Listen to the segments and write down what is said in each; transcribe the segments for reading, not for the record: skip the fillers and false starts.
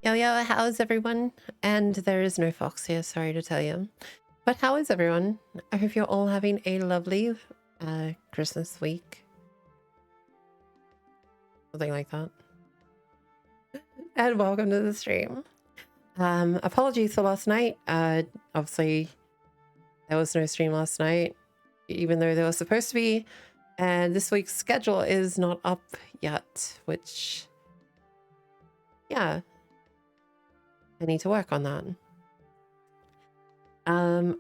Yo, yo, how's everyone? And there is no Fox here, sorry to tell you. But how is everyone? I hope you're all having a lovely Christmas week. Something like that. And welcome to the stream. Apologies for last night. Obviously, there was no stream last night, even though there was supposed to be. And this week's schedule is not up yet, which, yeah, I need to work on that.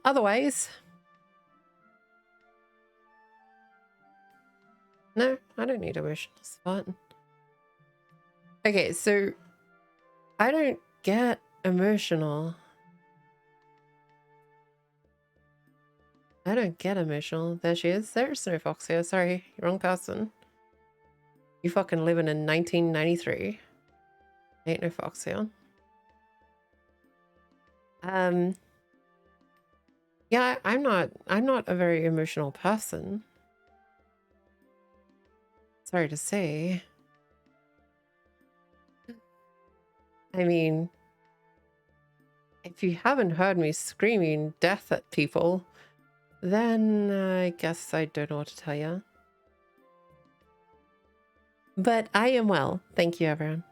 Otherwise, no, I don't need emotional support. Okay, so I don't get emotional. I don't get emotional. There she is. There's no Fox here. Sorry, wrong person. You fucking living in 1993. Ain't no Fox here. Yeah, I'm not a very emotional person. Sorry to say. I mean, if you haven't heard me screaming death at people, then I guess I don't know what to tell you. But I am well. Thank you, everyone.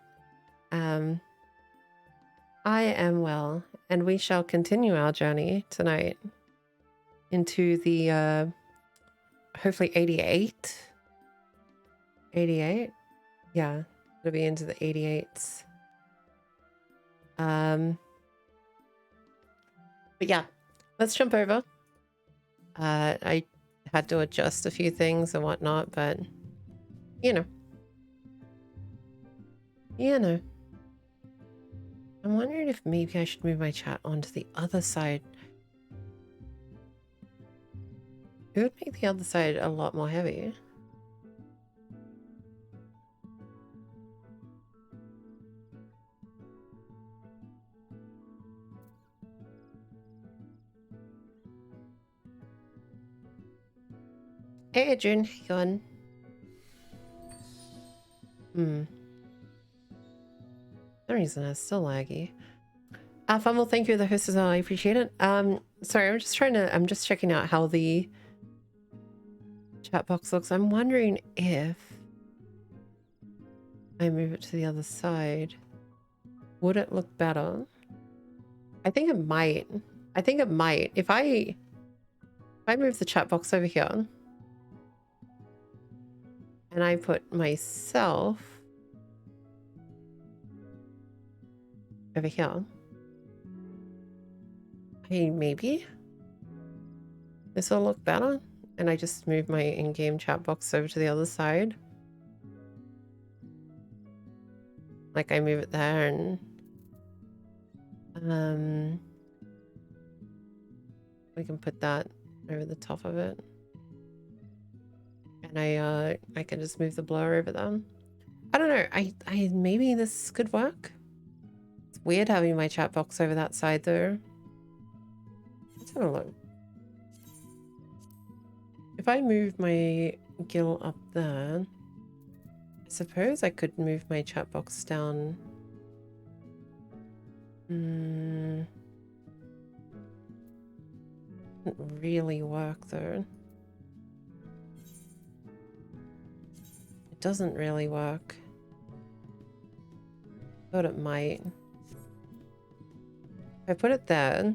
I am well, and we shall continue our journey tonight into the hopefully 88. 88? Yeah, it'll be into the 88s. But yeah, let's jump over. I had to adjust a few things and whatnot, but you know. I'm wondering if maybe I should move my chat onto the other side. It would make the other side a lot more heavy. Hey Adrian, how you going? For some reason it's still laggy. Fumble, thank you for the host as well. I appreciate it. Sorry, I'm just checking out how the chat box looks. I'm wondering if I move it to the other side, would it look better? I think it might. If I move the chat box over here and I put myself over here, maybe this will look better. And I just move my in-game chat box over to the other side. Like I move it there and we can put that over the top of it. And I can just move the blur over them. I don't know. I maybe this could work. It's weird having my chat box over that side though. Let's have a look. If I move my gill up there, I suppose I could move my chat box down. Doesn't really work though. It doesn't really work. Thought it might. If I put it there.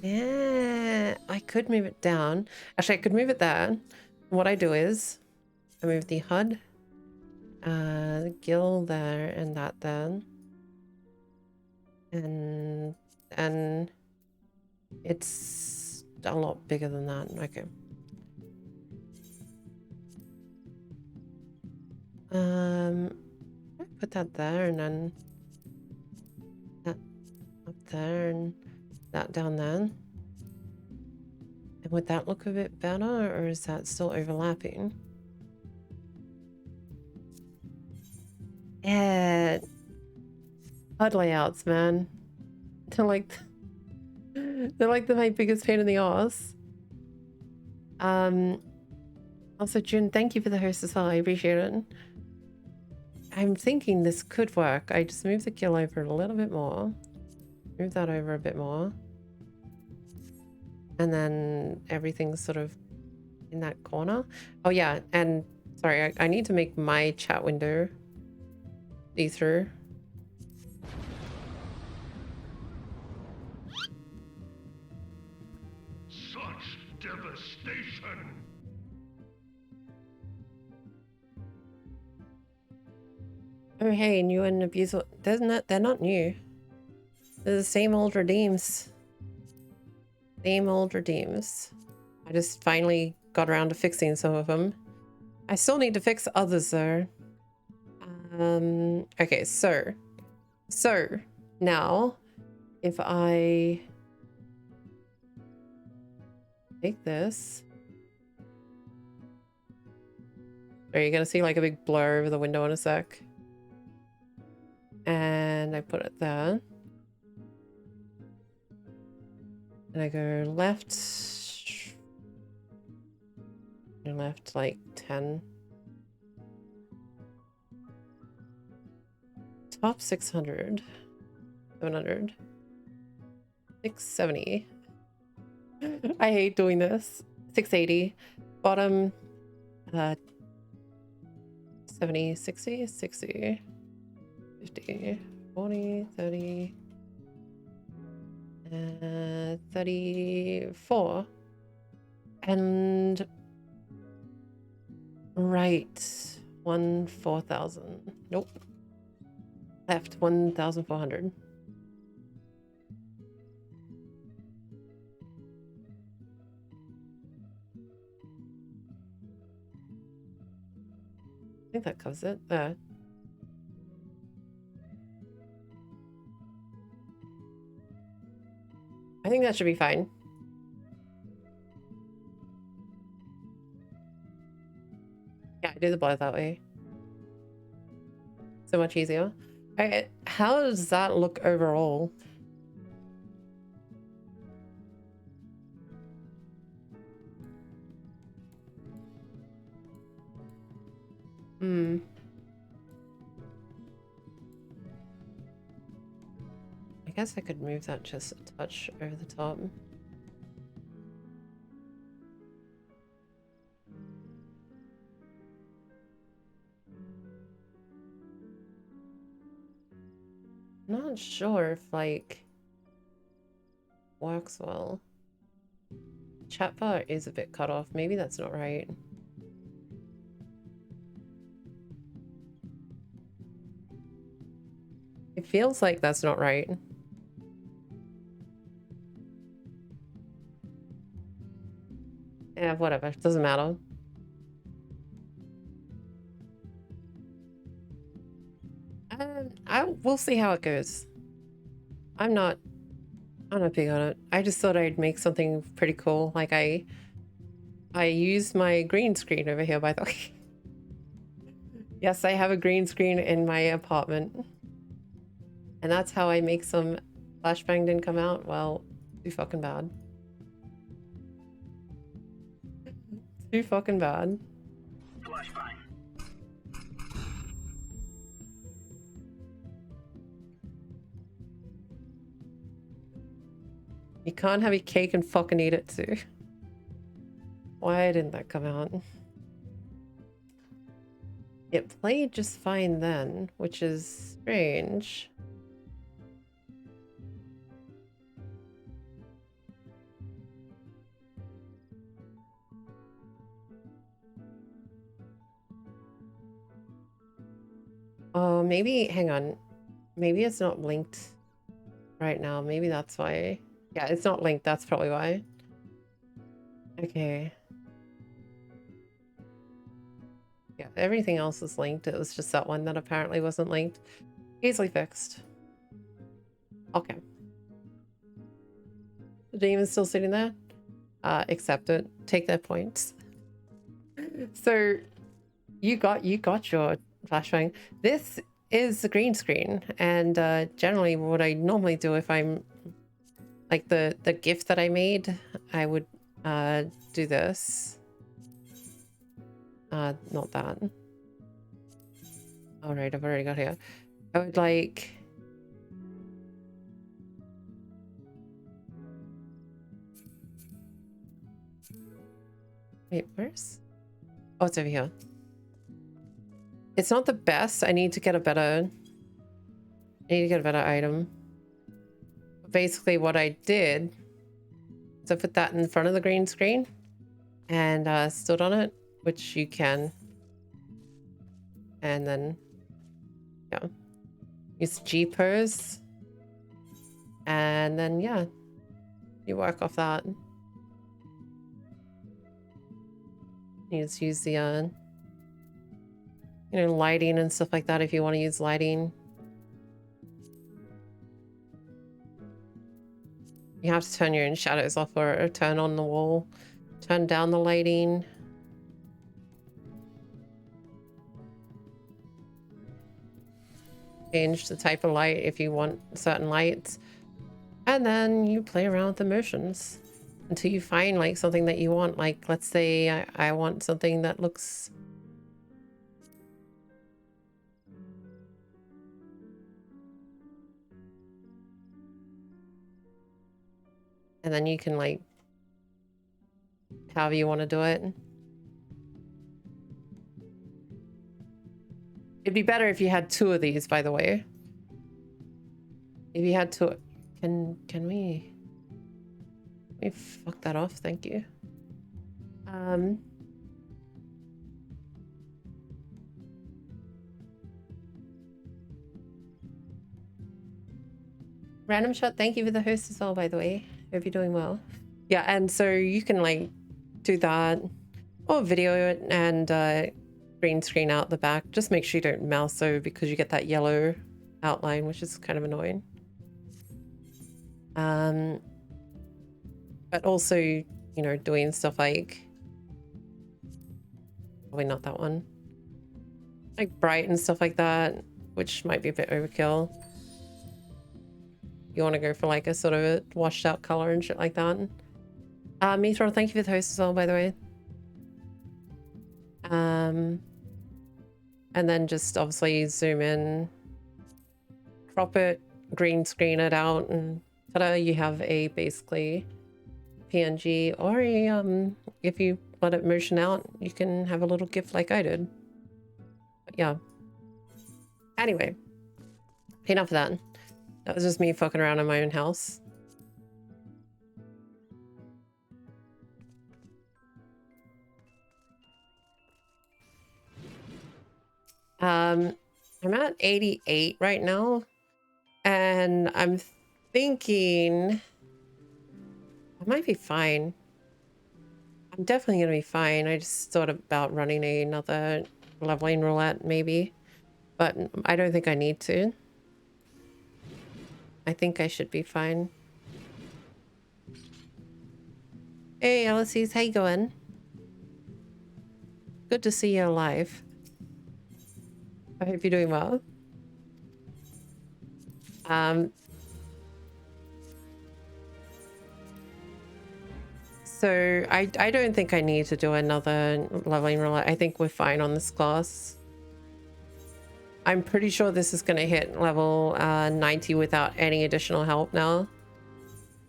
Yeah, I could move it down. Actually, I could move it there. What I do is I move the HUD, the gill there, and that then. And it's a lot bigger than that. Okay. Put that there and then that up there and that down there. And would that look a bit better, or is that still overlapping? Yeah. HUD layouts, man. They're like my biggest pain in the ass. Also, June, thank you for the host as well. I appreciate it. I'm thinking this could work. I just move the gill over a little bit more. Move that over a bit more. And then everything's sort of in that corner. Oh yeah, and sorry, I need to make my chat window see-through. Such devastation! Oh hey, new and abusive. They're not new. They're the same old redeems. Same old redeems. I just finally got around to fixing some of them. I still need to fix others though. Okay, so now if I take this, are you gonna see like a big blur over the window in a sec? And I put it there. And I go left and left like 10. Top 600. 700. 670. I hate doing this. 680. Bottom 70, 60, 60, 50, 40, 30, 34. And right, 4,000. Nope. Left 1,400. I think that covers it. There. I think that should be fine. Yeah, I do the blood that way. So much easier. Alright, how does that look overall? I guess I could move that just a touch over the top. Not sure if, like, works well. Chat bar is a bit cut off. Maybe that's not right. It feels like that's not right. Yeah, whatever. Doesn't matter. We'll see how it goes. I'm not big on it. I just thought I'd make something pretty cool. Like I use my green screen over here, by the way. Yes, I have a green screen in my apartment. And that's how I make some flashbang didn't come out. Well, too fucking bad. Too fucking bad. Flashbang. You can't have your cake and fucking eat it too. Why didn't that come out? It played just fine then, which is strange. Oh, maybe, hang on. Maybe it's not linked right now. Maybe that's why. Yeah, it's not linked. That's probably why. Okay. Yeah, everything else is linked. It was just that one that apparently wasn't linked. Easily fixed. Okay. The demon's still sitting there. Accept it. Take their points. So you got your flashbang. This is the green screen, and generally what I normally do if I'm like the GIF that I made, I would do this. Not that. All right, I've already got here. I would like. Wait, where's? Oh, it's over here. It's not the best. I need to get a better. I need to get a better item. Basically, what I did is I put that in front of the green screen and stood on it, which you can. And then, yeah, use G pose. And then, yeah, you work off that. You just use the, you know, lighting and stuff like that if you want to use lighting. You have to turn your own shadows off or turn on the wall. Turn down the lighting. Change the type of light if you want certain lights. And then you play around with the motions until you find like something that you want. Like, let's say I want something that looks And then you can like, however you want to do it. It'd be better if you had 2 of these, by the way. If you had 2, can we fuck that off? Thank you. Random shot, thank you for the host as well, by the way. Hope you're doing well. Yeah, and so you can like do that or video it and green screen out the back. Just make sure you don't mouse over because you get that yellow outline, which is kind of annoying. But also, you know, doing stuff like, probably not that one, like bright and stuff like that, which might be a bit overkill. You want to go for like a sort of a washed out color and shit like that. Mithra, thank you for the host as well, by the way. And then just obviously zoom in, crop it, green screen it out, and ta-da, you have a basically PNG, or a, if you let it motion out, you can have a little GIF like I did. But yeah. Anyway, enough of that. That was just me fucking around in my own house. I'm at 88 right now, and I'm thinking I might be fine. I'm definitely gonna be fine. I just thought about running another leveling roulette maybe, but I don't think I need to. I think I should be fine. Hey Alice, how you going? Good to see you alive. I hope you're doing well. So I don't think I need to do another leveling roulette. I think we're fine on this class. I'm pretty sure this is going to hit level 90 without any additional help now.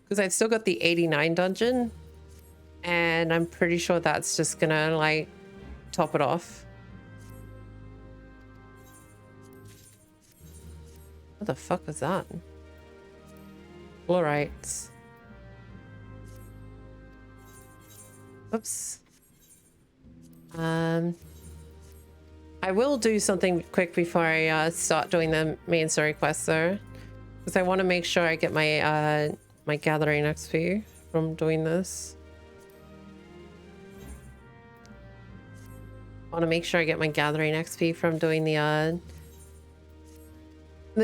Because I've still got the 89 dungeon. And I'm pretty sure that's just going to like top it off. What the fuck was that? Fluorites. Oops. I will do something quick before I start doing the main story quest though, because I want to make sure I get my my gathering XP from doing this. I want to make sure I get my gathering XP from doing the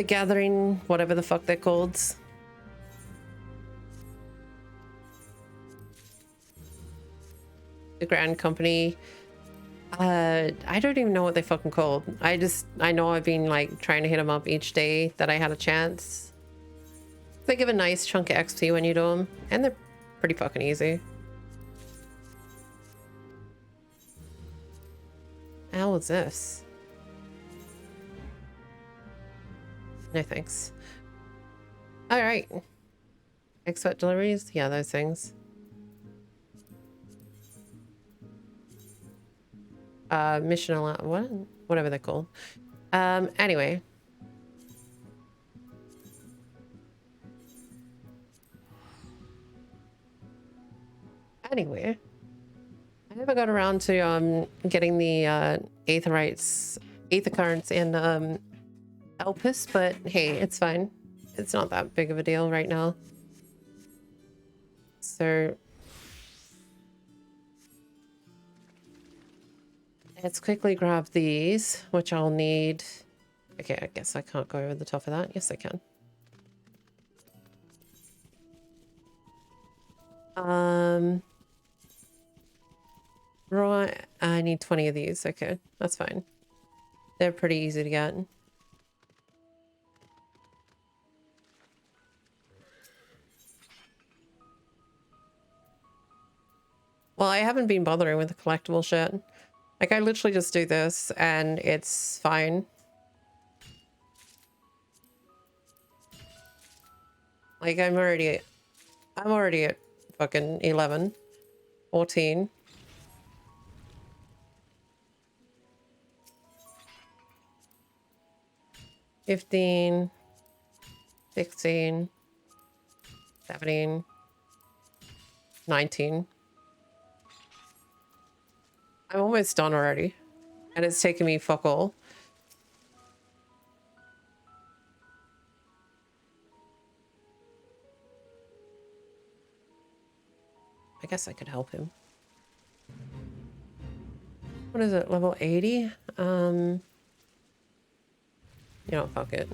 gathering, whatever the fuck they're called. The Grand Company. I don't even know what they fucking called. I know I've been like trying to hit them up each day that I had a chance. They give a nice chunk of XP when you do them, and they're pretty fucking easy. How was this? No thanks. All right. Expert deliveries? Yeah, those things. Mission what? Whatever they're called. Anyway. Anyway. I never got around to getting the aetherites, aether currents in Elpis, but hey, it's fine. It's not that big of a deal right now. So let's quickly grab these, which I'll need. Okay, I guess I can't go over the top of that. Yes, I can. Right, I need 20 of these. Okay, that's fine. They're pretty easy to get. Well, I haven't been bothering with the collectible shit. Like, I literally just do this and it's fine. Like, I'm already at fucking 11, 14. $15, $16, $17, $19. I'm almost done already. And it's taken me fuck all. I guess I could help him. What is it? Level 80? You know, fuck it.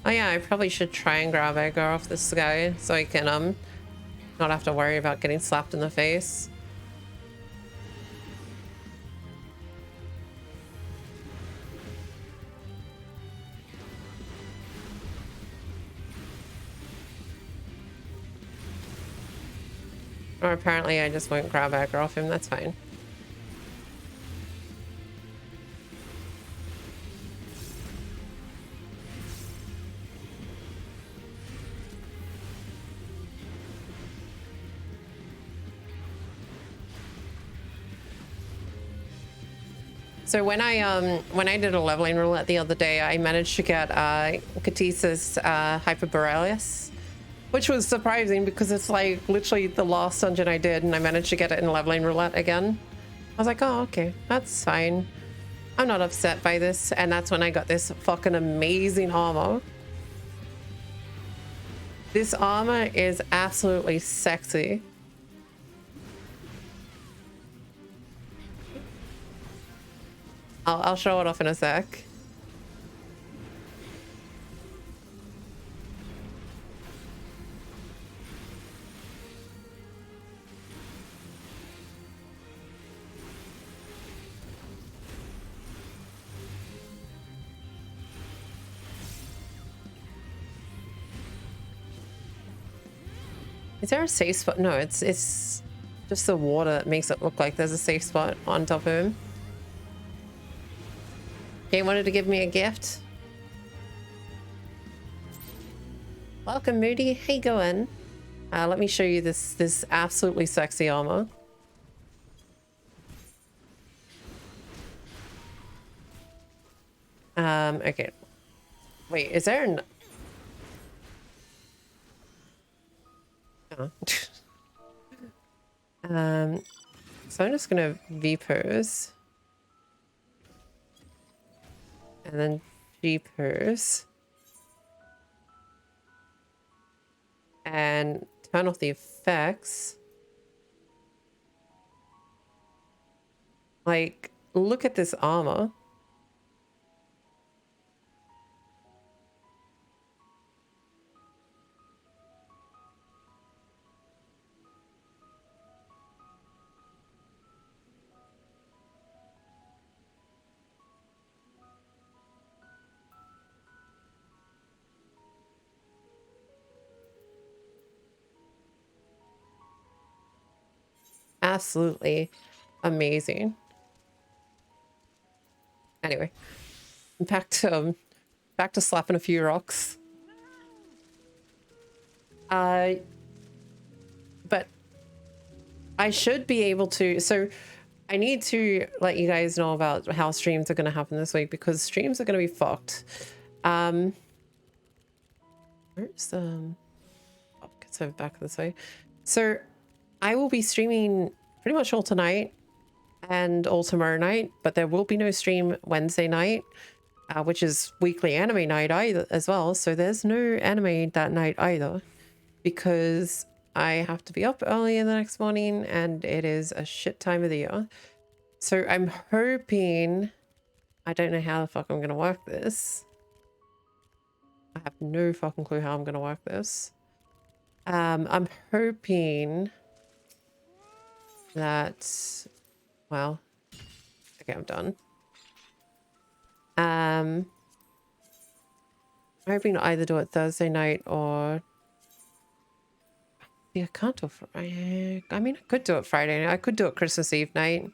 Oh yeah, I probably should try and grab aggro off this guy so I can not have to worry about getting slapped in the face. Or apparently I just won't grab aggro off him, that's fine. So when I did a leveling roulette the other day, I managed to get Katisa's Hyperborealis, which was surprising because it's like literally the last dungeon I did, and I managed to get it in leveling roulette again. I was like, oh, okay, that's fine. I'm not upset by this. And that's when I got this fucking amazing armor. This armor is absolutely sexy. I'll show it off in a sec. Is there a safe spot? No, it's just the water that makes it look like there's a safe spot on top of him. He wanted to give me a gift. Welcome, Moody. How you going? Let me show you this absolutely sexy armor. Okay. Wait, is there an... Oh. So I'm just gonna V-pose. And then G-pose. And turn off the effects. Like, look at this armor. Absolutely amazing. Anyway, back to slapping a few rocks. But I should be able to. So I need to let you guys know about how streams are going to happen this week, because streams are going to be fucked. Where's oh, so back this way. So I will be streaming pretty much all tonight and all tomorrow night, but there will be no stream Wednesday night, which is weekly anime night either as well. So there's no anime that night either, because I have to be up early in the next morning and it is a shit time of the year. So I'm hoping, I don't know how the fuck I'm gonna work this. I have no fucking clue how I'm gonna work this. I'm hoping that, well, okay, I'm done. I'm hoping to either do it Thursday night or, yeah, I can't do it Friday. I mean, I could do it Friday night. I could do it Christmas Eve night.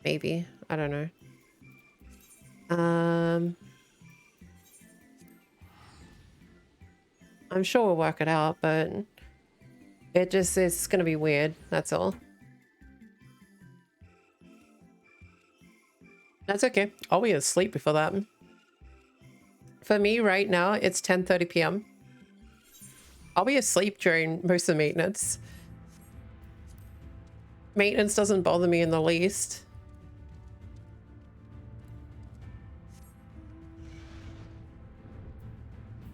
Maybe. I don't know. I'm sure we'll work it out, but it's gonna be weird. That's all. That's okay. I'll be asleep before that. For me right now, it's 10:30 p.m. I'll be asleep during most of the maintenance. Maintenance doesn't bother me in the least.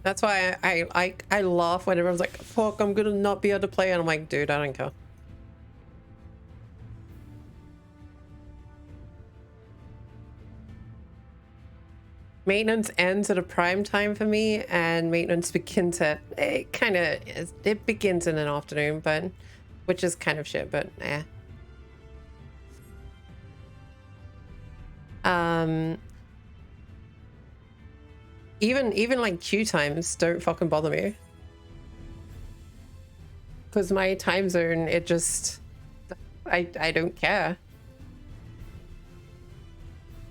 That's why I laugh when everyone's like, fuck, I'm gonna not be able to play. And I'm like, dude, I don't care. Maintenance ends at a prime time for me, and maintenance begins at, it begins in an afternoon, but which is kind of shit, but eh. Even like queue times don't fucking bother me, because my time zone, it just, I don't care.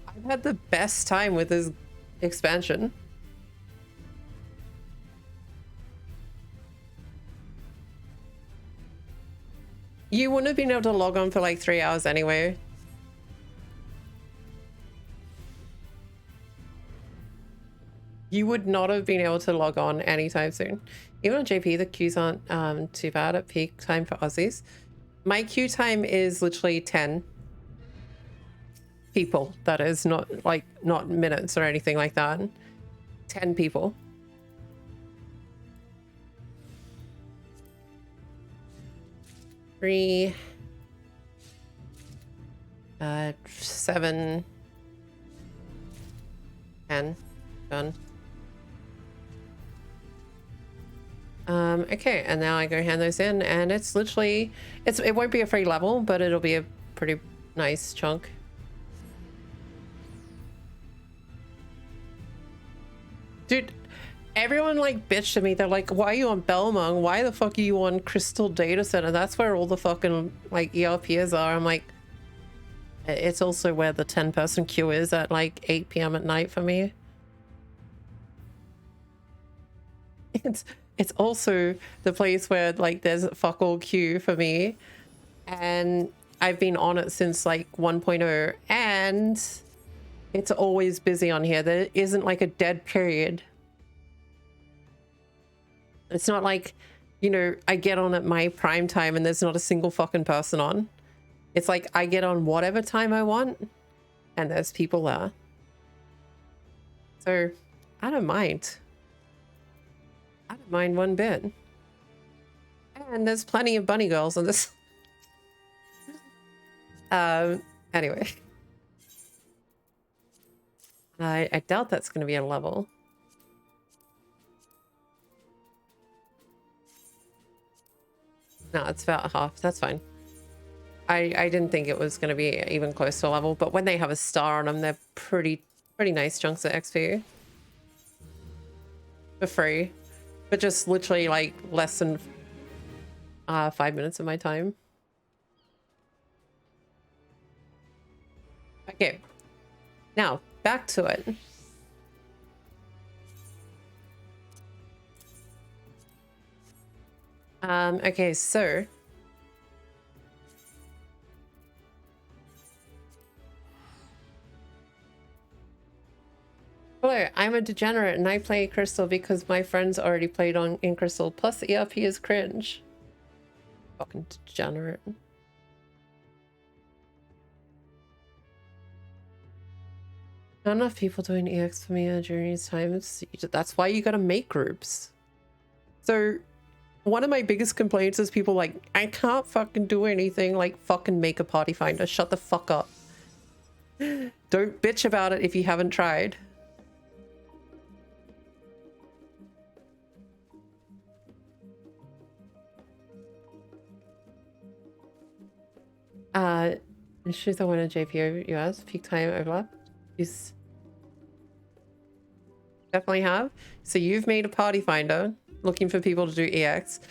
I've had the best time with this expansion. You wouldn't have been able to log on for like 3 hours anyway. You would not have been able to log on anytime soon. Even on JP, the queues aren't too bad at peak time for Aussies. My queue time is literally 10 people. That is not minutes or anything like that. 10 people. 3, 7, 10, done. Okay, and now I go hand those in, and it's literally, it won't be a free level, but it'll be a pretty nice chunk. Dude, everyone like bitched at me. They're like, why are you on Belmont? Why the fuck are you on Crystal Data Center? That's where all the fucking like ERPs are. I'm like, it's also where the 10-person queue is at like 8 p.m. at night for me. It's also the place where like there's fuck all queue for me, and I've been on it since like 1.0, and it's always busy on here. There isn't like a dead period. It's not like, you know, I get on at my prime time and there's not a single fucking person on. It's like I get on whatever time I want and there's people there. So I don't mind. I don't mind one bit. And there's plenty of bunny girls on this. Anyway. I doubt that's going to be a level. No, it's about half. That's fine. I didn't think it was going to be even close to a level, but when they have a star on them, they're pretty nice chunks of XP. For free. But just literally like less than 5 minutes of my time. Okay. Now, back to it. Okay, so hello, I'm a degenerate and I play Crystal because my friends already played in Crystal. Plus the ERP is cringe. Fucking degenerate. Not enough people doing EX for me during these times. That's why you gotta make groups. So one of my biggest complaints is people like, I can't fucking do anything, like fucking make a party finder. Shut the fuck up. Don't bitch about it if you haven't tried. Choose the winner JPO US peak time overlap. You definitely have. So you've made a party finder looking for people to do EX.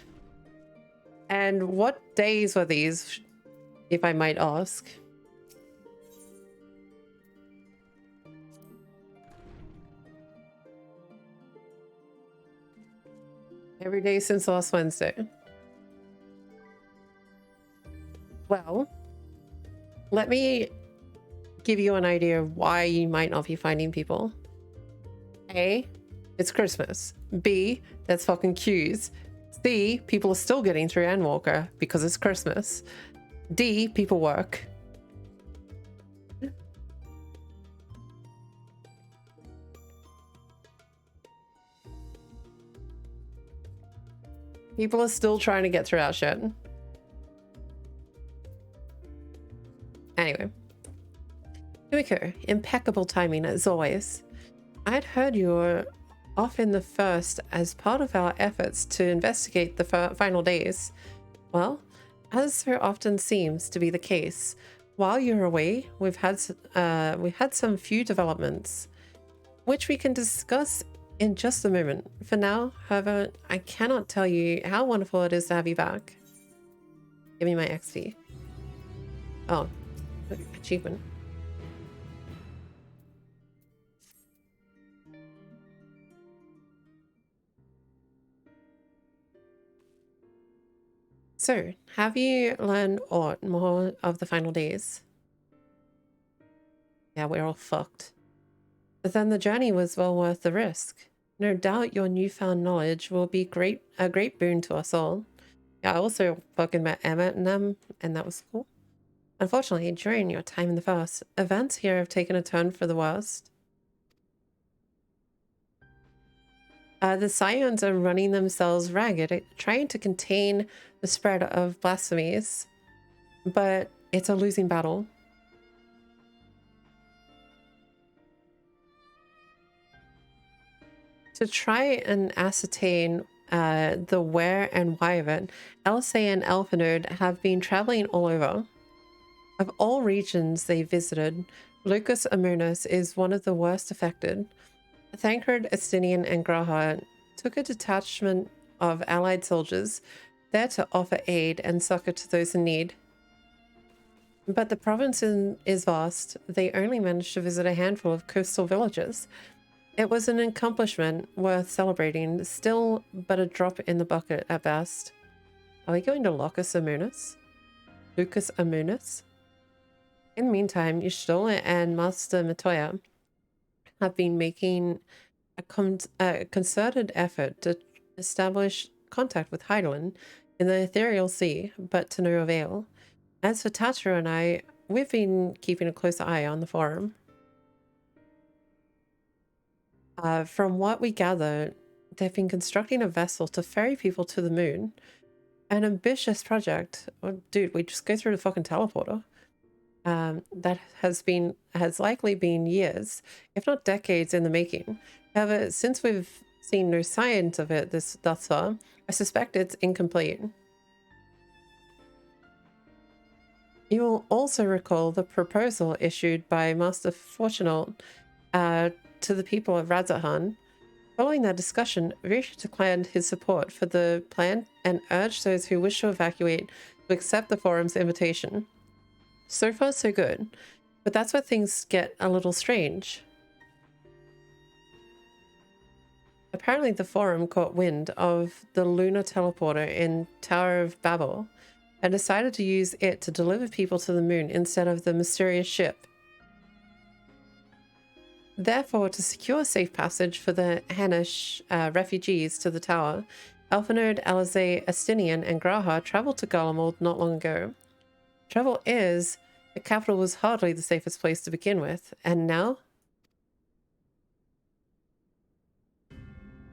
And what days were these, if I might ask? Every day since last Wednesday. Well, let me give you an idea of why you might not be finding people. A, it's Christmas. B, that's fucking queues. C, people are still getting through Endwalker because it's Christmas. D, people work. People are still trying to get through our shit. Anyway. Here we go. Impeccable timing as always. I'd heard you were off in the first as part of our efforts to investigate the final days. Well, as so often seems to be the case, while you're away, we've had some few developments, which we can discuss in just a moment. For now, however, I cannot tell you how wonderful it is to have you back. Give me my XP. Oh, achievement. So, have you learned aught more of the final days? Yeah, we're all fucked. But then the journey was well worth the risk. No doubt your newfound knowledge will be a great boon to us all. Yeah, I also fucking met Emmett and them, and that was cool. Unfortunately, during your time in the Fast, events here have taken a turn for the worst. The Scions are running themselves ragged, trying to contain the spread of blasphemies, but it's a losing battle. To try and ascertain the where and why of it, LSA and Elfinode have been traveling all over. Of all regions they visited, Lucas Amunis is one of the worst affected. Thancred, Estinian, and Graha took a detachment of allied soldiers there to offer aid and succor to those in need. But the province is vast. They only managed to visit a handful of coastal villages. It was an accomplishment worth celebrating, still but a drop in the bucket at best. Are we going to Lucas Amunis? Lucas Amunis? In the meantime, Y'shtola and Master Matoya have been making a concerted effort to establish contact with Heidelin in the Ethereal Sea, but to no avail. As for Tatra and I, we've been keeping a close eye on the forum. From what we gather, they've been constructing a vessel to ferry people to the moon. An ambitious project. Oh, dude, we just go through the fucking teleporter. That has likely been years, if not decades, in the making. However, since we've seen no signs of it thus far, I suspect it's incomplete. You will also recall the proposal issued by Master Fortunal to the people of Radzahan. Following that discussion, Risha declared his support for the plan and urged those who wish to evacuate to accept the forum's invitation. So far, so good. But that's where things get a little strange. Apparently, the forum caught wind of the lunar teleporter in Tower of Babel and decided to use it to deliver people to the moon instead of the mysterious ship. Therefore, to secure safe passage for the Hanish refugees to the tower, Elfinode, Alizé, Estinian, and Graha traveled to Garlemald not long ago. Trouble is, the capital was hardly the safest place to begin with, and now?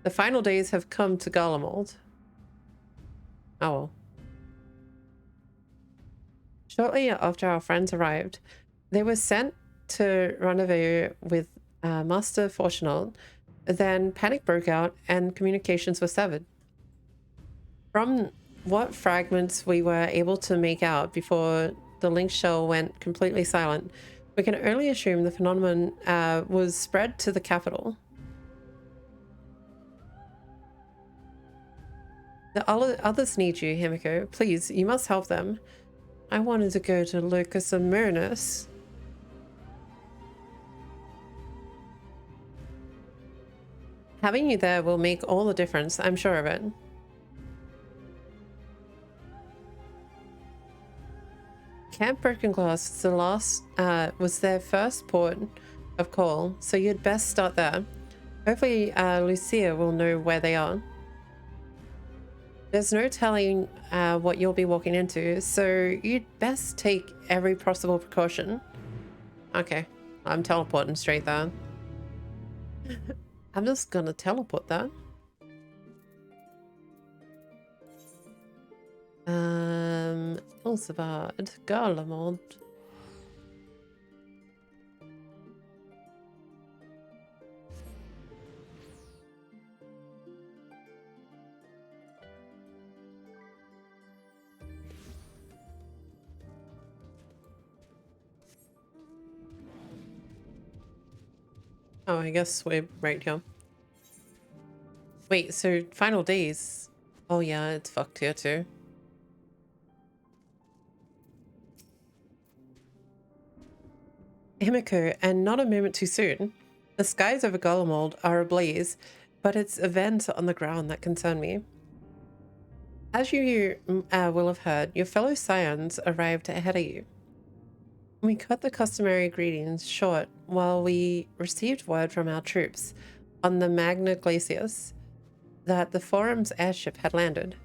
The final days have come to Garlemald. Oh well. Shortly after our friends arrived, they were sent to rendezvous with Master Fortunal. Then panic broke out and communications were severed. From what fragments we were able to make out before the link shell went completely silent. We can only assume the phenomenon was spread to the capital. The others need you, Himiko. Please, you must help them. I wanted to go to Lucas and Myrnus. Having you there will make all the difference, I'm sure of it. Camp Broken Glass was their first port of call, so you'd best start there. Hopefully, Lucia will know where they are. There's no telling what you'll be walking into, so you'd best take every possible precaution. Okay, I'm teleporting straight there. I'm just gonna teleport that. Ilsavad, Garlemald. Oh, I guess we're right here. Wait, so final days. Oh yeah, it's fucked here too. Himiko, and not a moment too soon. The skies over Garlemald are ablaze, but it's events on the ground that concern me. As you will have heard, your fellow scions arrived ahead of you. We cut the customary greetings short while we received word from our troops on the Magna Glacius that the Forum's airship had landed.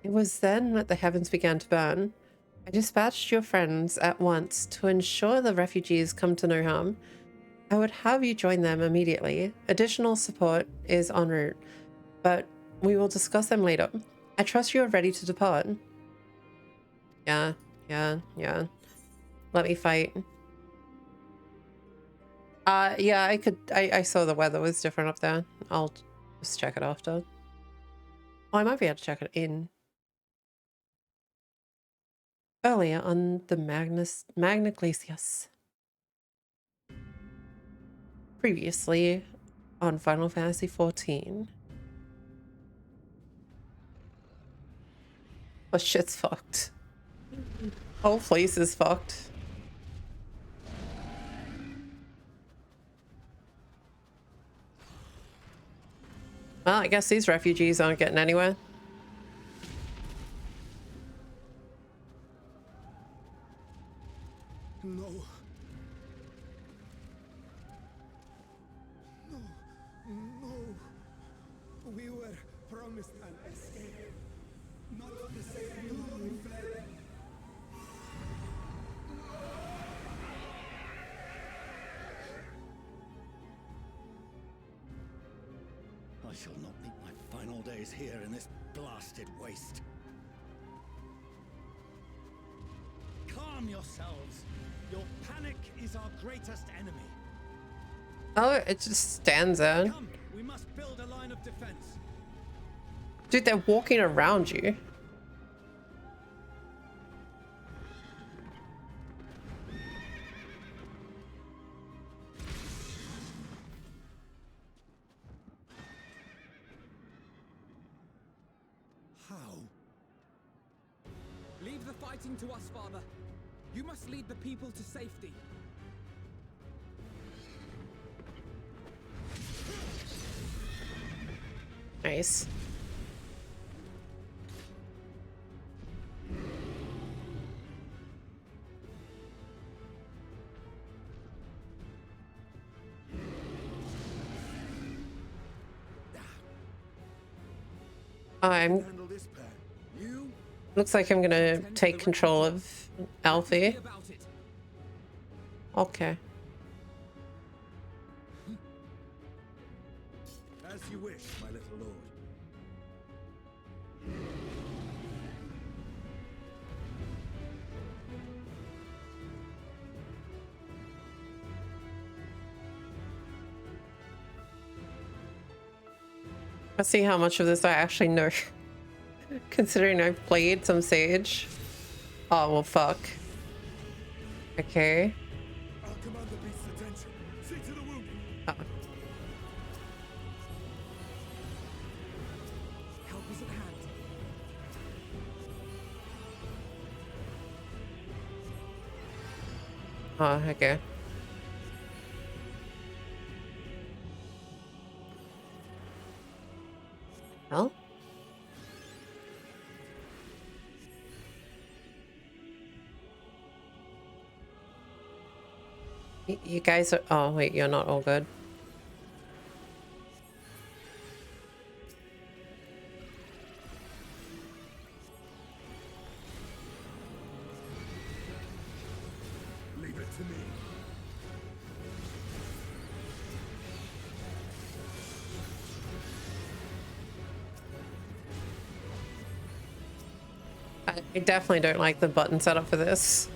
It was then that the heavens began to burn. I dispatched your friends at once to ensure the refugees come to no harm. I would have you join them immediately. Additional support is en route, but we will discuss them later. I trust you are ready to depart. Yeah. Let me fight. Yeah, I saw the weather was different up there. I'll just check it after. Oh, I might be able to check it in. Earlier on the Magna Glacius. Previously on Final Fantasy XIV. Oh, shit's fucked. Whole place is fucked. Well, I guess these refugees aren't getting anywhere. No. No. No. We were promised an escape. Not the same you we fled. I shall not meet my final days here in this blasted waste. Calm yourselves. Your panic is our greatest enemy. Oh, it just stands there. Come, we must build a line of defense. Dude, they're walking around you. How? Leave the fighting to us, Father. You must lead the people to safety. Nice. I'm Handle this pair. You? looks like I'm gonna take control of Alfie. Be about it. Okay. As you wish, my little lord. Let's see how much of this I actually know. Considering I've played some Sage. Oh, well, fuck. Okay. I'll command the beast's attention. See to the wounded. Oh. Help is at hand. Oh, okay. Well. You guys are... Oh, wait, you're not all good. Leave it to me. I definitely don't like the button setup for this.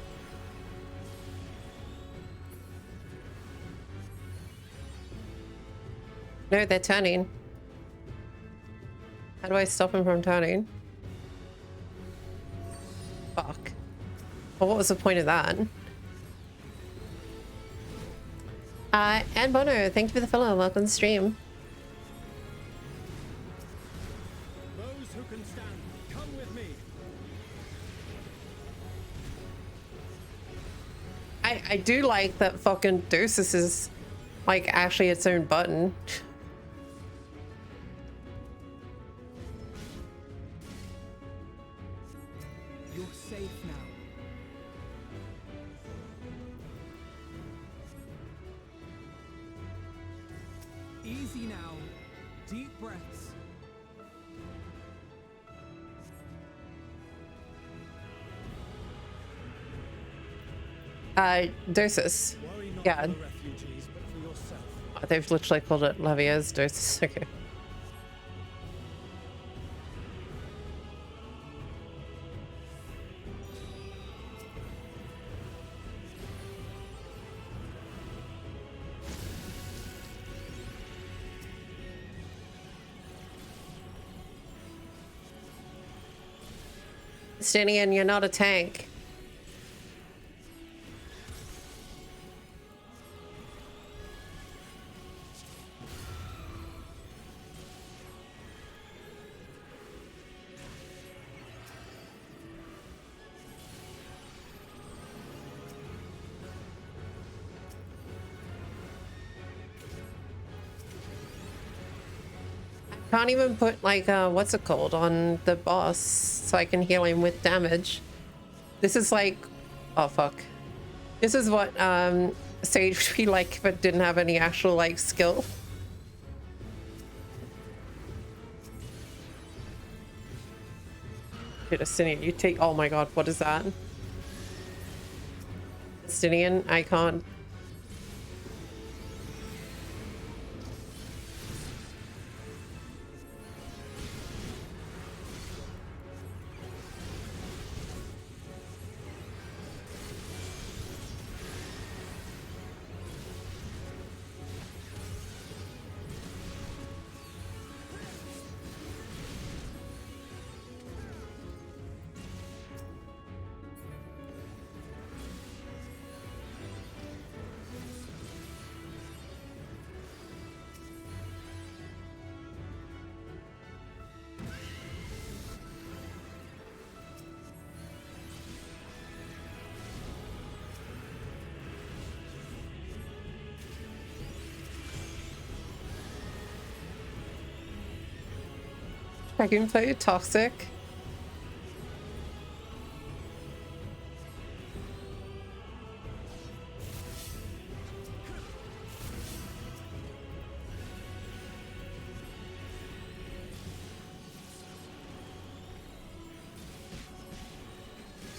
No, they're turning. How do I stop them from turning? Fuck. Well, what was the point of that? And Bono, thank you for the follow. Welcome to the stream. Those who can stand, come with me. I do like that fucking Dosis is like actually its own button. You're safe now. Easy now. Deep breaths. Dosis. Worry not Yeah. for the refugees, but for yourself. They've literally called it Lavier's Dosis. Okay. Stinian, you're not a tank. Can't even put like what's it called on the boss so I can heal him with damage. This is like, oh fuck. This is what Sage would be like if it didn't have any actual like skill. Dude, Astinian, you take, oh my god, what is that? Astinian, I can't. I can play Toxic.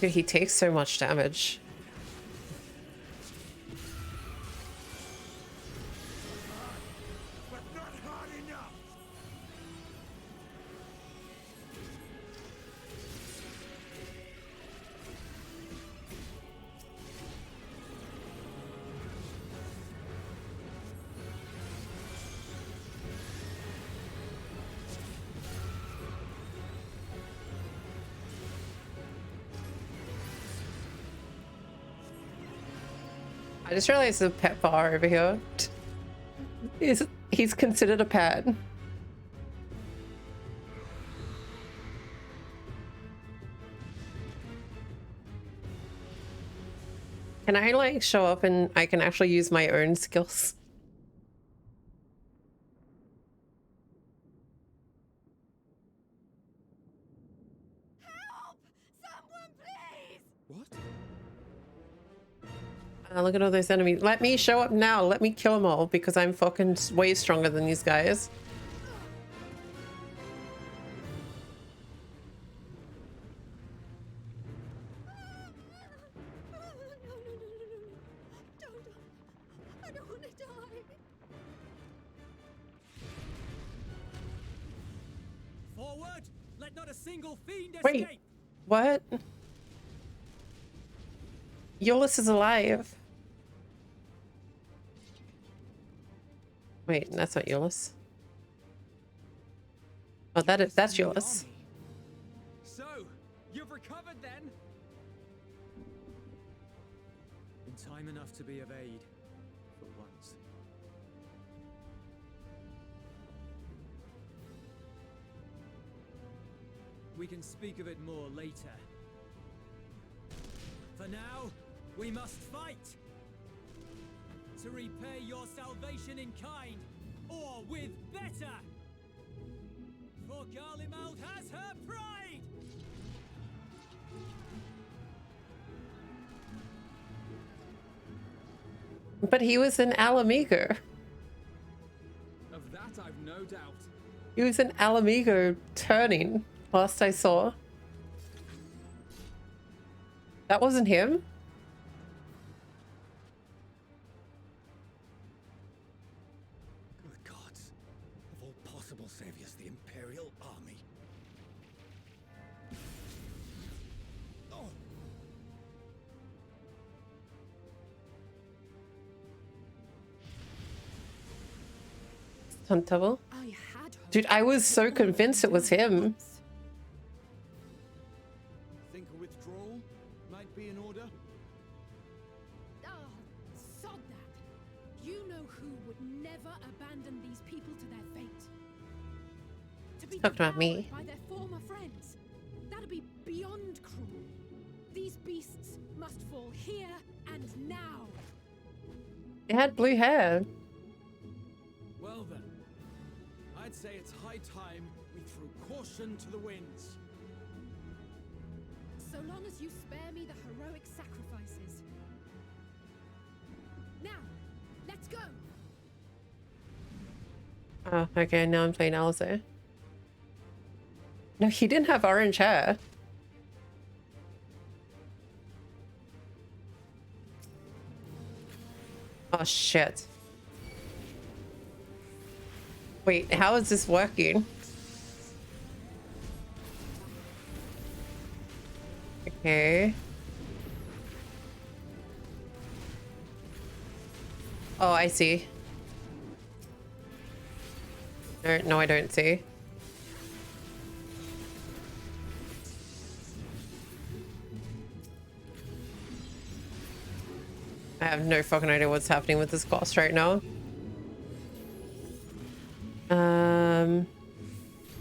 Dude, he takes so much damage. But not hard enough. I just realized there's a pet bar over here. He's considered a pet. Can I like show up and I can actually use my own skills? Help! Someone, please! What? Look at all those enemies. Let me show up now. Let me kill them all because I'm fucking way stronger than these guys. No, no, no, no, no. Don't. I don't want to die. Forward! Let not a single fiend Wait. escape! What? Euless is alive. Wait, that's not Euless. Oh, that's The Euless. army. So, you've recovered then? In time enough to be of aid, for once. We can speak of it more later. For now, we must fight! To repay your salvation in kind, or with better! For Garlemald has her pride! But he was in Alamigo. Of that I've no doubt. He was in Alamigo turning last I saw. That wasn't him? Good gods. Of all possible saviors, the Imperial Army. Oh! Stunt double? I had hoped Dude, I was so convinced it was him. Think a withdrawal might be in order? Oh, sod that. You know who would never abandon these people to their fate. To be Talked about me. devoured by their former friends. That'd be beyond cruel. These beasts must fall here and now. It had blue hair. Well then, I'd say it's high time we threw caution to the winds. So long as you spare me the heroic sacrifices. Now, let's go. Oh, okay, now I'm playing Alistair. No, he didn't have orange hair. Oh, shit. Wait, how is this working? Okay. Oh, I see. No, I don't see. I have no fucking idea what's happening with this boss right now.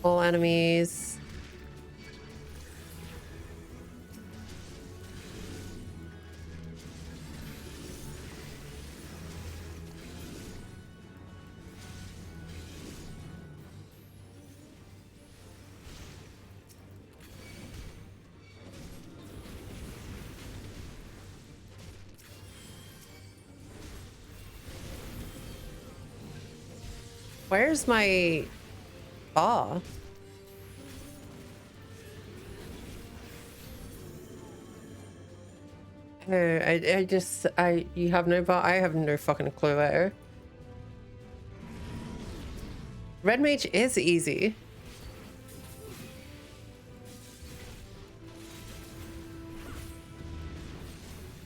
All enemies. Where's my bar? Oh, you have no bar? I have no fucking clue there. Red Mage is easy.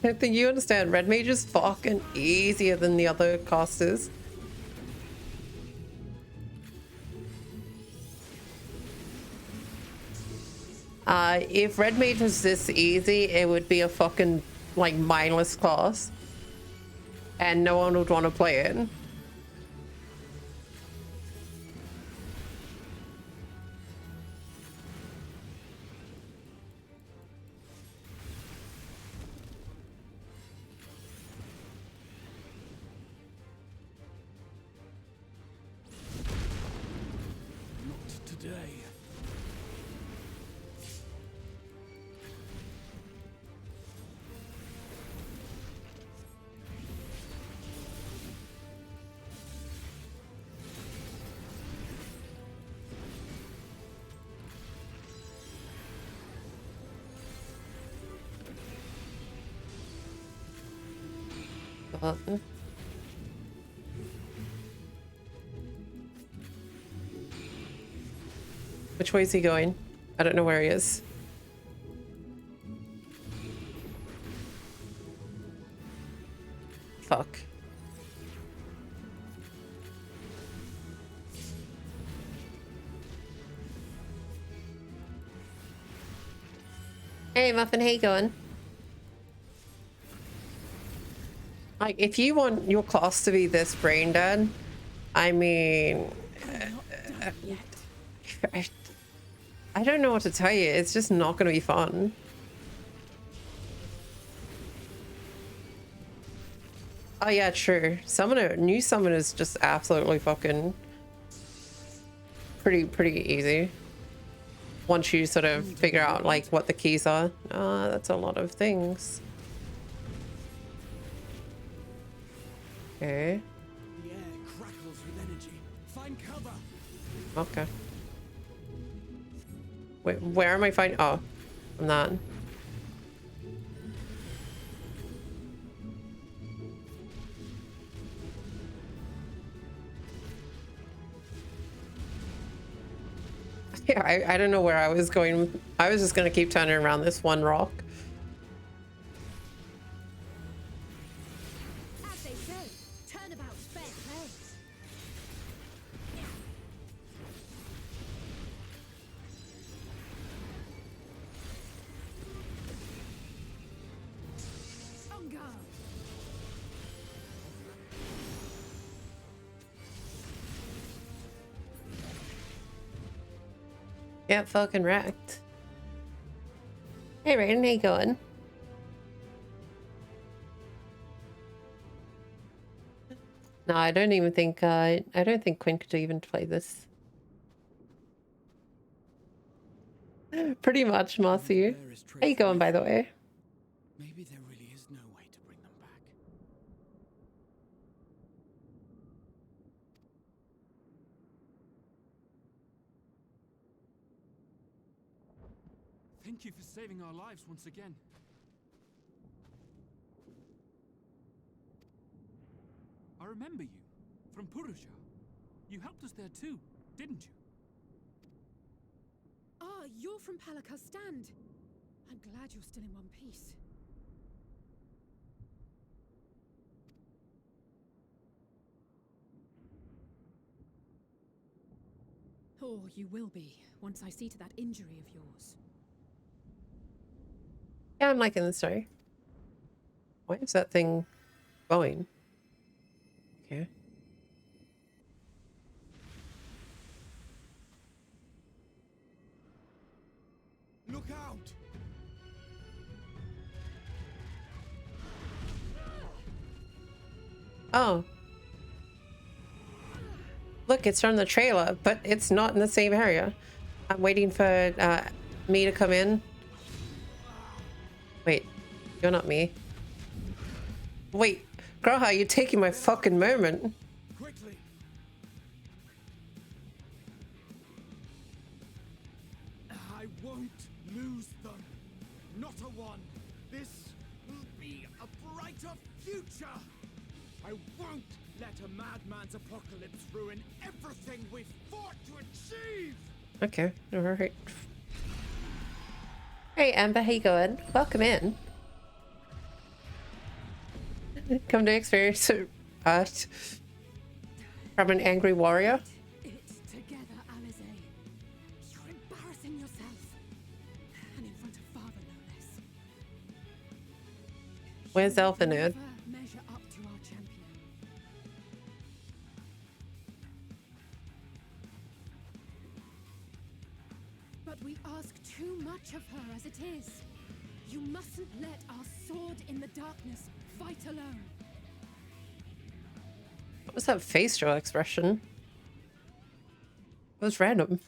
I don't think you understand. Red Mage is fucking easier than the other casters. If Red Mage was this easy, it would be a fucking, like, mindless class. and no one would want to play it. Not today. Well, which way is he going? I don't know where he is. Fuck. Hey, Muffin, how you going? Like, if you want your class to be this brain dead, I mean, I don't know what to tell you. It's just not going to be fun. Oh yeah, true. Summoner, new summon is just absolutely fucking pretty easy. Once you sort of figure out like what the keys are. Ah, that's a lot of things. Okay. The air crackles with energy. Find cover. Okay. Wait, where am I finding? Oh, I'm not. Yeah, I don't know where I was going. I was just gonna keep turning around this one rock. As they say, turnabout's fair play. On guard. Yeah, fucking wrecked. Hey, Raiden, how you going? No, I don't even think, I don't think Quinn could even play this. Pretty much, Marcy. How you going, by the way? Maybe there really is no way to bring them back. Thank you for saving our lives once again. I remember you from Purusha. You helped us there too, didn't you? Ah, you're from Palaka's stand. I'm glad you're still in one piece. Or you will be, once I see to that injury of yours. Yeah, I'm liking the story. Why is that thing going? Okay. Look out! Oh. Look, it's from the trailer, but it's not in the same area. I'm waiting for me to come in. Wait, you're not me. Wait, Graha, you're taking my fucking moment. Quickly! I won't lose them. Not a one. This will be a brighter future. I won't let a madman's apocalypse ruin everything we've fought to achieve. Okay, all right. Hey, Amber, how you going? Welcome in. Come to experience art from an angry warrior. It's together, Alize. You're embarrassing yourself. And in front of father, no less. Where's You'll Elfinid? never measure up to our champion. We ask too much of her as it is. You mustn't let our sword in the darkness fight alone. What was that facial expression? It was random.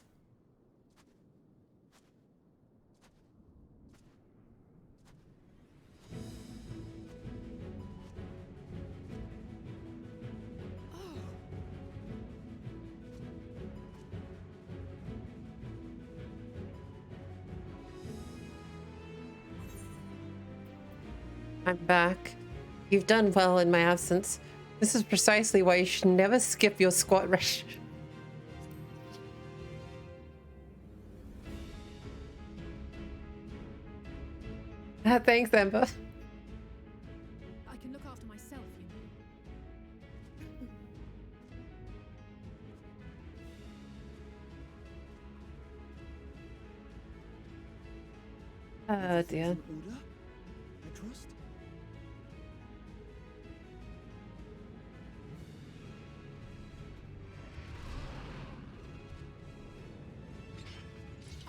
I'm back. You've done well in my absence. This is precisely why you should never skip your squat rush. Thanks, Amber. I can look after myself, you know. Oh dear. Order? I trust.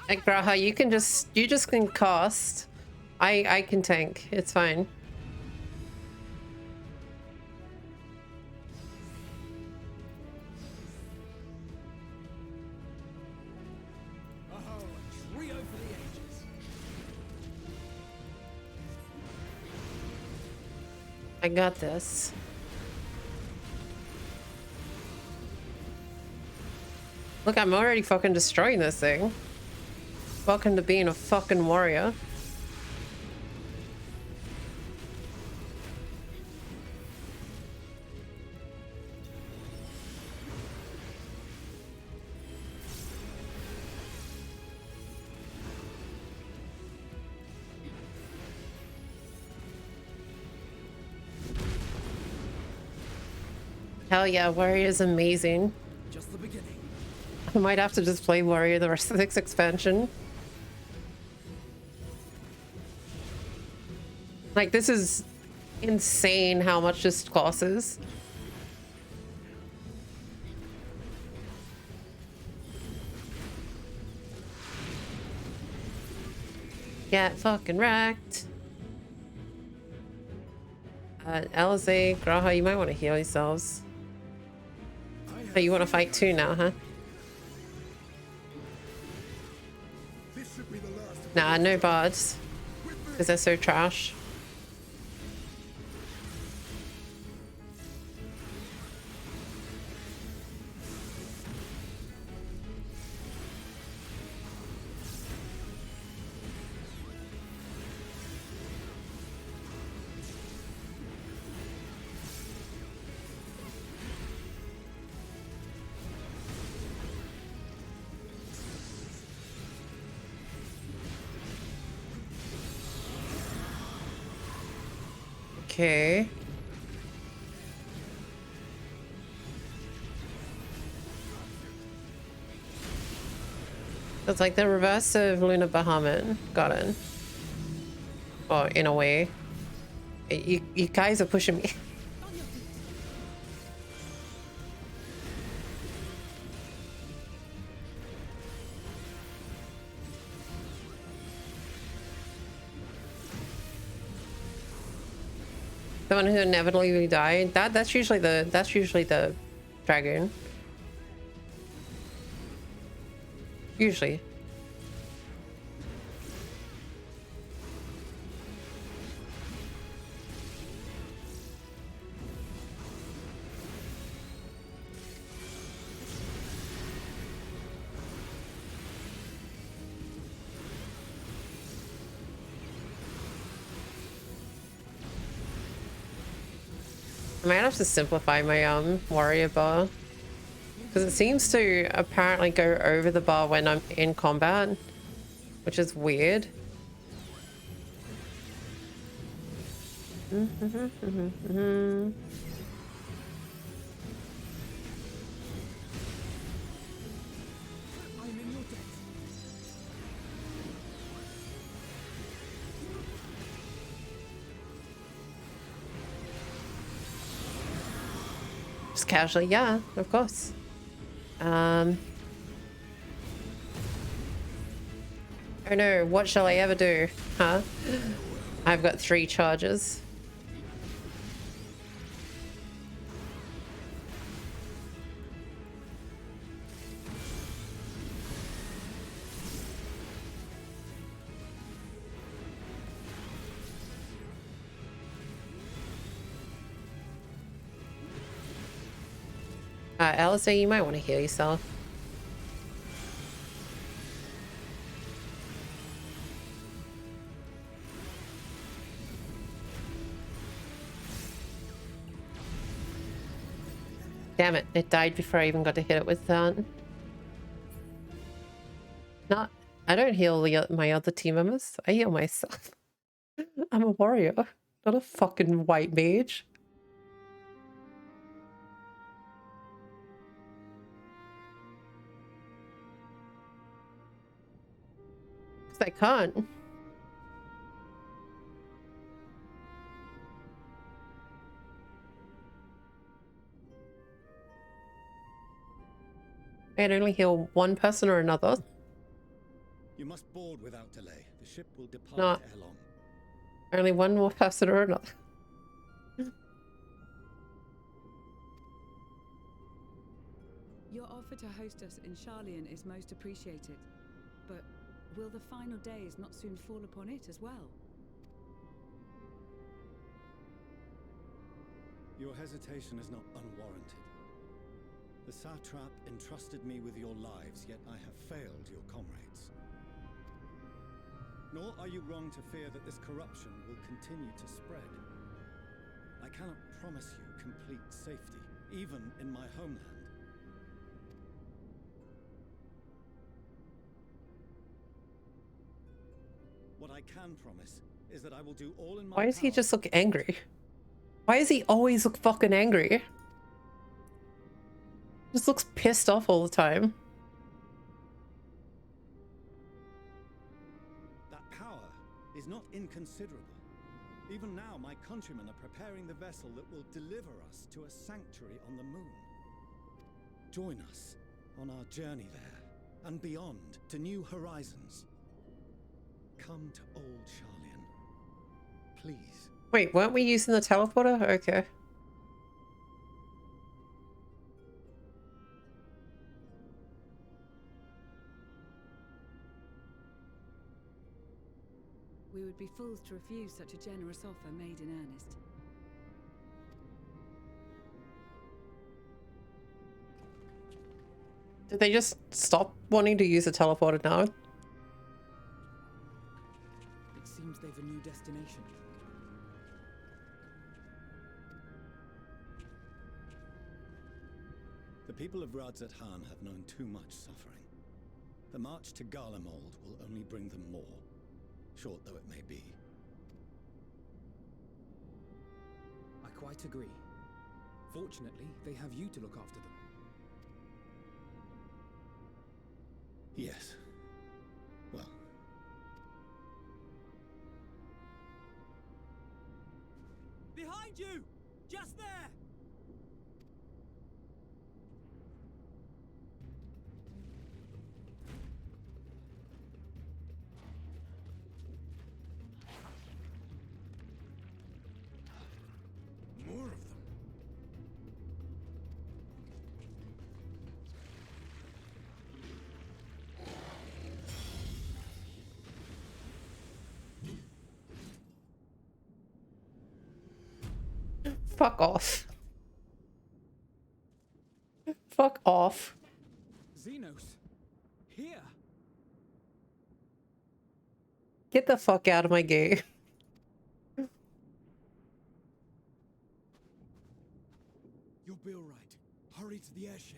Hey, Graha, you just can cast. I can tank. It's fine. Oh, a trio for the ages. I got this. Look, I'm already fucking destroying this thing. Welcome to being a fucking warrior. Hell yeah, warrior's amazing. Just the beginning. I might have to just play warrior the rest of this expansion. Like, this is insane how much this costs. Get fucking wrecked. Alize, Graha, you might want to heal yourselves. Oh, you want to fight too now, huh? This should be the last. Nah, no bards. Because they're so trash. Okay. It's like the reverse of Luna Bahamut. Got it. Or in a way. You guys are pushing me. The one who inevitably died. That's usually the dragoon. Usually. I might have to simplify my warrior bar. Because it seems to apparently go over the bar when I'm in combat. Which is weird. I'm in your debt. Just casually, yeah, of course. Oh no, what shall I ever do? Huh? I've got 3 charges. Alistair, you might want to heal yourself. Damn it, it died before I even got to hit it with that. Not, I don't heal my other team members. I heal myself. I'm a warrior, not a fucking white mage. 'Cause I can't. I can only heal one person or another. You must board without delay. The ship will depart Not ere long. only one more person or another. Your offer to host us in Charlian is most appreciated. But will the final days not soon fall upon it as well? Your hesitation is not unwarranted. The satrap entrusted me with your lives, yet I have failed your comrades. Nor are you wrong to fear that this corruption will continue to spread. I cannot promise you complete safety, even in my homeland. What I can promise is that I will do all in my power. Why does he just look angry? Why does he always look fucking angry? Just looks pissed off all the time. That power is not inconsiderable. Even now, my countrymen are preparing the vessel that will deliver us to a sanctuary on the moon. Join us on our journey there, and beyond, to new horizons. Come to old Charlian, please. Wait, weren't we using the teleporter? Okay. We would be fools to refuse such a generous offer made in earnest. Did they just stop wanting to use the teleporter now? It seems they've a new destination. The people of Radzat-Han have known too much suffering. The march to Garlemald will only bring them more, short though it may be. I quite agree. Fortunately, they have you to look after them. Yes. Well. Behind you! Just there! More of them. Fuck off. Fuck off. Xenos! Here! Get the fuck out of my game. You'll be all right. Hurry to the airship.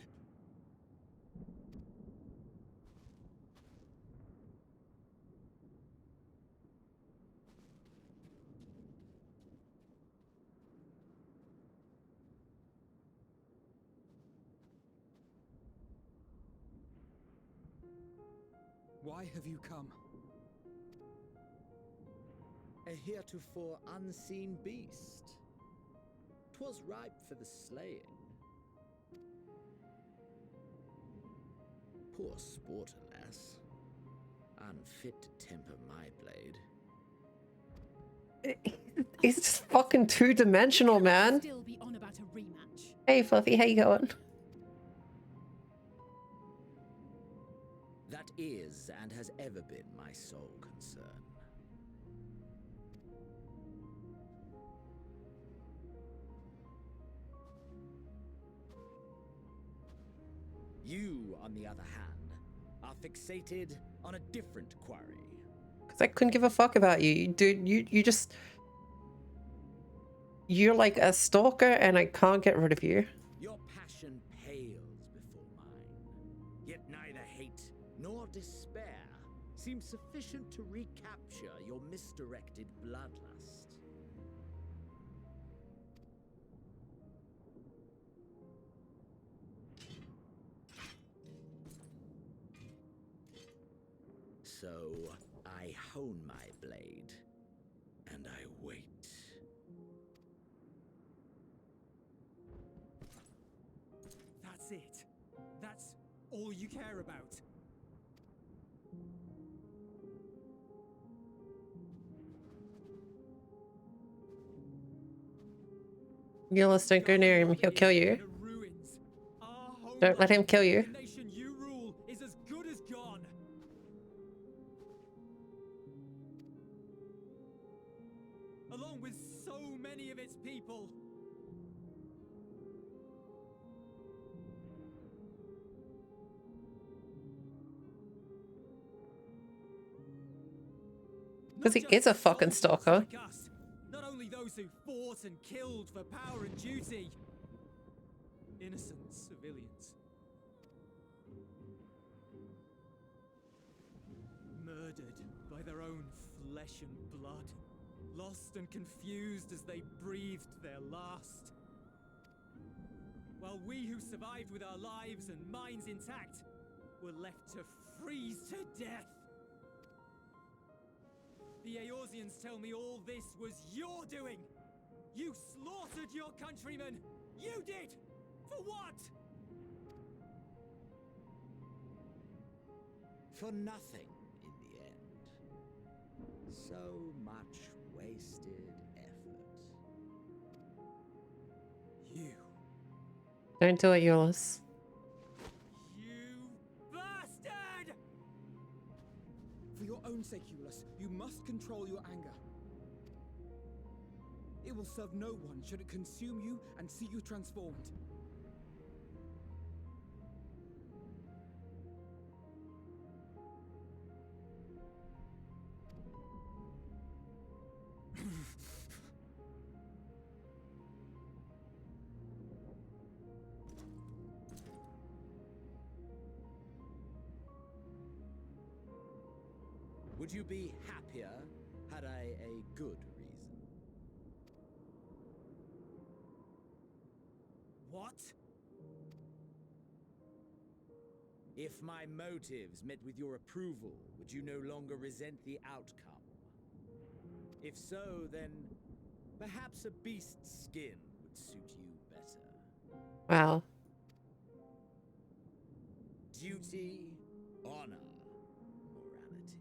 Why have you come? A heretofore unseen beast. 'Twas ripe for the slaying. Poor sport, alas. unfit to temper my blade. He's just fucking two-dimensional, man. Still be on about a rematch. Hey, Fluffy, how you going? That is and has ever been my sole concern. You, on the other hand, are fixated on a different quarry. Because I couldn't give a fuck about you. Dude, you just... You're like a stalker and I can't get rid of you. Your passion pales before mine, yet neither hate nor despair seems sufficient to recapture your misdirected bloodlust. So I hone my blade, and I wait. That's it. That's all you care about. Gillis, don't go near him. He'll kill you. Don't let him kill you. The nation you rule is as good as gone. Along with so many of its people. Because he is a fucking stalker. Like us, not only those who fought and killed for power and duty. Innocent civilians. Murdered by their own flesh and blood. Lost and confused as they breathed their last. While we who survived with our lives and minds intact were left to freeze to death. The Eorzeans tell me all this was your doing! You slaughtered your countrymen! You did! For what? For nothing, in the end. So much wasted effort. You. Don't do it, Euless. You bastard! For your own sake, Euless, you must control your anger. It will serve no one should it consume you and see you transformed. Would you be happier had I a good reason? What? If my motives met with your approval, would you no longer resent the outcome? If so, then perhaps a beast's skin would suit you better. Wow. Duty, honor, morality.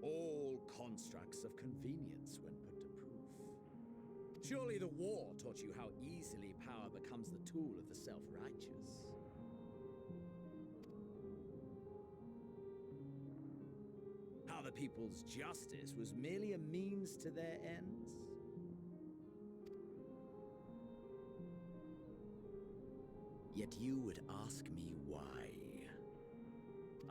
All constructs of convenience when put to proof. Surely the war taught you how easily power becomes the tool of the self-righteous. How the people's justice was merely a means to their ends. Yet you would ask me why.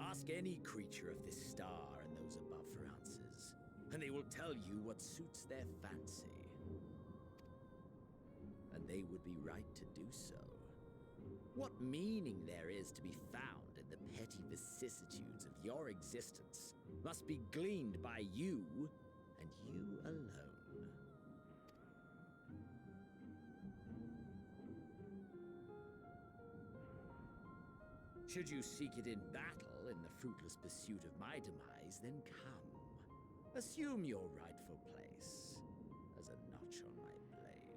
Ask any creature of this star and those above for answers, and they will tell you what suits their fancy. And they would be right to do so. What meaning there is to be found in the petty vicissitudes of your existence must be gleaned by you, and you alone. Should you seek it in battle in the fruitless pursuit of my demise, then come. Assume your rightful place as a notch on my blade.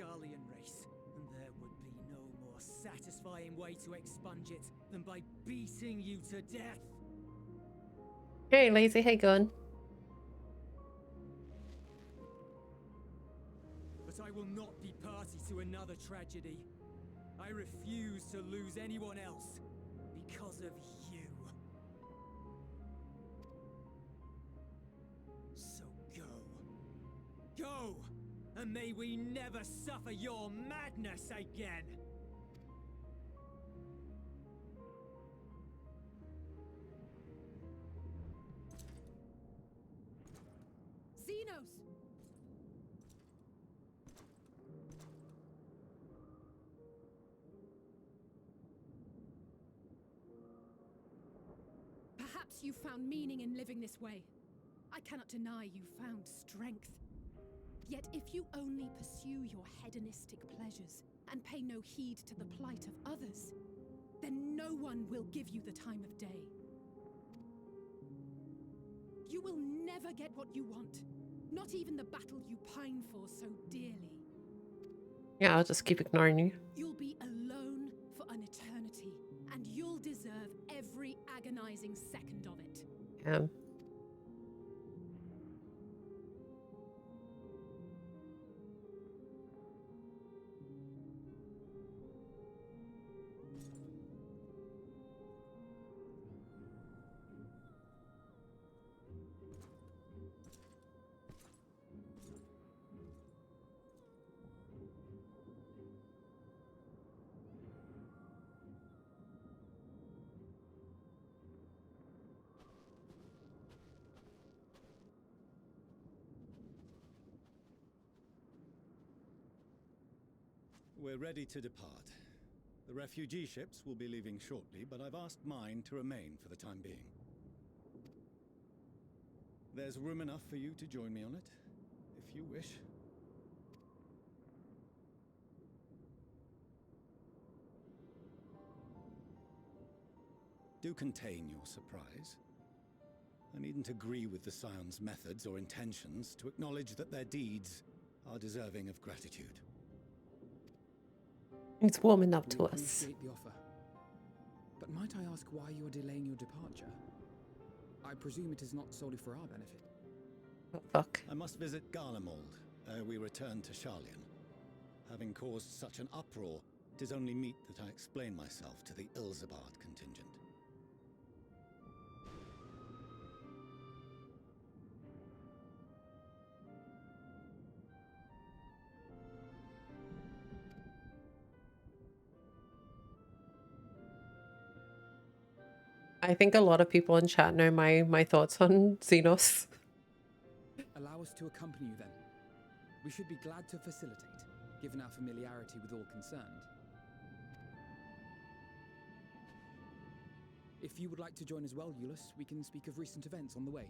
Sharlayan race, and there would be no more satisfying way to expunge it than by beating you to death. Hey, Lazy, how you going? But I will not be party to another tragedy. I refuse to lose anyone else because of you. So go. Go! And may we never suffer your madness again! Xenos! Perhaps you found meaning in living this way. I cannot deny you found strength. Yet if you only pursue your hedonistic pleasures and pay no heed to the plight of others, then no one will give you the time of day. You will never get what you want, not even the battle you pine for so dearly. Yeah, I'll just keep ignoring you. You'll be alone for an eternity, and you'll deserve every agonizing second of it. We're ready to depart. The refugee ships will be leaving shortly, but I've asked mine to remain for the time being. There's room enough for you to join me on it, if you wish. Do contain your surprise. I needn't agree with the Scion's methods or intentions to acknowledge that their deeds are deserving of gratitude. It's warming up We to us. appreciate the offer. But might I ask why you are delaying your departure? I presume it is not solely for our benefit. Oh, fuck. I must visit Garlemald ere we return to Sharlayan. Having caused such an uproar, it is only meet that I explain myself to the Ilzabard contingent. I think a lot of people in chat know my thoughts on Xenos. Allow us to accompany you then. We should be glad to facilitate, given our familiarity with all concerned. If you would like to join as well, Eulus, we can speak of recent events on the way.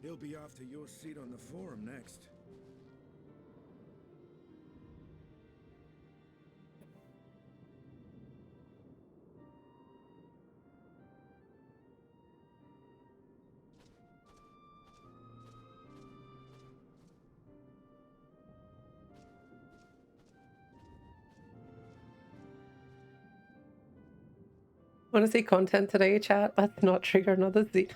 He'll be after your seat on the forum next. Want to see content today, chat? Let's not trigger another Xenos.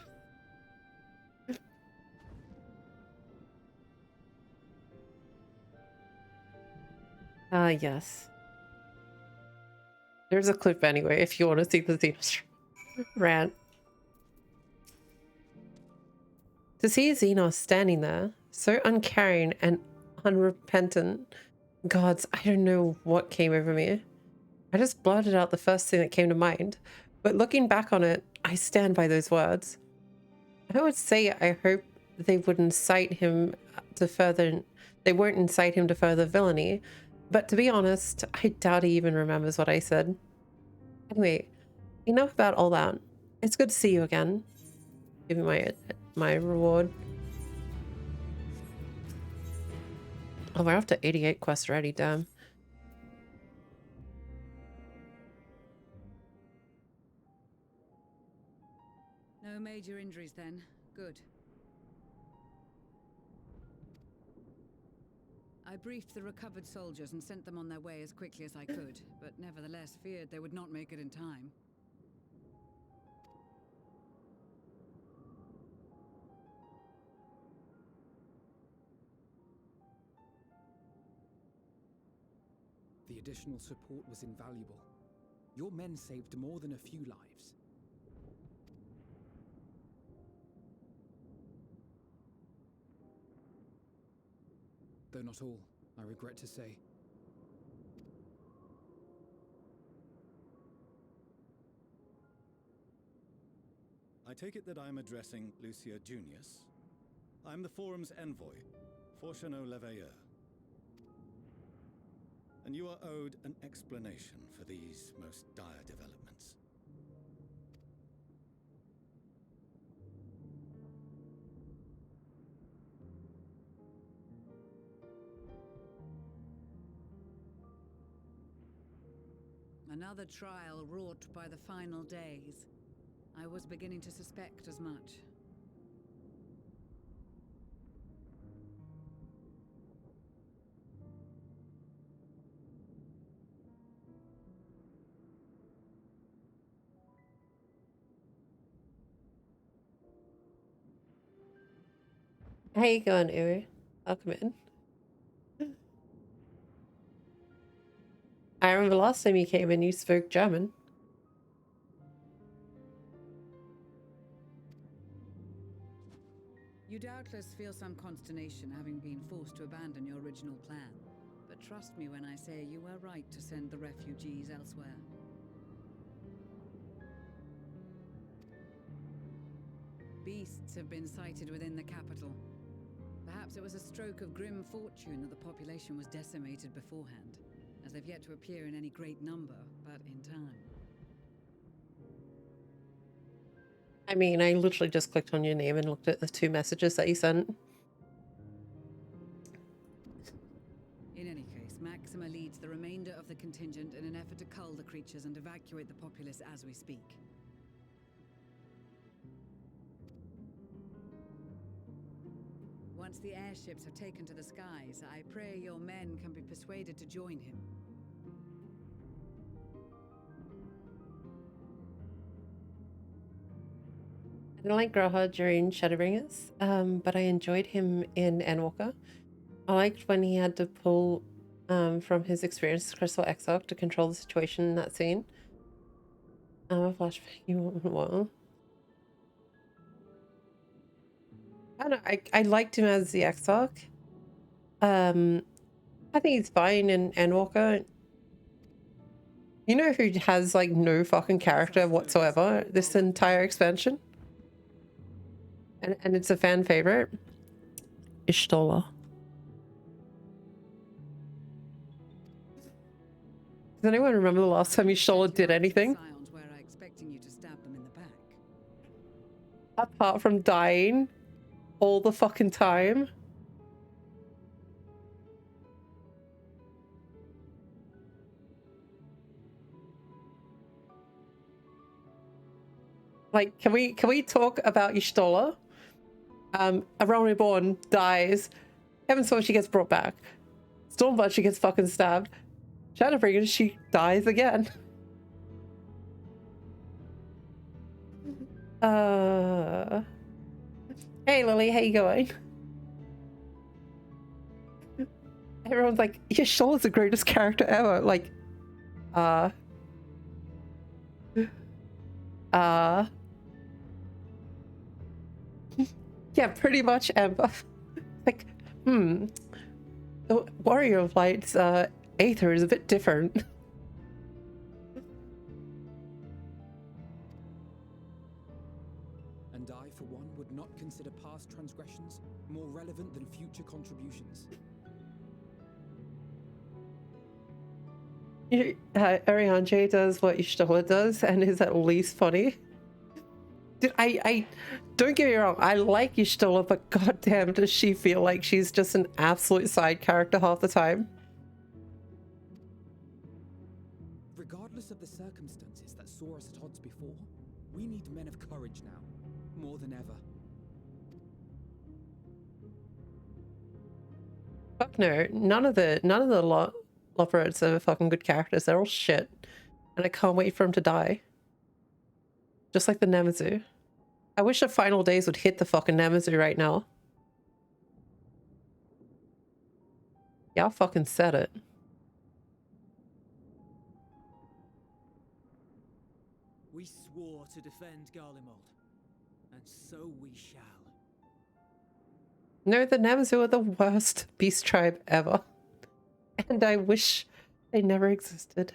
Yes. There's a clip anyway, if you want to see the Xenos rant. To see Xenos standing there, so uncaring and unrepentant, gods, I don't know what came over me. I just blurted out the first thing that came to mind. But looking back on it, I stand by those words. I would say I hope they would incite him to further... They won't incite him to further villainy. But to be honest, I doubt he even remembers what I said. Anyway, enough about all that. It's good to see you again. Give me my reward. Oh, we're up to 88 quests already, damn. No major injuries then. Good. I briefed the recovered soldiers and sent them on their way as quickly as I could, but nevertheless feared they would not make it in time. The additional support was invaluable. Your men saved more than a few lives. Though not all, I regret to say. I take it that I'm addressing Lucia Junius. I'm the Forum's envoy, Fortuneau Leveilleur. And you are owed an explanation for these most dire developments. Another trial wrought by the final days. I was beginning to suspect as much. How you going, Uri? Welcome in. I remember last time you came in, you spoke German. You doubtless feel some consternation having been forced to abandon your original plan. But trust me when I say you were right to send the refugees elsewhere. Beasts have been sighted within the capital. Perhaps it was a stroke of grim fortune that the population was decimated beforehand, as they've yet to appear in any great number, but in time. I mean, I literally just clicked on your name and looked at the 2 messages that you sent. In any case, Maxima leads the remainder of the contingent in an effort to cull the creatures and evacuate the populace as we speak. Once the airships have taken to the skies, I pray your men can be persuaded to join him. I didn't like Graha during Shadowbringers, but I enjoyed him in Endwalker. I liked when he had to pull from his experience as Crystal Exarch to control the situation in that scene. Flashback, you want well. I don't know, I liked him as the Exarch. I think he's fine in Endwalker. You know who has like no fucking character whatsoever this entire expansion? And it's a fan favorite. Ishtola. Does anyone remember the last time Ishtola did anything? Apart from dying all the fucking time. Like, can we talk about Ishtola? A Realm Reborn dies. Heavensward, she gets brought back. Stormblood, she gets fucking stabbed. Shadowbringers, she dies again. Hey Lily, how you going? Everyone's like, Ishtola's the greatest character ever. Like, yeah, pretty much, Amber. Like, the Warrior of Light's Aether is a bit different. And I, for one, would not consider past transgressions more relevant than future contributions. Ariane does what Ishtola does and is at least funny. Dude, I don't get me wrong, I like Y'shtola, but goddamn does she feel like she's just an absolute side character half the time. Regardless of the circumstances that saw us at odds before, we need men of courage now, more than ever. Fuck no, none of the Loperates are fucking good characters. They're all shit, and I can't wait for them to die. Just like the Nemazu. I wish the final days would hit the fucking Nemazu right now. Yeah, I fucking said it. We swore to defend Garlemald, and so we shall. No, the Nemazu are the worst beast tribe ever. And I wish they never existed.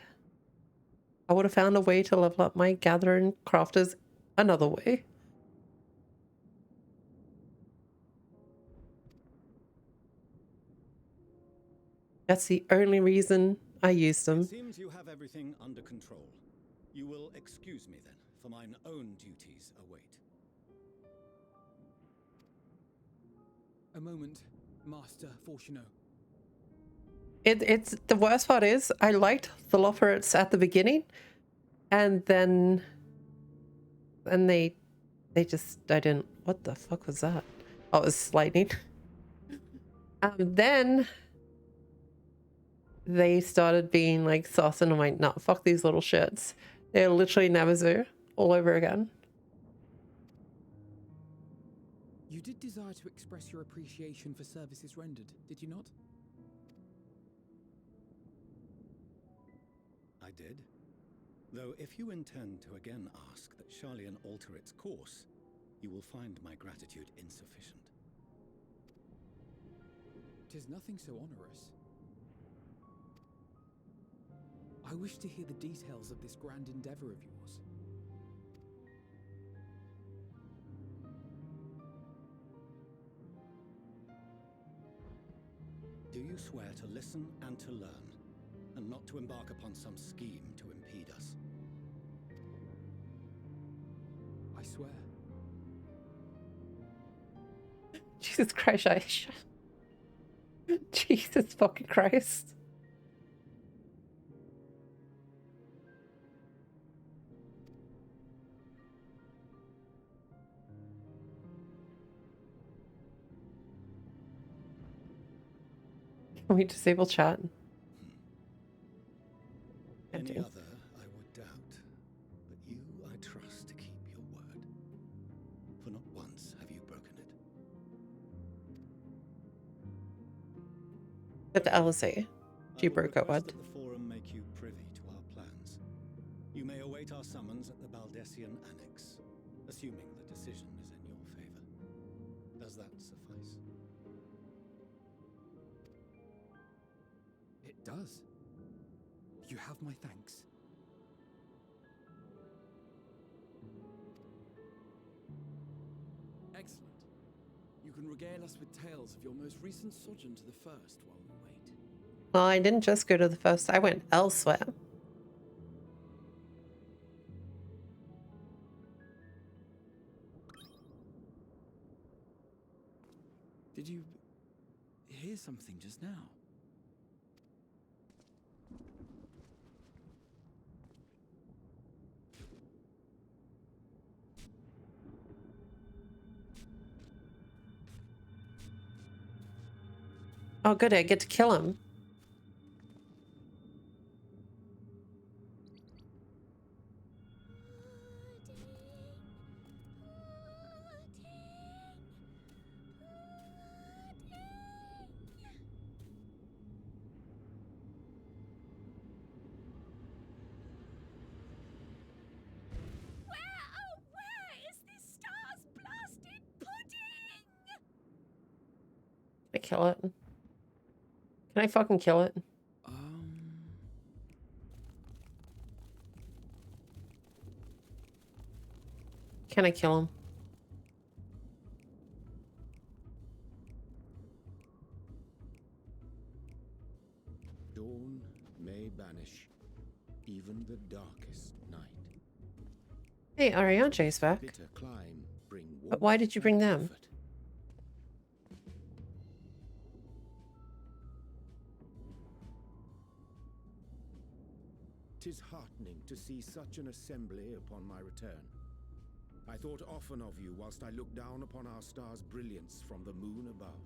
I would have found a way to level up my gatherer and crafters another way. That's the only reason I used them. It seems you have everything under control. You will excuse me then, for mine own duties await. A moment, Master Fortuno. It's the worst part is I liked the Loperates at the beginning, and then they just I didn't. What the fuck was that? Oh, it was lightning. Then they started being like sauce, and I'm like, nah, fuck these little shits. They're literally Namazu all over again. You did desire to express your appreciation for services rendered, did you not? I did. Though if you intend to again ask that Sharlayan alter its course, you will find my gratitude insufficient. 'Tis nothing so onerous. I wish to hear the details of this grand endeavor of yours. Do you swear to listen and to learn, and not to embark upon some scheme to impede us? I swear. Jesus Christ, Aisha. Jesus fucking Christ. Can we disable chat? Any other I would doubt, but you I trust to keep your word. For not once have you broken it. But the LSA. She I will broke her request word. that the forum make you privy to our plans. You may await our summons at the Baldessian Annex, assuming the decision is in your favor. Does that suffice? It does. You have my thanks. Excellent. You can regale us with tales of your most recent sojourn to the First while we wait. Well, I didn't just go to the First, I went elsewhere. Did you hear something just now? Oh, good, I get to kill him. Where is this star's blasted pudding? Can I kill it? Can I fucking kill it? Can I kill him? Dawn may banish even the darkest night. Hey, Ariante's back. Bitter climb bring But why did you bring warmth and them? comfort. "'Tis heartening to see such an assembly upon my return. I thought often of you whilst I looked down upon our star's brilliance from the moon above.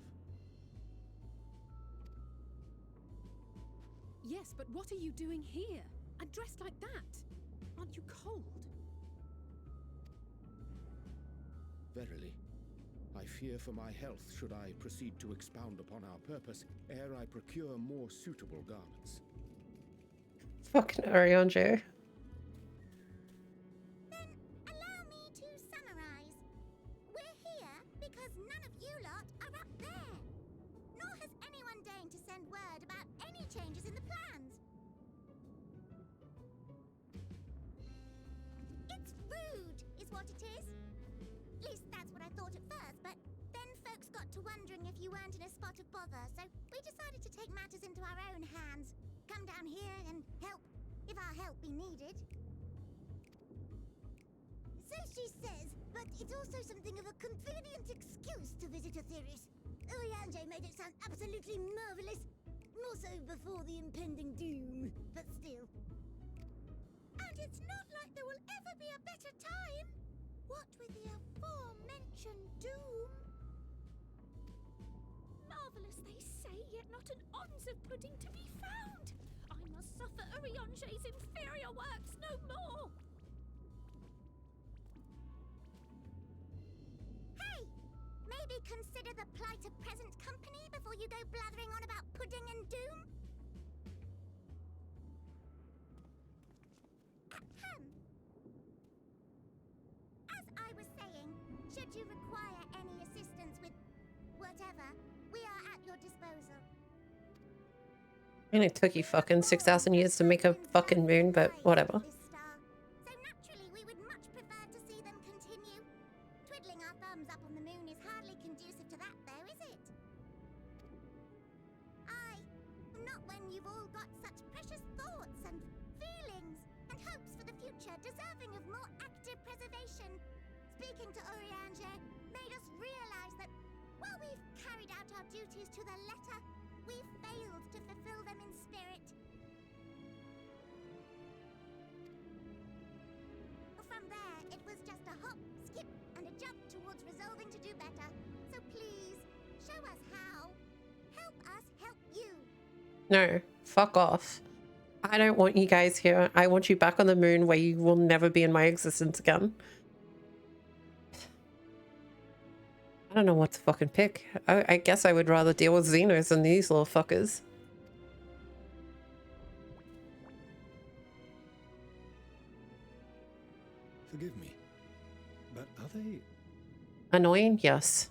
Yes, but what are you doing here? And dressed like that? Aren't you cold? Verily, I fear for my health should I proceed to expound upon our purpose, ere I procure more suitable garments." Fucking Ariante. Then allow me to summarize. We're here because none of you lot are up there. Nor has anyone deigned to send word about any changes in the plans. It's rude, is what it is. At least that's what I thought at first, but then folks got to wondering if you weren't in a spot of bother, so we decided to take matters into our own hands. Come down here and help, if our help be needed. So she says, but it's also something of a convenient excuse to visit Etheris. Oriange made it sound absolutely marvelous. More so before the impending doom, but still. And it's not like there will ever be a better time. What with the aforementioned doom? Marvelous, they say, yet not an ounce of pudding to be found. I must suffer Oriange's inferior works no more. Hey! Maybe consider the plight of present company before you go blathering on about pudding and doom? Ahem. As I was saying, should you require any assistance with whatever, we are at your disposal. And it took you fucking 6,000 years to make a fucking moon, but whatever. So naturally, we would much prefer to see them continue. Twiddling our thumbs up on the moon is hardly conducive to that, though, is it? Aye, not when you've all got such precious thoughts and feelings and hopes for the future deserving of more active preservation. Speaking to Oriange made us realize that while we've carried out our duties to the letter, we've failed to fulfill them in spirit. From there, it was just a hop, skip, and a jump towards resolving to do better. So please, show us how. Help us help you. No, fuck off. I don't want you guys here. I want you back on the moon where you will never be in my existence again. I don't know what to fucking pick. I guess I would rather deal with Xenos than these little fuckers. Forgive me, but are they... Annoying? Yes.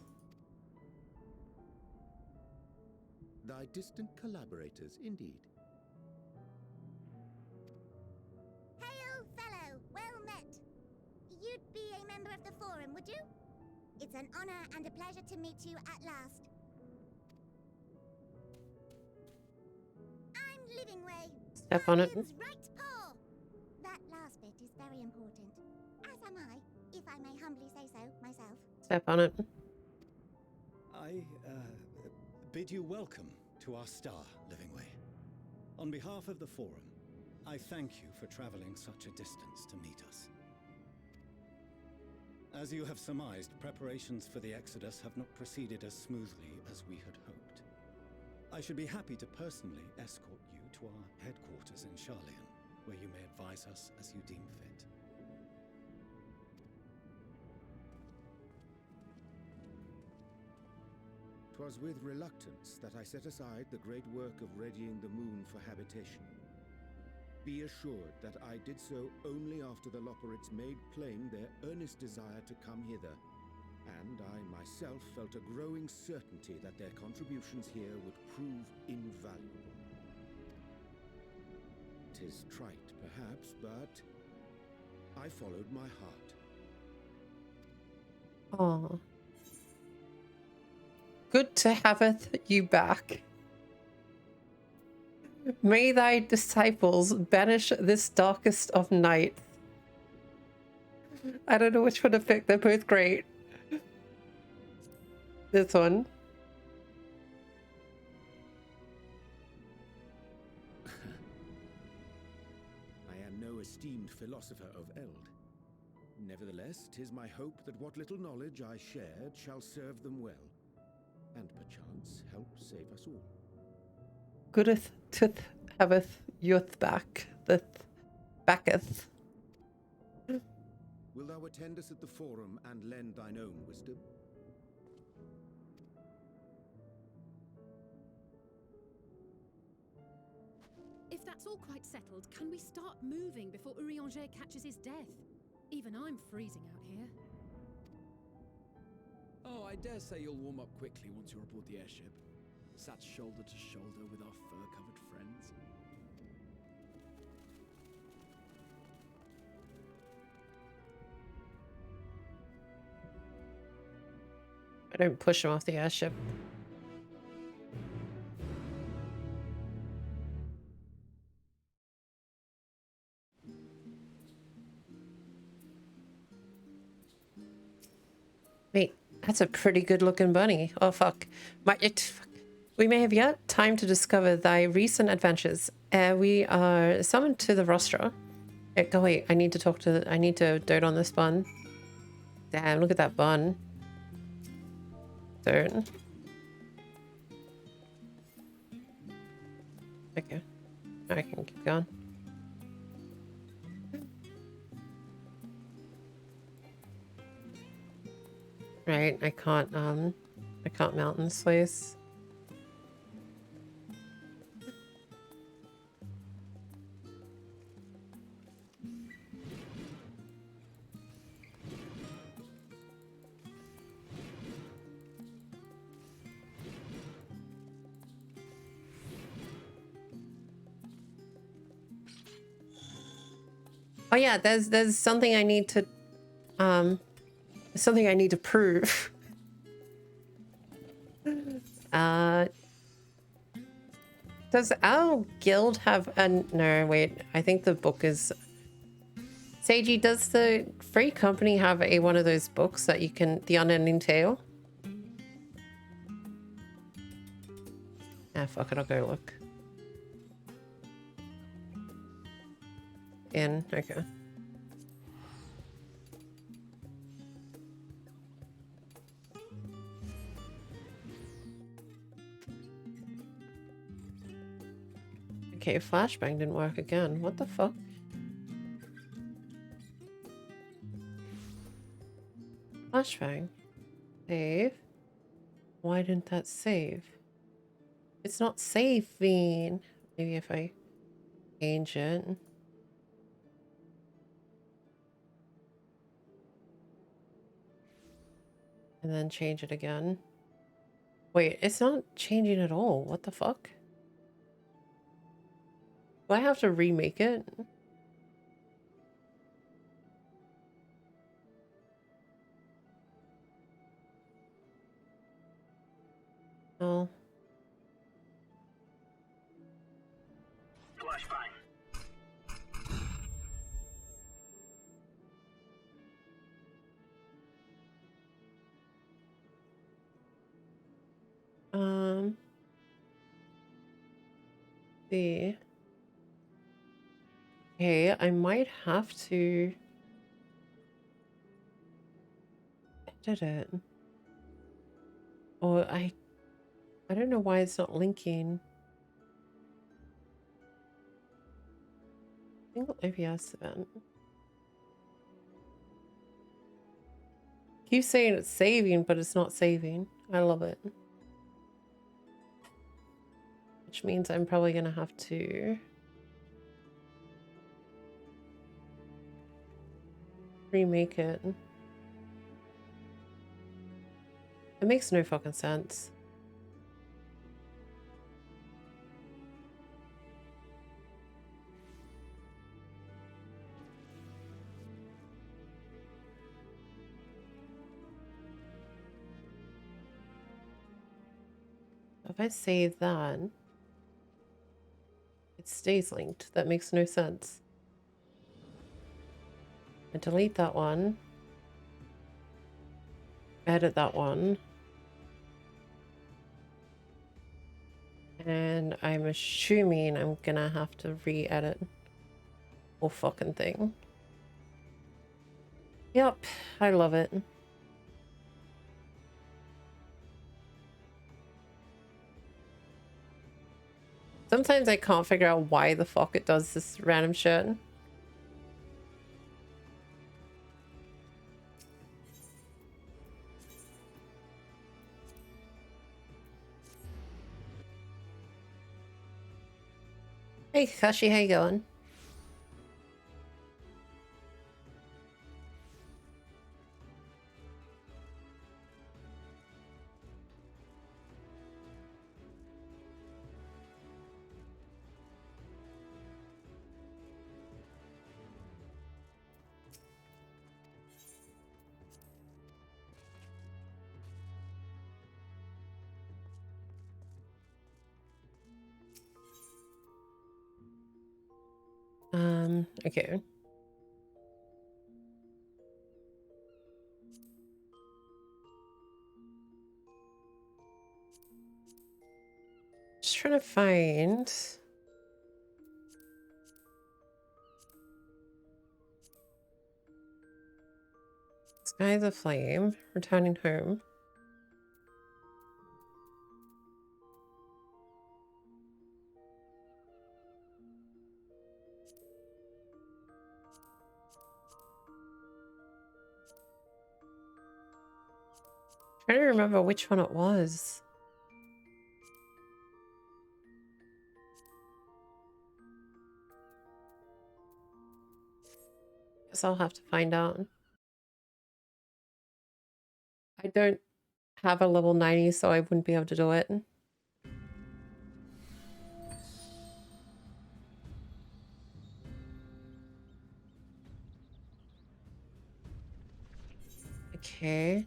Thy distant collaborators, indeed. Hail, fellow! Well met. You'd be a member of the Forum, would you? It's an honor and a pleasure to meet you at last. I'm Livingway. Step on it. Guardian's right paw. That last bit is very important. As am I, if I may humbly say so myself. Step on it. I bid you welcome to our star, Livingway. On behalf of the Forum, I thank you for traveling such a distance to meet us. As you have surmised, preparations for the Exodus have not proceeded as smoothly as we had hoped. I should be happy to personally escort you to our headquarters in Charlian, where you may advise us as you deem fit. 'Twas with reluctance that I set aside the great work of readying the moon for habitation. Be assured that I did so only after the Loperites made plain their earnest desire to come hither, and I myself felt a growing certainty that their contributions here would prove invaluable. 'Tis trite, perhaps, but I followed my heart. Oh. Good to haveth you back. May thy disciples banish this darkest of nights. I don't know which one to pick. They're both great. This one. I am no esteemed philosopher of Eld. Nevertheless, 'tis my hope that what little knowledge I shared shall serve them well, and perchance help save us all. Goodeth tooth haveth youth back. The backeth. Wilt thou attend us at the forum and lend thine own wisdom? If that's all quite settled, can we start moving before Urianger catches his death? Even I'm freezing out here. Oh, I dare say you'll warm up quickly once you're aboard the airship. Sat shoulder to shoulder with our fur-covered friends. I don't push him off the airship. Wait, that's a pretty good looking bunny. Oh fuck. We may have yet time to discover thy recent adventures. We are summoned to the rostra. Go wait, I need to dote on this bun. Damn, look at that bun. Dirt. Okay. I can keep going. Right, I can't mount in this place. Oh yeah, there's something I need to prove. Does our guild have no wait, I think the book is Seiji, does the Free Company have one of those books that you can, the Unending Tale? Ah, fuck it, I'll go look. Okay. Okay, flashbang didn't work again. What the fuck? Flashbang. Save. Why didn't that save? It's not saving. Maybe if I change it. And then change it again. Wait, it's not changing at all. What the fuck? Do I have to remake it? Oh. See. Okay, I might have to edit it. Or I don't know why it's not linking. Single OBS event. Keep saying it's saving, but it's not saving. I love it. Which means I'm probably gonna have to remake it. It makes no fucking sense. If I save that, it stays linked. That makes no sense. I delete that one. Edit that one. And I'm assuming I'm gonna have to re-edit the whole fucking thing. Yep, I love it. Sometimes I can't figure out why the fuck it does this random shit. Hey, Kashi, how you going? Okay. Just trying to find Sky's aflame, returning home. Trying to remember which one it was. Guess I'll have to find out. I don't have a level 90, so I wouldn't be able to do it. Okay.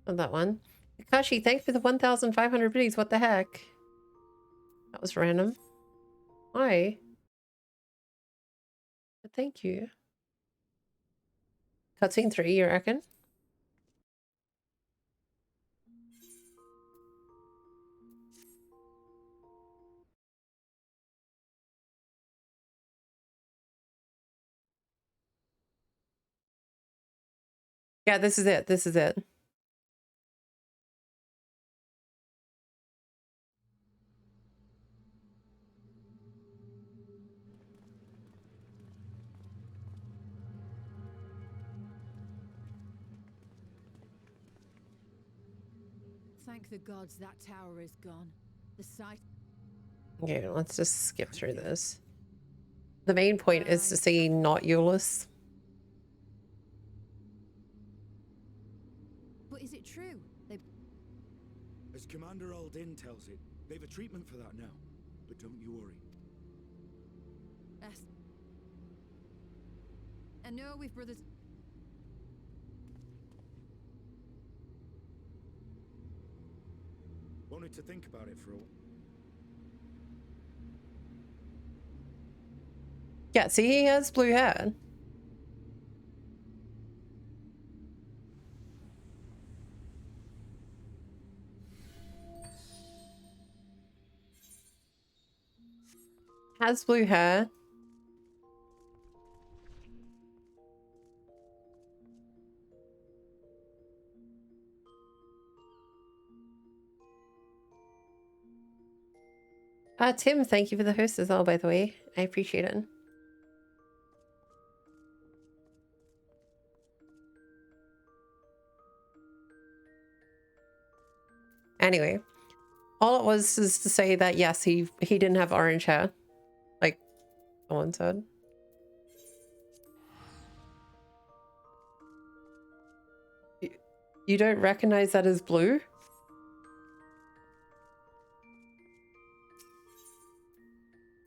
Oh, that one. Akashi, thanks for the 1,500 biddies. What the heck? That was random. Why? But thank you. Cutscene 3, you reckon? Yeah, this is it. This is it. Thank the gods that tower is gone. The sight. Okay, let's just skip through this. The main point is to see not Euless. But is it true? They. As Commander Aldin tells it, they've a treatment for that now. But don't you worry. Yes. And no, we've brothers. Wanted to think about it for a while. Yeah, see, he has blue hair. Has blue hair. Tim, thank you for the host as well, by the way. I appreciate it. Anyway, all it was is to say that yes, he didn't have orange hair, like someone said. You don't recognize that as blue?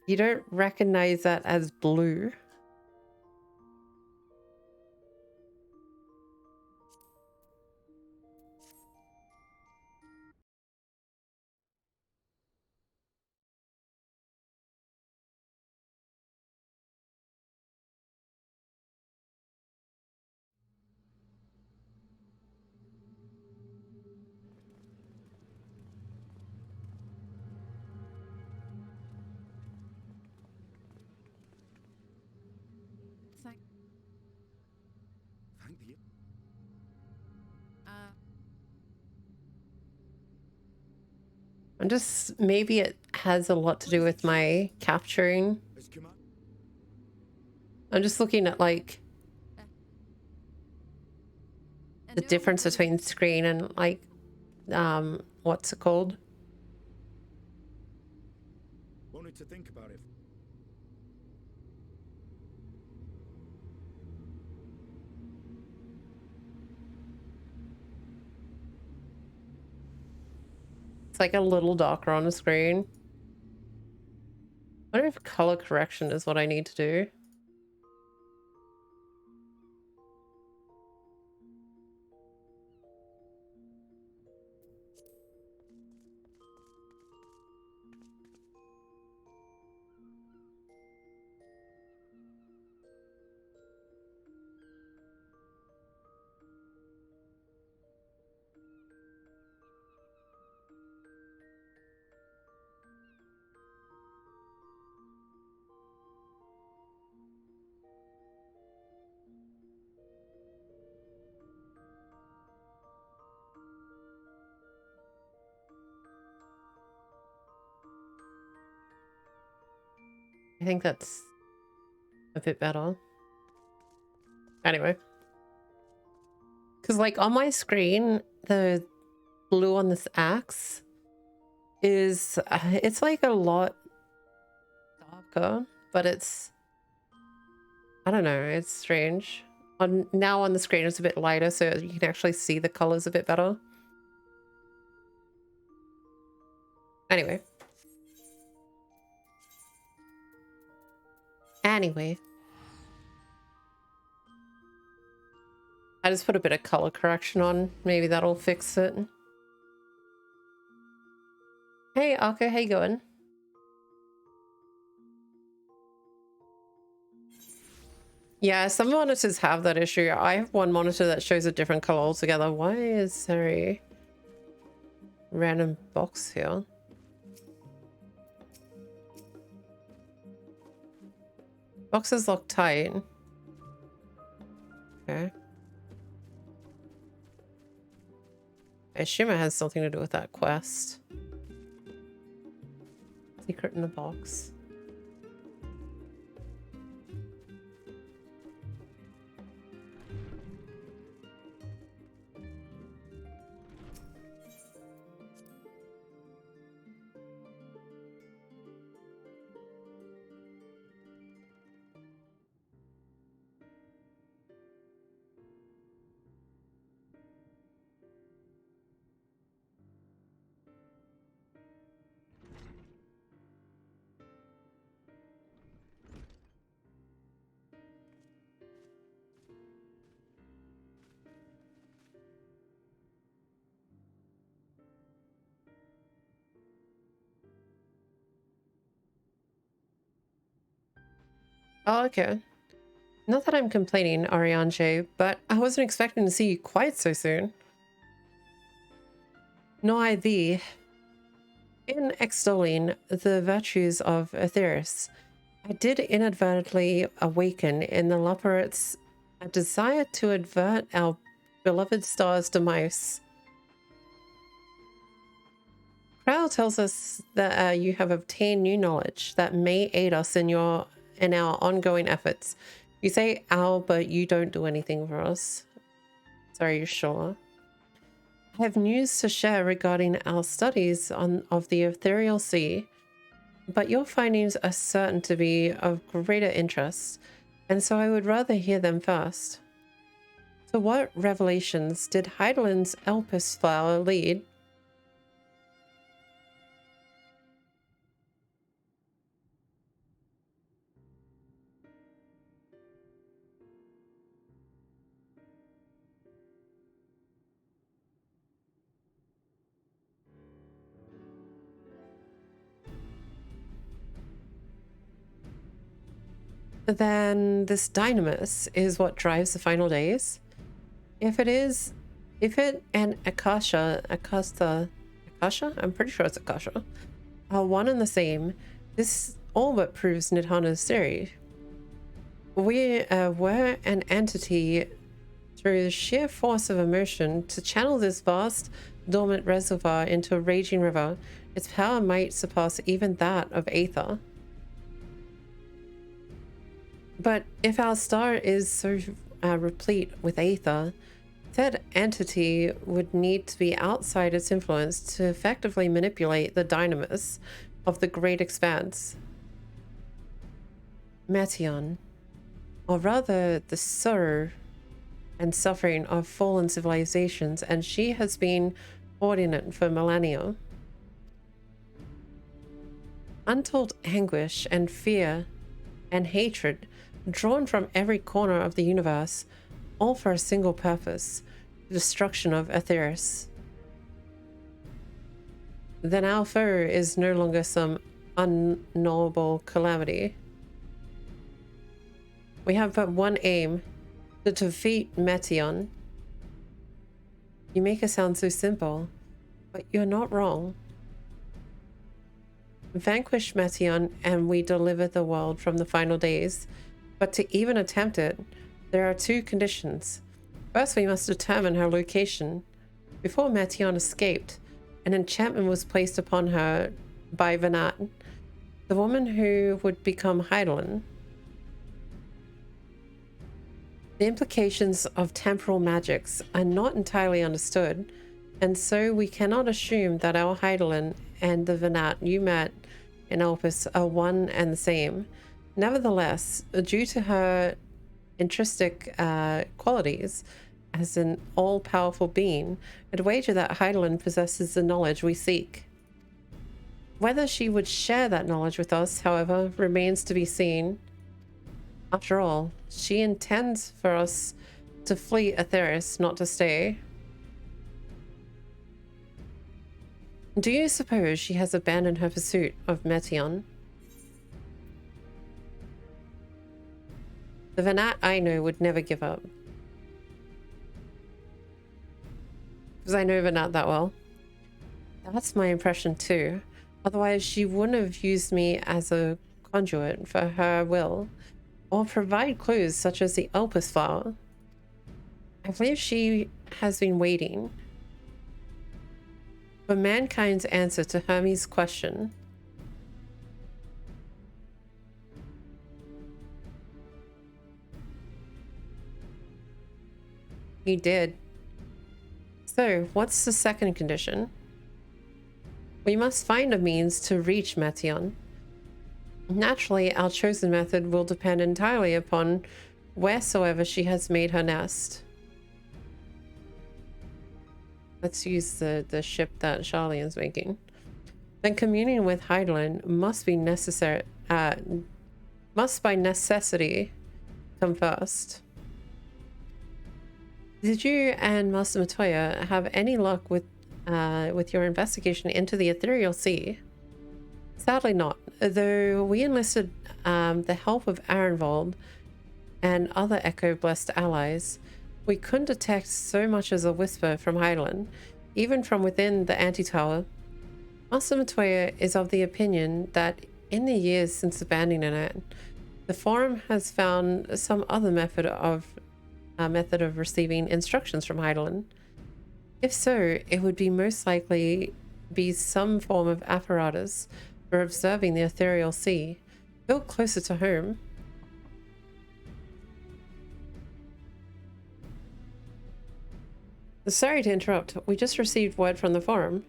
You don't recognize that as blue? think the... I'm just, maybe it has a lot to do with my capturing. Has command... I'm just looking at like the difference between screen and like what's it called? Wanted to think about it. It's like a little darker on the screen. I wonder if color correction is what I need to do. I think that's a bit better. Anyway. Because like on my screen, the blue on this axe is, it's like a lot darker, but it's, I don't know, it's strange. Now on the screen it's a bit lighter, so you can actually see the colors a bit better. Anyway. I just put a bit of color correction on. Maybe that'll fix it. Hey, Arco, how you going? Yeah, some monitors have that issue. I have one monitor that shows a different color altogether. Why is there a random box here? Box is locked tight. Okay. I assume it has something to do with that quest. Secret in the box. Oh, okay. Not that I'm complaining, Arianche, but I wasn't expecting to see you quite so soon. Nor I thee. In extolling the virtues of Aetheris, I did inadvertently awaken in the Loporits a desire to avert our beloved star's demise. Crow tells us that you have obtained new knowledge that may aid us in our ongoing efforts. You say "ow," but you don't do anything for us. So are you sure? I have news to share regarding our studies of the ethereal sea, but your findings are certain to be of greater interest, and so I would rather hear them first. To what revelations did Heidelin's Elpis flower lead? Then this dynamis is what drives the final days? If it and Akasha, I'm pretty sure it's Akasha, are one and the same, this all but proves Nidhana's theory. We were an entity through the sheer force of emotion to channel this vast, dormant reservoir into a raging river. Its power might surpass even that of Aether. But if our star is so replete with Aether, that entity would need to be outside its influence to effectively manipulate the dynamis of the great expanse. Metion, or rather the sorrow and suffering of fallen civilizations, and she has been ordinate for millennia. Untold anguish and fear and hatred drawn from every corner of the universe, all for a single purpose, the destruction of Aetheris. Then our foe is no longer some unknowable calamity. We have but one aim, to defeat Metion. You make it sound so simple, but you're not wrong. Vanquish Metion and we deliver the world from the final days. But to even attempt it, there are two conditions. First, we must determine her location. Before Metion escaped, an enchantment was placed upon her by Venat, the woman who would become Heidelin. The implications of temporal magics are not entirely understood, and so we cannot assume that our Heidelin and the Venat you met in Elpis are one and the same. Nevertheless, due to her intrinsic qualities as an all-powerful being, I'd wager that Heidelin possesses the knowledge we seek. Whether she would share that knowledge with us, however, remains to be seen. After all, she intends for us to flee Aetheris, not to stay. Do you suppose she has abandoned her pursuit of Metion? The Venat I know would never give up. Because I know Venat that well. That's my impression too. Otherwise, she wouldn't have used me as a conduit for her will, or provide clues such as the Elpis flower. I believe she has been waiting for mankind's answer to Hermes' question. He did. So, what's the second condition? We must find a means to reach Metion. Naturally, our chosen method will depend entirely upon wheresoever she has made her nest. Let's use the ship that Charlian's making. Then communion with Heidelin must be necessary. Must by necessity come first. Did you and Master Matoya have any luck with your investigation into the Ethereal Sea? Sadly not, though we enlisted the help of Arenvold and other Echo-blessed allies. We couldn't detect so much as a whisper from Heidelin, even from within the antitower. Master Matoya is of the opinion that in the years since abandoning it, the Forum has found some other method of receiving instructions from Heidelin. If so, it would be most likely be some form of apparatus for observing the Ethereal Sea, built closer to home. Sorry to interrupt. We just received word from the Forum.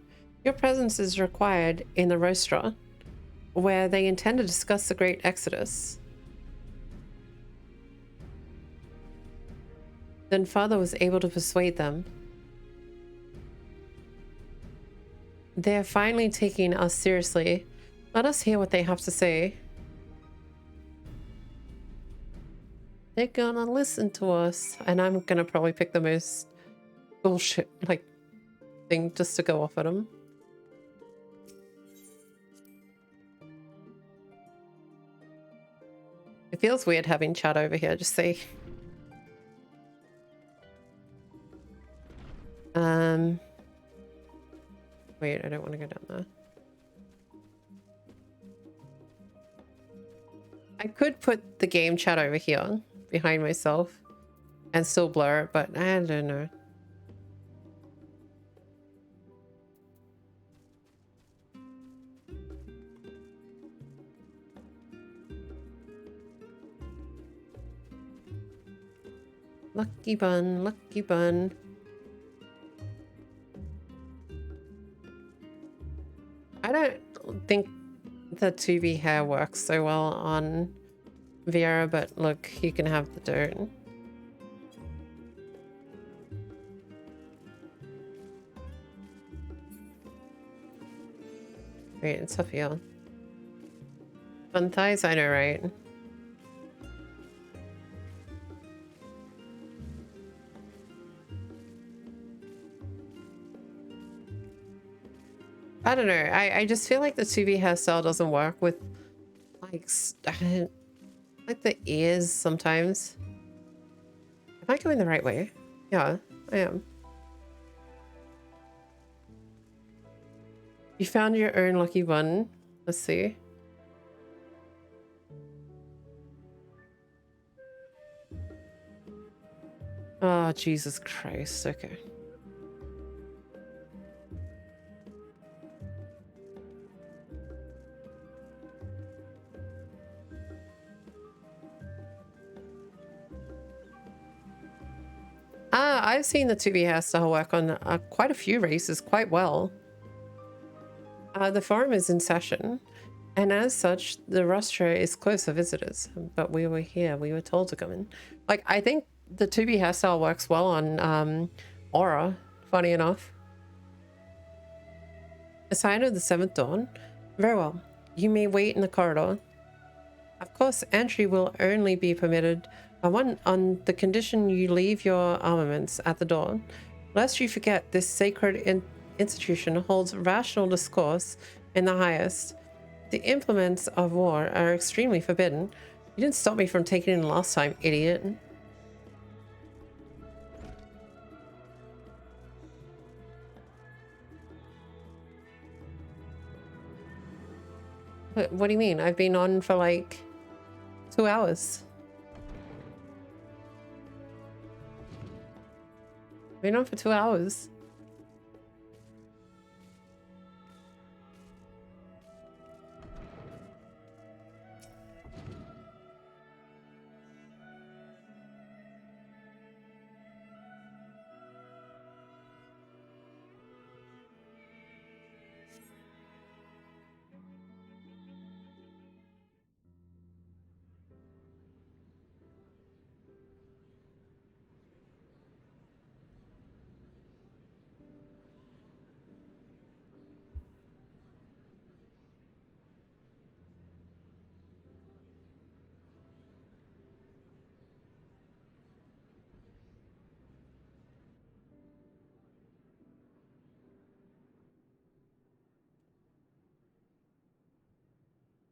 Your presence is required in the Rostra, where they intend to discuss the Great Exodus. Then Father was able to persuade them. They're finally taking us seriously. Let us hear what they have to say. They're gonna listen to us, and I'm gonna probably pick the most bullshit thing just to go off at them. It feels weird having chat over here, just say. Wait, I don't want to go down there. I could put the game chat over here behind myself and still blur it, but I don't know. Lucky bun, lucky bun. I don't think the 2B hair works so well on Vera, but look, you can have the dirt. Wait, it's up here. Fun thighs, I know, right? I don't know. I just feel like the 2B hairstyle doesn't work with like like the ears sometimes. Am I going the right way? Yeah, I am. You found your own lucky bun. Let's see. Oh, Jesus Christ. Okay. I've seen the 2B hairstyle work on quite a few races quite well. The forum is in session, and as such, the rostra is closed for visitors. But we were here. We were told to come in. Like, I think the 2B hairstyle works well on Aura, funny enough. A sign of the 7th dawn? Very well. You may wait in the corridor. Of course, entry will only be permitted on the condition you leave your armaments at the door. Lest you forget, this sacred institution holds rational discourse in the highest. The implements of war are extremely forbidden. You didn't stop me from taking it in last time, idiot. What do you mean? I've been on for like 2 hours. Been on for 2 hours.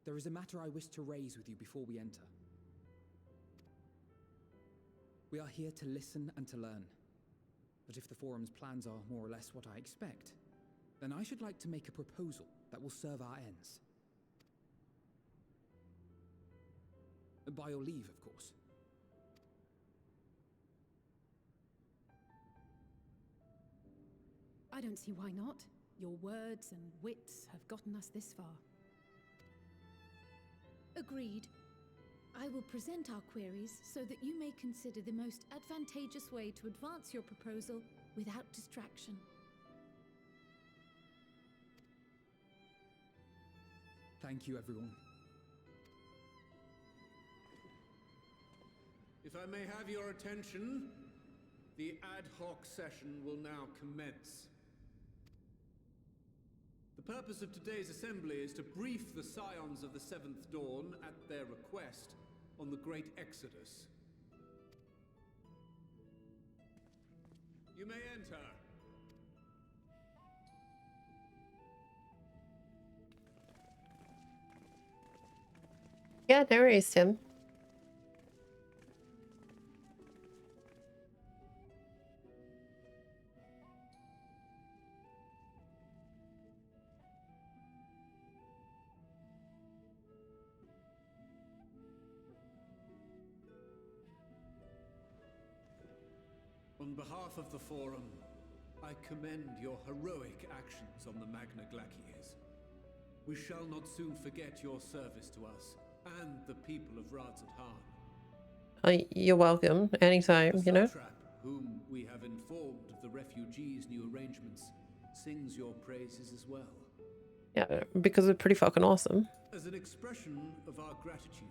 There is a matter I wish to raise with you before we enter. We are here to listen and to learn. But if the Forum's plans are more or less what I expect, then I should like to make a proposal that will serve our ends. By your leave, of course. I don't see why not. Your words and wits have gotten us this far. Agreed. I will present our queries so that you may consider the most advantageous way to advance your proposal without distraction. Thank you, everyone. If I may have your attention, the ad hoc session will now commence. The purpose of today's assembly is to brief the Scions of the Seventh Dawn, at their request, on the Great Exodus. You may enter. Yeah, no worries, Tim. On behalf of the Forum, I commend your heroic actions on the Magna Glaciers. We shall not soon forget your service to us and the people of Radzat-Han. You're welcome anytime, The you know. satrap, whom we have informed of the refugees' new arrangements, sings your praises as well. Yeah, because we're pretty fucking awesome. As an expression of our gratitude,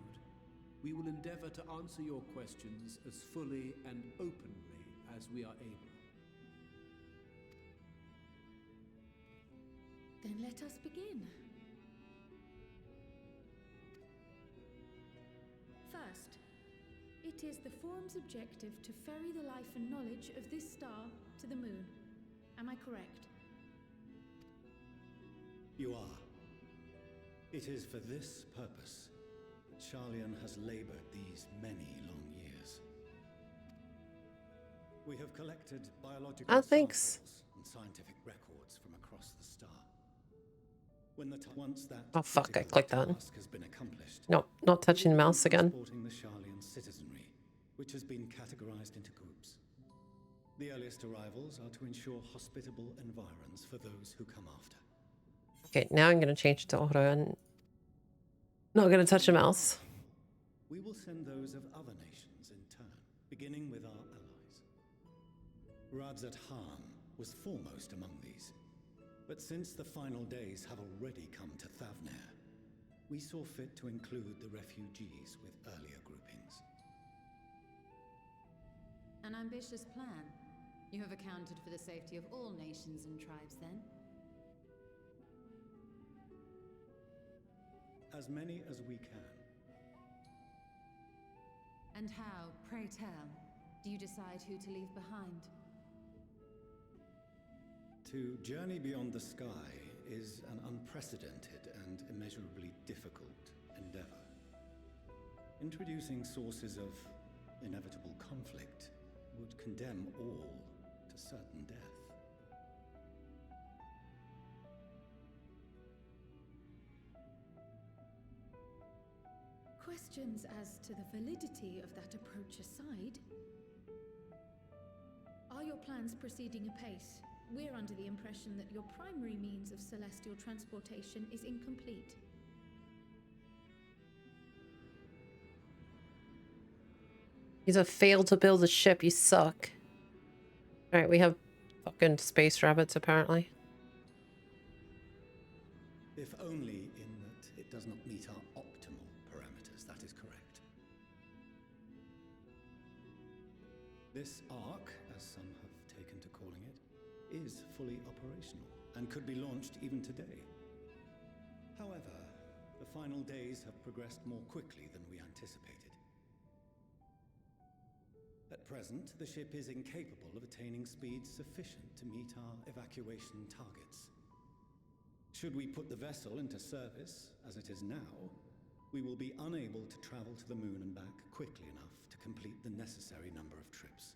we will endeavor to answer your questions as fully and openly as we are able. Then let us begin. First, it is the Forum's objective to ferry the life and knowledge of this star to the moon. Am I correct? You are. It is for this purpose that Charlian has labored these many long years. We have collected biological Thanks. samples and scientific records from across the star. When the once that Oh fuck, I clicked that. task has been accomplished, No, not touching the mouse again. transporting the Charlian citizenry, which has been categorized into groups. The earliest arrivals are to ensure hospitable environs for those who come after. Okay, now I'm gonna change it to auto and not gonna touch the mouse. We will send those of other nations in turn, beginning with our allies. Radzat-Han was foremost among these, but since the final days have already come to Thavnair, we saw fit to include the refugees with earlier groupings. An ambitious plan. You have accounted for the safety of all nations and tribes, then? As many as we can. And how, pray tell, do you decide who to leave behind? To journey beyond the sky is an unprecedented and immeasurably difficult endeavor. Introducing sources of inevitable conflict would condemn all to certain death. Questions as to the validity of that approach aside, are your plans proceeding apace? We're under the impression that your primary means of celestial transportation is incomplete. He's a failed to build a ship, you suck. Alright, we have fucking space rabbits apparently. If only in that it does not meet our optimal parameters, that is correct. This Ark, as some have taken to calling it, is fully operational and could be launched even today. However, the final days have progressed more quickly than we anticipated. At present, the ship is incapable of attaining speeds sufficient to meet our evacuation targets. Should we put the vessel into service, as it is now, we will be unable to travel to the moon and back quickly enough to complete the necessary number of trips.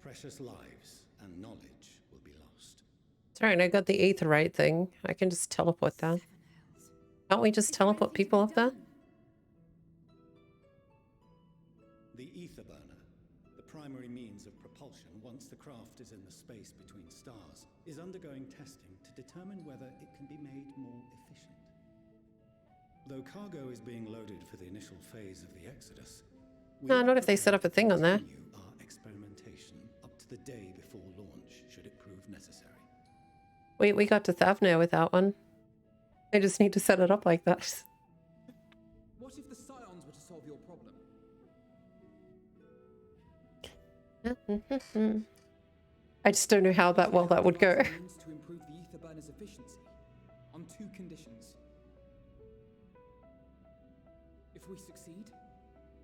Precious lives and knowledge will be lost. It's alright, I got the aetherite thing. I can just teleport down. Can't we just teleport people up there? The ether burner, the primary means of propulsion once the craft is in the space between stars, is undergoing testing to determine whether it can be made more efficient. Though cargo is being loaded for the initial phase of the Exodus, No, not if they set up a thing on there. continue our experimentation up to the day before launch, should it prove necessary. Wait, we got to Thavnair without one. I just need to set it up like that. What if the Scions were to solve your problem? I just don't know how that that would go. To improve the ether burner's efficiency, on two conditions. If we succeed,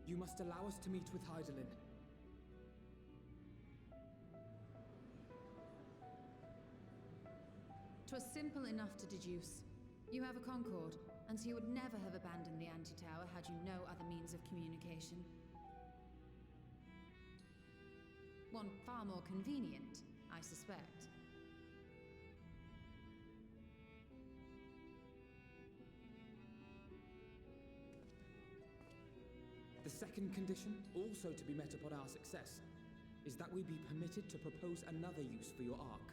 you must allow us to meet with Hydaelyn. "'Twas simple enough to deduce. You have a Concord, and so you would never have abandoned the anti-tower had you no other means of communication. One far more convenient, I suspect." The second condition, also to be met upon our success, is that we be permitted to propose another use for your ark.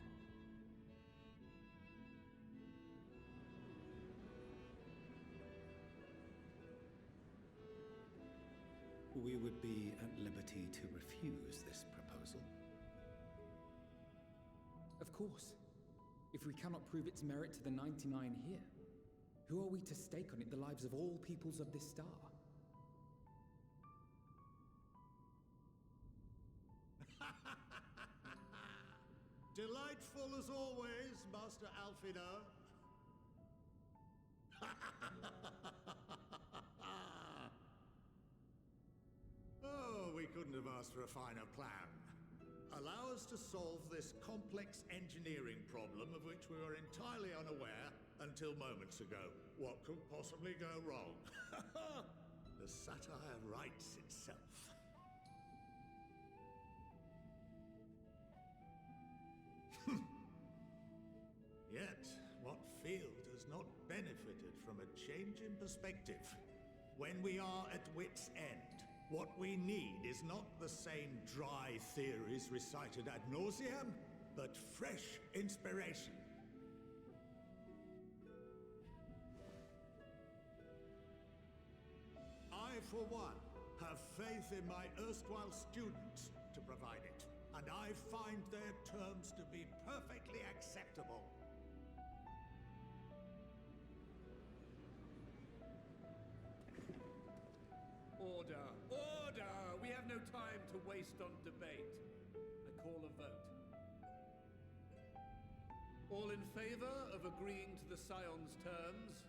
We would be at liberty to refuse this proposal. Of course. If we cannot prove its merit to the 99 here, who are we to stake on it the lives of all peoples of this star? Delightful as always, Master Alfino. Oh, we couldn't have asked for a finer plan. Allow us to solve this complex engineering problem of which we were entirely unaware until moments ago. What could possibly go wrong? The satire writes itself. Yet, what field has not benefited from a change in perspective? When we are at wit's end, what we need is not the same dry theories recited ad nauseam, but fresh inspiration. I, for one, have faith in my erstwhile students to provide it, and I find their terms to be perfectly acceptable. Order! Order! We have no time to waste on debate. I call a vote. All in favor of agreeing to the Scion's terms?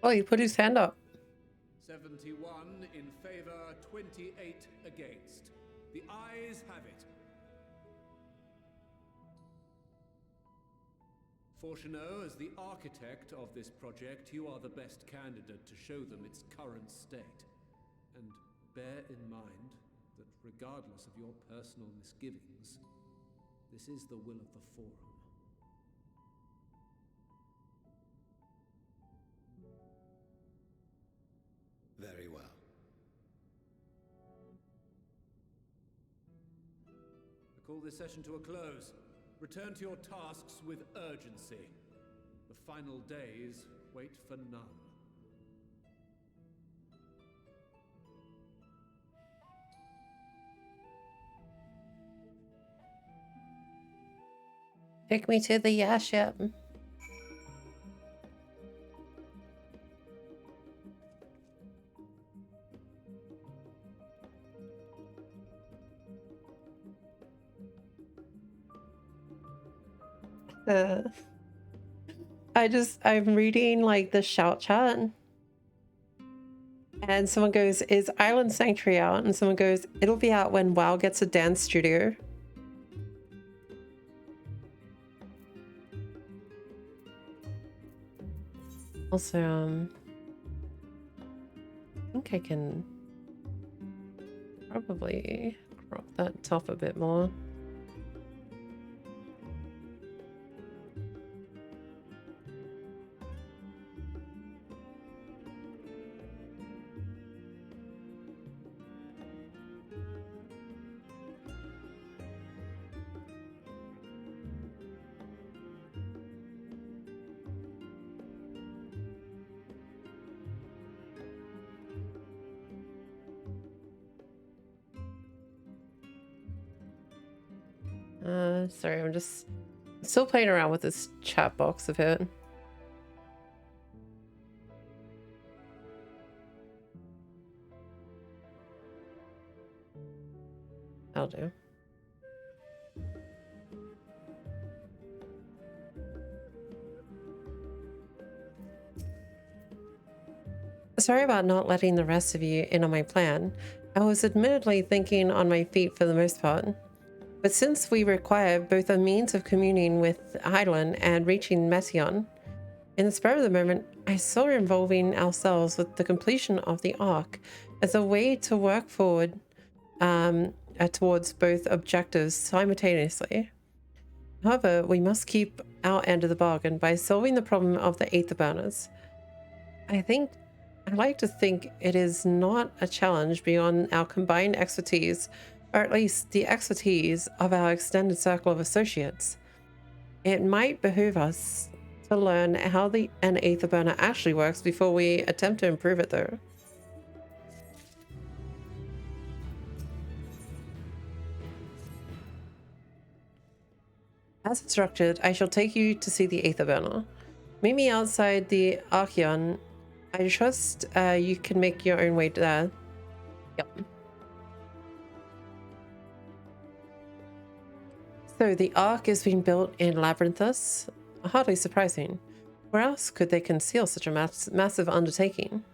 Oh, he put his hand up. 71 in favor, 28 against. The ayes have it. Fortuneau, as the architect of this project, you are the best candidate to show them its current state. And bear in mind that regardless of your personal misgivings, this is the will of the Forum. Very well. I call this session to a close. Return to your tasks with urgency. The final days wait for none. Take me to the airship. I'm reading like the shout chat, and someone goes, "Is Island Sanctuary out?" And someone goes, "It'll be out when WoW gets a dance studio." Also, I think I can probably crop that top a bit more. Sorry, I'm just still playing around with this chat box of it. I'll do. Sorry about not letting the rest of you in on my plan. I was admittedly thinking on my feet for the most part. But since we require both a means of communing with Hydaelyn and reaching Metaion, In the spur of the moment, I saw involving ourselves with the completion of the arc as a way to work forward towards both objectives simultaneously. However, we must keep our end of the bargain by solving the problem of the aether burners. I like to think it is not a challenge beyond our combined expertise, or at least the expertise of our extended circle of associates. It might behoove us to learn how an aether burner actually works before we attempt to improve it, though. As instructed, I shall take you to see the aether burner. Meet me outside the Archeon. I trust you can make your own way there. Yep. So the Ark is being built in Labyrinthus? Hardly surprising. Where else could they conceal such a massive undertaking?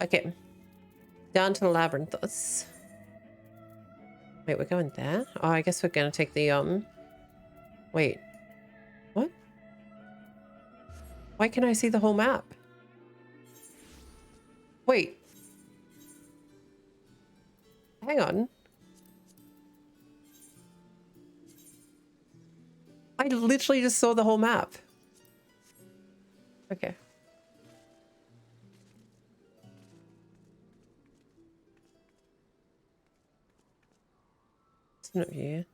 Okay. Down to the Labyrinthus. Wait, we're going there? Oh, I guess we're gonna take the, Wait. What? Why can't I see the whole map? Wait. Hang on. I literally just saw the whole map. Okay. It's not here.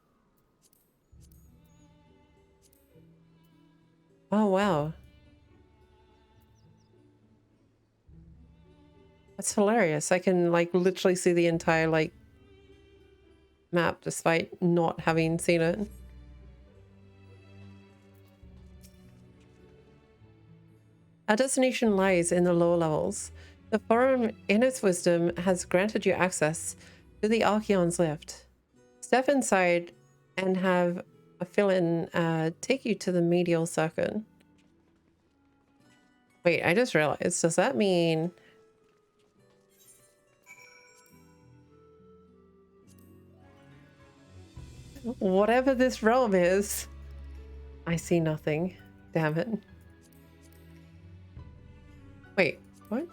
Oh, wow. That's hilarious. I can, like, literally see the entire, like, map despite not having seen it. Our destination lies in the lower levels. The Forum, in its wisdom, has granted you access to the Archeon's lift. Step inside and have a fill-in take you to the medial circuit. Wait, I just realized, does that mean... Whatever this realm is, I see nothing. Damn it. Wait, what?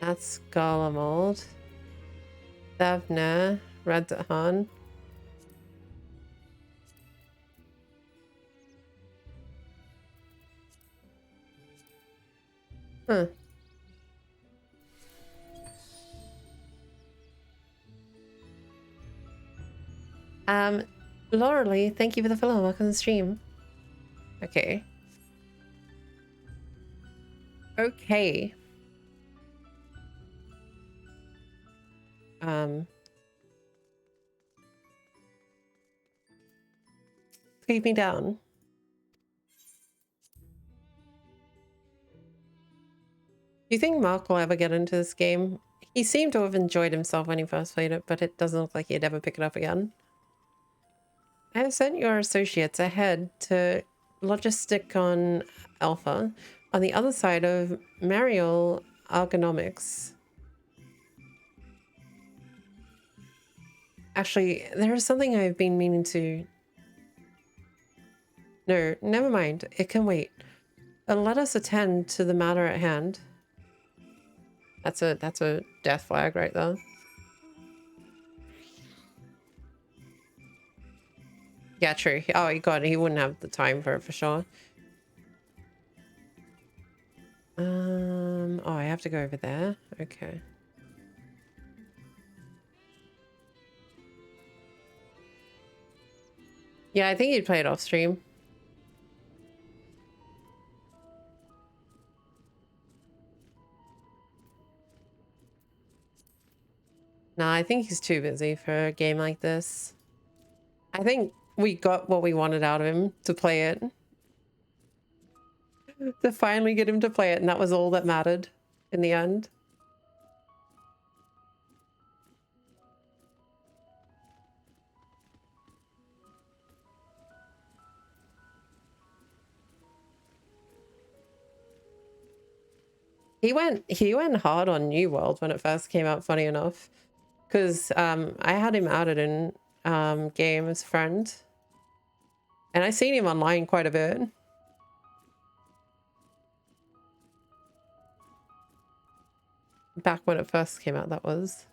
That's Garlemald. Thavna, Radhan. Huh. Laurelie, thank you for the follow. Welcome to the stream. Okay. Okay. Keep me down. Do you think Mark will ever get into this game? He seemed to have enjoyed himself when he first played it, but it doesn't look like he'd ever pick it up again. I have sent your associates ahead to Logisticon Alpha on the other side of Mariel Ergonomics. Actually, there is something I've been meaning to... No, never mind. It can wait. Let us attend to the matter at hand. That's a death flag right there. Yeah, true. Oh, God, he wouldn't have the time for it for sure. Oh, I have to go over there. Okay. Yeah, I think he'd play it off stream. Nah, I think he's too busy for a game like this. I think we got what we wanted out of him to play it. to finally get him to play it, and that was all that mattered in the end. He went hard on New World when it first came out, funny enough, because I had him added in game as friend, and I seen him online quite a bit. Back when it first came out, that was.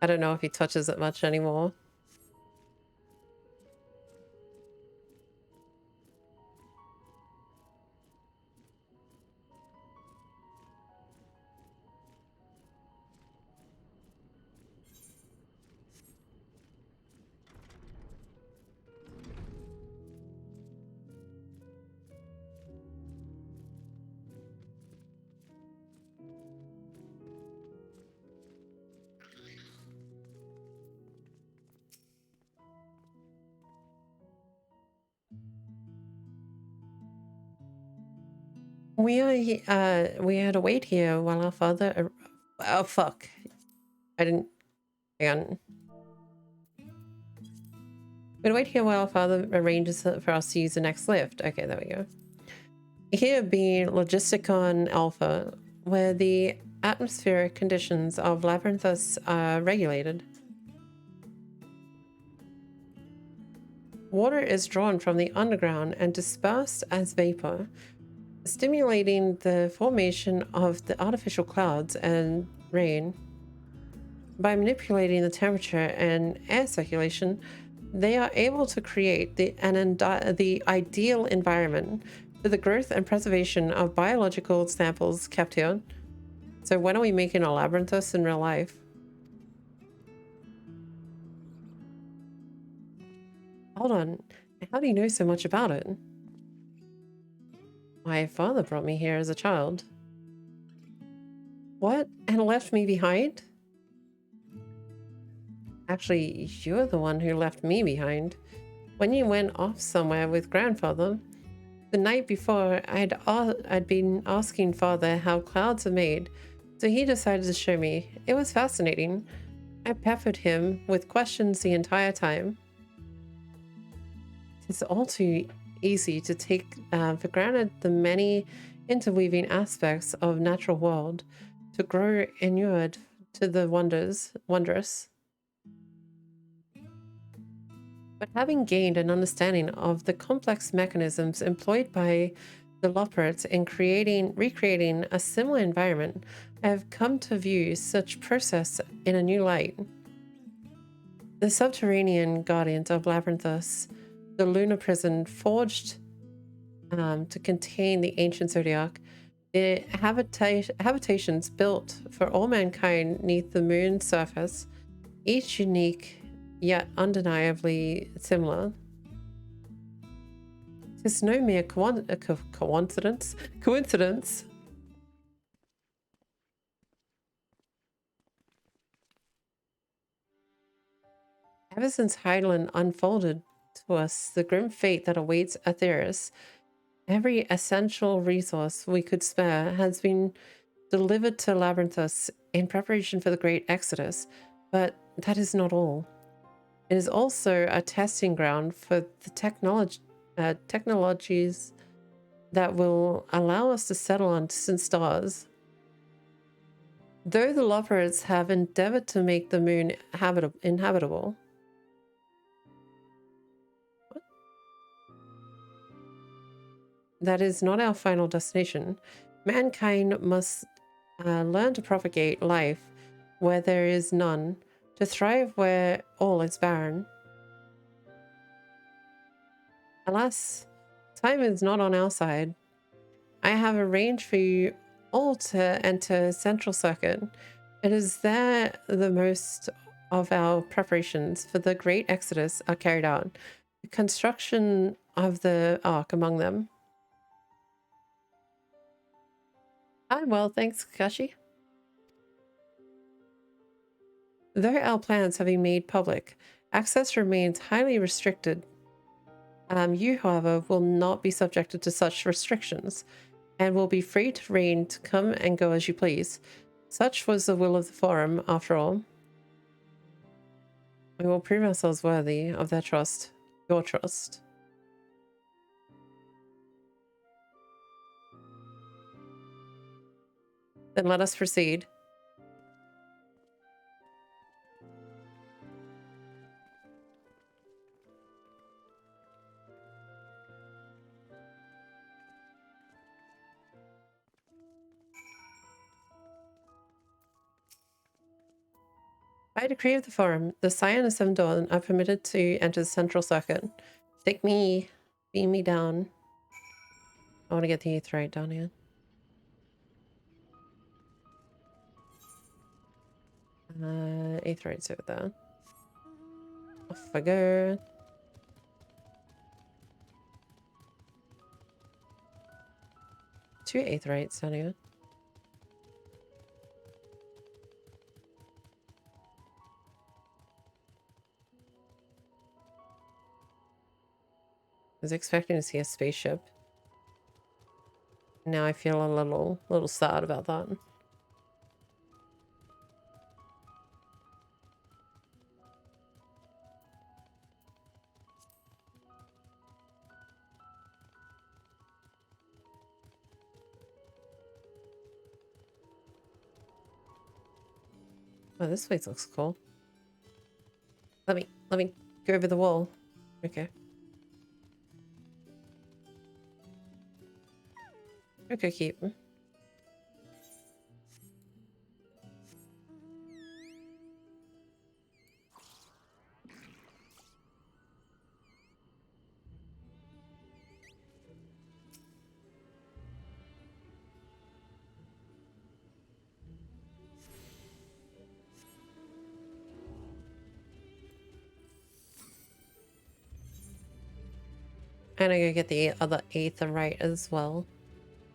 I don't know if he touches it much anymore. We had to wait here while our father. Oh fuck! I didn't. Hang on. We'd wait here while our father arranges for us to use the next lift. Okay, there we go. Here being Logisticon Alpha, where the atmospheric conditions of Labyrinthus are regulated. Water is drawn from the underground and dispersed as vapor, stimulating the formation of the artificial clouds and rain. By manipulating the temperature and air circulation, they are able to create the ideal environment for the growth and preservation of biological samples kept here. So when are we making a labyrinthus in real life? Hold on, how do you know so much about it? My father brought me here as a child. What? And left me behind? Actually, you're the one who left me behind. When you went off somewhere with grandfather, the night before, I'd been asking father how clouds are made, so he decided to show me. It was fascinating. I peppered him with questions the entire time. It's all too easy to take for granted the many interweaving aspects of natural world, to grow inured to the wondrous. But having gained an understanding of the complex mechanisms employed by the Loperts in recreating a similar environment, I have come to view such process in a new light. The subterranean guardians of Labyrinthus, the lunar prison forged to contain the ancient zodiac, the habitations built for all mankind neath the moon's surface, each unique yet undeniably similar. It's no mere coincidence. Ever since Heidelin unfolded to us the grim fate that awaits Aetheris, every essential resource we could spare has been delivered to Labyrinthus in preparation for the Great Exodus, but that is not all. It is also a testing ground for the technologies that will allow us to settle on distant stars. Though the Loperats have endeavored to make the moon inhabitable, that is not our final destination. Mankind must learn to propagate life where there is none, to thrive where all is barren. Alas, time is not on our side. I have arranged for you all to enter Central Circuit. It is there the most of our preparations for the Great Exodus are carried out, the construction of the Ark among them. I'm well, thanks, Kakashi. Though our plans have been made public, access remains highly restricted. You, however, will not be subjected to such restrictions and will be free to reign to come and go as you please. Such was the will of the Forum, after all. We will prove ourselves worthy of their trust, your trust. Then let us proceed. By decree of the Forum, the Scion of Seven Dawn are permitted to enter the Central Circuit. Take me, beam me down. I want to get the Aetheryte down here. Aetheryte's over there. Off I go. Two Aetherites down here. I was expecting to see a spaceship. Now I feel a little sad about that. Oh, this place looks cool. Let me go over the wall. Okay. Okay, keep. And I go get the other Aetherite as well.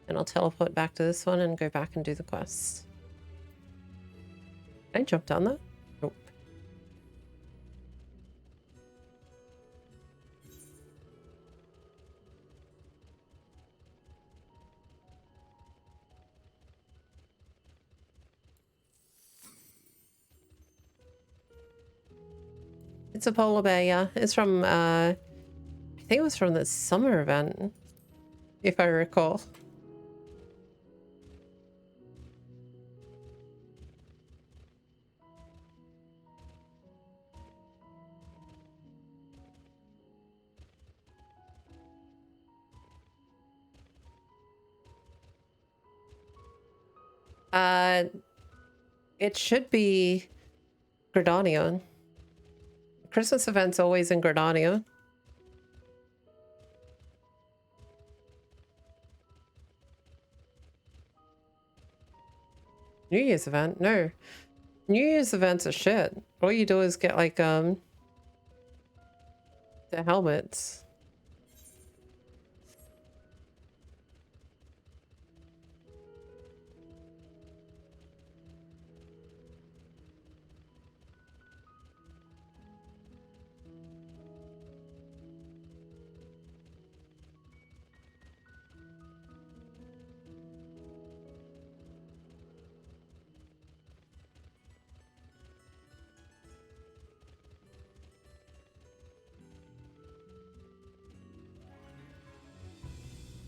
And I'll teleport back to this one and go back and do the quest. Can I jump down there? Nope. It's a polar bear, yeah. It's from, I think it was from the summer event, if I recall. It should be Gridania. Christmas event's always in Gridania. New Year's event? No. New Year's events are shit. All you do is get like the helmets.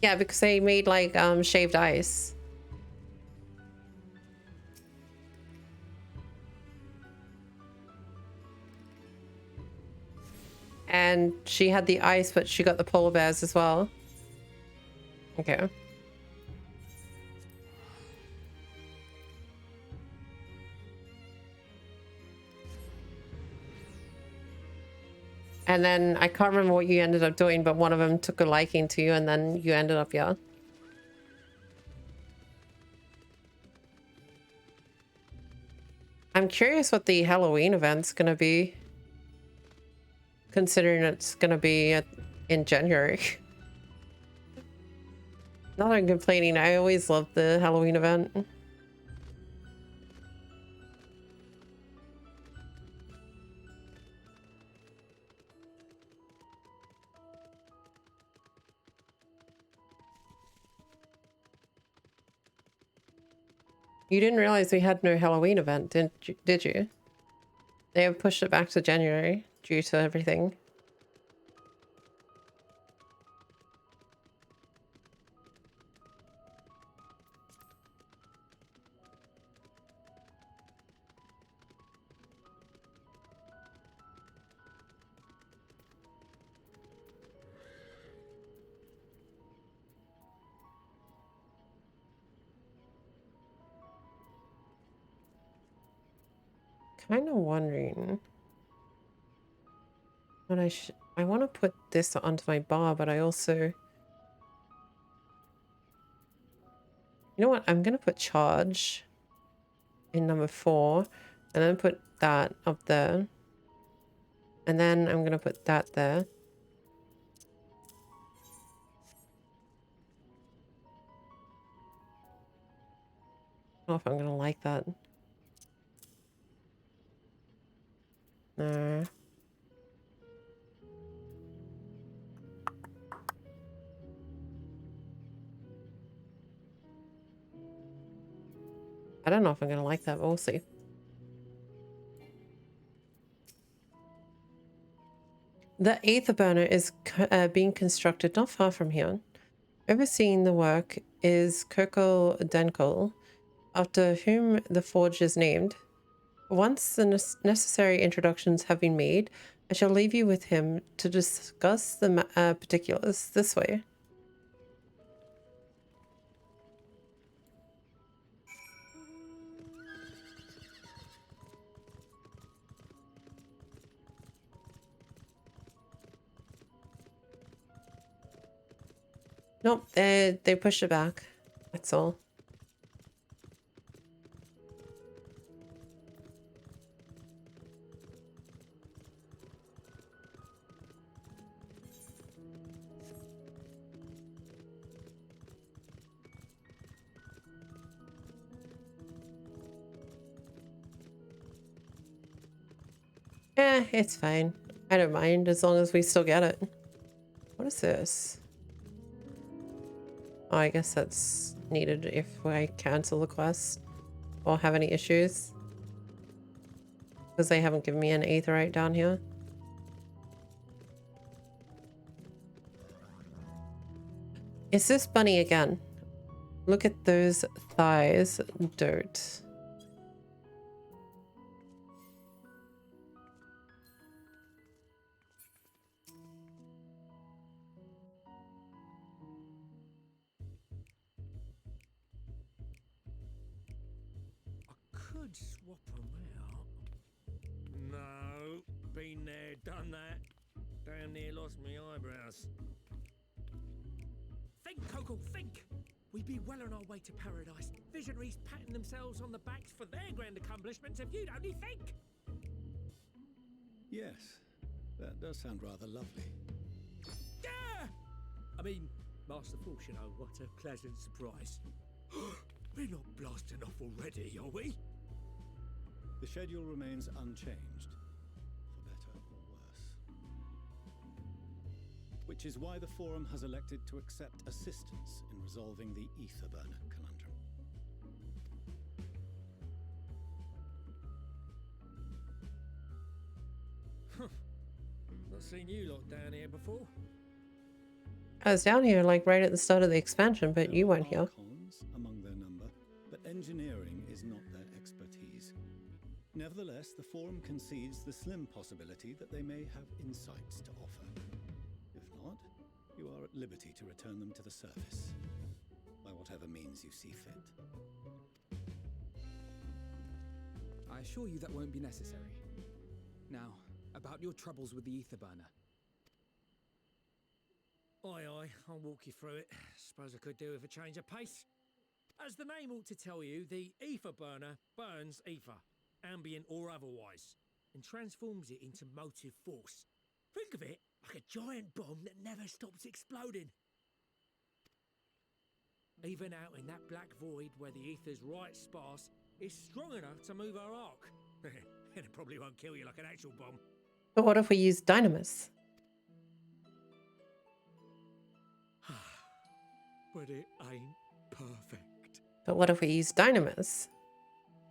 Yeah, because they made like shaved ice. And she had the ice, but she got the polar bears as well. Okay. And then I can't remember what you ended up doing, but one of them took a liking to you and then you ended up, yeah. I'm curious what the Halloween event's gonna be. Considering it's gonna be in January. Not that I'm complaining, I always love the Halloween event. You didn't realize we had no Halloween event, did you? They have pushed it back to January due to everything. Kind of wondering what I want to put this onto my bar, but I also, you know what? I'm going to put charge in number 4 and then put that up there. And then I'm going to put that there. I don't know if I'm going to like that. No. I don't know if I'm going to like that, but we'll see. The Aether Burner is being constructed not far from here. Overseeing the work is Kirkle Denkel, after whom the forge is named. Once the necessary introductions have been made, I shall leave you with him to discuss the particulars this way. Nope, they pushed it back. That's all. It's fine. I don't mind as long as we still get it. What is this? Oh, I guess that's needed if I cancel the quest or have any issues. Because they haven't given me an aetherite down here. It's this bunny again. Look at those thighs. Dirt. Could swap them out. No, been there, done that. Damn near lost my eyebrows. Think, Coco, think! We'd be well on our way to paradise. Visionaries patting themselves on the backs for their grand accomplishments if you'd only think! Yes, that does sound rather lovely. Yeah! I mean, Master Force, you know, what a pleasant surprise. We're not blasting off already, are we? The schedule remains unchanged, for better or worse. Which is why the Forum has elected to accept assistance in resolving the Aether Burner conundrum. Not seen you lot down here before. I was down here like right at the start of the expansion, but you weren't here. Archons among their number, but engineering is not their expertise. Nevertheless, the Forum concedes the slim possibility that they may have insights to offer. If not, you are at liberty to return them to the surface, by whatever means you see fit. I assure you that won't be necessary. Now, about your troubles with the Aether Burner. Aye, I'll walk you through it. Suppose I could do with a change of pace. As the name ought to tell you, the Aether Burner burns ether, ambient or otherwise, and transforms it into motive force. Think of it like a giant bomb that never stops exploding. Even out in that black void where the ether's right sparse, it's strong enough to move our arc. And it probably won't kill you like an actual bomb. But what if we use Dynamis? But it ain't perfect. But what if we use Dynamis?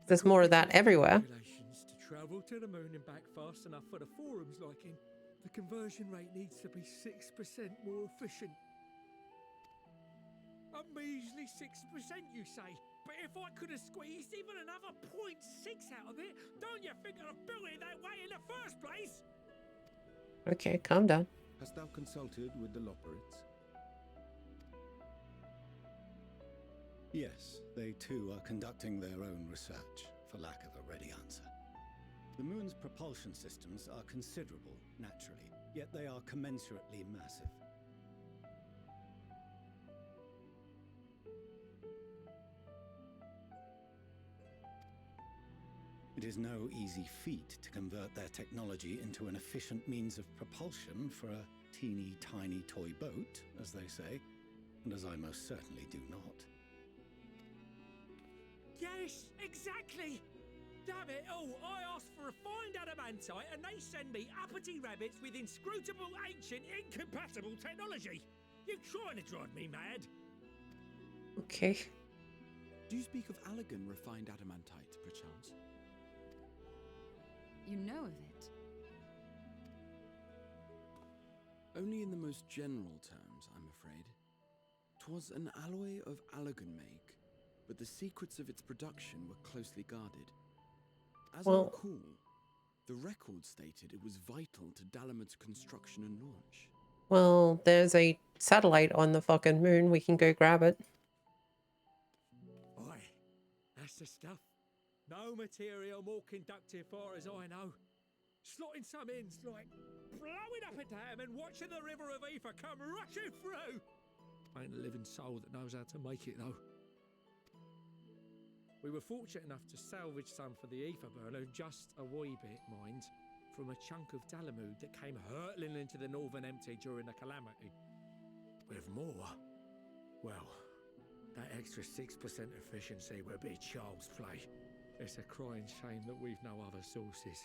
There's more of that everywhere. Calculations to travel to the moon and back fast enough for the forum's liking. The conversion rate needs to be 6% more efficient. A measly 6%, you say? But if I could have squeezed even another 0.6 out of it, don't you think I'd have built it that way in the first place? Okay, calm down. Hast thou consulted with the Loperites? Yes, they too are conducting their own research, for lack of a ready answer. The moon's propulsion systems are considerable, naturally, yet they are commensurately massive. It is no easy feat to convert their technology into an efficient means of propulsion for a teeny tiny toy boat, as they say, and as I most certainly do not. Yes, exactly! Damn it all, I asked for refined adamantite and they send me uppity rabbits with inscrutable, ancient, incompatible technology! You're trying to drive me mad! Okay. Do you speak of Allegan refined adamantite, perchance? You know of it? Only in the most general terms, I'm afraid. 'Twas an alloy of Allegan make, but the secrets of its production were closely guarded. As I recall, the record stated it was vital to Dalamud's construction and launch. Well, there's a satellite on the fucking moon. We can go grab it. Aye, that's the stuff. No material more conductive far as I know. Slotting some ends like blowing up a dam and watching the river of ether come rushing through. Ain't a living soul that knows how to make it though. We were fortunate enough to salvage some for the ether burner, just a wee bit, mind, from a chunk of Dalamud that came hurtling into the northern empty during the calamity. With more, well, that extra 6% efficiency would be child's play. It's a crying shame that we've no other sources.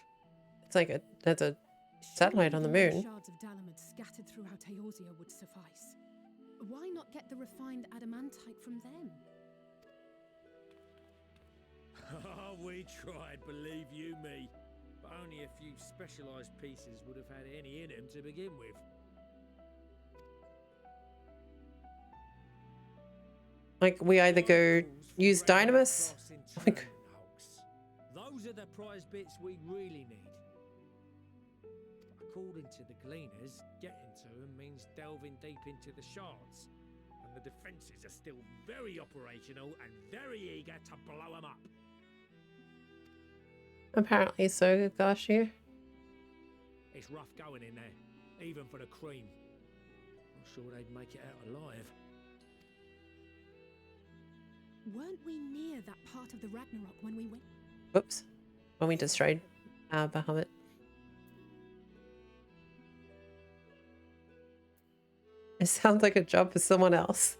It's like there's a satellite on the moon. Shards of Dalamud scattered throughout Eorzea would suffice. Why not get the refined adamantite from them? Oh, we tried, believe you me. But only a few specialised pieces would have had any in them to begin with. Like, we either go use Dynamis. Like, those are the prize bits we really need. According to the gleaners, getting to them means delving deep into the shards. And the defences are still very operational and very eager to blow them up. apparently so, gosh, you. It's rough going in there, even for the cream. Not sure they'd make it out alive. Weren't we near that part of the Ragnarok when we went? Whoops. When we destroyed Bahamut. It sounds like a job for someone else.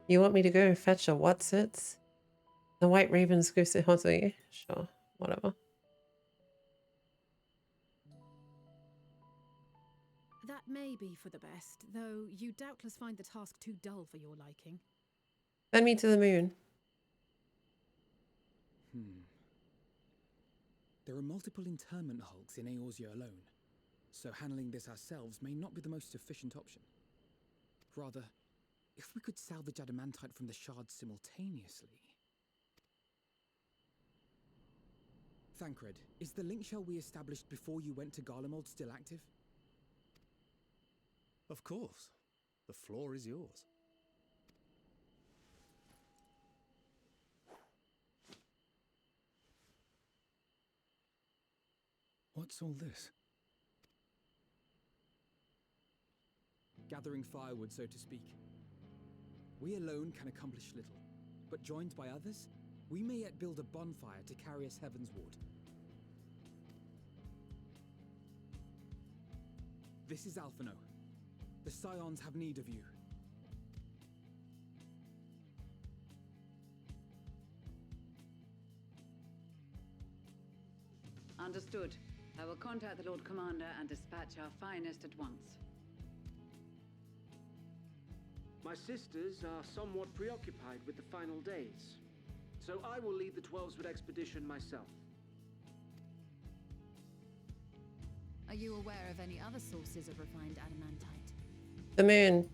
You want me to go and fetch a whatsits? The White Raven's goose to haunt you? Sure, whatever. That may be for the best, though you doubtless find the task too dull for your liking. Send me to the moon. There are multiple internment hulks in Eorzea alone, so handling this ourselves may not be the most efficient option. Rather, if we could salvage adamantite from the shards simultaneously... Thancred, is the link shell we established before you went to Garlemald still active? Of course. The floor is yours. What's all this? Gathering firewood, so to speak. We alone can accomplish little, but joined by others, we may yet build a bonfire to carry us heavensward. This is Alphino. The Scions have need of you. Understood. I will contact the Lord Commander and dispatch our finest at once. My sisters are somewhat preoccupied with the final days, so I will lead the 12-wood expedition myself. Are you aware of any other sources of refined adamantite? The moon.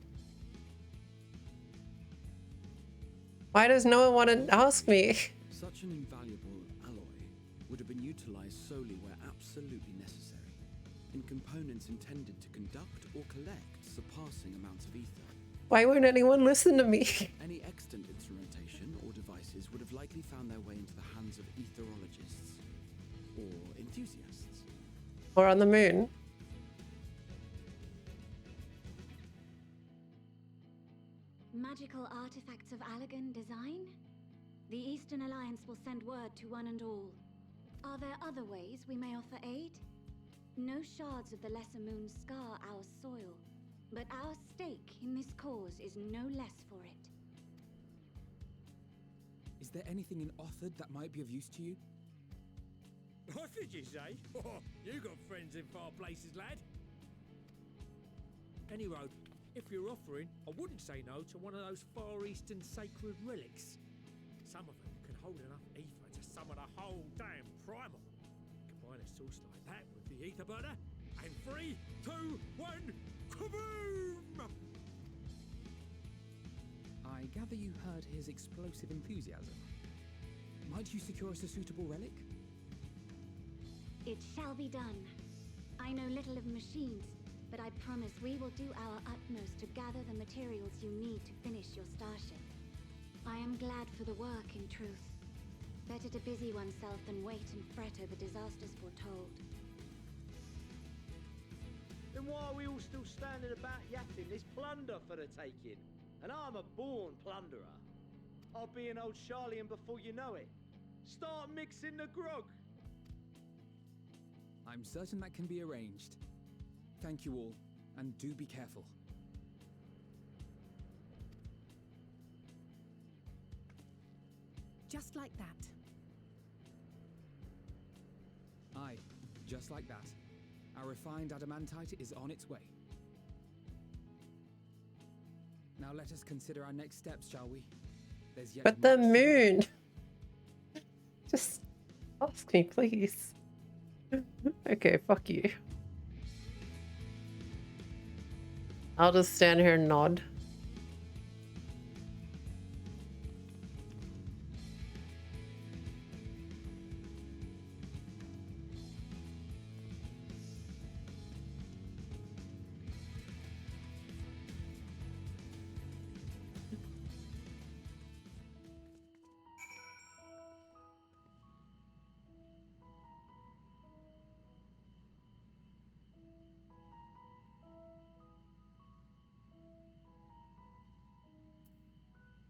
Why does no one want to ask me? Such an invaluable alloy would have been utilized solely where absolutely necessary, in components intended to conduct or collect surpassing amounts of ether. Why won't anyone listen to me? Any extant instrumentation or devices would have likely found their way into the hands of etherologists or enthusiasts. Or on the moon. Magical artifacts of Allagan design? The Eastern Alliance will send word to one and all. Are there other ways we may offer aid? No shards of the Lesser Moon scar our soil, but our stake in this cause is no less for it. Is there anything in Othard that might be of use to you? What did you say? Oh, you got friends in far places, lad. Anyway, if you're offering, I wouldn't say no to one of those Far Eastern sacred relics. Some of them can hold enough ether to summon a whole damn primal. Combine a source like that with the ether burner, and 3, 2, 1, kaboom! I gather you heard his explosive enthusiasm. Might you secure us a suitable relic? It shall be done. I know little of machines, but I promise we will do our utmost to gather the materials you need to finish your starship. I am glad for the work, in truth. Better to busy oneself than wait and fret over disasters foretold. Then why are we all still standing about yapping? There's plunder for the taking, and I'm a born plunderer. I'll be an old Charlian before you know it. Start mixing the grog. I'm certain that can be arranged. Thank you all, and do be careful. Just like that. Aye, just like that. Our refined adamantite is on its way. Now let us consider our next steps, shall we? There's yet But the moon. Just ask me, please. Okay, fuck you. I'll just stand here and nod.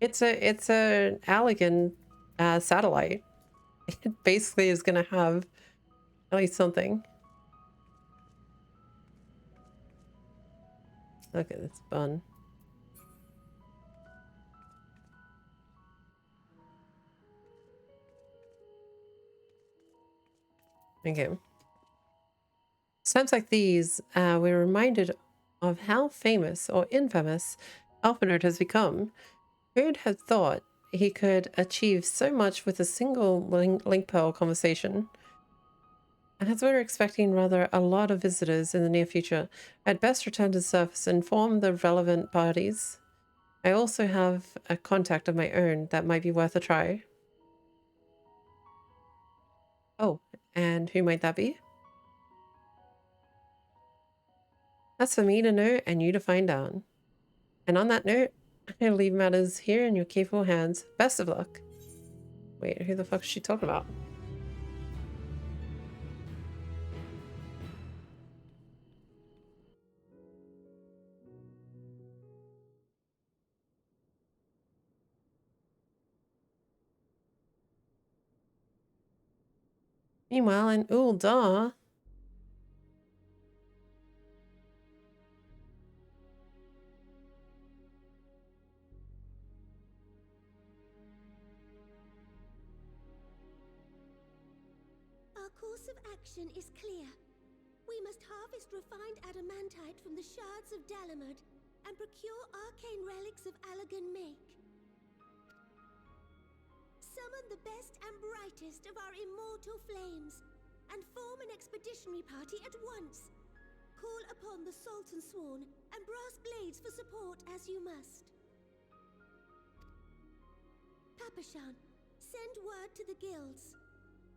It's a Allegan satellite. It basically is gonna have at least something. Look at this bun. Okay. Times like these, we're reminded of how famous or infamous Alphanerd has become. Who'd have thought he could achieve so much with a single link pearl conversation? And as we're expecting rather a lot of visitors in the near future, I'd best return to the surface and inform the relevant parties. I also have a contact of my own that might be worth a try. Oh, and who might that be? That's for me to know and you to find out. And on that note, I'm going to leave matters here in your capable hands. Best of luck. Wait, who the fuck is she talking about? Meanwhile, in Ul'dah, Our course of action is clear. We must harvest refined adamantite from the shards of Dalamud and procure arcane relics of Allagan make. Summon the best and brightest of our immortal flames, and form an expeditionary party at once. Call upon the Sultan Sworn and Brass Blades for support as you must. Papashan, send word to the guilds.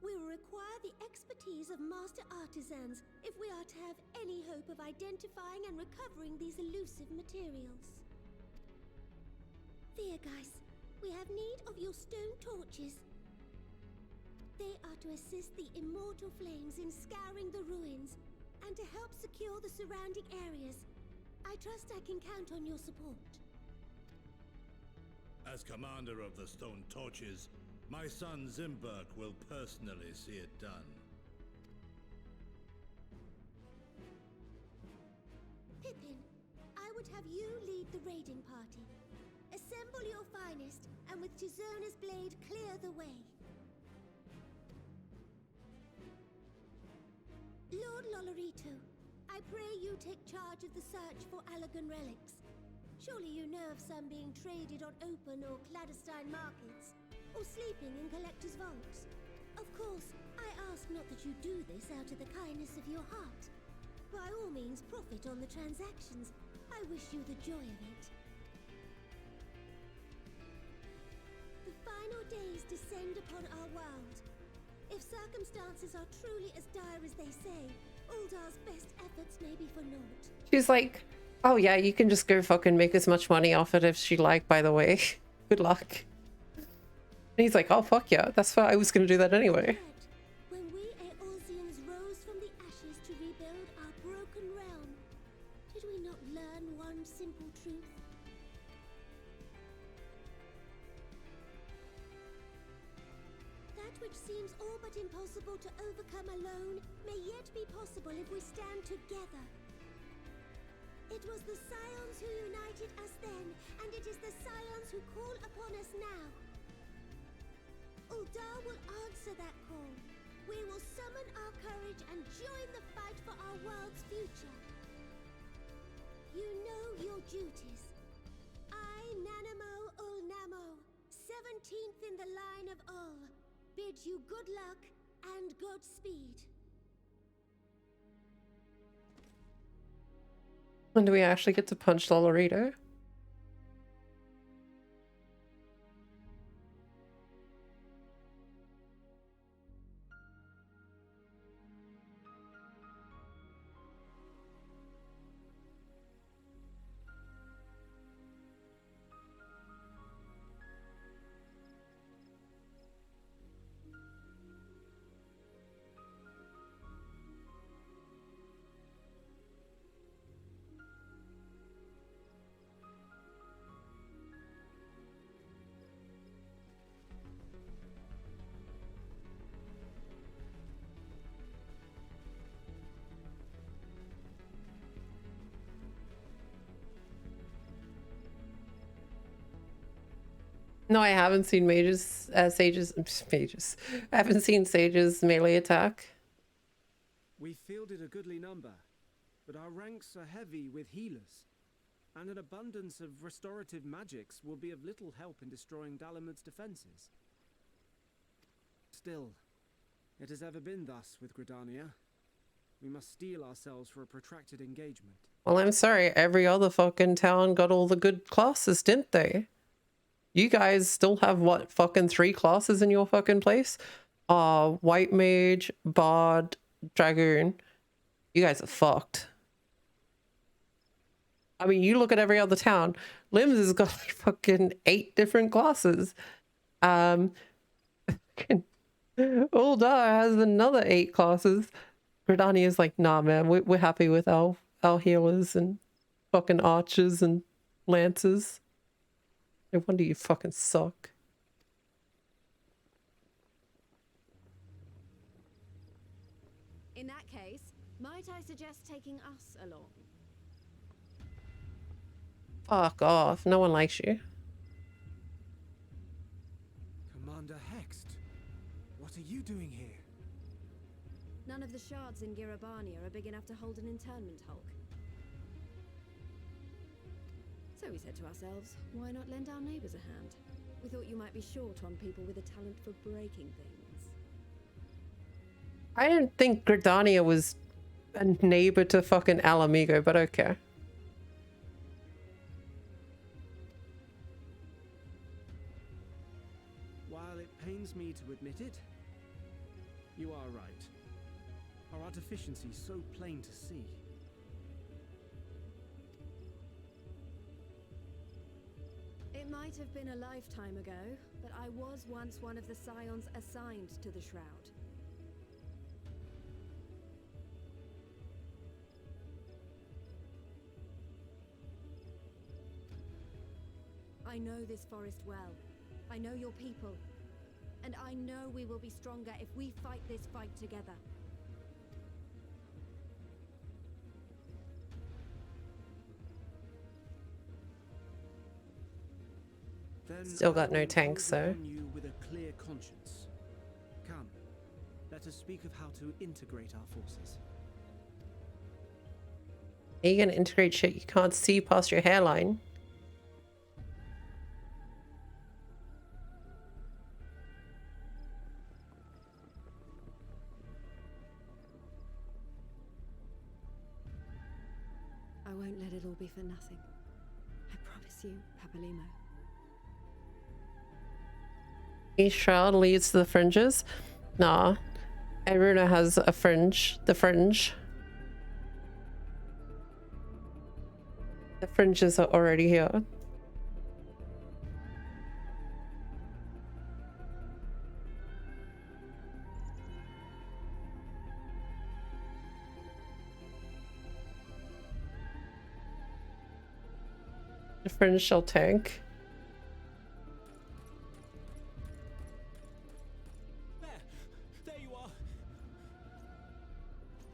We will require the expertise of master artisans if we are to have any hope of identifying and recovering these elusive materials. Theurgeist, we have need of your stone torches. They are to assist the immortal flames in scouring the ruins and to help secure the surrounding areas. I trust I can count on your support. As commander of the Stone Torches, my son Zimberk will personally see it done. Pippin, I would have you lead the raiding party. Assemble your finest, and with Chizona's blade clear the way. Lord Lolorito, I pray you take charge of the search for Allagan relics. Surely you know of some being traded on open or clandestine markets, or sleeping in collectors' vaults. Of course, I ask not that you do this out of the kindness of your heart. By all means, profit on the transactions. I wish you the joy of it. The final days descend upon our world. If circumstances are truly as dire as they say, Uldar's best efforts may be for naught. She's like, oh yeah, you can just go fucking make as much money off it as she like, by the way. Good luck. And he's like, oh fuck yeah, that's why I was gonna do that anyway. When we Eorzeans rose from the ashes to rebuild our broken realm, did we not learn one simple truth? That which seems all but impossible to overcome alone may yet be possible if we stand together. It was the Scions who united us then, and it is the Scions who call upon us now. Uldar will answer that call. We will summon our courage and join the fight for our world's future. You know your duties. I, Nanamo Ulnamo, 17th in the line of Ul, bid you good luck and Godspeed. When do we actually get to punch Lolorito? No, I haven't seen mages, mages. I haven't seen sages melee attack. We fielded a goodly number, but our ranks are heavy with healers, and an abundance of restorative magics will be of little help in destroying Dalamud's defenses. Still, it has ever been thus with Gridania. We must steel ourselves for a protracted engagement. Well, I'm sorry, every other fucking town got all the good classes, didn't they? You guys still have, what, fucking 3 classes in your fucking place? White Mage, Bard, Dragoon. You guys are fucked. I mean, you look at every other town. Limbs has got like fucking 8 different classes. Uldar has another 8 classes. Gridania is like, nah man, we're happy with our healers and fucking archers and lancers. No wonder you fucking suck. In that case, might I suggest taking us along? Fuck off. No one likes you. Commander Hext, what are you doing here? None of the shards in Girabania are big enough to hold an internment hulk. So we said to ourselves, why not lend our neighbours a hand? We thought you might be short on people with a talent for breaking things. I didn't think Gridania was a neighbor to fucking Alamigo, but okay. While it pains me to admit it, you are right. Our artificiency is so plain to see. It might have been a lifetime ago, but I was once one of the scions assigned to the Shroud. I know this forest well. I know your people. And I know we will be stronger if we fight this fight together. Then Still got I no will tanks, impose so. upon you with a clear conscience. Come, let us speak of how to integrate our forces. Are you gonna integrate shit you can't see past your hairline? I won't let it all be for nothing. I promise you, Papalimo. Each shroud leads to the fringes? Nah. Aruna has a fringe. The fringe. The fringes are already here. The fringe shall tank. There you are.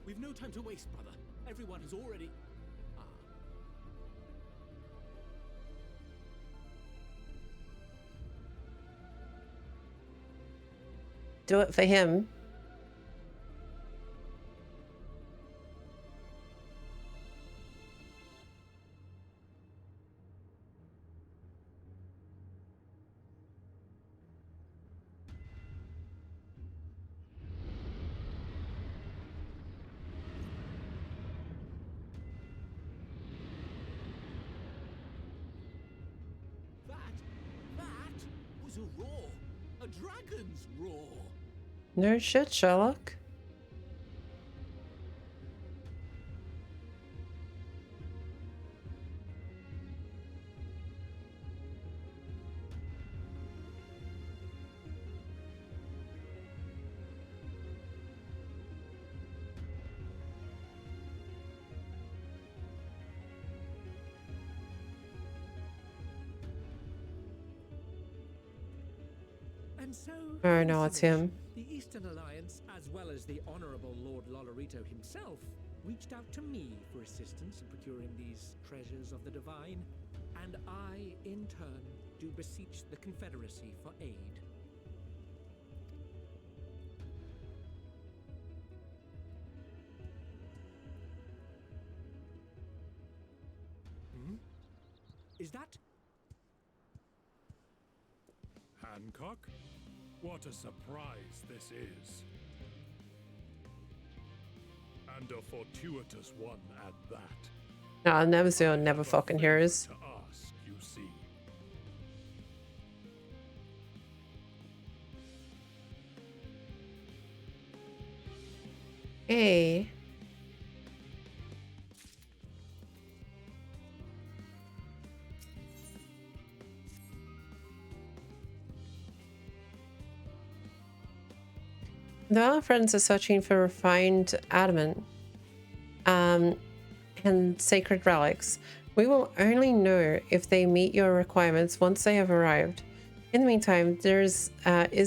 We've no time to waste, brother. Everyone has already... Do it for him. That was a roar. A dragon's roar. No shit, Sherlock. And so, Oh no, it's him. the Eastern Alliance, as well as the Honorable Lord Lolorito himself, reached out to me for assistance in procuring these treasures of the divine, and I, in turn, do beseech the Confederacy for aid. Hmm? Is that... Hancock? What a surprise this is. And a fortuitous one at that. Nah, Nemesis never fucking hears. To ask, you see. Hey. Our friends are searching for refined adamant and sacred relics. We will only know if they meet your requirements once they have arrived. In the meantime, is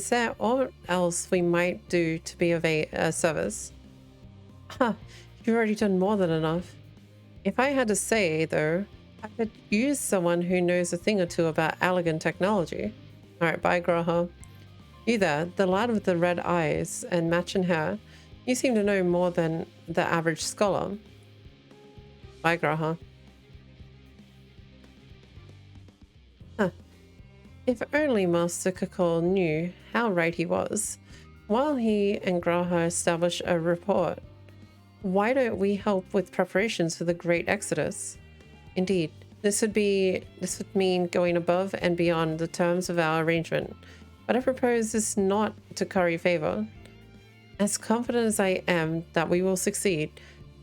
there all else we might do to be of a service? Huh, you've already done more than enough. If I had to say, though, I could use someone who knows a thing or two about Allegan technology. Alright, bye, Graha. You there, the lad with the red eyes and matching hair. You seem to know more than the average scholar. Bye, Graha. If only Master Kakol knew how right he was. While he and Graha establish a rapport, why don't we help with preparations for the Great Exodus? Indeed, this would mean going above and beyond the terms of our arrangement. But I propose this not to curry favor. As confident as I am that we will succeed,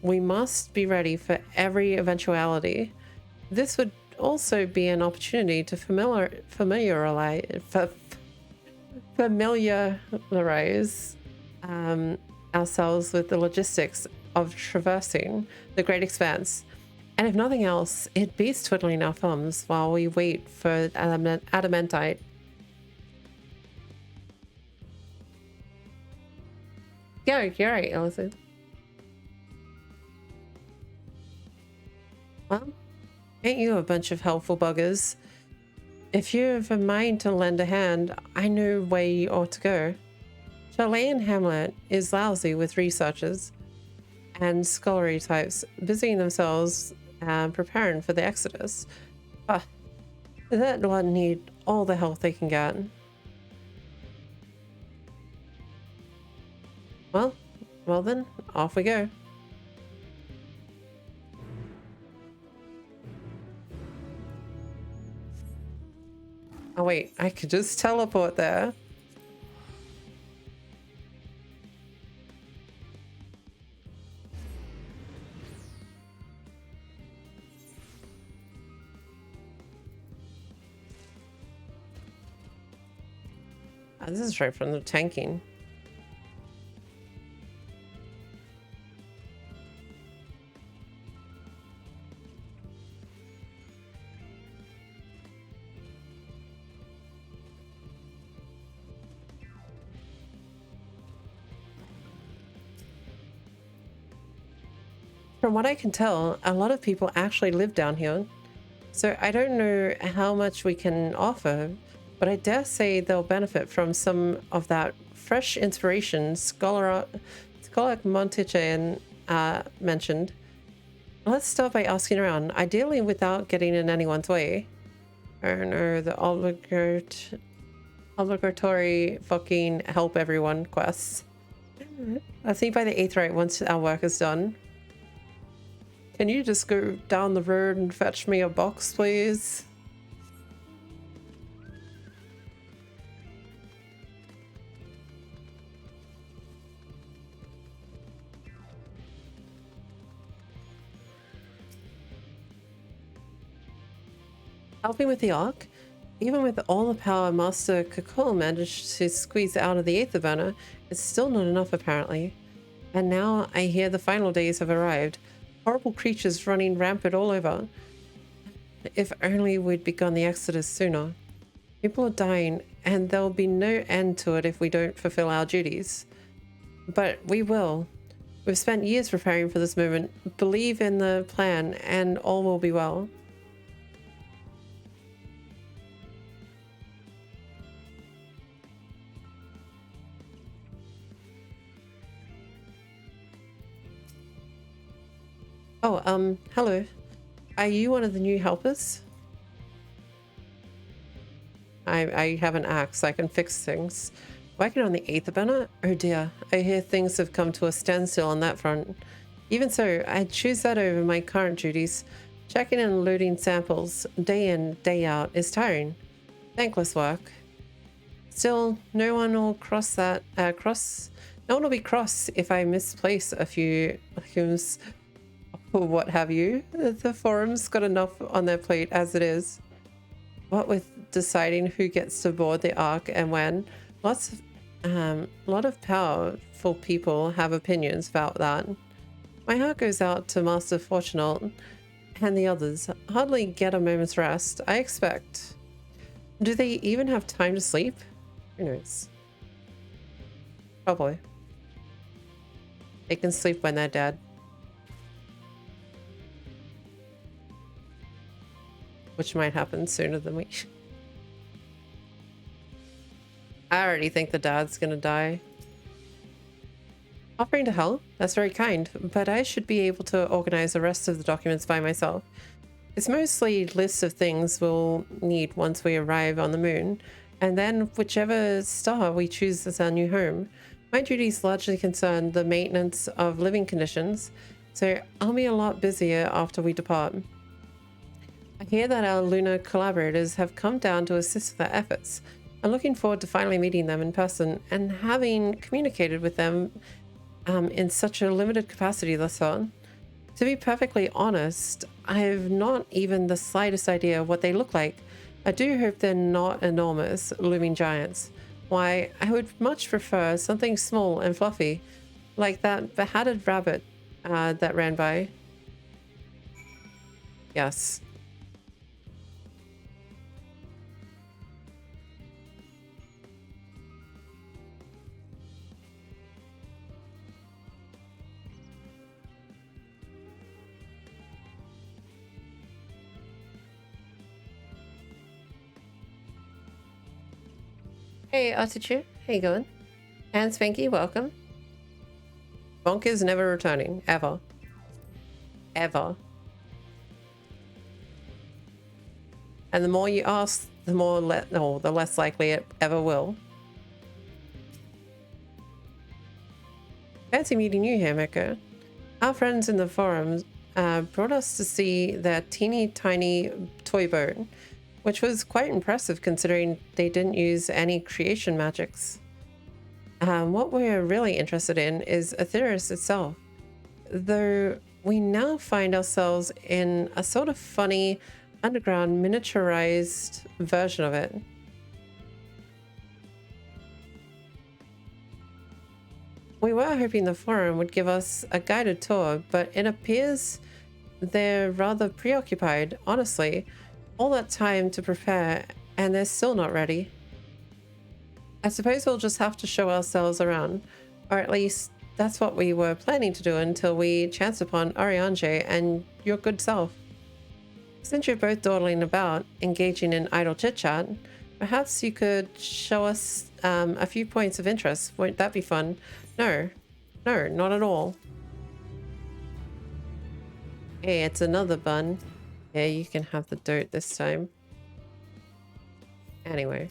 we must be ready for every eventuality. This would also be an opportunity to familiarize ourselves with the logistics of traversing the Great Expanse. And if nothing else, it beats twiddling our thumbs while we wait for adamantite. Yeah, you're right, Ellison. Well, ain't you a bunch of helpful buggers? If you have a mind to lend a hand, I know where you ought to go. Charlene Hamlet is lousy with researchers and scholarly types busying themselves preparing for the Exodus. But that lot need all the help they can get. Well then, off we go. Oh wait, I could just teleport there. Oh, this is right from the tanking. From what I can tell, a lot of people actually live down here. So I don't know how much we can offer, but I dare say they'll benefit from some of that fresh inspiration Scholar Monticelli mentioned. Let's start by asking around, ideally without getting in anyone's way. Oh no, the obligatory fucking help everyone quests. I think by the 8th rite, once our work is done. Can you just go down the road and fetch me a box, please? Helping with the arc? Even with all the power Master Kakul managed to squeeze out of the Aether Burner, it's still not enough apparently. And now I hear the final days have arrived. Horrible creatures running rampant all over. If only we'd begun the Exodus sooner. People are dying, and there'll be no end to it if we don't fulfill our duties. But we will. We've spent years preparing for this moment. Believe in the plan, and all will be well. Oh, hello. Are you one of the new helpers? I have an axe. I can fix things. Working on the Aether Banner? Oh dear. I hear things have come to a standstill on that front. Even so, I'd choose that over my current duties. Checking and loading samples day in, day out is tiring. Thankless work. Still, no one will no one will be cross if I misplace a few items or what have you. The forum's got enough on their plate as it is. What with deciding who gets to board the Ark and when, a lot of powerful people have opinions about that. My heart goes out to Master Fortunato and the others. Hardly get a moment's rest, I expect. Do they even have time to sleep? Who knows? Probably. They can sleep when they're dead. Which might happen sooner than we... I already think the dad's gonna die. Offering to help? That's very kind, but I should be able to organize the rest of the documents by myself. It's mostly lists of things we'll need once we arrive on the moon, and then whichever star we choose as our new home. My duties largely concern the maintenance of living conditions, so I'll be a lot busier after we depart. I hear that our lunar collaborators have come down to assist with our efforts. I'm looking forward to finally meeting them in person and having communicated with them in such a limited capacity thus far. To be perfectly honest, I have not even the slightest idea what they look like. I do hope they're not enormous, looming giants. Why, I would much prefer something small and fluffy, like that behatted rabbit that ran by. Yes. Hey, Attitude. How you going? And Spanky, welcome. Bonk is never returning. Ever. Ever. And the more you ask, the more the less likely it ever will. Fancy meeting you here, Miko. Our friends in the forums brought us to see their teeny tiny toy boat, which was quite impressive considering they didn't use any creation magics. What we're really interested in is Aetheris itself, though we now find ourselves in a sort of funny underground miniaturized version of it. We were hoping the forum would give us a guided tour, but it appears they're rather preoccupied, honestly. All that time to prepare, and they're still not ready. I suppose we'll just have to show ourselves around, or at least that's what we were planning to do until we chanced upon Ariane and your good self. Since you're both dawdling about, engaging in idle chit-chat, perhaps you could show us a few points of interest. Won't that be fun? No, not at all. Hey, it's another bun. Yeah, you can have the dirt this time. Anyway.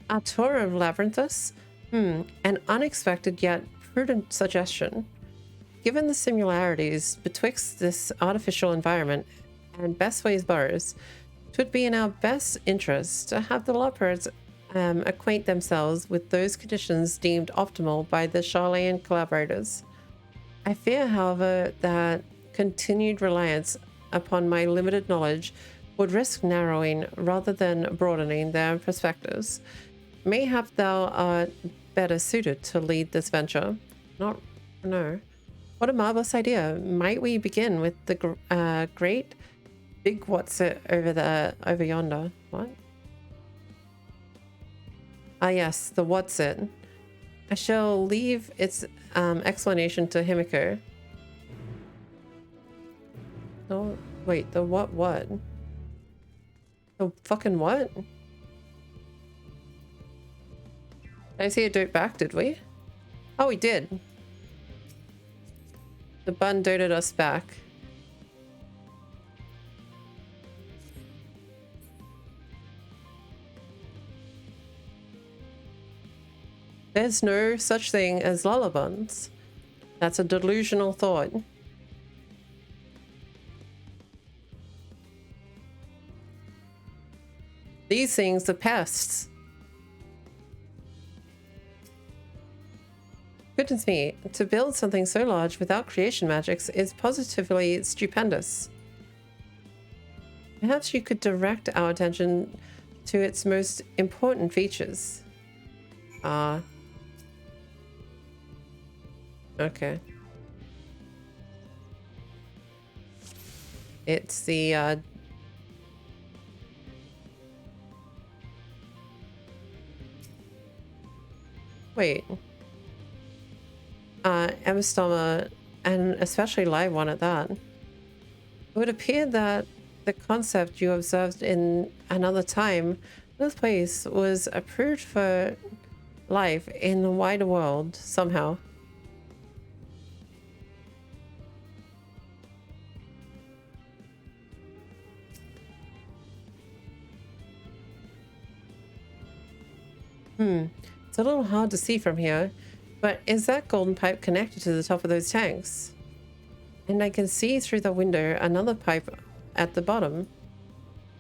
A tour of Labyrinthus? An unexpected yet prudent suggestion. Given the similarities betwixt this artificial environment and Bestway's burrows, it would be in our best interest to have the leopards acquaint themselves with those conditions deemed optimal by the Charlayan collaborators. I fear, however, that continued reliance upon my limited knowledge would risk narrowing rather than broadening their perspectives. Mayhap thou art better suited to lead this venture. No. What a marvelous idea. Might we begin with the great big what's it over yonder? What? Ah yes, the what's it. I shall leave its explanation to Himiko. Oh, wait, the what? The fucking what? Did I see a dirt back, did we? Oh, we did. The bun dirted us back. There's no such thing as lullabuns. That's a delusional thought. These things are pests. Goodness me, to build something so large without creation magics is positively stupendous. Perhaps you could direct our attention to its most important features. Okay. It's the wait. Emistoma, and especially live one at that. It would appear that the concept you observed in another time, this place was approved for life in the wider world somehow. It's a little hard to see from here, but is that golden pipe connected to the top of those tanks? And I can see through the window another pipe at the bottom.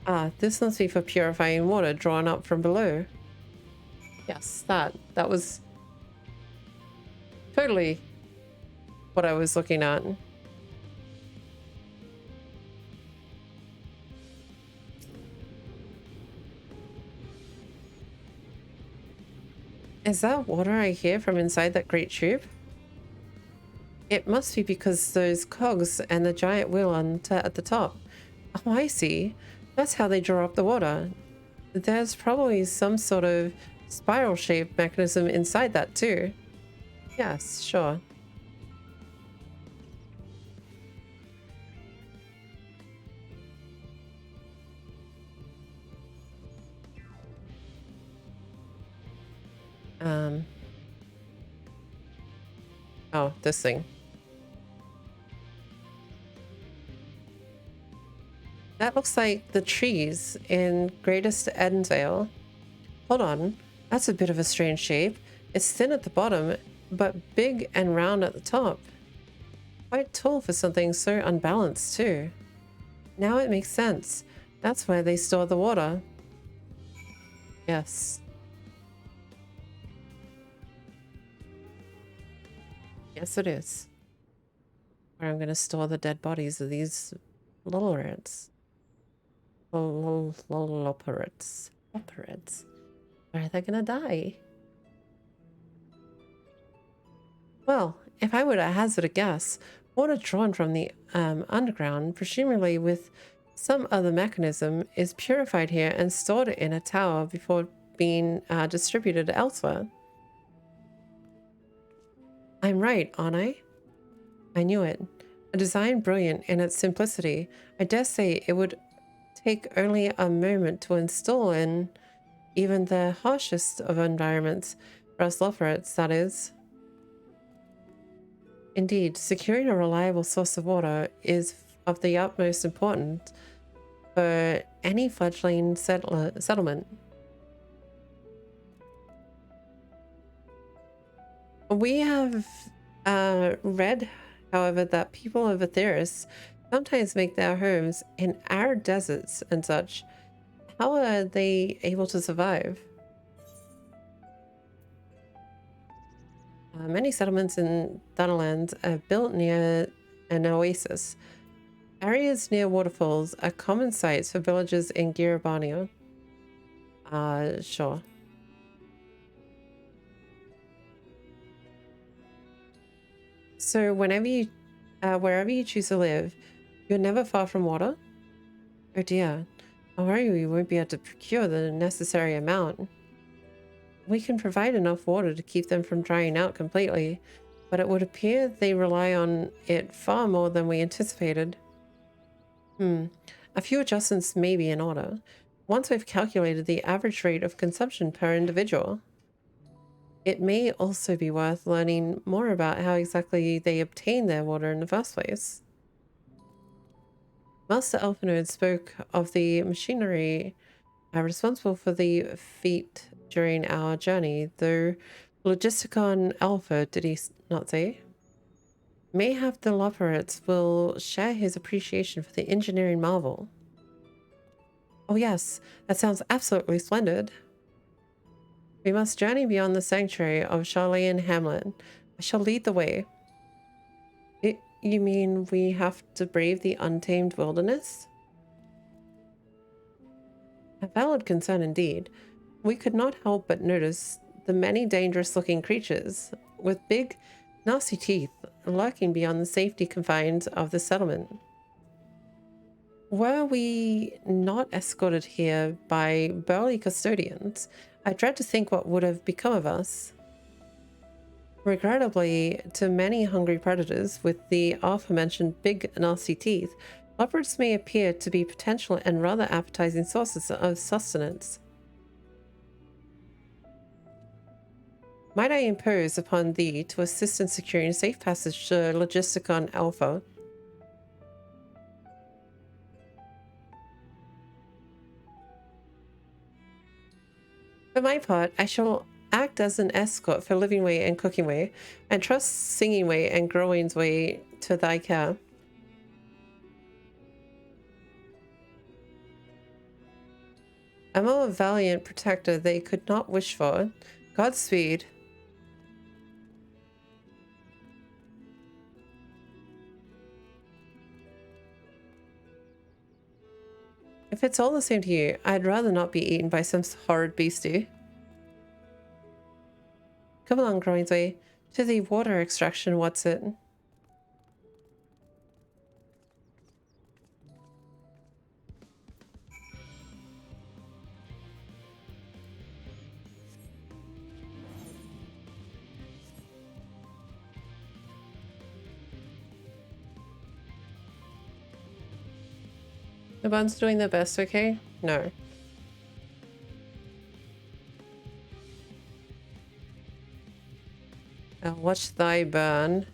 Ah, this must be for purifying water drawn up from below. Yes, that was totally what I was looking at. Is that water I hear from inside that great tube? It must be because those cogs and the giant wheel at the top. Oh, I see. That's how they draw up the water. There's probably some sort of spiral-shaped mechanism inside that too. Yes, sure. Oh, this thing. That looks like the trees in Greatest Edensvale. Hold on. That's a bit of a strange shape. It's thin at the bottom, but big and round at the top. Quite tall for something so unbalanced too. Now it makes sense. That's where they store the water. Yes. Yes, it is. Where I'm going to store the dead bodies of these little rats. Loperits. Where are they going to die? Well, if I were to hazard a guess, water drawn from the underground, presumably with some other mechanism, is purified here and stored in a tower before being distributed elsewhere. I'm right, aren't I? I knew it. A design brilliant in its simplicity. I dare say it would take only a moment to install in even the harshest of environments, for us Loferets, that is. Indeed, securing a reliable source of water is of the utmost importance for any fledgling settlement. We have read, however, that people of Aetheris sometimes make their homes in arid deserts and such. How are they able to survive? Many settlements in Thanaland are built near an oasis. Areas near waterfalls are common sites for villages in Girabania. Sure. So wherever you choose to live, you're never far from water? Oh dear. I worry we won't be able to procure the necessary amount. We can provide enough water to keep them from drying out completely, but it would appear they rely on it far more than we anticipated. A few adjustments may be in order. Once we've calculated the average rate of consumption per individual, it may also be worth learning more about how exactly they obtain their water in the first place. Master Elfinode spoke of the machinery responsible for the feat during our journey, though Logisticon Alpha, did he not say? Mayhap the Loperits will share his appreciation for the engineering marvel. Oh yes, that sounds absolutely splendid. We must journey beyond the sanctuary of Charlean Hamlet. I shall lead the way. You mean we have to brave the untamed wilderness? A valid concern indeed. We could not help but notice the many dangerous-looking creatures with big, nasty teeth lurking beyond the safety confines of the settlement. Were we not escorted here by burly custodians, I dread to think what would have become of us. Regrettably, to many hungry predators with the aforementioned big, nasty teeth, leopards may appear to be potential and rather appetizing sources of sustenance. Might I impose upon thee to assist in securing safe passage to Logisticon Alpha? For my part, I shall act as an escort for Living Way and Cooking Way, and trust Singing Way and Growing's Way to thy care. A more valiant protector they could not wish for. Godspeed. If it's all the same to you, I'd rather not be eaten by some horrid beastie. Come along, Growing's Way. To the water extraction, what's it? The bun's doing their best, okay? No. I'll watch thy burn.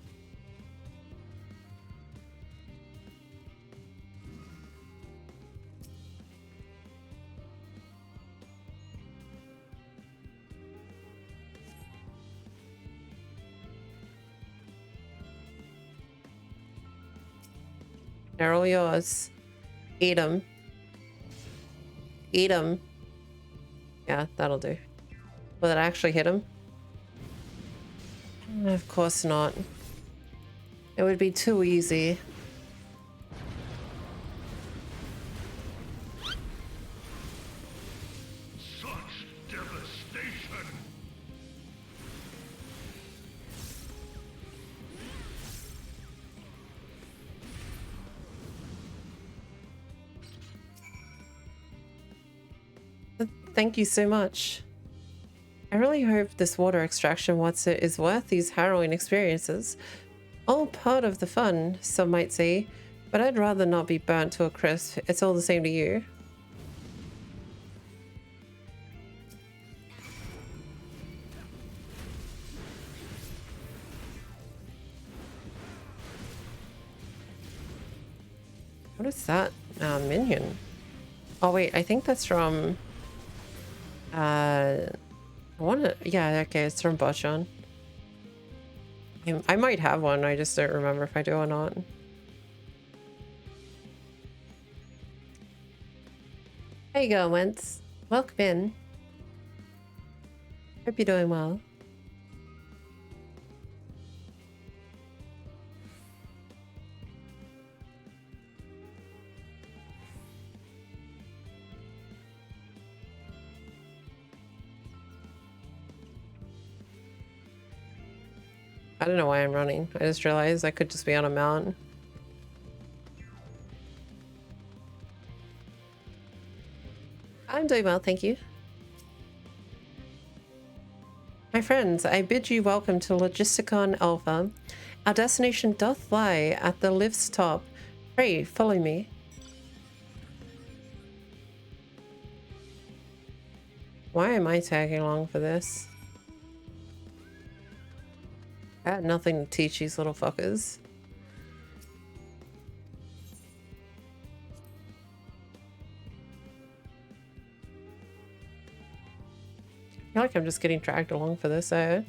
They're all yours. Eat them. Eat them. Yeah, that'll do. Will that actually hit him? Of course not. It would be too easy. Such devastation! Thank you so much. I really hope this water extraction is worth these harrowing experiences. All part of the fun, some might say, but I'd rather not be burnt to a crisp. It's all the same to you. What is that minion? Oh wait, I think that's from yeah, okay, it's from Botchon. I might have one, I just don't remember if I do or not. There you go, Wentz. Welcome in. Hope you're doing well. I don't know why I'm running. I just realized I could just be on a mountain. I'm doing well, thank you. My friends, I bid you welcome to Logisticon Alpha. Our destination doth lie at the lift's top. Pray, follow me. Why am I tagging along for this? I had nothing to teach these little fuckers. I feel like I'm just getting dragged along for this, eh?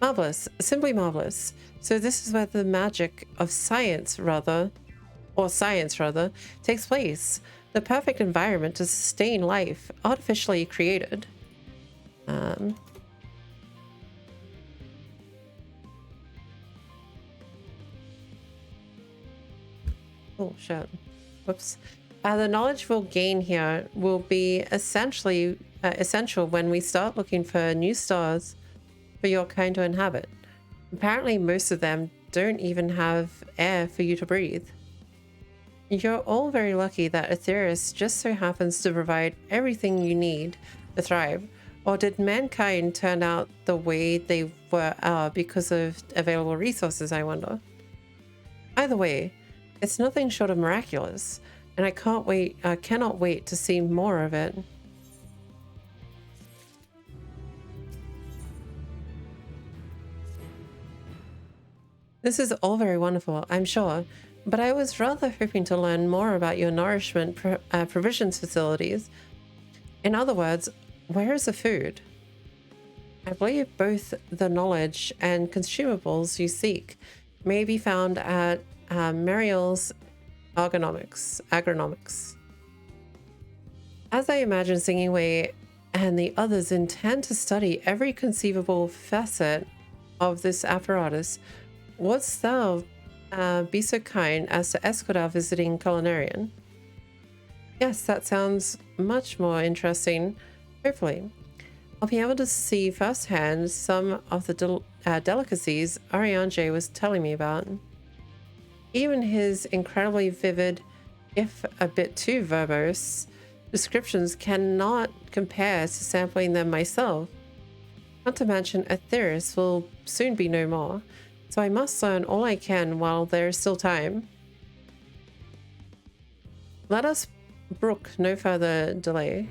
Marvelous. Simply marvelous. So this is where the magic of science, science rather, takes place. The perfect environment to sustain life, artificially created. Oh, shit. Whoops. The knowledge we'll gain here will be essential when we start looking for new stars for your kind to inhabit. Apparently, most of them don't even have air for you to breathe. You're all very lucky that Aetherius just so happens to provide everything you need to thrive. Or did mankind turn out the way they are because of available resources, I wonder? Either way, it's nothing short of miraculous, and I cannot wait to see more of it. This is all very wonderful, I'm sure, but I was rather hoping to learn more about your nourishment provisions facilities. In other words, where is the food? I believe both the knowledge and consumables you seek may be found at Mariel's agronomics. As I imagine Singing Way and the others intend to study every conceivable facet of this apparatus, wouldst thou be so kind as to escort our visiting culinarian? Yes, that sounds much more interesting. Hopefully, I'll be able to see firsthand some of the delicacies Ariane was telling me about. Even his incredibly vivid, if a bit too verbose, descriptions cannot compare to sampling them myself. Not to mention, Aetheris will soon be no more, so I must learn all I can while there is still time. Let us brook no further delay.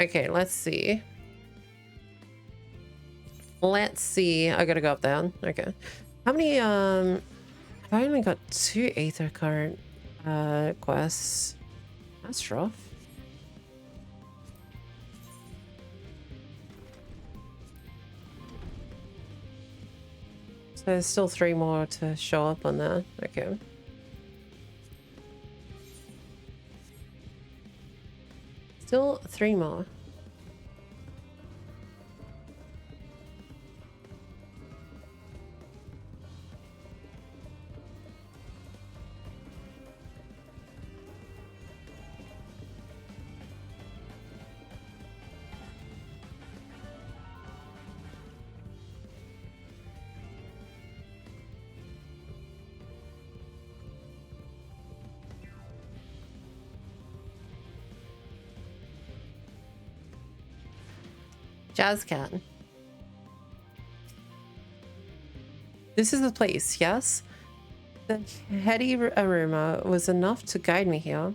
Okay, let's see. I gotta go up there. Okay. How many, I only got 2 Aether Current, quests. That's rough. So there's still 3 more to show up on there. Okay. Still 3 more. Jazzcat. This is the place, yes? The heady aroma was enough to guide me here,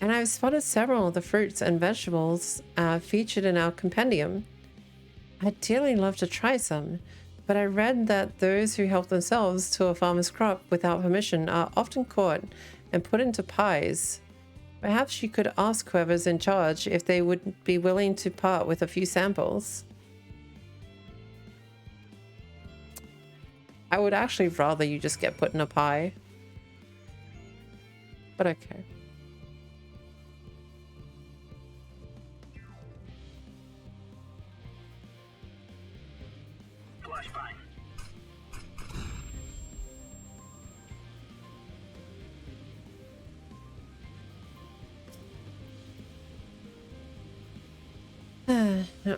and I've spotted several of the fruits and vegetables featured in our compendium. I'd dearly love to try some, but I read that those who help themselves to a farmer's crop without permission are often caught and put into pies. Perhaps you could ask whoever's in charge if they would be willing to part with a few samples. I would actually rather you just get put in a pie. But okay.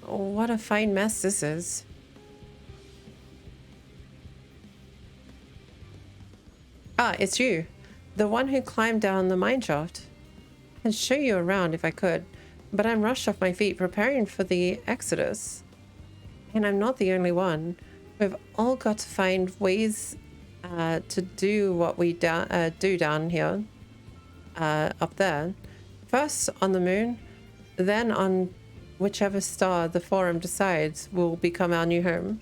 What a fine mess this is. Ah, it's you. The one who climbed down the mine shaft. I'd show you around if I could, but I'm rushed off my feet preparing for the exodus. And I'm not the only one. We've all got to find ways to do what we do down here, up there. First on the moon, then on whichever star the Forum decides will become our new home.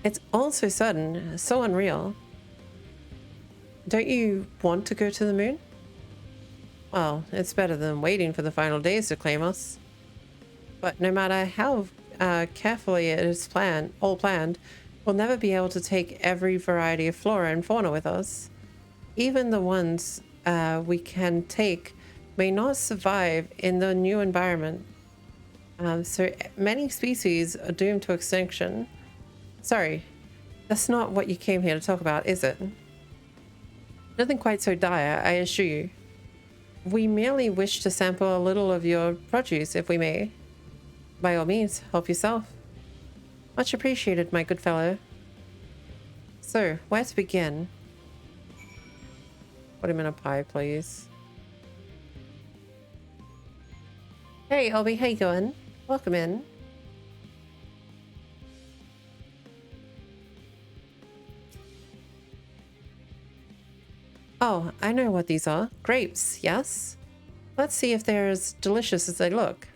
It's all so sudden, so unreal. Don't you want to go to the moon? Well, it's better than waiting for the final days to claim us. But no matter how carefully it is all planned, we'll never be able to take every variety of flora and fauna with us. Even the ones we can take may not survive in the new environment. So many species are doomed to extinction. Sorry, that's not what you came here to talk about, is it? Nothing quite so dire, I assure you. We merely wish to sample a little of your produce, if we may. By all means, help yourself. Much appreciated, my good fellow. So, where to begin? Put him in a pie, please. Hey, Obi, how you going? Welcome in. Oh, I know what these are. Grapes, yes? Let's see if they're as delicious as they look.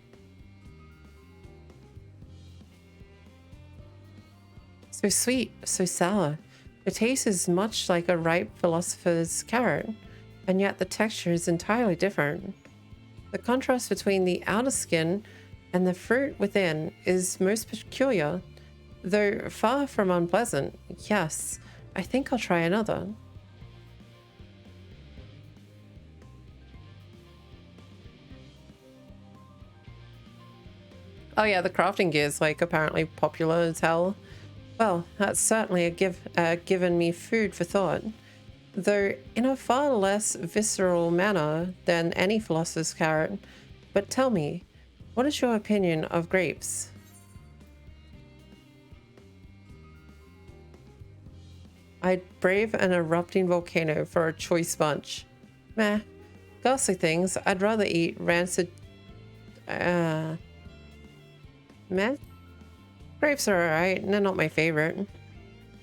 So sweet, so sour. The taste is much like a ripe philosopher's carrot, and yet the texture is entirely different. The contrast between the outer skin and the fruit within is most peculiar, though far from unpleasant. Yes, I think I'll try another. Oh yeah, the crafting gear is like apparently popular as hell. Well, that's certainly given me food for thought, though in a far less visceral manner than any philosopher's carrot. But tell me, what is your opinion of grapes? I'd brave an erupting volcano for a choice bunch. Meh. Ghastly things, I'd rather eat rancid... Meh? Grapes are alright, they're not my favorite.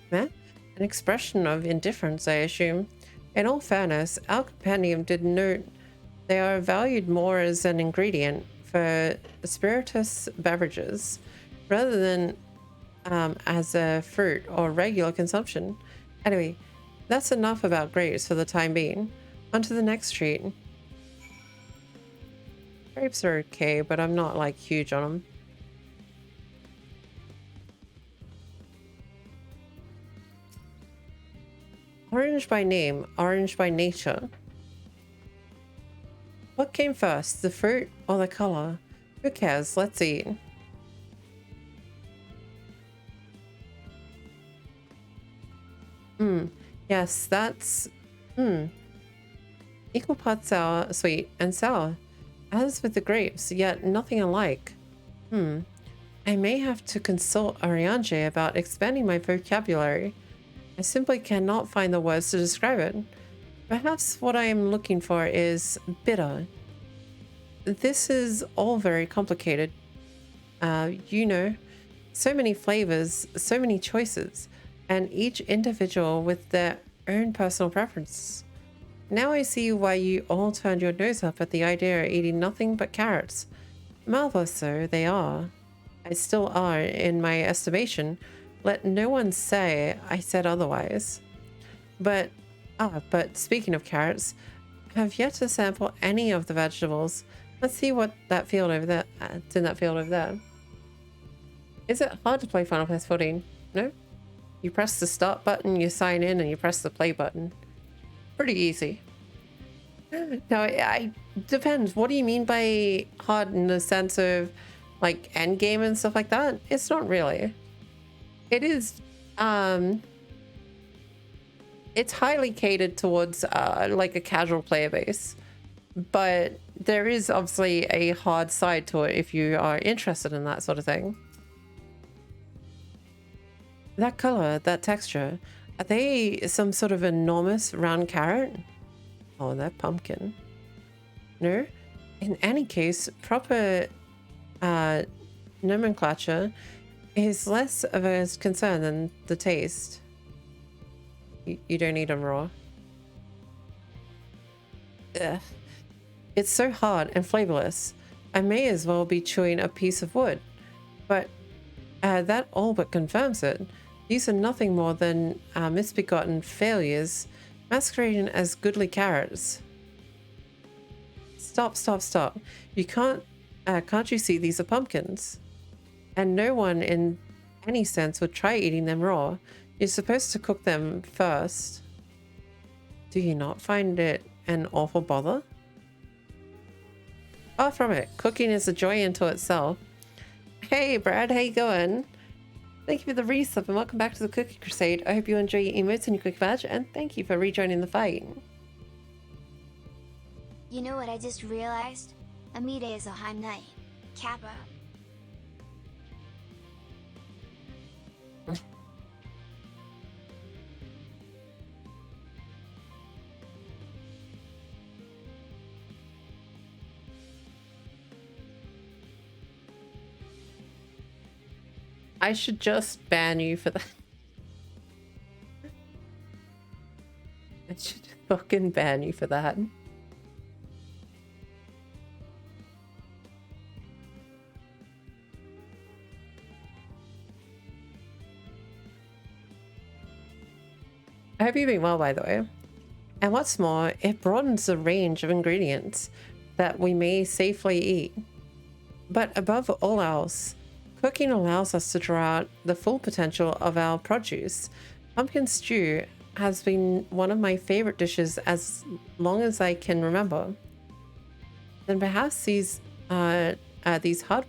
Meh? An expression of indifference, I assume. In all fairness, our compendium did note they are valued more as an ingredient for spirituous beverages rather than as a fruit or regular consumption. Anyway, that's enough about grapes for the time being. On to the next treat. Grapes are okay, but I'm not like huge on them. Orange by name, orange by nature. What came first, the fruit or the color? Who cares? Let's eat. Yes, that's... Equal parts sour, sweet, and sour. As with the grapes, yet nothing alike. I may have to consult Ariange about expanding my vocabulary. I simply cannot find the words to describe it. Perhaps what I am looking for is bitter. This is all very complicated. You know, so many flavors, so many choices, and each individual with their own personal preferences. Now I see why you all turned your nose up at the idea of eating nothing but carrots. Marvelous so they are. I still are, in my estimation. Let no one say I said otherwise. But speaking of carrots, I have yet to sample any of the vegetables. Let's see what that field over there, it's in that field over there. Is it hard to play Final Fantasy 14? No? You press the start button, you sign in, and you press the play button. Pretty easy. Now, I depends. What do you mean by hard in the sense of like end game and stuff like that? It's not really. It is it's highly catered towards like a casual player base, but there is obviously a hard side to it if you are interested in that sort of thing. That color, that texture, are they some sort of enormous round carrot? Oh, they're pumpkin. No? In any case, proper nomenclature is less of a concern than the taste. You don't eat them raw. Ugh. It's so hard and flavorless. I may as well be chewing a piece of wood. But that all but confirms it. These are nothing more than misbegotten failures masquerading as goodly carrots. Stop, stop, stop. You can't you see these are pumpkins? And no one in any sense would try eating them raw. You're supposed to cook them first. Do you not find it an awful bother? Far from it. Cooking is a joy unto itself. Hey Brad, how you going? Thank you for the resub and welcome back to the Cookie Crusade. I hope you enjoy your emotes and your cookie badge, and thank you for rejoining the fight. You know what I just realized? Amide is a Heimnai. Kappa. I should just ban you for that. I should. fucking ban you for that. I hope you've been well, by the way. And what's more, it broadens the range of ingredients that we may safely eat. But above all else, cooking allows us to draw out the full potential of our produce. Pumpkin stew has been one of my favorite dishes as long as I can remember. Then perhaps these hard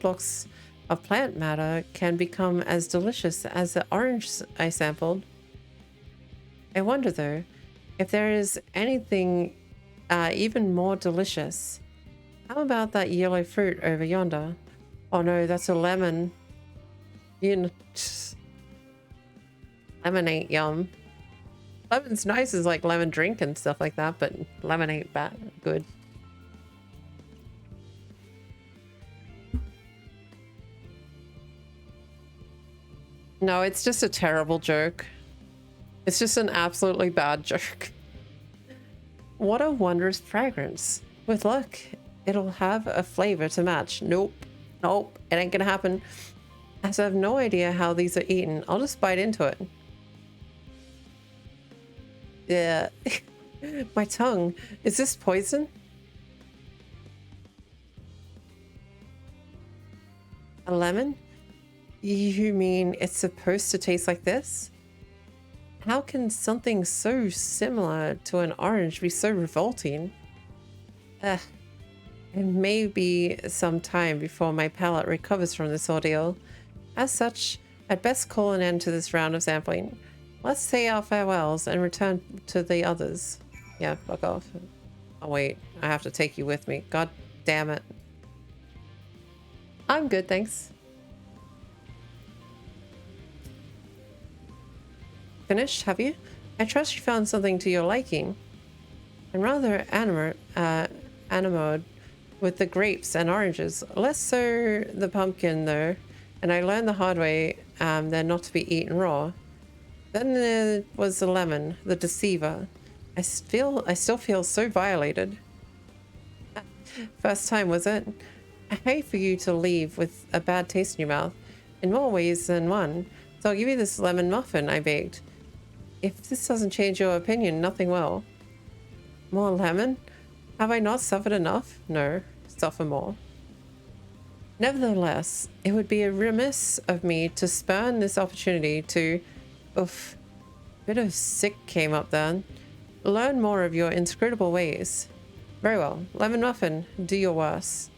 blocks of plant matter can become as delicious as the orange I sampled. I wonder though, if there is anything even more delicious. How about that yellow fruit over yonder? Oh no, that's a lemon. You know, lemon ain't yum. Lemon's nice as like lemon drink and stuff like that, but lemon ain't bad good. No, it's just a terrible joke. It's just an absolutely bad joke. What a wondrous fragrance. With luck, it'll have a flavor to match. Nope. Nope. It ain't gonna happen. As I have no idea how these are eaten, I'll just bite into it. Yeah. My tongue. Is this poison? A lemon? You mean it's supposed to taste like this? How can something so similar to an orange be so revolting? It may be some time before my palate recovers from this ordeal. As such, I'd best call an end to this round of sampling. Let's say our farewells and return to the others. Yeah, fuck off. Oh wait, I have to take you with me. God damn it. I'm good, thanks. Finished, have you? I trust you found something to your liking. I'm rather enamored with the grapes and oranges. Less so the pumpkin, though. And I learned the hard way they're not to be eaten raw. Then there was the lemon, the deceiver. I still feel so violated. First time, was it? I hate for you to leave with a bad taste in your mouth, in more ways than one. So I'll give you this lemon muffin I baked. If this doesn't change your opinion, nothing will. More lemon? Have I not suffered enough? No, suffer more. Nevertheless, it would be remiss of me to spurn this opportunity to... Oof. Bit of sick came up then. Learn more of your inscrutable ways. Very well. Lemon muffin, do your worst.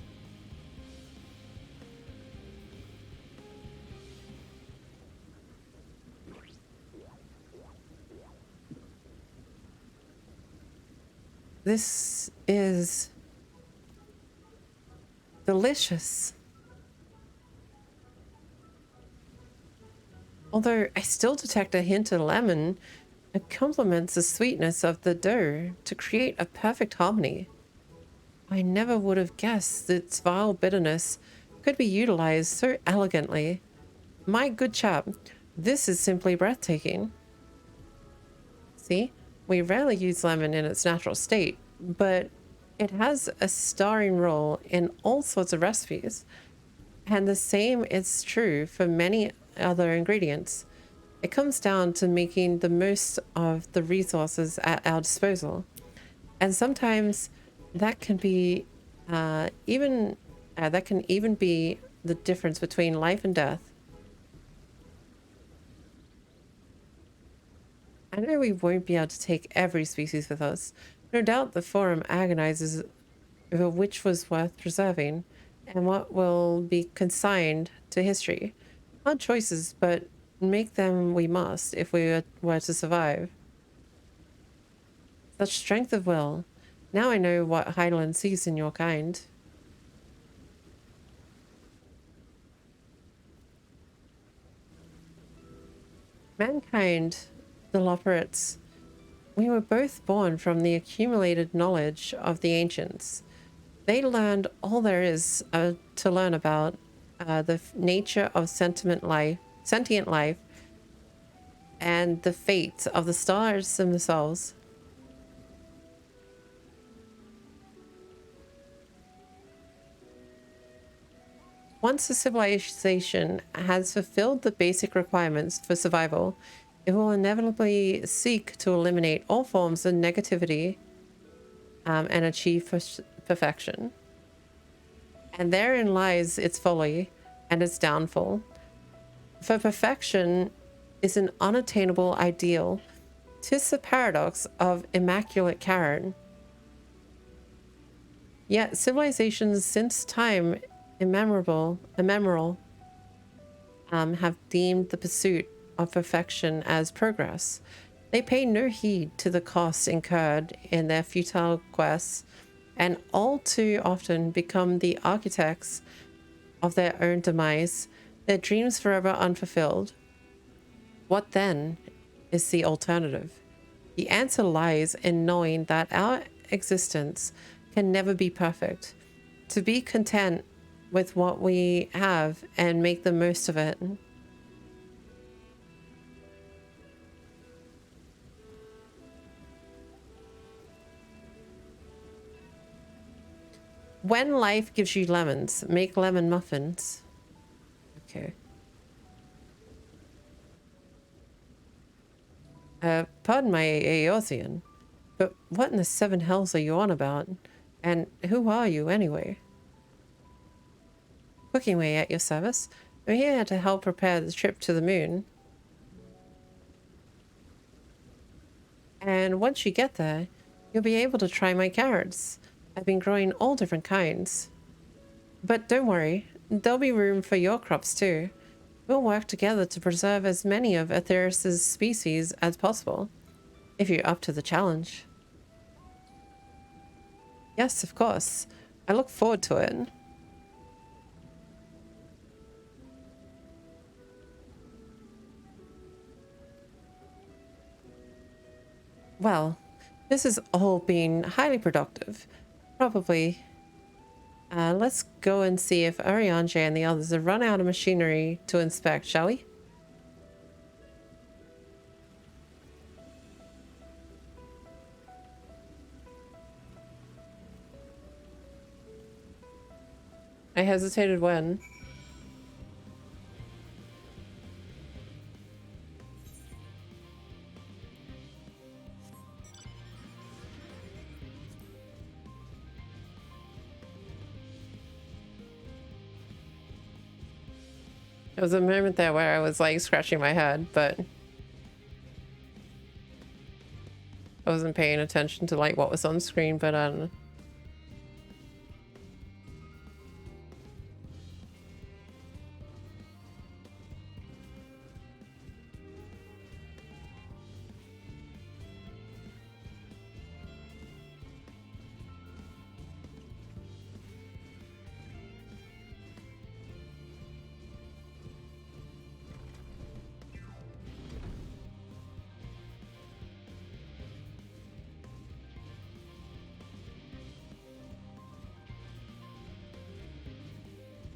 This is delicious. Although I still detect a hint of lemon, it complements the sweetness of the dough to create a perfect harmony. I never would have guessed that its vile bitterness could be utilized so elegantly. My good chap, this is simply breathtaking. See, we rarely use lemon in its natural state, but it has a starring role in all sorts of recipes. And the same is true for many other ingredients. It comes down to making the most of the resources at our disposal. And sometimes that can be even be the difference between life and death. I know we won't be able to take every species with us. No doubt the forum agonizes over which was worth preserving and what will be consigned to history. Hard choices, but make them we must if we were to survive. Such strength of will. Now I know what Highland sees in your kind. Mankind, the Loporrits, we were both born from the accumulated knowledge of the ancients. They learned all there is to learn about the nature of sentient life, and the fate of the stars themselves. Once a civilization has fulfilled the basic requirements for survival, it will inevitably seek to eliminate all forms of negativity and achieve perfection. And therein lies its folly and its downfall. For perfection is an unattainable ideal. 'Tis the paradox of immaculate Karen. Yet civilizations since time immemorial have deemed the pursuit of perfection as progress. They pay no heed to the costs incurred in their futile quests, and all too often become the architects of their own demise, their dreams forever unfulfilled. What then is the alternative? The answer lies in knowing that our existence can never be perfect. To be content with what we have and make the most of it. When life gives you lemons, make lemon muffins. Okay. Pardon my Aeosian, but what in the seven hells are you on about? And who are you anyway? Cooking way at your service. I'm here to help prepare the trip to the moon. And once you get there, you'll be able to try my carrots. I've been growing all different kinds. But don't worry, there'll be room for your crops too. We'll work together to preserve as many of Aetheris's species as possible, if you're up to the challenge. Yes, of course. I look forward to it. Well, this has all been highly productive. Probably. Let's go and see if Arianje and the others have run out of machinery to inspect, shall we? I hesitated when. There was a moment there where I was like scratching my head, but I wasn't paying attention to like what was on screen, but I don't know.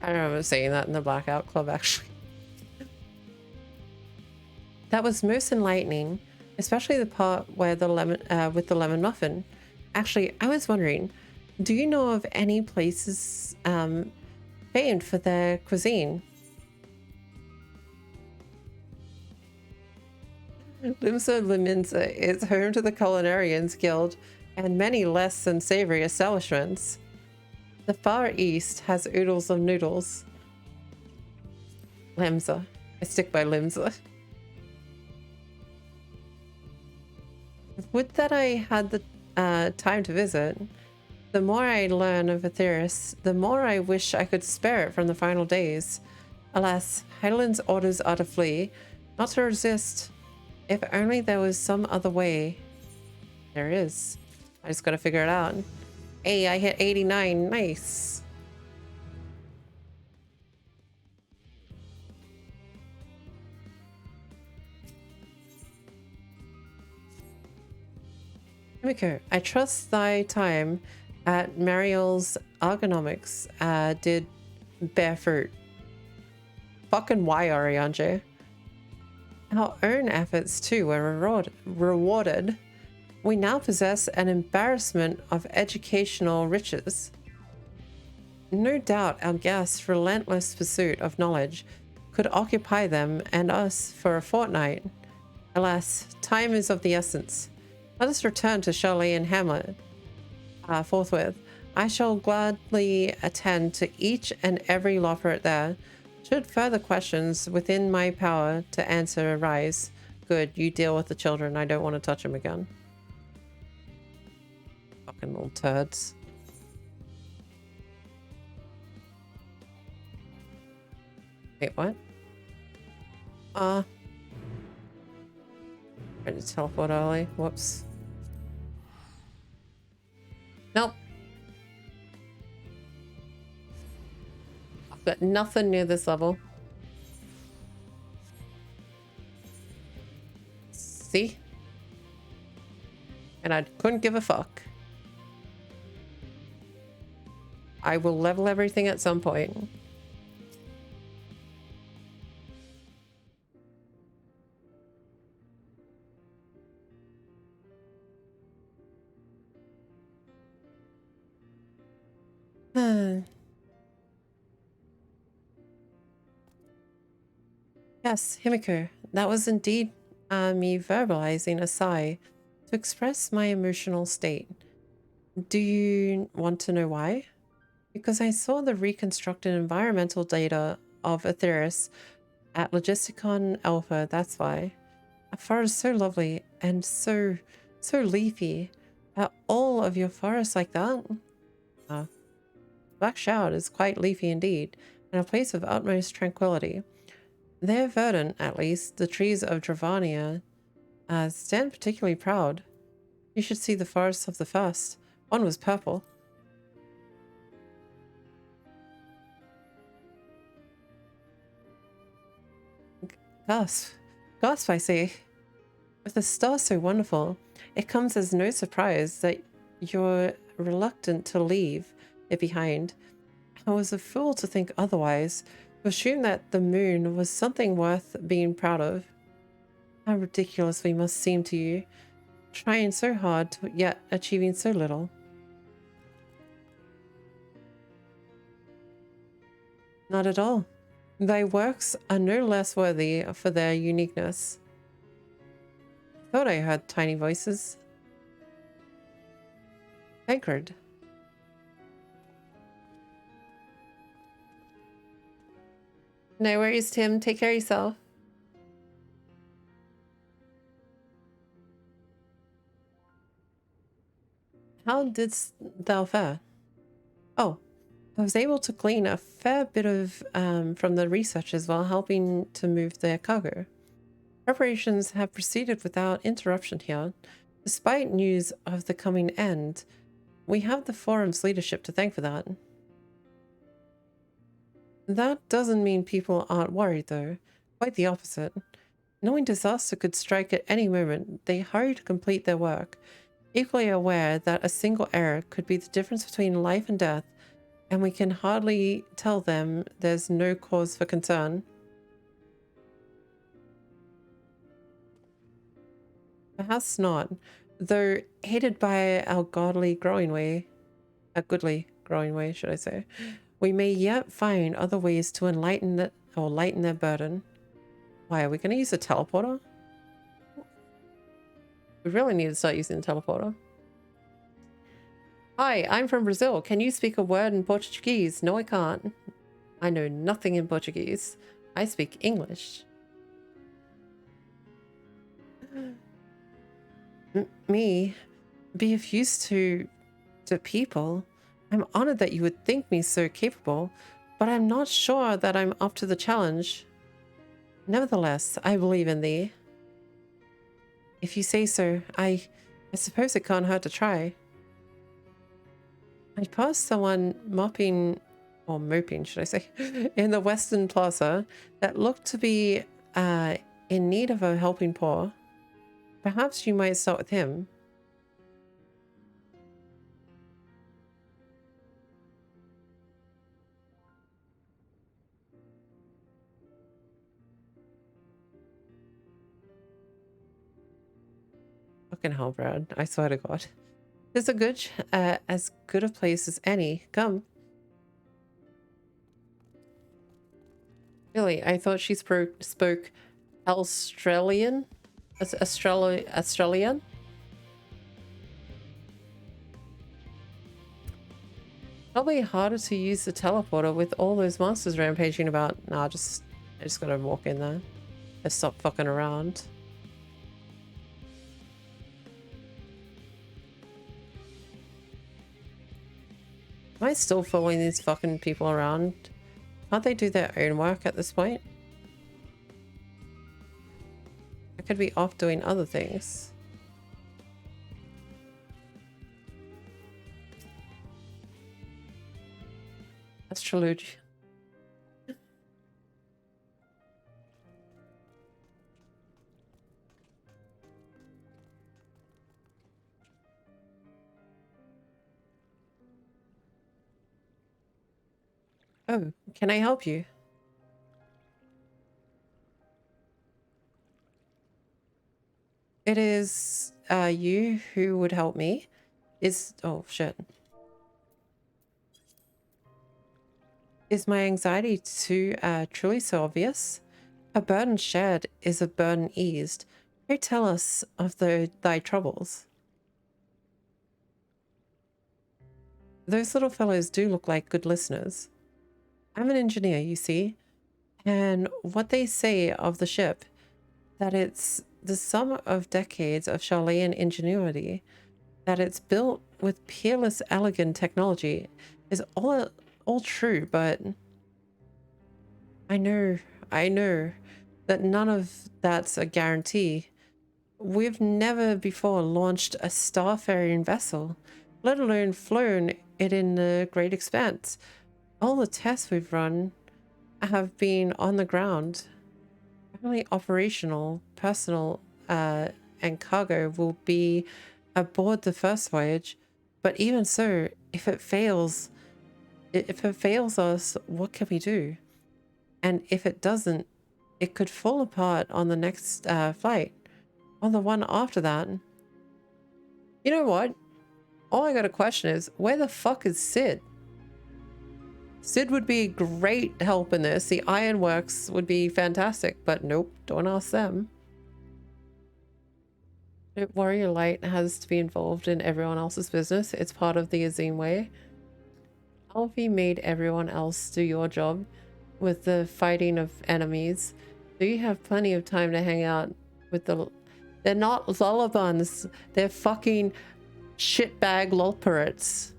I remember saying that in the Blackout Club, actually. That was most enlightening, especially the part where the lemon, with the lemon muffin. Actually, I was wondering, do you know of any places famed for their cuisine? Limsa Liminza is home to the Culinarians Guild and many less than savory establishments. The Far East has oodles of noodles. Limsa. I stick by Limsa. Would that I had the time to visit. The more I learn of Aetheris, the more I wish I could spare it from the final days. Alas, Heidelind's orders are to flee, not to resist. If only there was some other way. There is. I just gotta figure it out. Hey, I hit 89. Nice. Himiko, I trust thy time at Mariel's ergonomics did bear fruit. Fucking why, Arianje? Our own efforts too were rewarded. We now possess an embarrassment of educational riches. No doubt our guest's relentless pursuit of knowledge could occupy them and us for a fortnight. Alas, time is of the essence. Let us return to Shirley and Hamlet forthwith. I shall gladly attend to each and every loperet there. Should further questions within my power to answer arise, good, you deal with the children. I don't want to touch them again. Fucking little turds. Wait, what? Trying to teleport early. Whoops. Nope. I've got nothing near this level. See? And I couldn't give a fuck. I will level everything at some point. Yes, Himiko, that was indeed me verbalizing a sigh to express my emotional state. Do you want to know why? Because I saw the reconstructed environmental data of Aetheris at Logisticon Alpha, that's why. A forest so lovely and so leafy. Are all of your forests like that? Black Shout is quite leafy indeed, and a place of utmost tranquility. They're verdant, at least. The trees of Dravania stand particularly proud. You should see the forests of the first. One was purple. Gasp. Gasp, I say. With a star so wonderful, it comes as no surprise that you're reluctant to leave it behind. I was a fool to think otherwise, to assume that the moon was something worth being proud of. How ridiculous we must seem to you, trying so hard, yet achieving so little. Not at all. Thy works are no less worthy for their uniqueness. I thought I heard tiny voices. Tancred. No worries, Tim. Take care of yourself. How didst thou fare? Oh, I was able to glean a fair bit of from the researchers while helping to move their cargo. Preparations have proceeded without interruption here. Despite news of the coming end, we have the forum's leadership to thank for that. That doesn't mean people aren't worried, though. Quite the opposite. Knowing disaster could strike at any moment, they hurry to complete their work, equally aware that a single error could be the difference between life and death, and we can hardly tell them there's no cause for concern. Perhaps not, though aided by our goodly growing way, should I say, we may yet find other ways to enlighten it or lighten their burden. Why, are we going to use a teleporter? We really need to start using the teleporter. Hi, I'm from Brazil. Can you speak a word in Portuguese? No, I can't. I know nothing in Portuguese. I speak English. Me? Be of use to people? I'm honored that you would think me so capable, but I'm not sure that I'm up to the challenge. Nevertheless, I believe in thee. If you say so, I suppose it can't hurt to try. I passed someone moping, should I say, in the Western Plaza that looked to be in need of a helping paw. Perhaps you might start with him. Fucking hell, Brad. I swear to God. It's as good a place as any. Come. Really? I thought she spoke Australian? Australian? Probably harder to use the teleporter with all those monsters rampaging about. Nah, I just gotta walk in there. Let's stop fucking around. Am I still following these fucking people around? Can't they do their own work at this point? I could be off doing other things. Astrology. Oh, can I help you? It is you who would help me. Oh shit. Is my anxiety too truly so obvious? A burden shared is a burden eased. Pray tell us of thy troubles. Those little fellows do look like good listeners. I'm an engineer, you see, and what they say of the ship, that it's the sum of decades of Charlean ingenuity, that it's built with peerless, elegant technology, is all true, but I know that none of that's a guarantee. We've never before launched a starfaring vessel, let alone flown it in the great expanse. All the tests we've run have been on the ground. Only operational, personal, and cargo will be aboard the first voyage. But even so, if it fails us, what can we do? And if it doesn't, it could fall apart on the next flight, on the one after that. You know what? All I got a question is, where the fuck is Sid? Sid would be great help in this. The ironworks would be fantastic, but nope, don't ask them. Don't worry, your light has to be involved in everyone else's business. It's part of the Azim way. Alfie made everyone else do your job with the fighting of enemies. So you have plenty of time to hang out with the... They're not lullabuns. They're fucking shitbag lolpirates.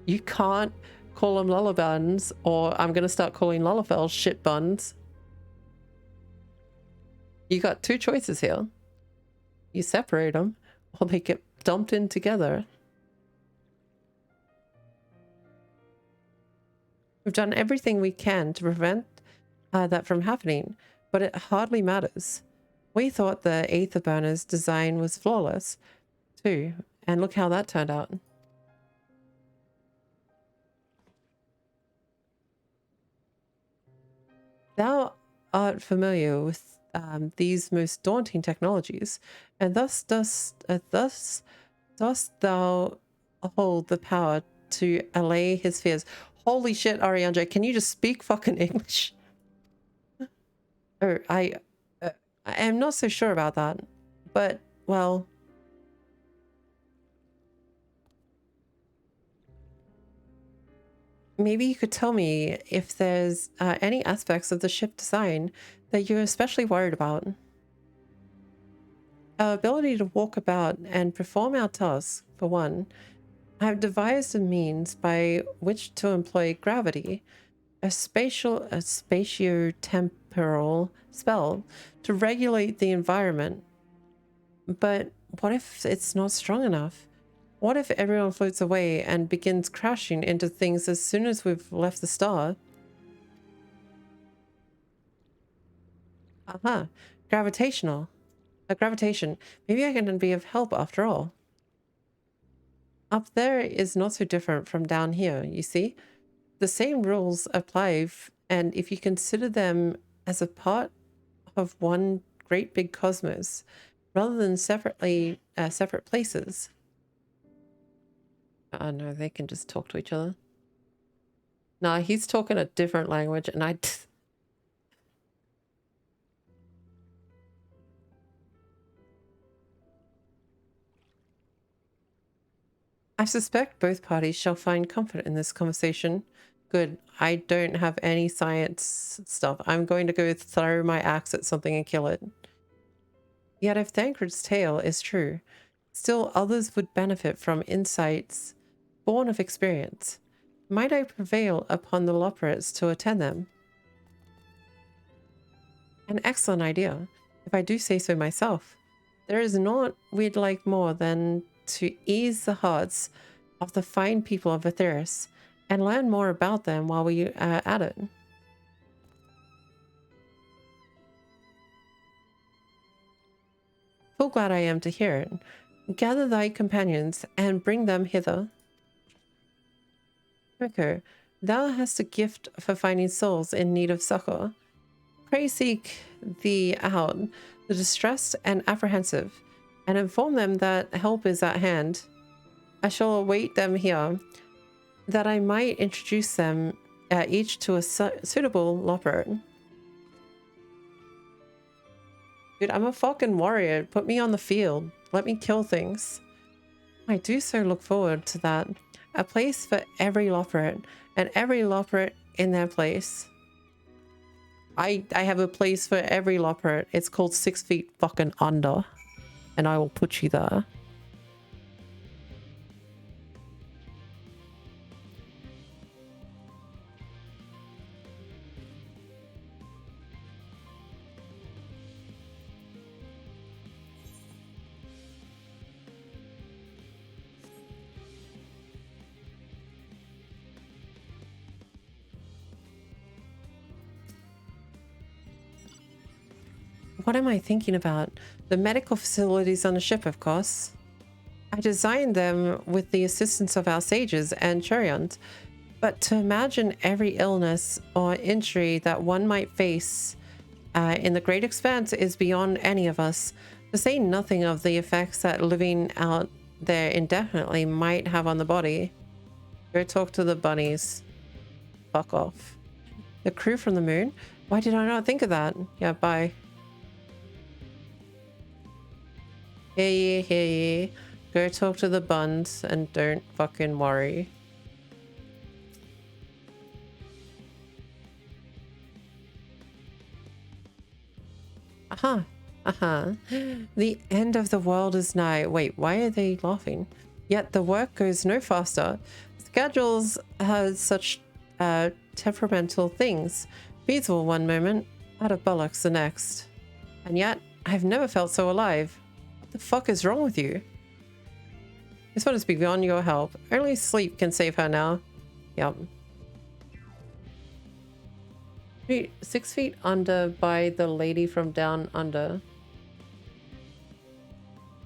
You can't call them lullabuns, or I'm gonna start calling lullafels shitbuns. You got two choices here. You separate them, or they get dumped in together. We've done everything we can to prevent that from happening, but it hardly matters. We thought the Aether Burner's design was flawless, too, and look how that turned out. Thou art familiar with these most daunting technologies, and thus dost thou hold the power to allay his fears. Holy shit, Ariandre, can you just speak fucking English? Oh, I am not so sure about that, but, well... Maybe you could tell me if there's any aspects of the ship design that you're especially worried about. Our ability to walk about and perform our tasks, for one. I have devised a means by which to employ gravity, a spatio-temporal spell to regulate the environment. But what if it's not strong enough? What if everyone floats away and begins crashing into things as soon as we've left the star? Aha, gravitational. Gravitation. Maybe I can be of help after all. Up there is not so different from down here, you see? The same rules apply, and if you consider them as a part of one great big cosmos, rather than separate places. Oh no, they can just talk to each other. Nah, he's talking a different language, and I suspect both parties shall find comfort in this conversation. Good. I don't have any science stuff. I'm going to go throw my axe at something and kill it. Yet if Thancred's tale is true, still others would benefit from insights born of experience. Might I prevail upon the Loporits to attend them? An excellent idea, if I do say so myself. There is naught we'd like more than to ease the hearts of the fine people of Aetheris and learn more about them while we are at it. Full glad I am to hear it. Gather thy companions and bring them hither. Rico, thou hast a gift for finding souls in need of succor. Pray seek thee out the distressed and apprehensive, and inform them that help is at hand. I shall await them here, that I might introduce them each to a suitable Loporit. Dude, I'm a fucking warrior. Put me on the field. Let me kill things. I do so look forward to that. A place for every Loporit, and every Loporit in their place. I have a place for every Loporit. It's called 6 feet fucking under. And I will put you there. What am I thinking about? The medical facilities on the ship, of course. I designed them with the assistance of our sages and Churions, but to imagine every illness or injury that one might face in the great expanse is beyond any of us, to say nothing of the effects that living out there indefinitely might have on the body. Go talk to the bunnies. Fuck off. The crew from the moon? Why did I not think of that? Yeah, bye. Hey. Go talk to the buns and don't fucking worry. The end of the world is nigh. Wait, why are they laughing? Yet the work goes no faster. Schedules has such temperamental things. Feasible one moment, out of bullocks the next. And yet, I've never felt so alive. What the fuck is wrong with you? This one is beyond your help. Only sleep can save her now. Yep. 6 feet under by the lady from down under.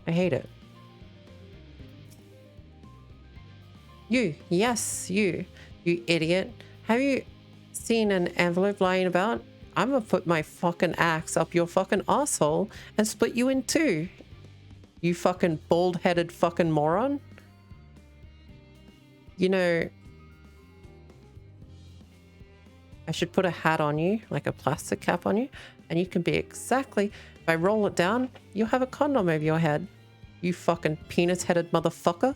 I hate it. You, yes, you idiot. Have you seen an envelope lying about? I'm gonna put my fucking axe up your fucking asshole and split you in two. You fucking bald-headed fucking moron. You know, I should put a hat on you, like a plastic cap on you, and you can be exactly, if I roll it down, you'll have a condom over your head. You fucking penis-headed motherfucker.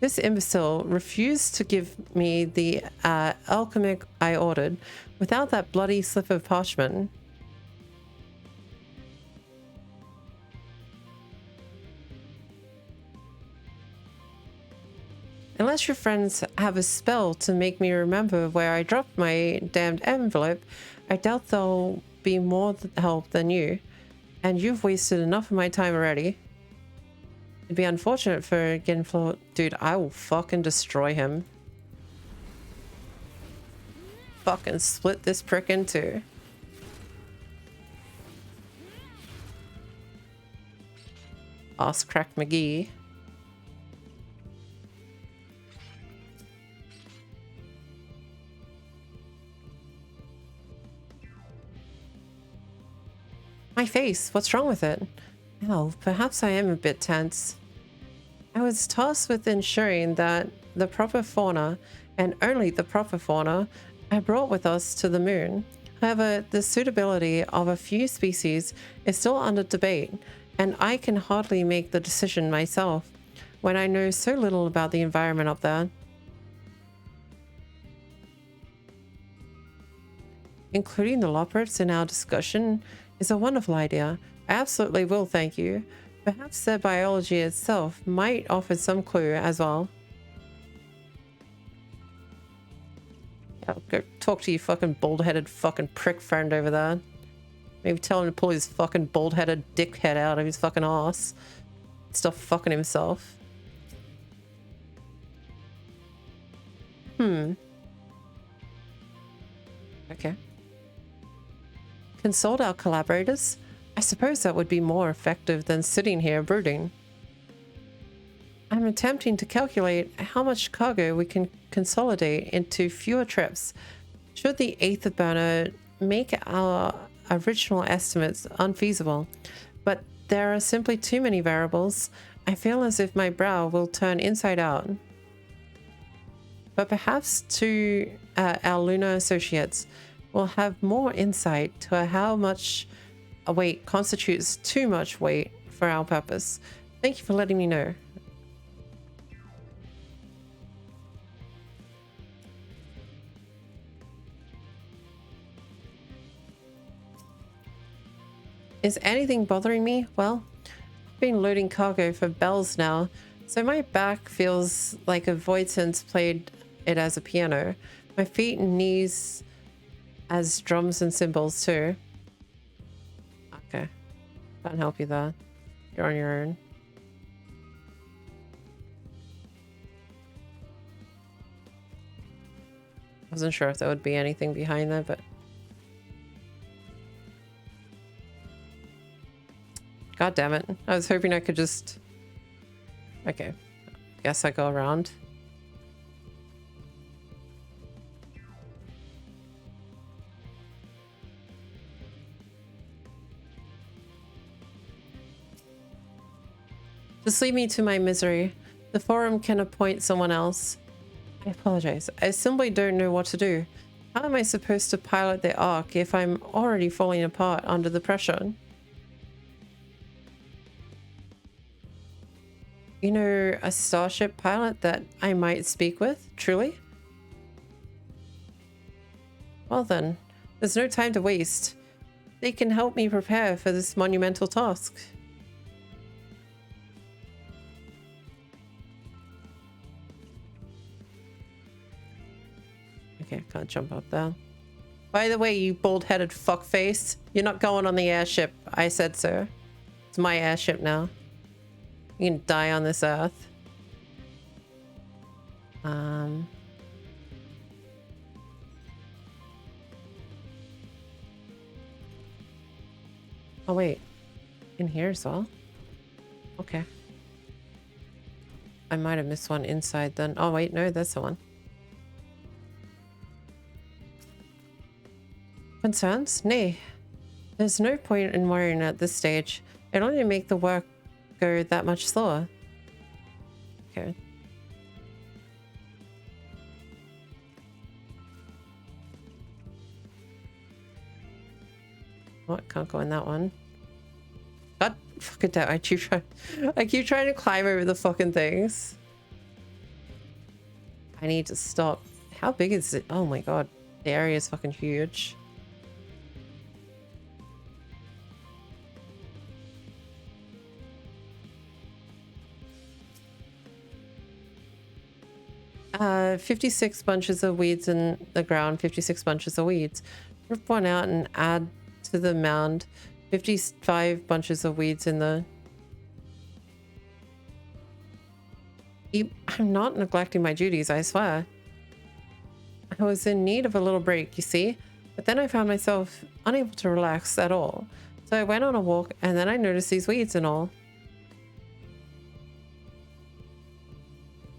This imbecile refused to give me the alchemic I ordered without that bloody slip of parchment. Unless your friends have a spell to make me remember where I dropped my damned envelope, I doubt they'll be more help than you. And you've wasted enough of my time already. It'd be unfortunate for Genfloor. Dude, I will fucking destroy him. Fucking split this prick in two. Ass crack McGee. My face, what's wrong with it? Oh, perhaps I am a bit tense. I was tasked with ensuring that the proper fauna, and only the proper fauna, are brought with us to the moon. However, the suitability of a few species is still under debate, and I can hardly make the decision myself when I know so little about the environment up there. Including the loporits in our discussion is a wonderful idea. I absolutely will, thank you. Perhaps their biology itself might offer some clue as well. Yeah, go talk to your fucking bald-headed fucking prick friend over there. Maybe tell him to pull his fucking bald-headed dickhead out of his fucking ass. Stop fucking himself. Okay. Consult our collaborators? I suppose that would be more effective than sitting here brooding. I'm attempting to calculate how much cargo we can consolidate into fewer trips. Should the Aether Burner make our original estimates unfeasible, but there are simply too many variables. I feel as if my brow will turn inside out. But perhaps to our lunar associates will have more insight to how much weight constitutes too much weight for our purpose. Thank you for letting me know. Is anything bothering me? Well, I've been loading cargo for bells now, so my back feels like a void sense played it as a piano. My feet and knees as drums and cymbals too. Okay. Can't help you there. You're on your own. Wasn't sure if there would be anything behind there, but... God damn it. I was hoping I could just... Okay. Guess I go around. Just leave me to my misery. The forum can appoint someone else. I apologize. I simply don't know what to do. How am I supposed to pilot the Ark if I'm already falling apart under the pressure? You know, a starship pilot that I might speak with, truly? Well then, there's no time to waste. They can help me prepare for this monumental task. Okay, I can't jump up there. By the way, you bald-headed fuckface, you're not going on the airship. I said so. It's my airship now. You can die on this earth. Oh wait, in here as well? Okay. I might have missed one inside then. Oh wait, no, that's the one. Concerns? Nay. There's no point in worrying at this stage. It'll only make the work go that much slower. Okay. What? Can't go in that one. God fucking damn, I keep trying to climb over the fucking things. I need to stop. How big is it? Oh my god. The area is fucking huge. Uh, 56 bunches of weeds in the ground, 56 bunches of weeds. Rip one out and add to the mound. 55 bunches of weeds in the... I'm not neglecting my duties, I swear. I was in need of a little break, you see? But then I found myself unable to relax at all. So I went on a walk and then I noticed these weeds and all.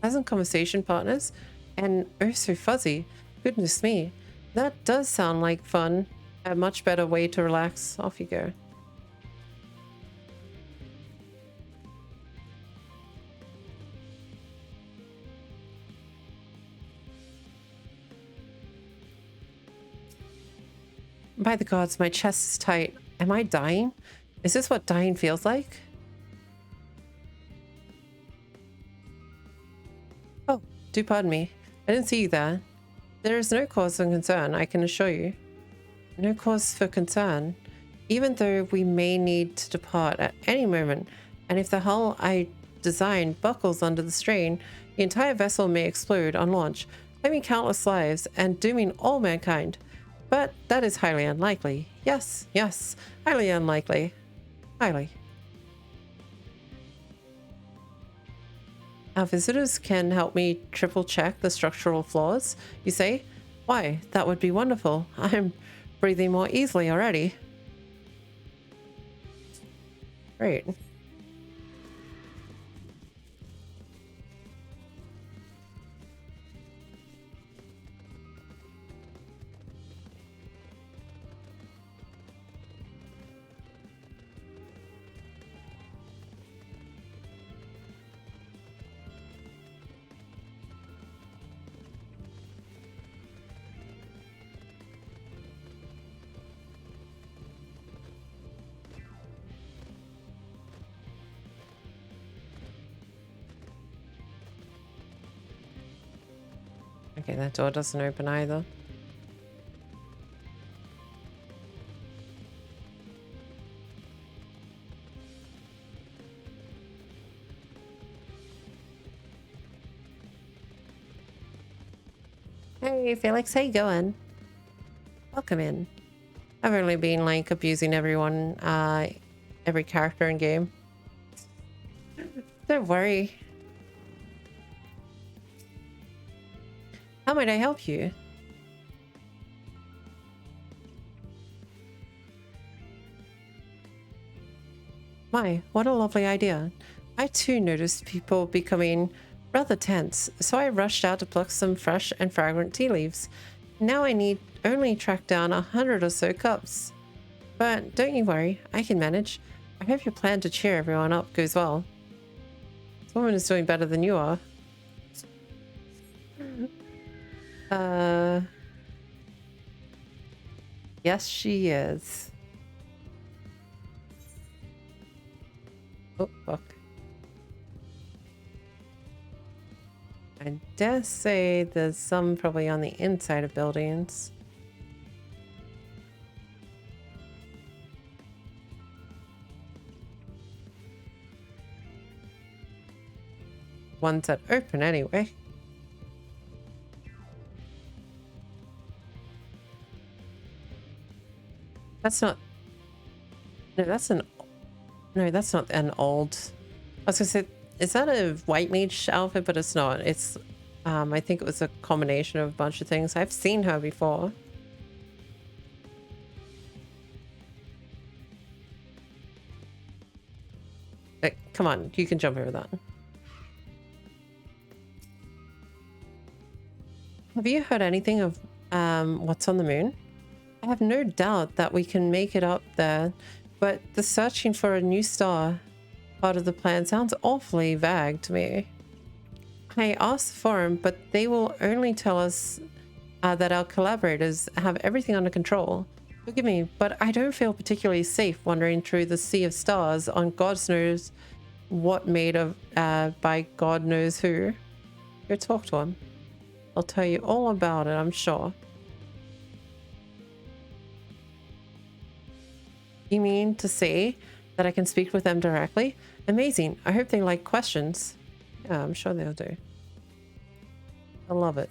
Pleasant conversation partners and oh so fuzzy. Goodness me. That does sound like fun. A much better way to relax. Off you go. By the gods, my chest is tight. Am I dying? Is this what dying feels like? Oh, do pardon me. I didn't see you there. There is no cause for concern, I can assure you. No cause for concern. Even though we may need to depart at any moment, and if the hull I designed buckles under the strain, the entire vessel may explode on launch, claiming countless lives and dooming all mankind. But that is highly unlikely. Yes, yes, highly unlikely. Highly. Our visitors can help me triple check the structural flaws, you say? Why, that would be wonderful. I'm breathing more easily already. Great. Okay, that door doesn't open either. Hey, Felix, how you going? Welcome in. I've only been, like, abusing everyone, every character in game. Don't worry. How might I help you? My, what a lovely idea. I too noticed people becoming rather tense, so I rushed out to pluck some fresh and fragrant tea leaves. Now I need only track down 100 or so cups. But don't you worry, I can manage. I hope your plan to cheer everyone up goes well. This woman is doing better than you are. Yes, she is. Oh, fuck. I dare say there's some probably on the inside of buildings. Ones that open anyway. That's not... No, that's an... No, that's not an old... I was gonna say, is that a white mage outfit? But it's not. It's... I think it was a combination of a bunch of things. I've seen her before. Come on, you can jump over that. Have you heard anything of what's on the moon? I have no doubt that we can make it up there, but the searching for a new star part of the plan sounds awfully vague to me. I asked the forum, but they will only tell us that our collaborators have everything under control. Forgive me, but I don't feel particularly safe wandering through the sea of stars on God knows what made of by God knows who. Go talk to him. I'll tell you all about it, I'm sure. You mean to say that I can speak with them directly? Amazing. I hope they like questions. Yeah, I'm sure they'll do. I love it.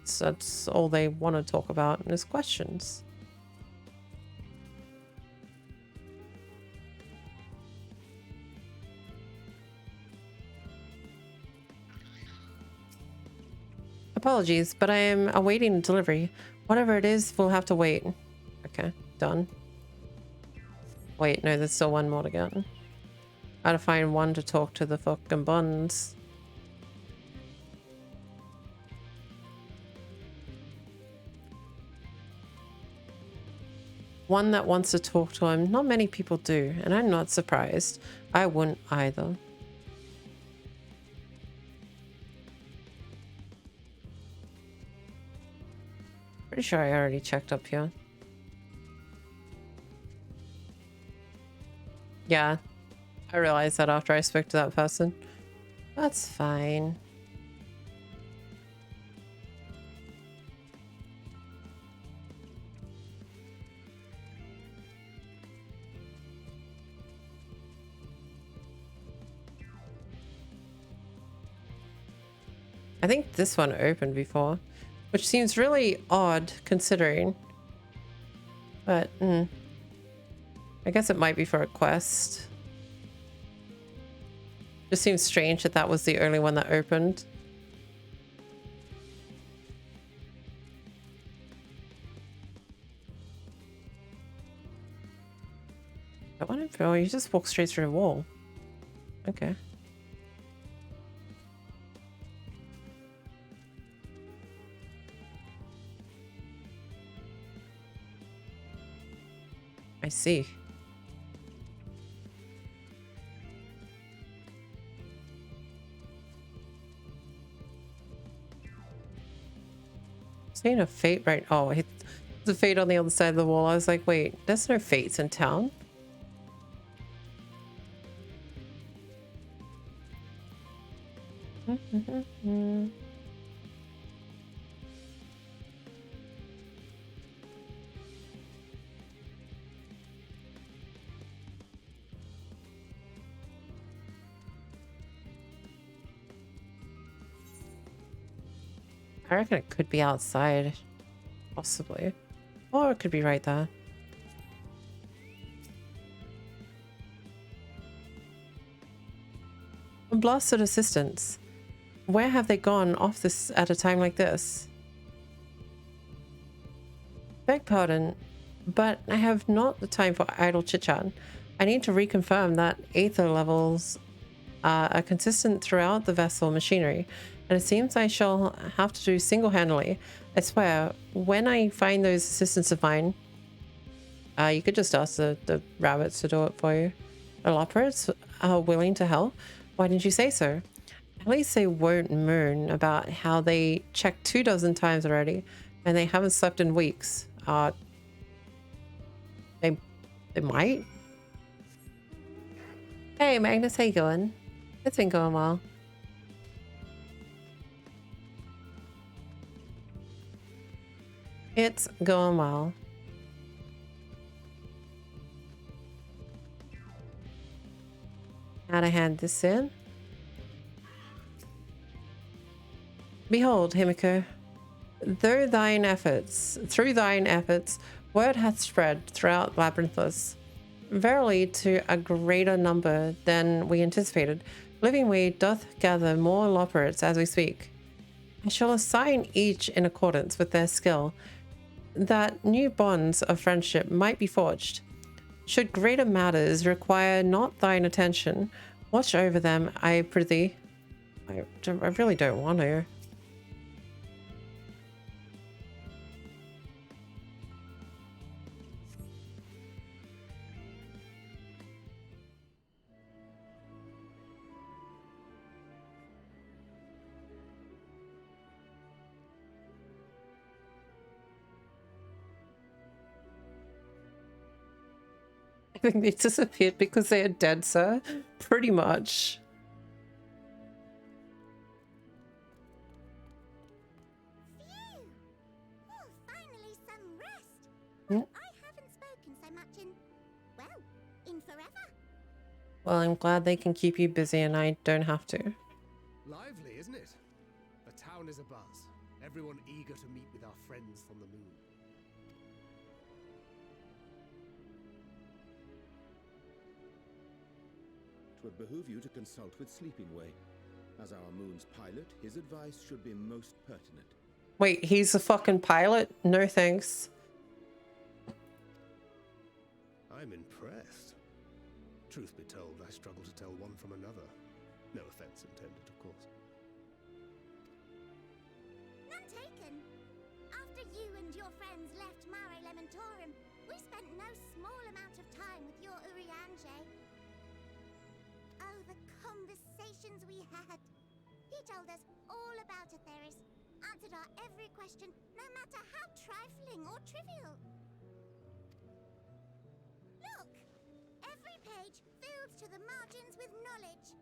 So that's all they want to talk about is questions. Apologies, but I am awaiting delivery. Whatever it is, we'll have to wait. Okay, done. Wait, no, there's still one more to get. Gotta find one to talk to the fucking buns. One that wants to talk to him. Not many people do, and I'm not surprised. I wouldn't either. Pretty sure I already checked up here. Yeah, I realized that after I spoke to that person. That's fine. I think this one opened before, which seems really odd considering. But, I guess it might be for a quest. Just seems strange that that was the only one that opened. That one info, you just walk straight through a wall. Okay. I see. Seeing a fate right. Oh, the fate on the other side of the wall. I was like, wait, there's no fates in town. I reckon it could be outside. Possibly. Or it could be right there. Blasted assistants. Where have they gone off this at a time like this? Beg pardon, but I have not the time for idle chit-chat. I need to reconfirm that aether levels are consistent throughout the vessel machinery, and it seems I shall have to do single-handedly. I swear, when I find those assistants of mine, you could just ask the rabbits to do it for you. The Loppers are willing to help. Why didn't you say so? At least they won't moan about how they checked 24 times already and they haven't slept in weeks. They might. Hey Magnus, how you going? It's been going well. It's going well. How to hand this in? Behold, Himiko, through thine efforts, word hath spread throughout Labyrinthus, verily to a greater number than we anticipated. Livingweed doth gather more lopperates as we speak. I shall assign each in accordance with their skill, that new bonds of friendship might be forged. Should greater matters require not thine attention, watch over them, I prithee. I really don't want to. I think they disappeared because they are dead, sir. Pretty much. Phew! Oh, finally some rest. I haven't spoken so much in, well, in forever. Well, I'm glad they can keep you busy and I don't have to. Lively, isn't it? The town is abuzz. Everyone eager to meet with our friends from the moon. Twould behoove you to consult with Sleepingway. As our moon's pilot, his advice should be most pertinent. Wait, he's a fucking pilot? No thanks. I'm impressed. Truth be told, I struggle to tell one from another. No offense intended, of course. None taken. After you and your friends left Mare Elementorum, we spent no small amount of time with your Urianger. Oh, the conversations we had. He told us all about Atheris, answered our every question, no matter how trifling or trivial. Look! Every page filled to the margins with knowledge.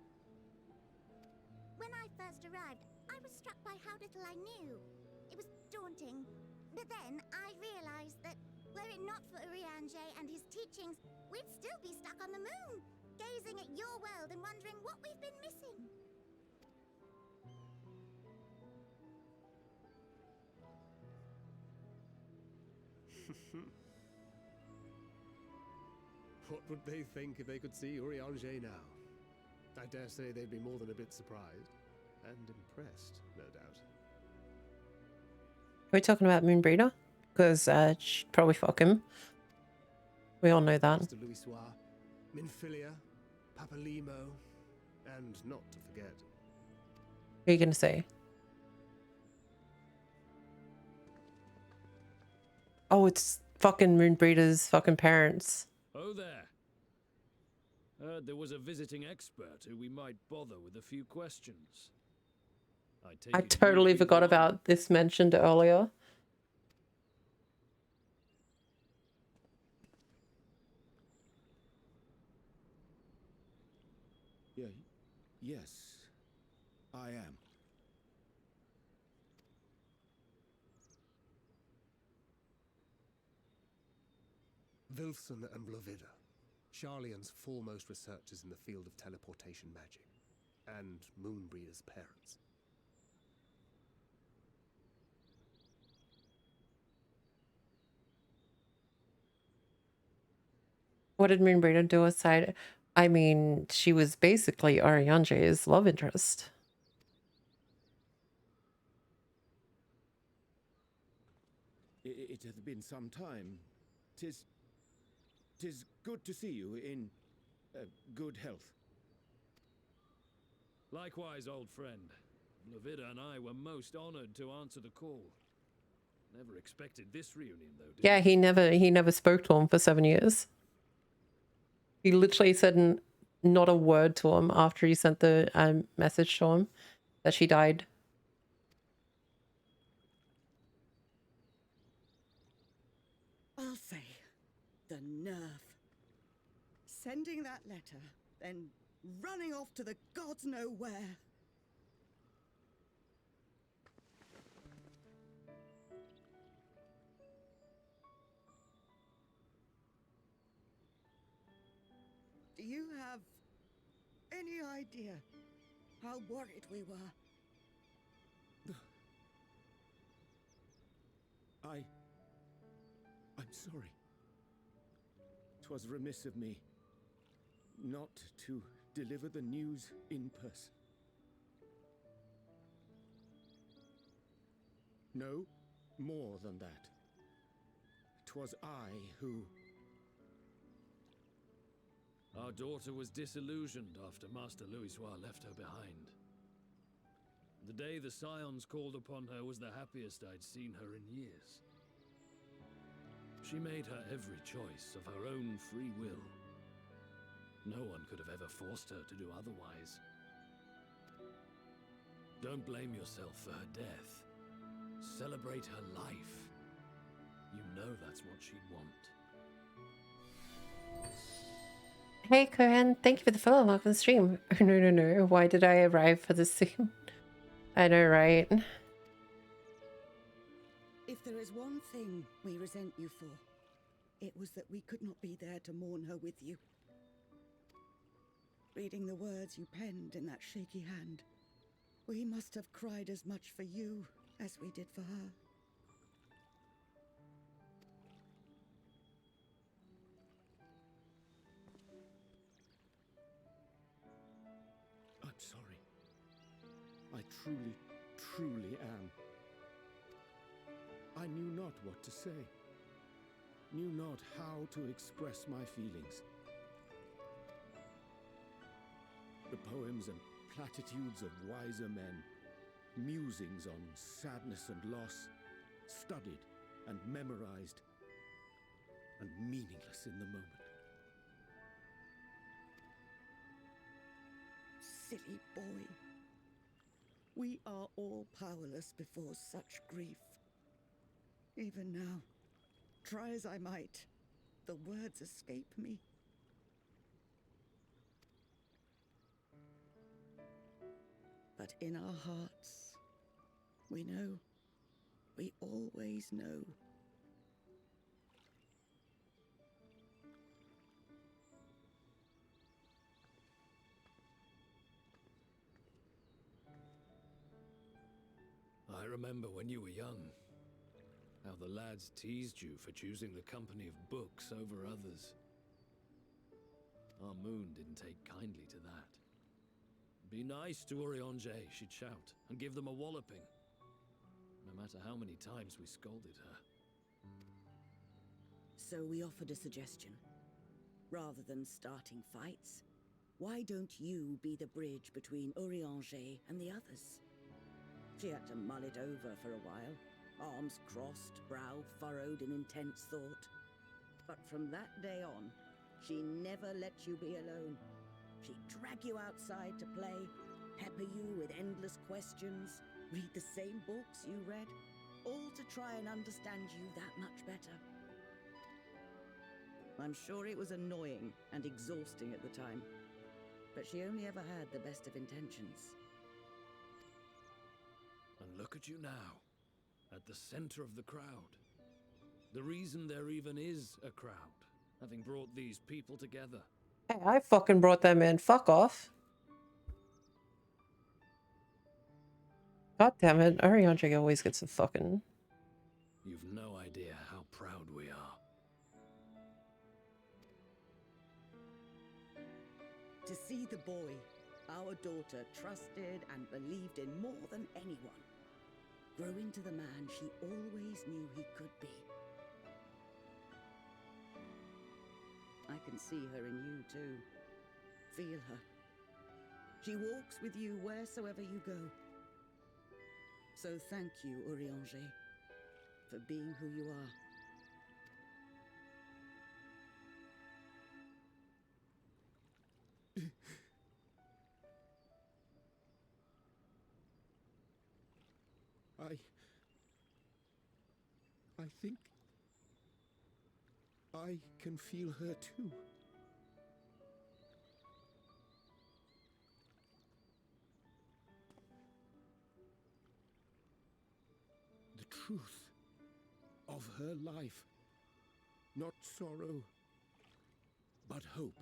When I first arrived, I was struck by how little I knew. It was daunting. But then I realized that were it not for Urianger and his teachings, we'd still be stuck on the moon, gazing at your world and wondering what we've been missing. What would they think if they could see Urianger now? I dare say they'd be more than a bit surprised. And impressed, no doubt. Are we talking about Moonbreeder? Because she'd probably fuck him. We all know that. Mr. Louis Soir, Minfilia, Papalimo, and not to forget. What are you going to say? Oh, it's fucking Moonbreeder's fucking parents. Oh there. Heard there was a visiting expert who we might bother with a few questions. I totally forgot about this mentioned earlier. Yes, I am. Wilson and Blovida, Charlian's foremost researchers in the field of teleportation magic, and Moonbreeder's parents. What did Moonbreeder do aside? I mean, she was basically Urianger's love interest. It hath been some time. Tis good to see you in good health. Likewise, old friend. Blovida and I were most honored to answer the call. Never expected this reunion, though, did Yeah, he never spoke to him for 7 years. He literally said not a word to him after he sent the message to him that she died. I'll say, the nerve. Sending that letter, then running off to the gods know where. Do you have any idea how worried we were? I'm sorry. 'Twas remiss of me not to deliver the news in person. No, more than that. 'Twas I who... Our daughter was disillusioned after Master Louisois left her behind. The day the Scions called upon her was the happiest I'd seen her in years. She made her every choice of her own free will. No one could have ever forced her to do otherwise. Don't blame yourself for her death. Celebrate her life. You know that's what she'd want. Hey, Cohen, thank you for the follow. Welcome to the stream. Oh, no. Why did I arrive for this scene? I know, right? If there is one thing we resent you for, it was that we could not be there to mourn her with you. Reading the words you penned in that shaky hand, we must have cried as much for you as we did for her. I'm sorry. I truly am. I knew not what to say. Knew not how to express my feelings. The poems and platitudes of wiser men, musings on sadness and loss, studied and memorized, and meaningless in the moment. Silly boy. We are all powerless before such grief. Even now, try as I might, the words escape me. But in our hearts, we know. We always know. I remember when you were young, how the lads teased you for choosing the company of books over others. Our moon didn't take kindly to that. Be nice to Urianger, she'd shout, and give them a walloping. No matter how many times we scolded her. So we offered a suggestion. Rather than starting fights, why don't you be the bridge between Urianger and the others? She had to mull it over for a while, arms crossed, brow furrowed in intense thought. But from that day on, she never let you be alone. She'd drag you outside to play, pepper you with endless questions, read the same books you read, all to try and understand you that much better. I'm sure it was annoying and exhausting at the time, but she only ever had the best of intentions. And look at you now, at the center of the crowd. The reason there even is a crowd, having brought these people together. Hey, I fucking brought them in. Fuck off. God damn it. Urianger always gets a fucking... You've no idea how proud we are. To see the boy, our daughter, trusted and believed in more than anyone, grow into the man she always knew he could be. I can see her in you too. Feel her. She walks with you wheresoever you go. So thank you, Urianger, for being who you are. I think I can feel her too. The truth of her life. Not sorrow, but hope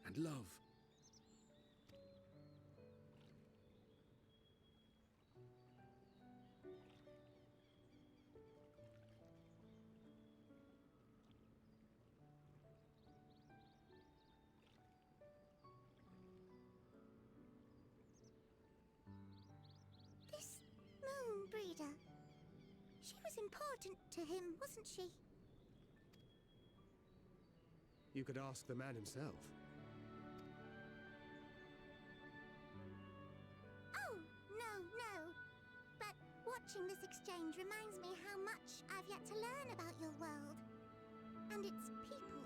and love. This moon breeder. She was important to him, wasn't she? You could ask the man himself. Oh, no. But watching this exchange reminds me how much I've yet to learn about your world. And its people.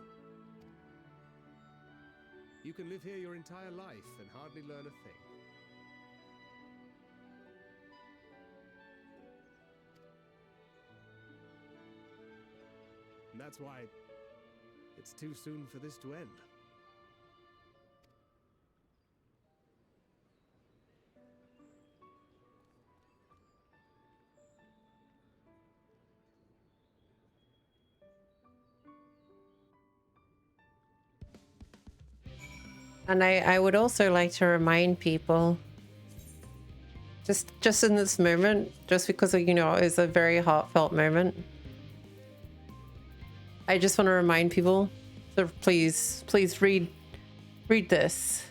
You can live here your entire life and hardly learn a thing. And that's why it's too soon for this to end. And I would also like to remind people, just in this moment, just because, you know, it's a very heartfelt moment, I just want to remind people to please read this.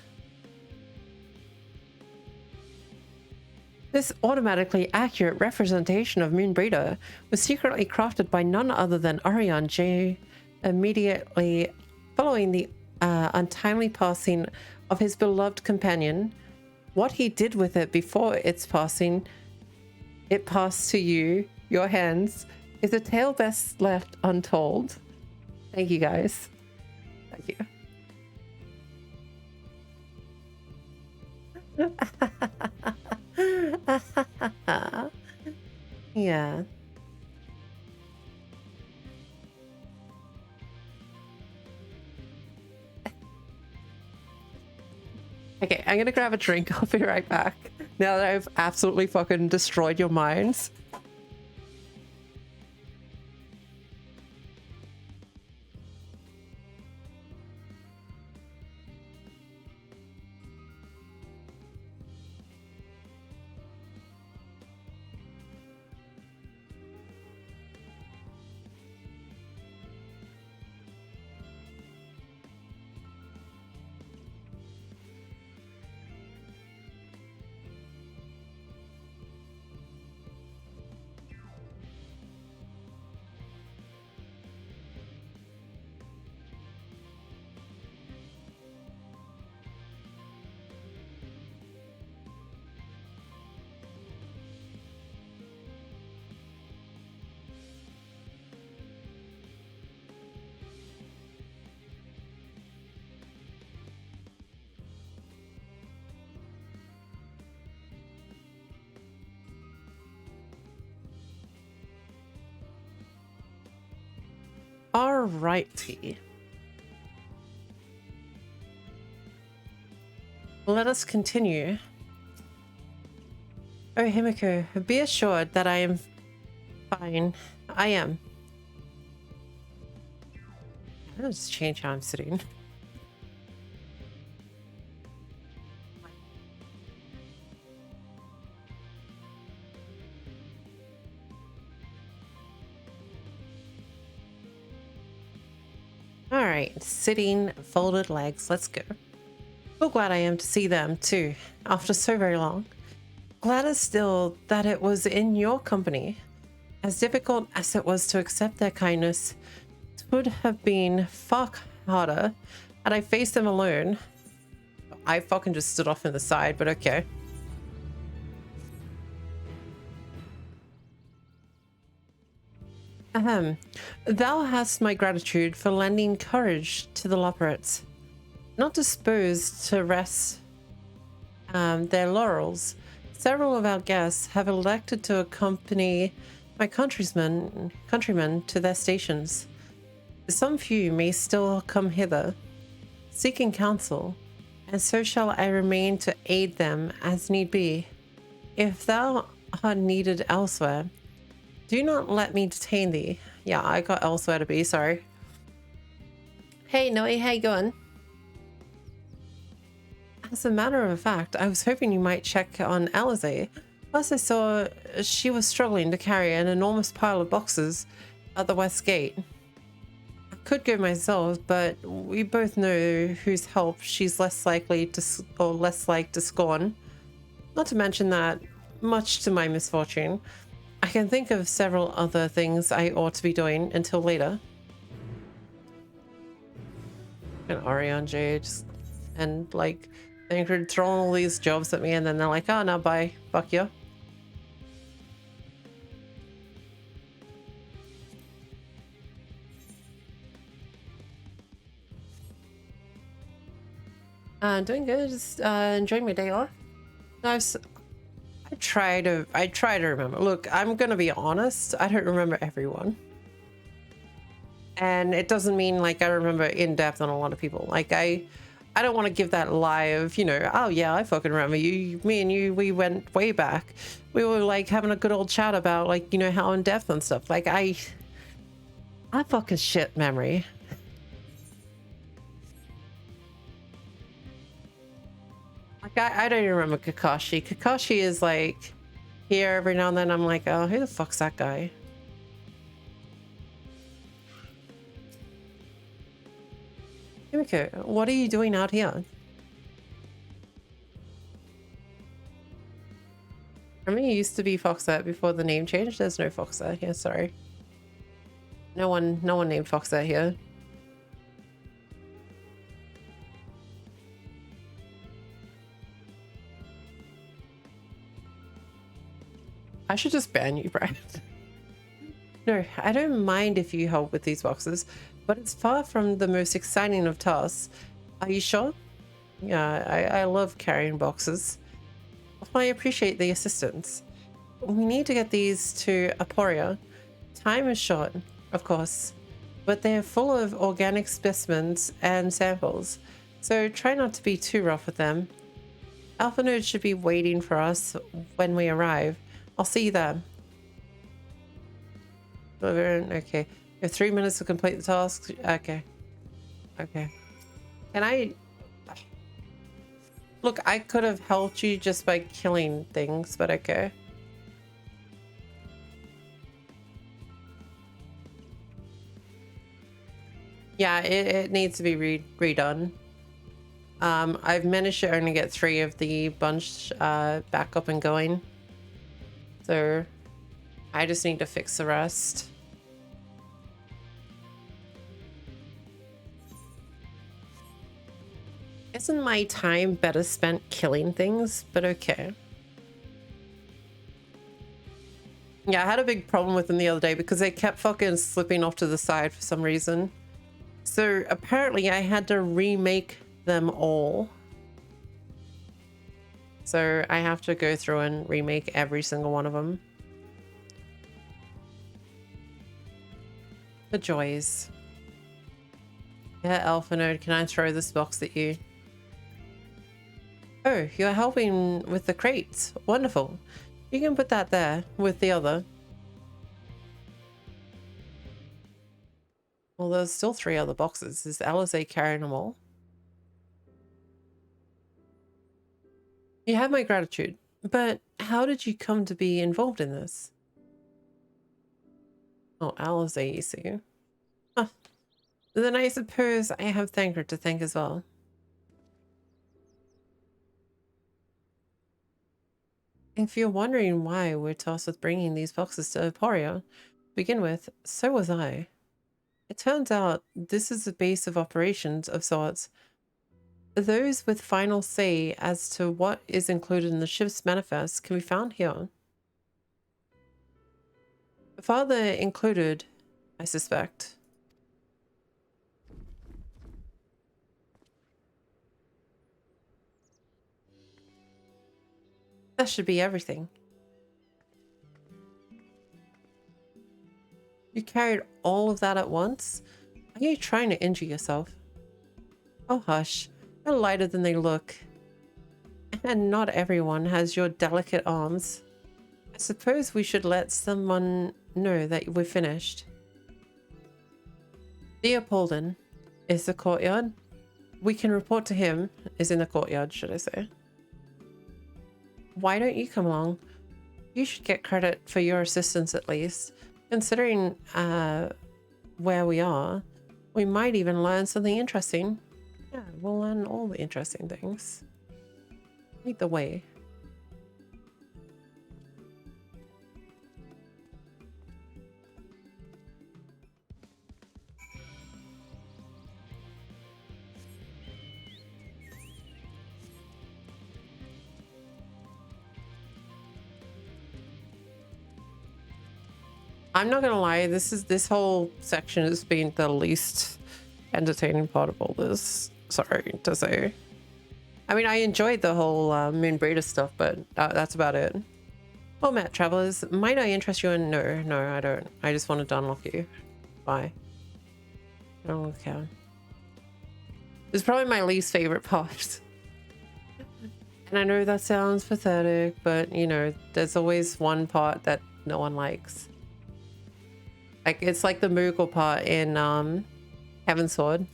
This automatically accurate representation of Moonbreeder was secretly crafted by none other than Urianger immediately following the untimely passing of his beloved companion. What he did with it before its passing, it passed to you, your hands, is a tale best left untold. Thank you, guys. Thank you. Yeah. Okay, I'm gonna grab a drink. I'll be right back. Now that I've absolutely fucking destroyed your minds. Alrighty. Let us continue. Oh, Himiko, be assured that I am fine. I am. I'll just change how I'm sitting. Alright, sitting, folded legs, let's go. So glad I am to see them too, after so very long. Gladder still that it was in your company. As difficult as it was to accept their kindness, it would have been far harder had I faced them alone. I fucking just stood off in the side, but okay. Ahem. Thou hast my gratitude for lending courage to the Loporits. Not disposed to rest their laurels, several of our guests have elected to accompany my countrymen to their stations. Some few may still come hither, seeking counsel, and so shall I remain to aid them as need be. If thou art needed elsewhere, do not let me detain thee. Yeah, I got elsewhere to be, sorry. Hey, Noe, how you going? As a matter of fact, I was hoping you might check on Alize. Plus I saw she was struggling to carry an enormous pile of boxes at the west gate. I could go myself, but we both know whose help she's less likely to, or less like to scorn. Not to mention that, much to my misfortune, I can think of several other things I ought to be doing until later. And Ariane Jade and like Ingrid throwing all these jobs at me, and then they're like, oh no, bye, fuck you. Doing good, just enjoying my day off. I try to remember. Look, I'm gonna be honest, I don't remember everyone. And it doesn't mean like I remember in depth on a lot of people. Like I don't want to give that lie of, you know, oh yeah, I fucking remember you, me and you, we went way back. We were like having a good old chat about like, you know, how in depth and stuff. Like I fucking shit memory. Like I don't even remember Kakashi. Kakashi is like here every now and then. I'm like, oh, who the fuck's that guy? Himiko, what are you doing out here? I mean, you used to be Foxette before the name changed. There's no Foxette here, sorry. No one named Foxette here. I should just ban you, Brian. No, I don't mind if you help with these boxes, but it's far from the most exciting of tasks. Are you sure? Yeah, I love carrying boxes. Well, I appreciate the assistance. We need to get these to Aporia. Time is short, of course, but they're full of organic specimens and samples, so try not to be too rough with them. Alpha Node should be waiting for us when we arrive. I'll see you there. Okay. You have 3 minutes to complete the task. Okay. Okay. Can I... Look, I could have helped you just by killing things, but okay. Yeah, it needs to be redone. I've managed to only get 3 of the bunch back up and going. So I just need to fix the rest. Isn't my time better spent killing things? But okay. Yeah, I had a big problem with them the other day because they kept fucking slipping off to the side for some reason. So apparently I had to remake them all. So I have to go through and remake every single one of them. The joys. Yeah, Alpha Node, can I throw this box at you? Oh, you're helping with the crates. Wonderful. You can put that there with the other. Well, there's still 3 other boxes. Is Alizé carrying them all? You have my gratitude, but how did you come to be involved in this? Oh, Alizé, you see. Huh. Then I suppose I have Thanker to thank as well. If you're wondering why we're tasked with bringing these boxes to Aporia, to begin with, so was I. It turns out this is the base of operations of sorts. Those with final say as to what is included in the ship's manifest can be found here. Father included, I suspect. That should be everything. You carried all of that at once? Are you trying to injure yourself? Oh hush, they're lighter than they look. And not everyone has your delicate arms. I suppose we should let someone know that we're finished. Leopolden is the courtyard. We can report to him, is in the courtyard, should I say. Why don't you come along? You should get credit for your assistance at least. Considering where we are, we might even learn something interesting. Yeah, we'll learn all the interesting things. Lead the way. I'm not gonna lie, this whole section has been the least entertaining part of all this. Sorry to say. I mean, I enjoyed the whole Moonbreeder stuff, but that's about it. Well met, travelers. Might I interest you in... No, I don't. I just wanted to unlock you. Bye. I don't care. It's probably my least favorite part. And I know that sounds pathetic, but, you know, there's always one part that no one likes. Like, it's like the Moogle part in Heaven's Sword.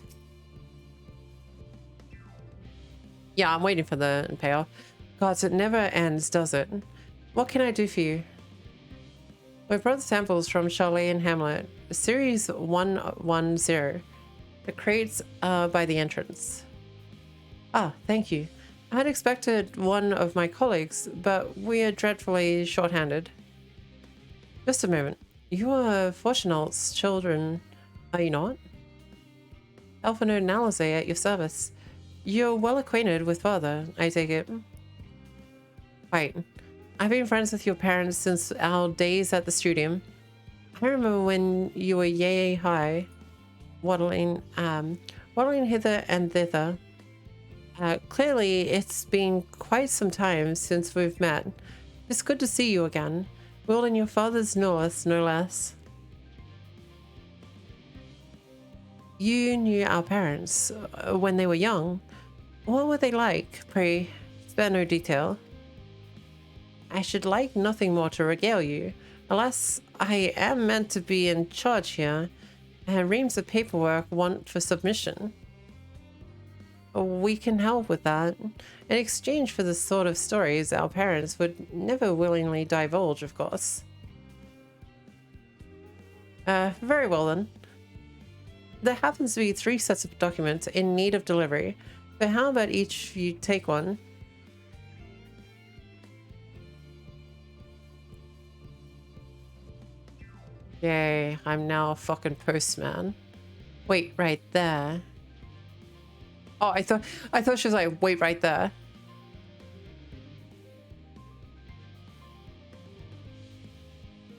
Yeah, I'm waiting for the payoff. Gods, it never ends, does it? What can I do for you? We brought samples from Chalet and Hamlet, Series 110. The crates are by the entrance. Ah, thank you. I had expected one of my colleagues, but we are dreadfully short-handed. Just a moment. You are Fortunat's children, are you not? Alpha Node and Alizé at your service. You're well acquainted with father, I take it. Wait, I've been friends with your parents since our days at the studium. I remember when you were yay high, waddling hither and thither. Clearly, it's been quite some time since we've met. It's good to see you again. Wielding your father's north, no less. You knew our parents when they were young. What were they like, pray? Spare no detail. I should like nothing more to regale you. Alas, I am meant to be in charge here, and reams of paperwork want for submission. We can help with that, in exchange for the sort of stories our parents would never willingly divulge, of course. Very well then. There happens to be 3 sets of documents in need of delivery, but how about each you take one? Yay, I'm now a fucking postman. Wait, right there. Oh, I thought she was like, wait right there.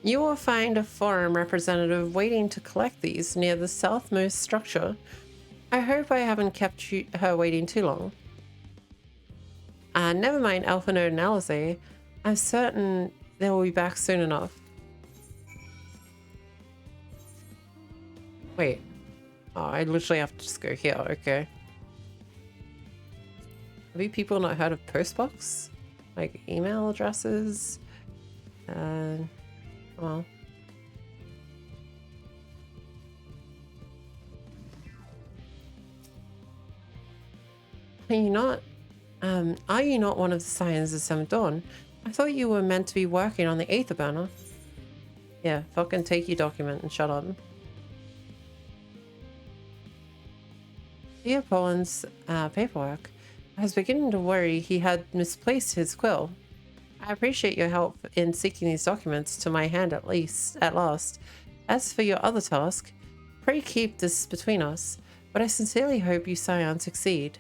You will find a forum representative waiting to collect these near the southmost structure. I hope I haven't kept her waiting too long. Never mind Alphino and Alize. I'm certain they will be back soon enough. Wait. Oh, I literally have to just go here. Okay. Have you people not heard of postbox? Like email addresses? Well. Are you not one of the Scions of Seventh Dawn? I thought you were meant to be working on the Aether Burner. Yeah, fucking take your document and shut up. Dear Poland's paperwork. I was beginning to worry he had misplaced his quill. I appreciate your help in seeking these documents to my hand at last. As for your other task, pray keep this between us, but I sincerely hope you Scion succeed.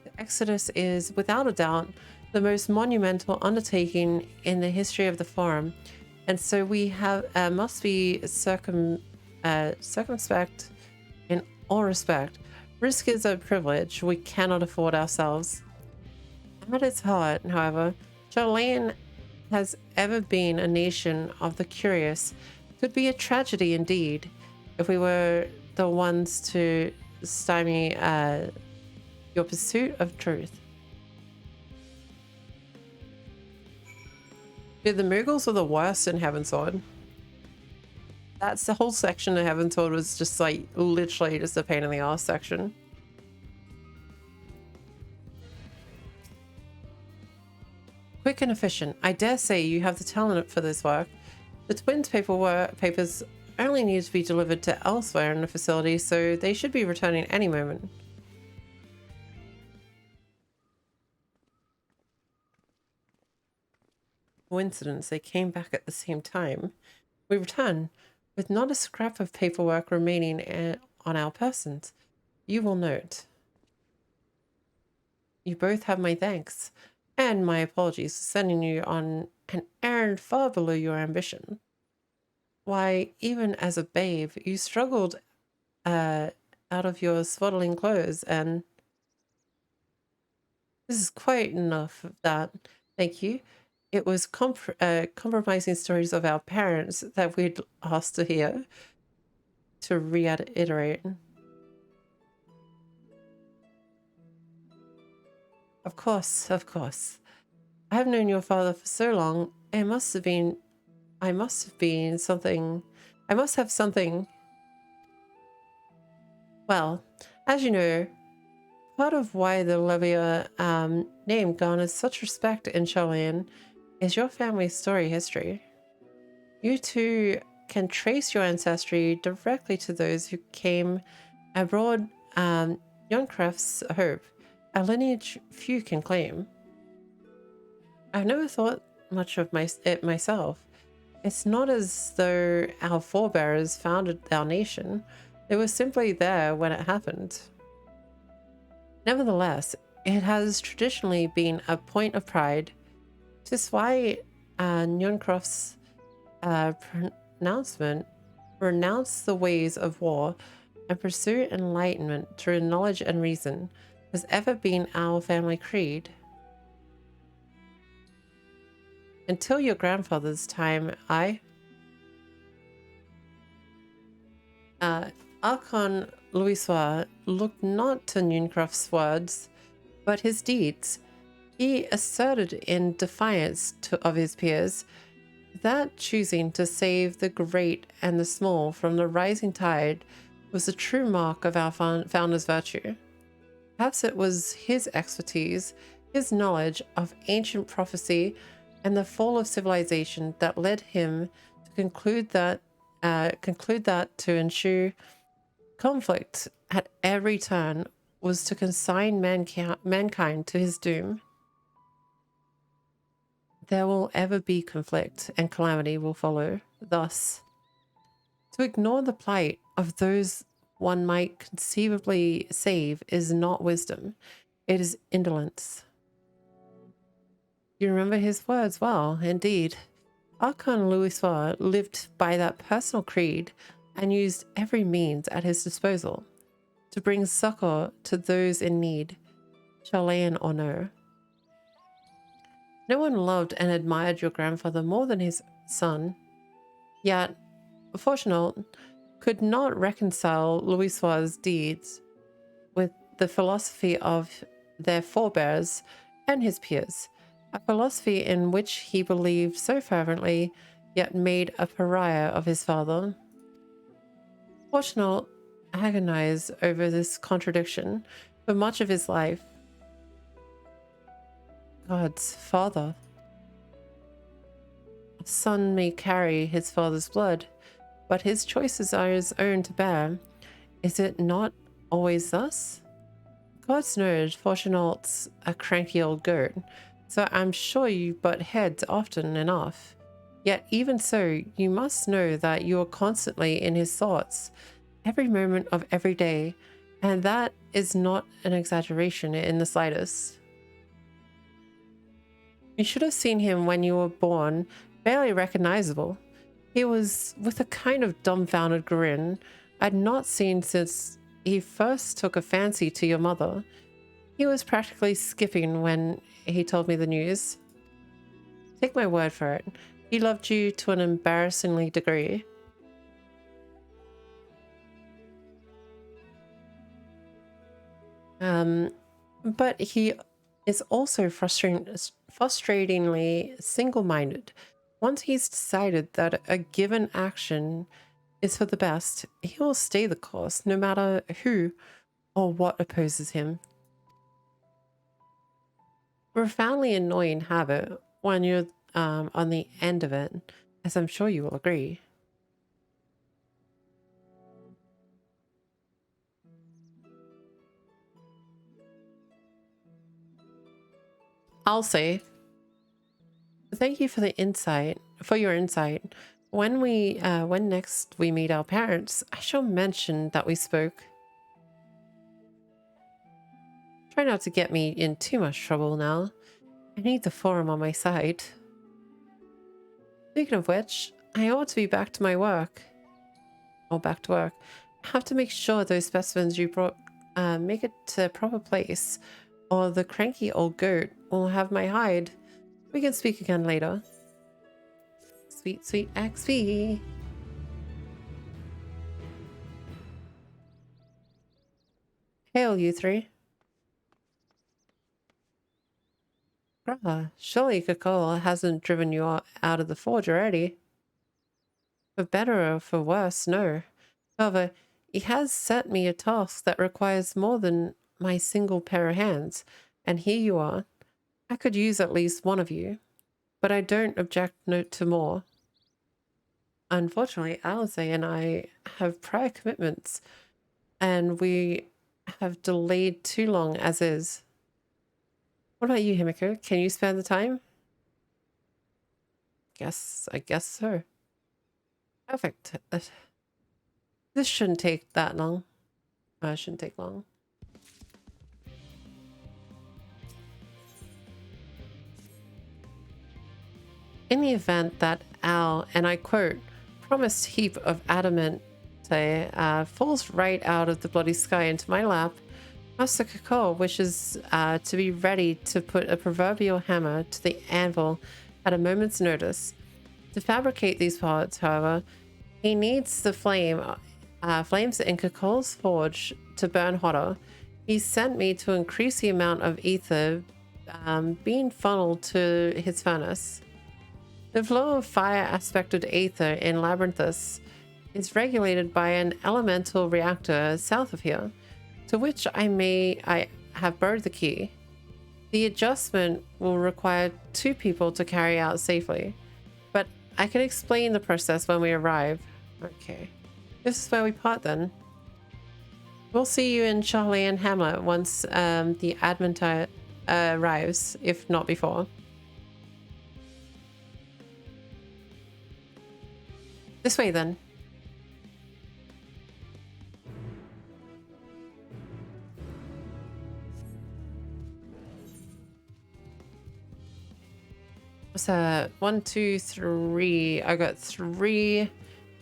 The Exodus is, without a doubt, the most monumental undertaking in the history of the Forum, and so we must be circumspect in all respect. Risk is a privilege we cannot afford ourselves. At its heart, however, Charlayan has ever been a nation of the curious. It would be a tragedy indeed if we were the ones to stymie your pursuit of truth. Dude, the Muggles are the worst in Heavensward. That's the whole section of Heavensward was just like literally just a pain in the ass section. Quick and efficient. I dare say you have the talent for this work. The twins' papers only need to be delivered to elsewhere in the facility, so they should be returning any moment. Coincidence, they came back at the same time. We return with not a scrap of paperwork remaining on our persons. You will note. You both have my thanks and my apologies for sending you on an errand far below your ambition. Why, even as a babe, you struggled out of your swaddling clothes, and this is quite enough of that. Thank you. It was compromising stories of our parents that we'd asked to hear. To reiterate. Of course, of course. I have known your father for so long. I must have something. Well, as you know, part of why the Levia name garners such respect in Charlayan is your family's story history. You two can trace your ancestry directly to those who came abroad. Youngcraft's hope, a lineage few can claim. I've never thought much of it myself. It's not as though our forebears founded our nation. They were simply there when it happened. Nevertheless, it has traditionally been a point of pride. This is why Nyoncroft's pronouncement renounce the ways of war and pursue enlightenment through knowledge and reason. has ever been our family creed. Until your grandfather's time, Archon Louisois looked not to Newcroft's words, but his deeds. He asserted in defiance of his peers that choosing to save the great and the small from the rising tide was the true mark of our founder's virtue. Perhaps it was his expertise, his knowledge of ancient prophecy and the fall of civilization that led him to conclude that to ensue conflict at every turn was to consign mankind to his doom. There will ever be conflict, and calamity will follow. Thus, to ignore the plight of those one might conceivably save is not wisdom, it is indolence. You remember his words well, indeed. Archon Louisois lived by that personal creed and used every means at his disposal to bring succor to those in need, Charlayan or no. No one loved and admired your grandfather more than his son, yet Fortunat could not reconcile Louisois' deeds with the philosophy of their forebears and his peers, a philosophy in which he believed so fervently, yet made a pariah of his father. Fortunat agonized over this contradiction for much of his life. God's father. A son may carry his father's blood, but his choices are his own to bear. Is it not always thus? God knows Fortunat's a cranky old goat, so I'm sure you butt heads often enough. Yet even so, you must know that you are constantly in his thoughts, every moment of every day, and that is not an exaggeration in the slightest. You should have seen him when you were born, barely recognizable. He was with a kind of dumbfounded grin I'd not seen since he first took a fancy to your mother. He was practically skipping when he told me the news. Take my word for it, he loved you to an embarrassingly degree. But he is also frustratingly single-minded. Once he's decided that a given action is for the best, he will stay the course, no matter who or what opposes him. Profoundly annoying habit when you're on the end of it, as I'm sure you will agree. I'll say, thank you for your insight. When next we meet our parents, I shall mention that we spoke. Try not to get me in too much trouble now. I need the forum on my side. Speaking of which, I ought to be back to my work. Or back to work. I have to make sure those specimens you brought make it to a proper place, or the cranky old goat will have my hide. We can speak again later. Sweet, sweet XP. Hail, you three. Surely Kakol hasn't driven you out of the forge already. For better or for worse, no. However, he has set me a task that requires more than my single pair of hands, and here you are. I could use at least one of you, but I don't object to more. Unfortunately, Alice and I have prior commitments, and we have delayed too long as is. What about you, Himiko? Can you spare the time? I guess so. Perfect. This shouldn't take that long. Shouldn't take long. In the event that Al, and I quote, promised heap of adamant falls right out of the bloody sky into my lap, Master Kakol wishes to be ready to put a proverbial hammer to the anvil at a moment's notice. To fabricate these parts, however, he needs the flames in Kakol's forge to burn hotter. He sent me to increase the amount of ether being funneled to his furnace. The flow of fire-aspected ether in Labyrinthus is regulated by an elemental reactor south of here, to which I have borrowed the key. The adjustment will require 2 people to carry out safely, but I can explain the process when we arrive. Okay, this is where we part then. We'll see you in Charlie and Hamlet once the Adventite arrives, if not before. This way then. What's that? 1, 2, 3. I got 3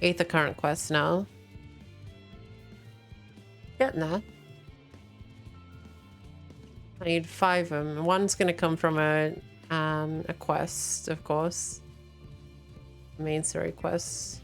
Aether Current quests now. Getting there. I need 5 of them. One's gonna come from a quest, of course. Main story quests.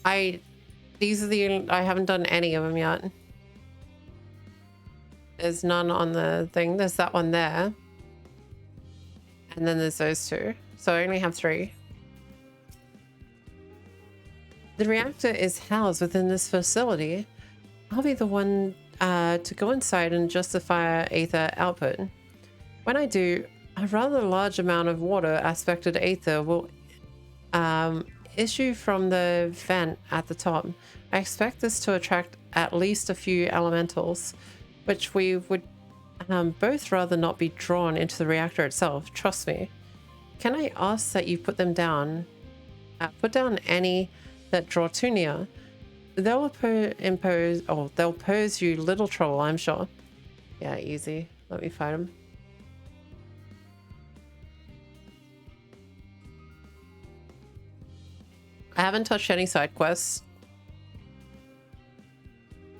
I haven't done any of them yet. There's none on the thing. There's that one there. And then there's those 2. So I only have 3. The reactor is housed within this facility. I'll be the one to go inside and justify aether output. When I do, a rather large amount of water aspected aether will issue from the vent at the top. I expect this to attract at least a few elementals, which we would both rather not be drawn into the reactor itself. Trust me. Can I ask that you put them down? Put down any that draw too near. They'll pose you little trouble, I'm sure. Yeah, easy. Let me fight them. I haven't touched any side quests.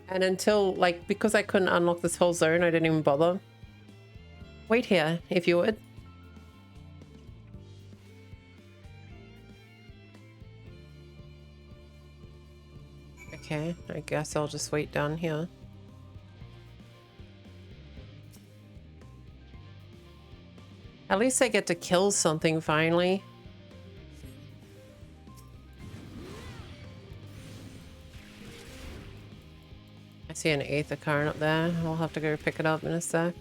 And until, like, because I couldn't unlock this whole zone, I didn't even bother. Wait here, if you would. Okay, I guess I'll just wait down here. At least I get to kill something finally. I see an Aether Current up there. I'll have to go pick it up in a sec.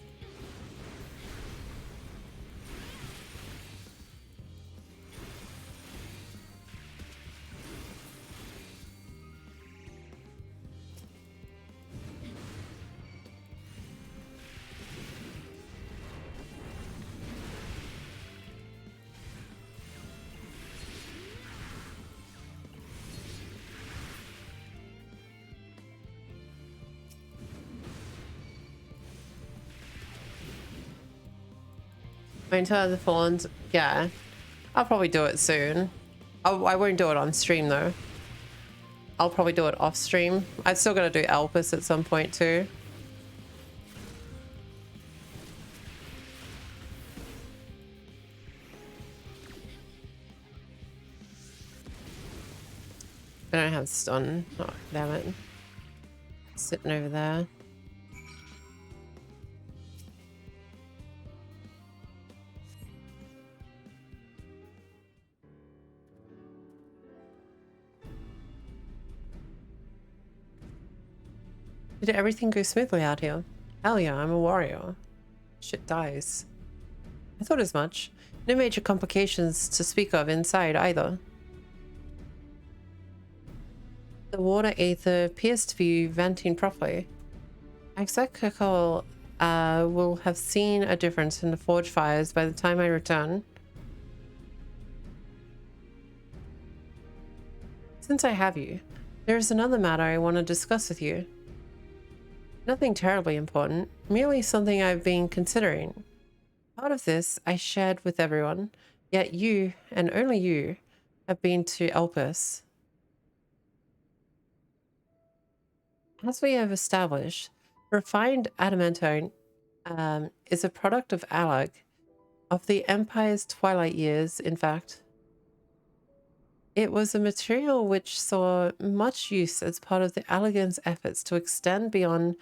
Into the Fallens, yeah. I'll probably do it soon. I won't do it on stream though. I'll probably do it off stream. I've still got to do Elpis at some point too. I don't have stun. Oh, damn it. Sitting over there. Did everything go smoothly out here? Hell yeah, I'm a warrior. Shit dies. I thought as much. No major complications to speak of inside either. The water aether appears to be venting properly. I expect Kakol will have seen a difference in the forge fires by the time I return. Since I have you, There's another matter I want to discuss with you. Nothing terribly important, merely something I've been considering. Part of this I shared with everyone, yet you, and only you, have been to Elpis. As we have established, refined adamantine is a product of Alag, of the Empire's twilight years, in fact. It was a material which saw much use as part of the Allagan's efforts to extend beyond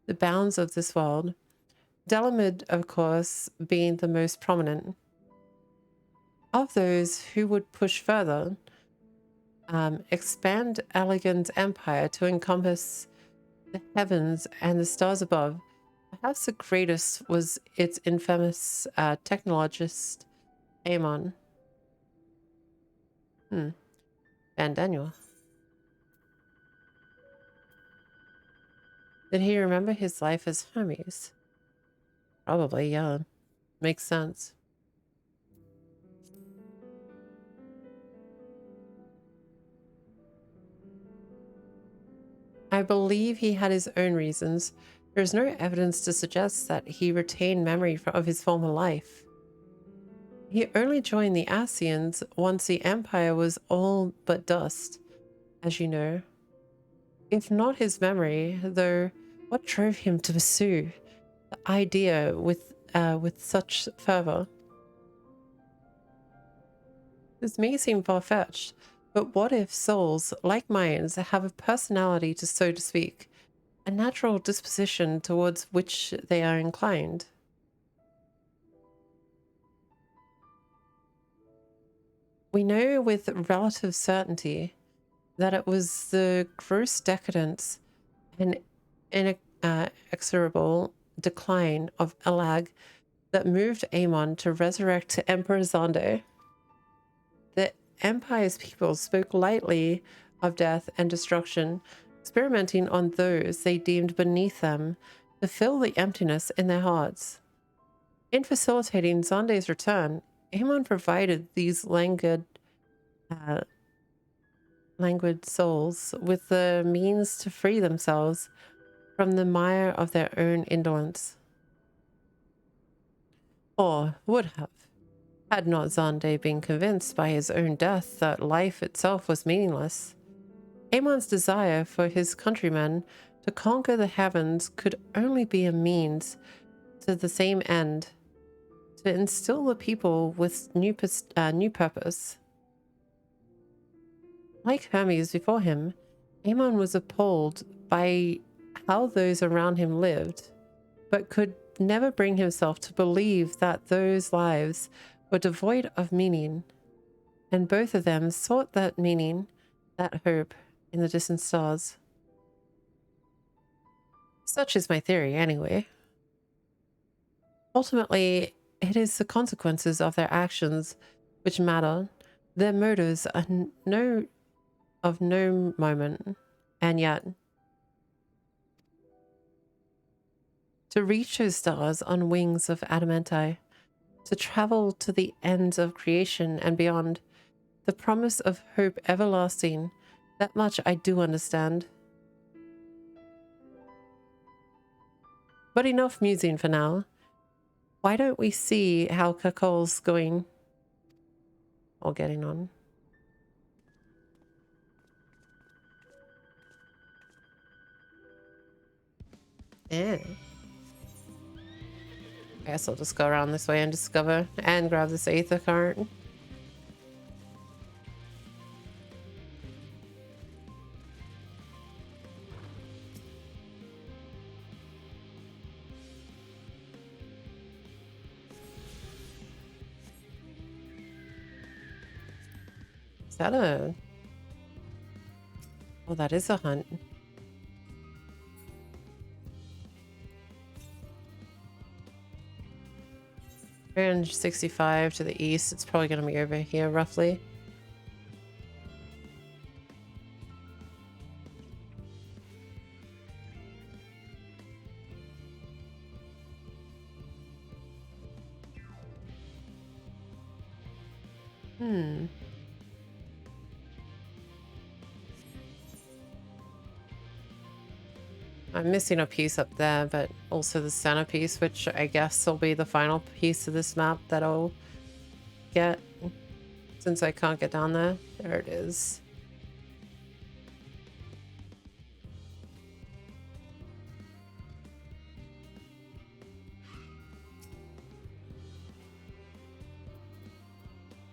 the bounds of this world, Delamid, of course, being the most prominent. Of those who would push further, expand Allagan's empire to encompass the heavens and the stars above, perhaps the greatest was its infamous technologist, Amon. Van Daniel. Did he remember his life as Hermes? Probably, yeah. Makes sense. I believe he had his own reasons. There is no evidence to suggest that he retained memory of his former life. He only joined the Asians once the Empire was all but dust, as you know. If not his memory, though, what drove him to pursue the idea with such fervor? This may seem far-fetched, but what if souls, like minds, have a personality, to so to speak, a natural disposition towards which they are inclined? We know with relative certainty that it was the gross decadence and inexorable decline of Elag that moved Amon to resurrect Emperor Zondo. The Empire's people spoke lightly of death and destruction, experimenting on those they deemed beneath them to fill the emptiness in their hearts. In facilitating Zonde's return, Amon provided these languid souls with the means to free themselves from the mire of their own indolence. Or would have, had not Zonde been convinced by his own death that life itself was meaningless. Amon's desire for his countrymen to conquer the heavens could only be a means to the same end, to instill the people with new purpose. Like Hermes before him, Amon was appalled by how those around him lived, but could never bring himself to believe that those lives were devoid of meaning, and both of them sought that meaning, that hope, in the distant stars. Such is my theory, anyway. Ultimately, it is the consequences of their actions which matter. Their motives are of no moment, and yet to reach those stars on wings of adamantine, to travel to the ends of creation and beyond, the promise of hope everlasting, that much I do understand. But enough musing for now. Why don't we see how Kakol's going? Or getting on? Yeah. I guess I'll just go around this way and discover and grab this Aether card. Is that a... Oh, that is a hunt. Range 65 to the east. It's probably going to be over here, roughly. I'm missing a piece up there, but also the centerpiece, which I guess will be the final piece of this map that I'll get since I can't get down there. There it is.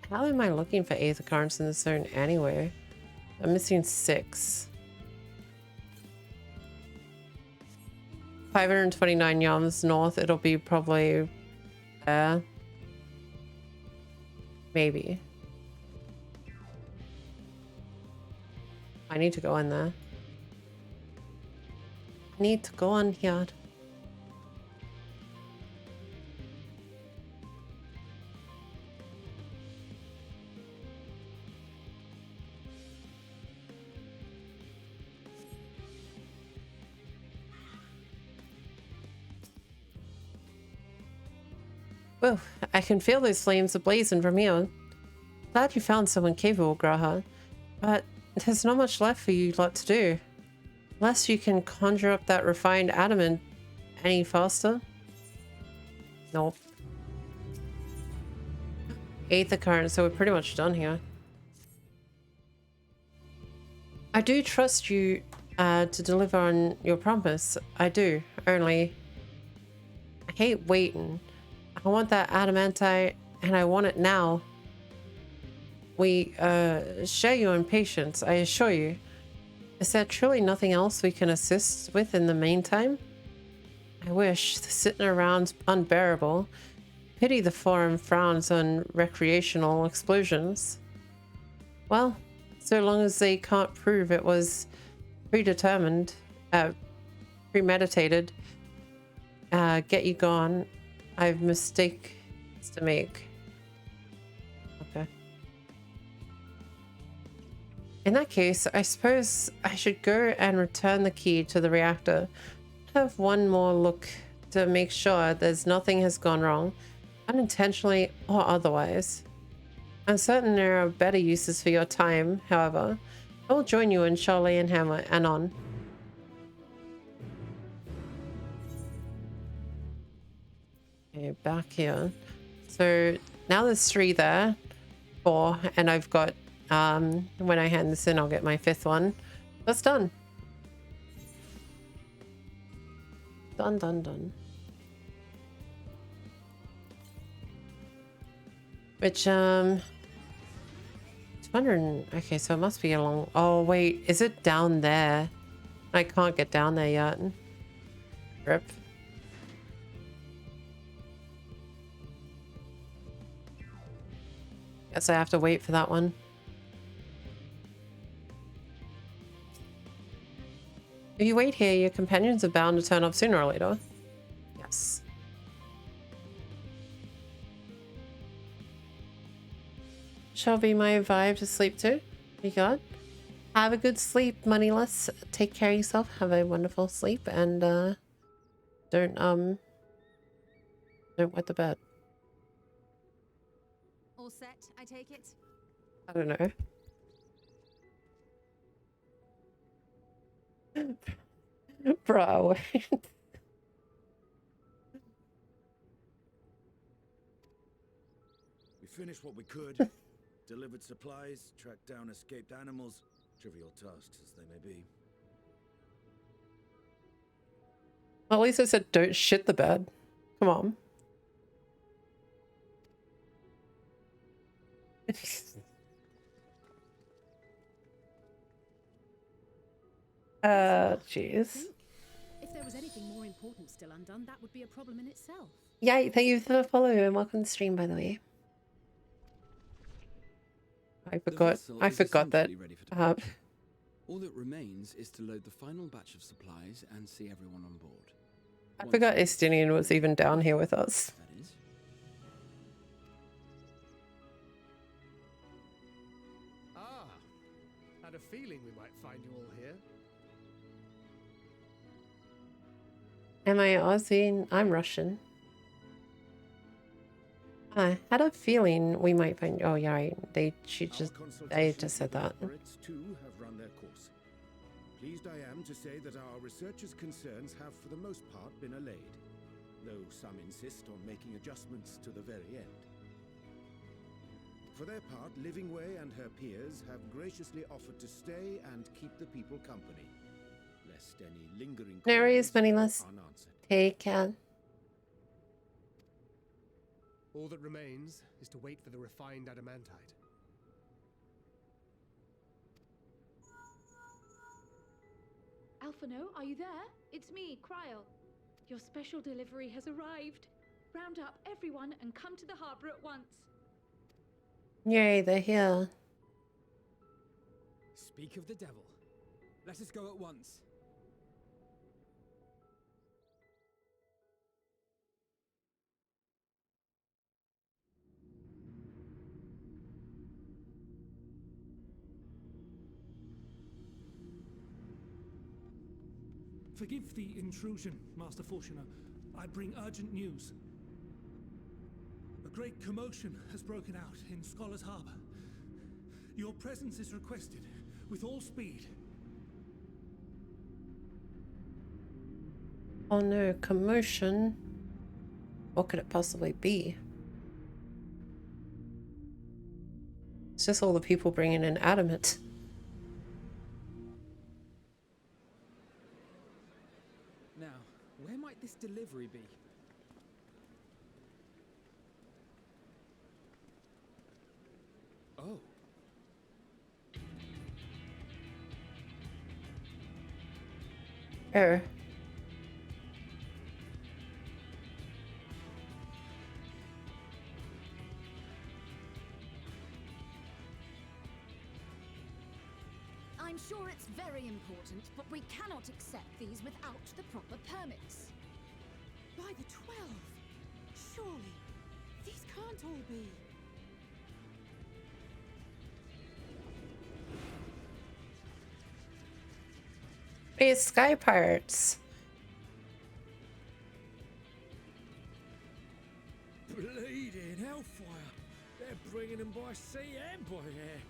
How am I looking for aether currents in this zone anyway? I'm missing 6. 529 yams north. It'll be probably there. Maybe. I need to go in there. I need to go on here. Whoa, I can feel those flames ablazing from here. Glad you found someone capable, Graha. But there's not much left for you lot to do. Unless you can conjure up that refined adamant any faster. Nope. Aether current, so we're pretty much done here. I do trust you to deliver on your promise. I do, only I hate waiting. I want that adamantite and I want it now. We share your impatience, I assure you. Is there truly nothing else we can assist with in the meantime? I wish. The sitting around's unbearable. Pity the forum frowns on recreational explosions. Well, so long as they can't prove it was predetermined, premeditated, get you gone. I've mistakes to make. Okay. In that case, I suppose I should go and return the key to the reactor. Have one more look to make sure there's nothing has gone wrong, unintentionally or otherwise. I'm certain there are better uses for your time, however. I will join you in Charlie and Hammer anon. Okay, back here. So now there's 3 there, 4, and I've got, when I hand this in, I'll get my 5th one. That's done. Done, done, done. Which, 200, okay, so it must be along, oh wait, is it down there? I can't get down there yet. Rip. Guess I have to wait for that one. If you wait here, your companions are bound to turn up sooner or later. Yes. Shall be my vibe to sleep too. You got? Have a good sleep, Moneyless. Take care of yourself. Have a wonderful sleep, and don't wet the bed. All set, I take it? I don't know. Bro. We finished what we could. Delivered supplies, tracked down escaped animals. Trivial tasks as they may be. Well, at least I said don't shit the bed. Come on. Jeez. If there was anything more important still undone, that would be a problem in itself. Yeah, thank you for the follow and welcome to the stream, by the way. I forgot that. All that remains is to load the final batch of supplies and see everyone on board. I forgot Estinian was even down here with us. That is. Ah, had a feeling we might find you all here. Am I Aussie? I'm Russian. I had a feeling we might find. Oh yeah, they just said that. Too have run their course. Pleased I am to say that our researchers' concerns have for the most part been allayed, though some insist on making adjustments to the very end. For their part, Livingway and her peers have graciously offered to stay and keep the people company, lest any lingering No worries, queries Moneyless. go unanswered. Take care. All that remains is to wait for the refined adamantite. Alphino, are you there? It's me, Kryl. Your special delivery has arrived. Round up everyone and come to the harbor at once. Yay, they're here. Speak of the devil. Let us go at once. Forgive the intrusion, Master Fortuner. I bring urgent news. A great commotion has broken out in Scholar's Harbor. Your presence is requested with all speed. Oh no, commotion. What could it possibly be? It's just all the people bringing in adamant. Now, where might this delivery be? Oh. Error. I'm sure it's very important, but we cannot accept these without the proper permits. By the 12! Surely, these can't all be. It's Sky Pirates. Bleeding hellfire! They're bringing them by sea and by air.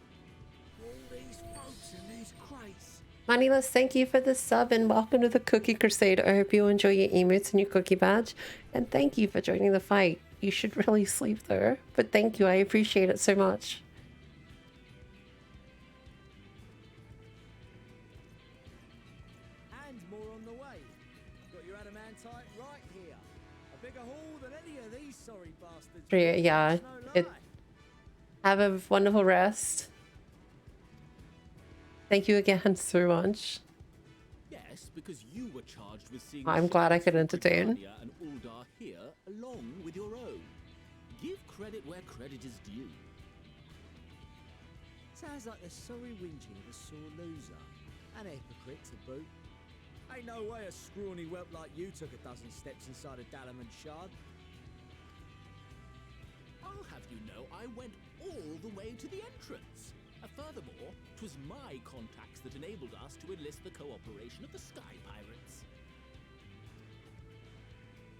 All these folks in these crates. Moneyless, thank you for the sub and welcome to the Cookie Crusade. I hope you enjoy your emotes and your cookie badge. And thank you for joining the fight. You should really sleep though. But thank you, I appreciate it so much. And more on the way. Got your adamantite right here. A bigger haul than any of these sorry bastards. Yeah, have a wonderful rest. Thank you again so much. Yes, because you were charged with seeing. I'm glad I could entertain. And Uldar here, along with your own. Give credit where credit is due. Sounds like the sorry whinging of a sore loser. An hypocrite to boot. Ain't no way a scrawny whelp like you took a dozen steps inside a Dalamud shard. I'll have you know I went all the way to the entrance. Furthermore, 'twas my contacts that enabled us to enlist the cooperation of the Sky Pirates.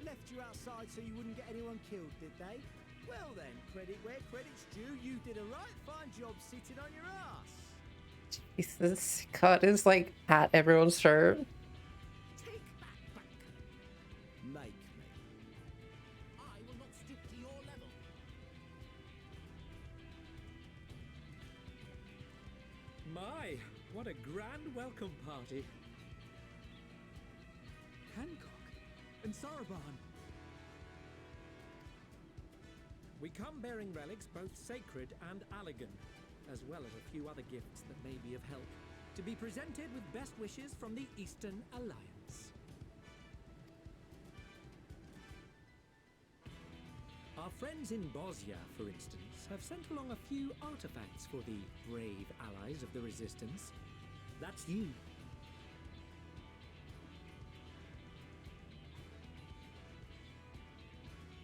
Left you outside so you wouldn't get anyone killed, did they? Well then, credit where credit's due. You did a right fine job sitting on your ass. Jesus, God is like at everyone's throat. Take that back. Make me. I will not stoop to your level. My, what a grand welcome party. Hancock and Saraban. We come bearing relics both sacred and elegant, as well as a few other gifts that may be of help, to be presented with best wishes from the Eastern Alliance. Our friends in Bosnia, for instance, have sent along a few artifacts for the brave allies of the Resistance. That's you.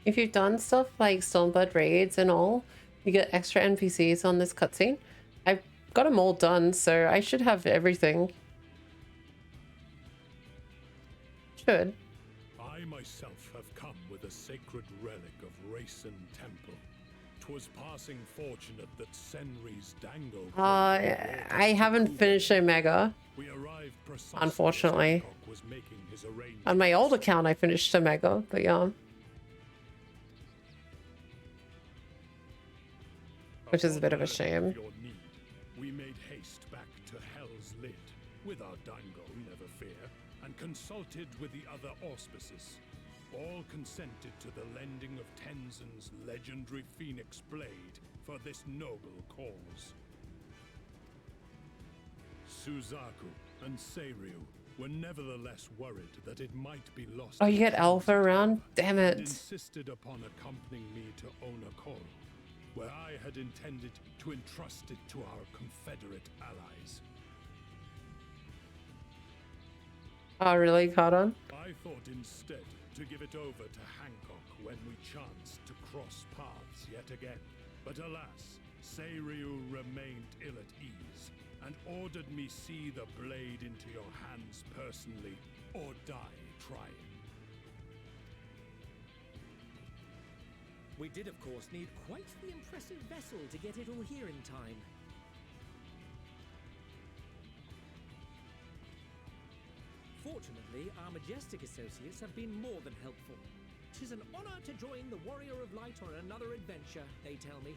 If you've done stuff like Stormblood raids and all, you get extra NPCs on this cutscene. I've got them all done, so I should have everything. Should. I myself have come with a sacred relic of Rayson Temple. 'Twas passing fortunate that Senri's dango. I haven't finished Omega. We arrived precisely Unfortunately. as Hancock was making his arrangements. On my old account, I finished Omega, but yeah. Which is a bit of a shame. Your need, we made haste back to Hell's Lid, with our dango, never fear, and consulted with the other auspices. All consented to the lending of Tenzin's legendary Phoenix Blade for this noble cause. Suzaku and Seiryu were nevertheless worried that it might be lost. Oh, you get Alpha around? Damn And it. insisted upon accompanying me to Onokoro, where I had intended to entrust it to our Confederate allies. Oh, really, Cardon? I thought instead to give it over to Hancock when we chanced to cross paths yet again. But alas, Seiryu remained ill at ease, and ordered me see the blade into your hands personally, or die trying. We did, of course, need quite the impressive vessel to get it all here in time. Fortunately, our majestic associates have been more than helpful. 'Tis an honor to join the Warrior of Light on another adventure, they tell me.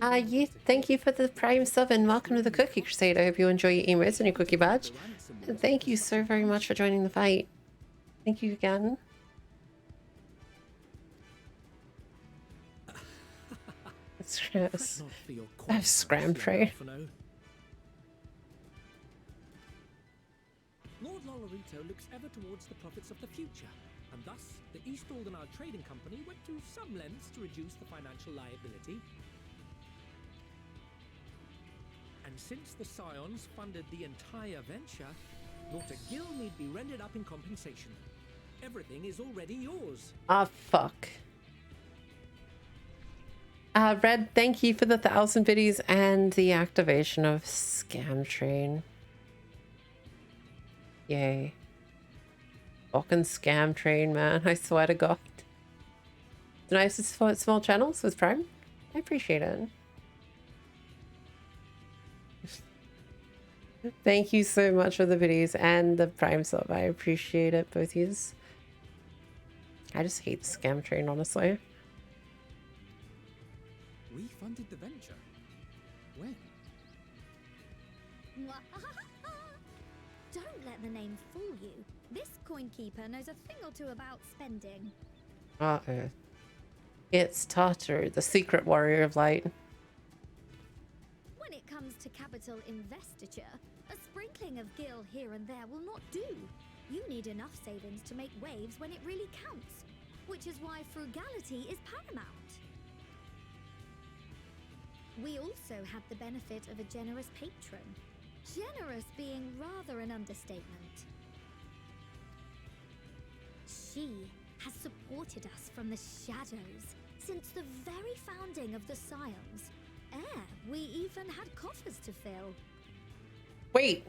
Yeah, thank you for the Prime sub and welcome to the Cookie Crusade. I hope you enjoy your emotes and your cookie badge. And thank you so very much for joining the fight. Thank you again. It's gross. I have scram trade. Lord Lolorito looks ever towards the profits of the future, and thus the East Aldenard Trading Company went to some lengths to reduce the financial liability. And since the Scions funded the entire venture, not a gill need be rendered up in compensation. Everything is already yours. Ah, fuck. Red, thank you for the 1,000 biddies and the activation of Scam Train. Yay. Fucking Scam Train, man. I swear to God. It's nice to support small channels with Prime. I appreciate it. Thank you so much for the videos and the Prime sub. I appreciate it, both yous. I just hate the Scam Train, honestly. We funded the venture. When? Don't let the name fool you. This coin keeper knows a thing or two about spending. Uh-oh. It's Tartaru, the secret warrior of light. When it comes to capital investiture, a sprinkling of gil here and there will not do. You need enough savings to make waves when it really counts, which is why frugality is paramount. We also had the benefit of a generous patron. Generous being rather an understatement. She has supported us from the shadows since the very founding of the Scions. We even had coffers to fill. Wait.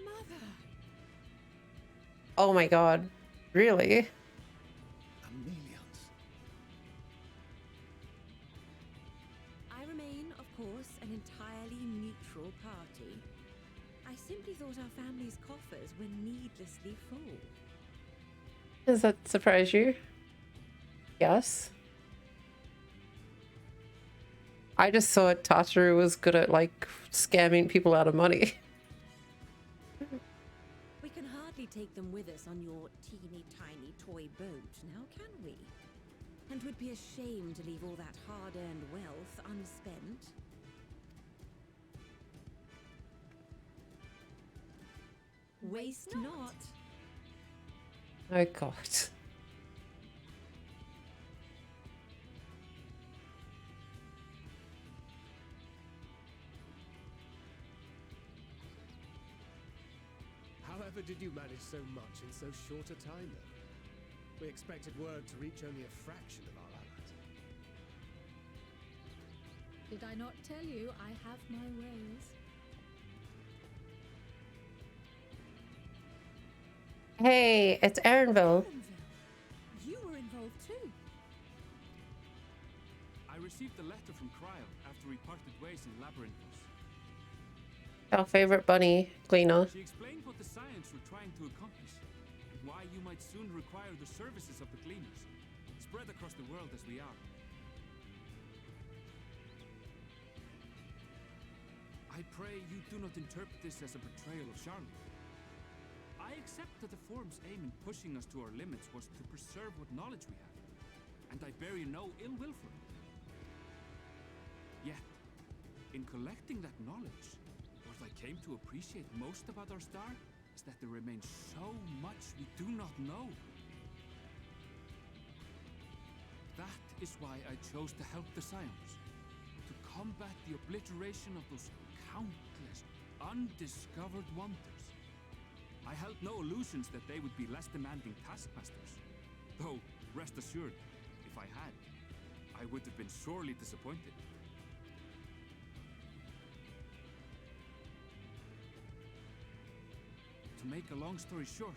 Mother. Oh my god. Really? I remain, of course, an entirely neutral party. I simply thought our family's coffers were needlessly full. Does that surprise you? Yes. I just thought Tartaru was good at, like, scamming people out of money. We can hardly take them with us on your teeny tiny toy boat, now can we? And would be a shame to leave all that hard-earned wealth unspent. Waste not. Oh god. However did you manage so much in so short a time then? We expected word to reach only a fraction of our allies. Did I not tell you I have my ways? Hey, it's Erinville. You were involved too. I received a letter from Cryle after we parted ways in Labyrinthos. Our favorite bunny, Gleaner. She explained what the science were trying to accomplish, and why you might soon require the services of the Gleaners, spread across the world as we are. I pray you do not interpret this as a betrayal of Charlotte. I accept that the Forum's aim in pushing us to our limits was to preserve what knowledge we have, and I bear you no ill will for it. Yet, in collecting that knowledge, what I came to appreciate most about our star is that there remains so much we do not know. That is why I chose to help the Scions, to combat the obliteration of those countless undiscovered wonders. I held no illusions that they would be less demanding taskmasters. Though, rest assured, if I had, I would have been sorely disappointed. To make a long story short,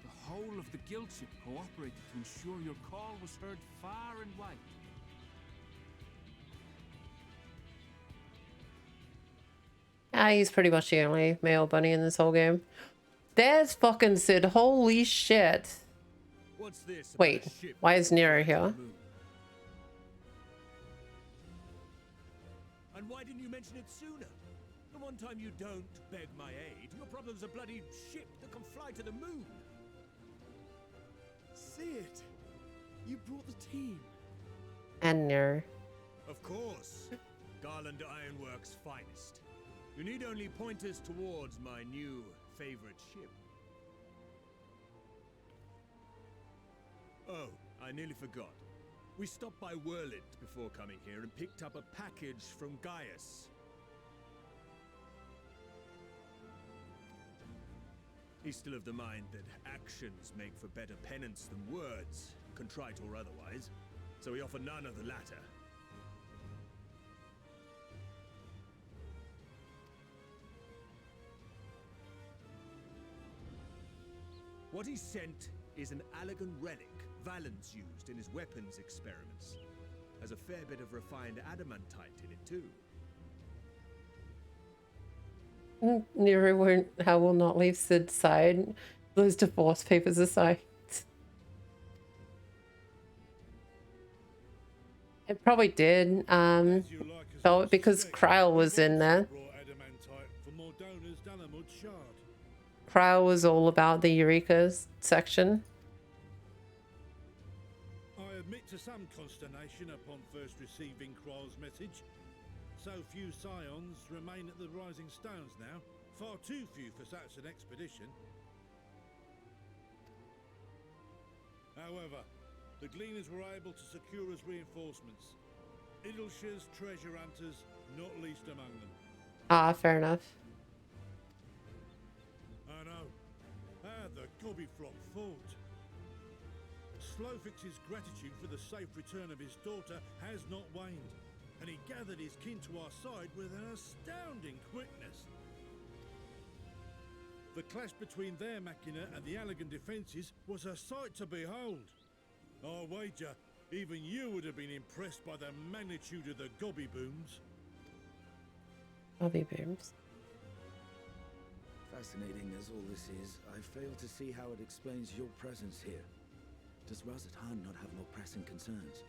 the whole of the guild ship cooperated to ensure your call was heard far and wide. He's pretty much the only male bunny in this whole game. There's fucking Sid. Holy shit. What's this? Wait, why is Nero here? And why didn't you mention it sooner? The one time you don't beg my aid, your problem's a bloody ship that can fly to the moon. See it? You brought the team. And Nero. Of course. Garland Ironworks' finest. You need only pointers towards my new favorite ship. Oh, I nearly forgot. We stopped by Whirlint before coming here and picked up a package from Gaius. He's still of the mind that actions make for better penance than words, contrite or otherwise, so we offer none of the latter. What he sent is an Allagan relic Valens used in his weapons experiments. Has a fair bit of refined adamantite in it too. Nero will not leave Sid's side. Those divorce papers aside. It probably did. Oh, because Cryle was in there. Cryle was all about the Eureka section. I admit to some consternation upon first receiving Cryle's message. So few Scions remain at the Rising Stones now. Far too few for such an expedition. However, the Gleaners were able to secure us reinforcements. Idleshires, treasure hunters, not least among them. Ah, fair enough. I know. How the gobby flock fought. Slowfix's gratitude for the safe return of his daughter has not waned, and he gathered his kin to our side with an astounding quickness. The clash between their machina and the Allagan defences was a sight to behold. I wager even you would have been impressed by the magnitude of the gobby booms. Gobby booms. Fascinating as all this is, I fail to see how it explains your presence here. Does Razat Khan not have more pressing concerns?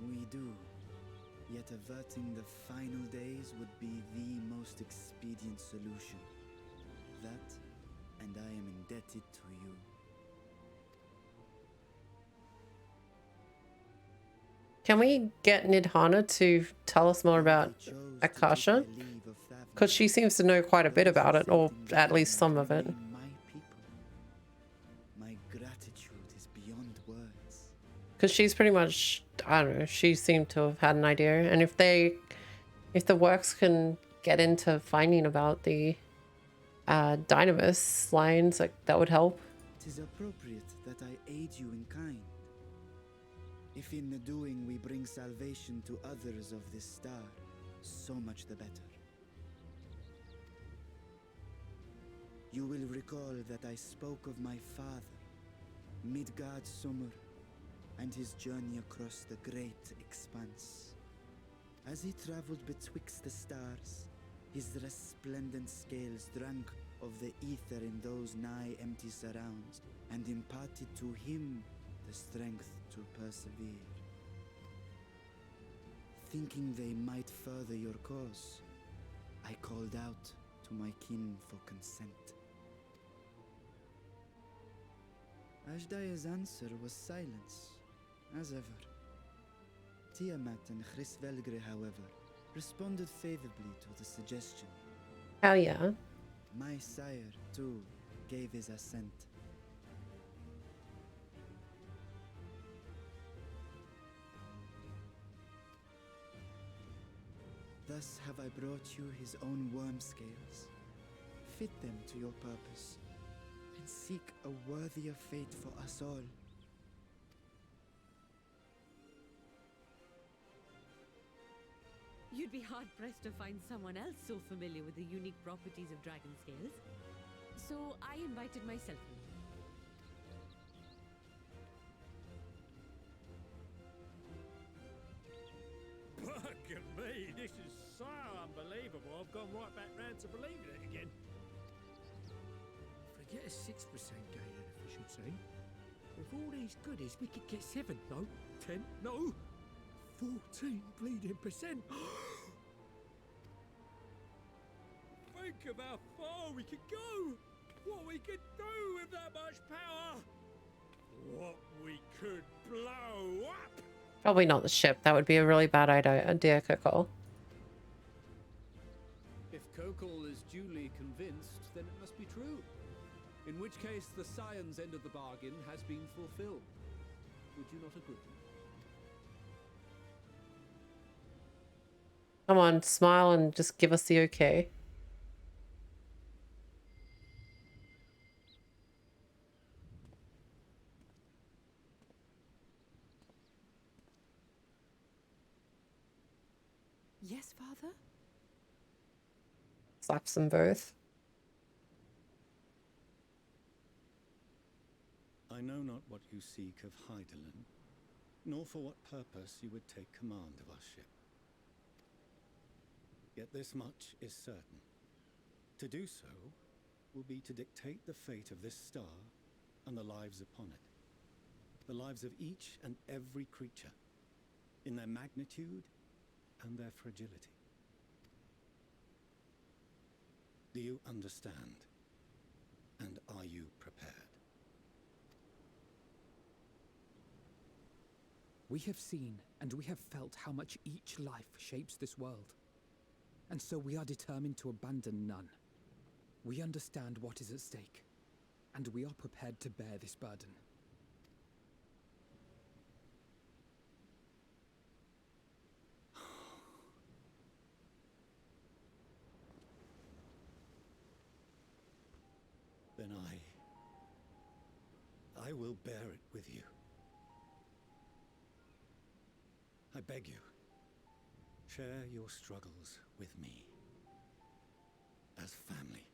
We do. Yet averting the final days would be the most expedient solution. That, and I am indebted to you. Can we get Nidhana to tell us more about Akasha? Because she seems to know quite a bit about it, or at least some of it. My gratitude is beyond words. Because she's pretty much, I don't know, she seemed to have had an idea. And if the works can get into finding about the Dynamis lines, like, that would help. It is appropriate that I aid you in kind. If in the doing we bring salvation to others of this star, so much the better. You will recall that I spoke of my father, Midgard Summer, and his journey across the great expanse. As he traveled betwixt the stars, his resplendent scales drank of the ether in those nigh empty surrounds, and imparted to him the strength to persevere. Thinking they might further your cause, I called out to my kin for consent. Ajdaya's answer was silence, as ever. Tiamat and Chrisvelgre, however, responded favorably to the suggestion. Hell yeah. My sire, too, gave his assent. Thus have I brought you his own worm scales. Fit them to your purpose, and seek a worthier fate for us all. You'd be hard-pressed to find someone else so familiar with the unique properties of dragon scales. So I invited myself in. Bugger me, this is so unbelievable. I've gone right back round to believing it again. Forget a 6% gain, I should say. With all these goodies, we could get 7, no, 10, no, 14 bleeding percent. Think of how far we could go. What we could do with that much power. What we could blow up. Probably not the ship. That would be a really bad idea, Kokol. If Kokol is duly convinced, then it must be true. In which case, the science end of the bargain has been fulfilled. Would you not agree? Come on, smile and just give us the okay. Yes, Father? Slaps them both. I know not what you seek of Hydaelyn, nor for what purpose you would take command of our ship. Yet this much is certain. To do so will be to dictate the fate of this star and the lives upon it. The lives of each and every creature, in their magnitude and their fragility. Do you understand? And are you prepared? We have seen and we have felt how much each life shapes this world. And so we are determined to abandon none. We understand what is at stake, and we are prepared to bear this burden. Then I will bear it with you. I beg you, share your struggles with me, as family.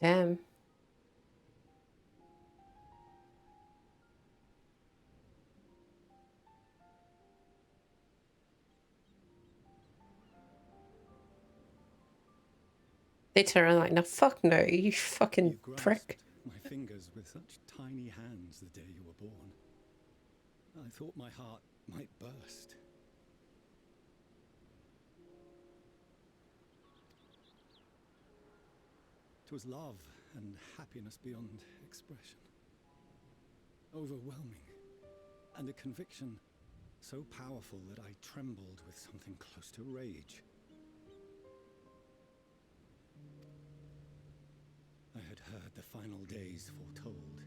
Damn. They turn around like, no, fuck no, you fucking prick. My fingers with such tiny hands the day you were born. I thought my heart might burst. It was love and happiness beyond expression. Overwhelming. And a conviction so powerful that I trembled with something close to rage. I had heard the final days foretold.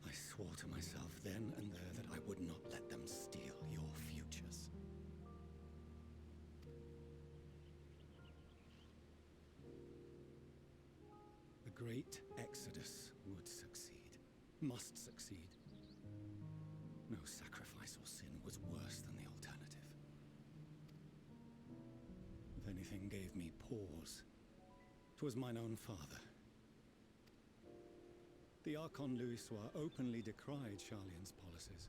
I swore to myself then and there that I would not let them steal your futures. The great exodus would succeed, must succeed. No sacrifice or sin was worse than the alternative. If anything gave me pause, 'Twas mine own father. The Archon Louisois openly decried Charlian's policies,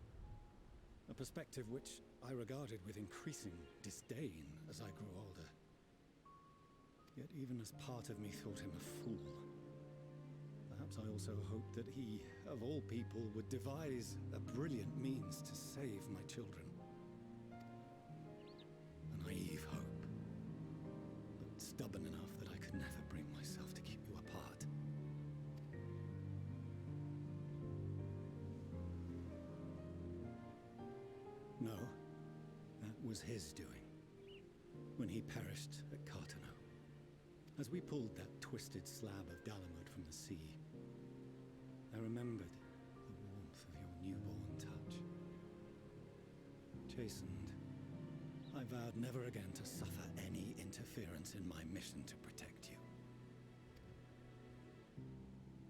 a perspective which I regarded with increasing disdain as I grew older. Yet even as part of me thought him a fool, perhaps I also hoped that he, of all people, would devise a brilliant means to save my children. A naive hope, but stubborn enough that I could never bring myself to keep you apart. No, that was his doing, when he perished at Cartano. As we pulled that twisted slab of Dalamud from the sea, I remembered the warmth of your newborn touch. Chastened, I vowed never again to suffer any interference in my mission to protect you.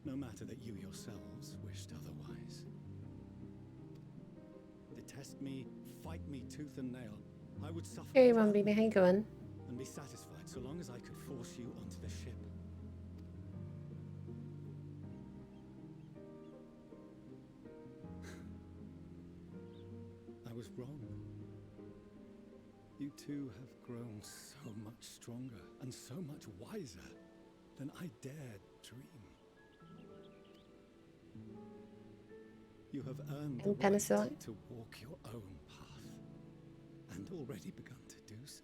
No matter that you yourselves wished otherwise. Detest me, fight me tooth and nail, I would suffer Hey, Mambini, how you going? and be satisfied so long as I could force you onto the ship. I was wrong. You two have grown so much stronger and so much wiser than I dared dream. You have earned the And right penicillin? to walk your own path, and already begun to do so.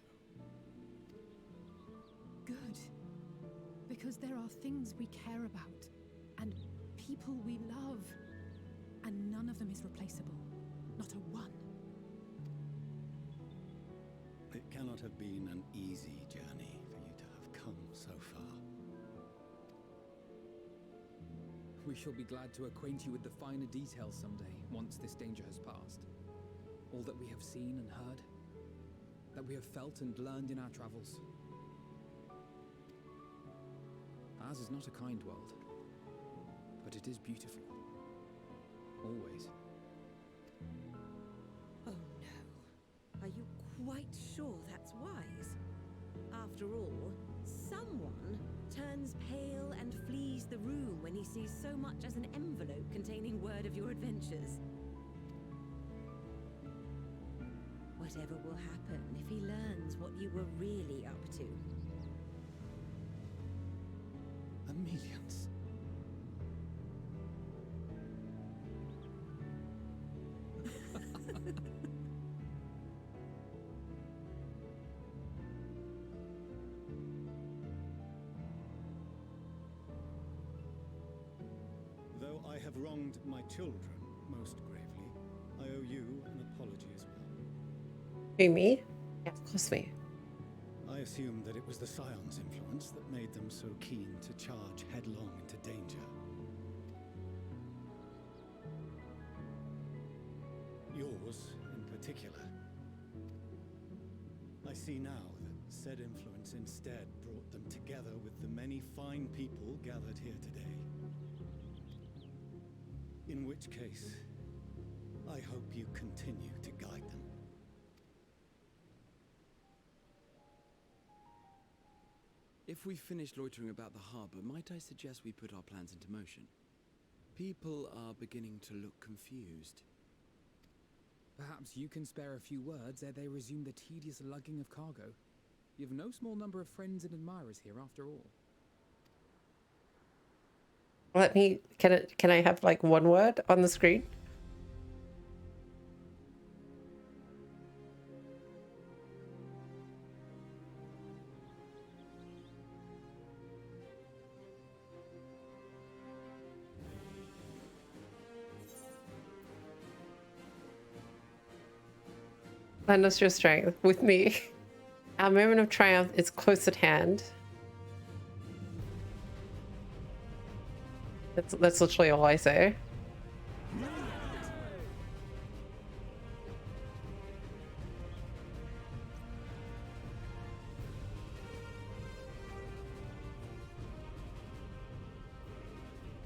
Good. Because there are things we care about, and people we love, and none of them is replaceable. Not a one. It cannot have been an easy journey for you to have come so far. We shall be glad to acquaint you with the finer details someday, once this danger has passed. All that we have seen and heard, that we have felt and learned in our travels. Ours is not a kind world, but it is beautiful. Always. Oh no. Are you quite sure that's wise? After all, someone turns pale and flees the room when he sees so much as an envelope containing word of your adventures. Whatever will happen if he learns what you were really up to? Amelians. Though I have wronged my children most gravely, I owe you an apology as well. Who, me? Yeah, of course me. I assumed that it was the Scion's influence that made them so keen to charge headlong into danger. Yours, in particular. I see now that said influence instead brought them together with the many fine people gathered here today. In which case, I hope you continue to guide them. If we've finished loitering about the harbor, might I suggest we put our plans into motion? People are beginning to look confused. Perhaps you can spare a few words ere they resume the tedious lugging of cargo. You've no small number of friends and admirers here, after all. Let me, can I have like one word on the screen? Lend us your strength with me. Our moment of triumph is close at hand. That's literally all I say.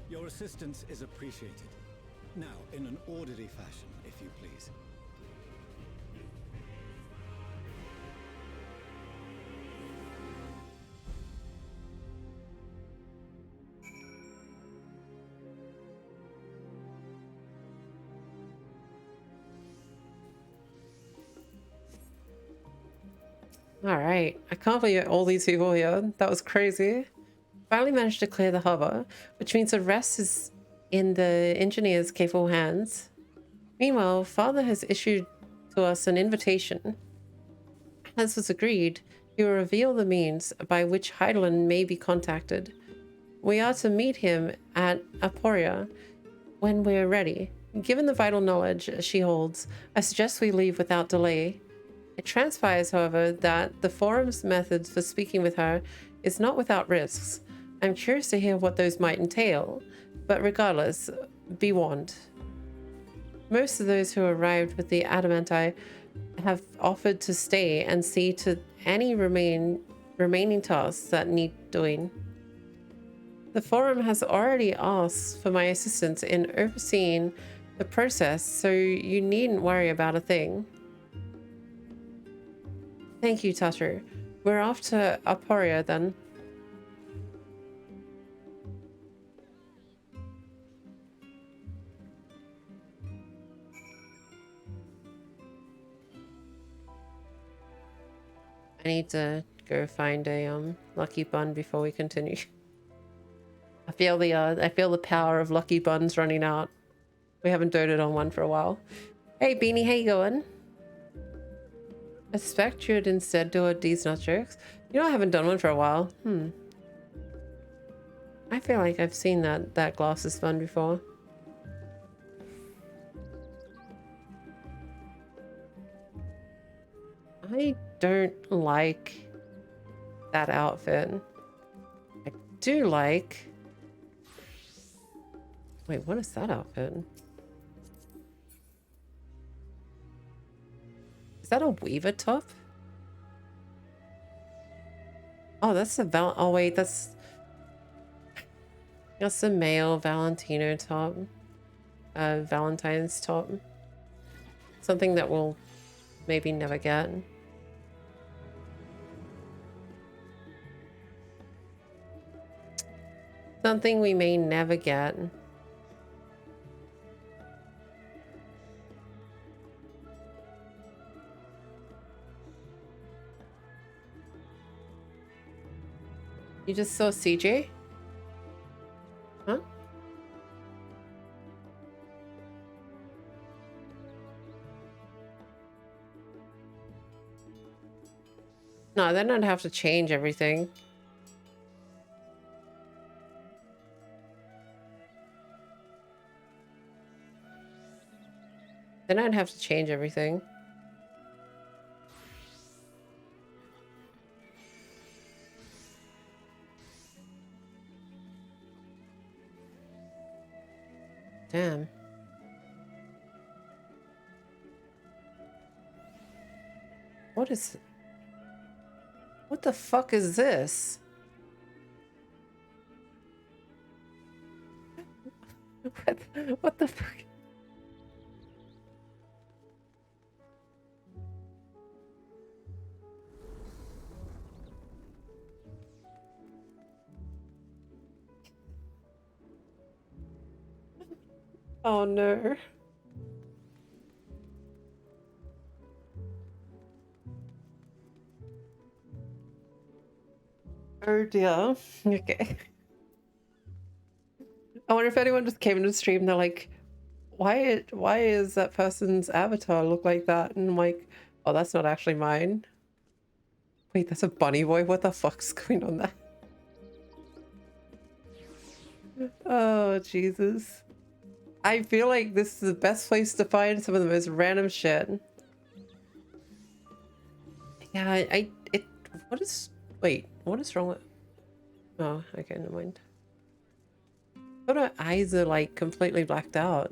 Your assistance is appreciated. Now, in an orderly fashion, if you please. Alright. I can't believe all these people here. That was crazy. Finally managed to clear the harbor, which means the rest is in the engineer's capable hands. Meanwhile, Father has issued to us an invitation. As was agreed, he will reveal the means by which Heidelin may be contacted. We are to meet him at Aporia when we're ready. Given the vital knowledge she holds, I suggest we leave without delay. It transpires, however, that the forum's methods for speaking with her is not without risks. I'm curious to hear what those might entail, but regardless, be warned. Most of those who arrived with the Adamanti have offered to stay and see to any remaining tasks that need doing. The forum has already asked for my assistance in overseeing the process, so you needn't worry about a thing. Thank you, Tatter. We're off to Aporia then. I need to go find a lucky bun before we continue. I feel the power of lucky buns running out. We haven't doted on one for a while. Hey Beanie, how you going? I suspect you'd instead do a D's Nut Jokes. You know, I haven't done one for a while. I feel like I've seen that glasses fun before. I don't like that outfit. I do like... Wait, what is that outfit? Is that a Weaver top? Oh, that's a oh wait, that's the male Valentino top. Valentine's top. Something that we'll maybe never get. Something we may never get. You just saw CJ? Huh? No, then I'd have to change everything. Then I'd have to change everything. Damn. What is... What the fuck is this? What the fuck? Oh no. Oh dear. Okay. I wonder if anyone just came into the stream and they're like, why is that person's avatar look like that? And I'm like, oh, that's not actually mine. Wait, that's a bunny boy? What the fuck's going on there? Oh, Jesus. I feel like this is the best place to find some of the most random shit. Yeah, what is... Wait, what is wrong with... Oh, okay, never mind. But our eyes are like completely blacked out.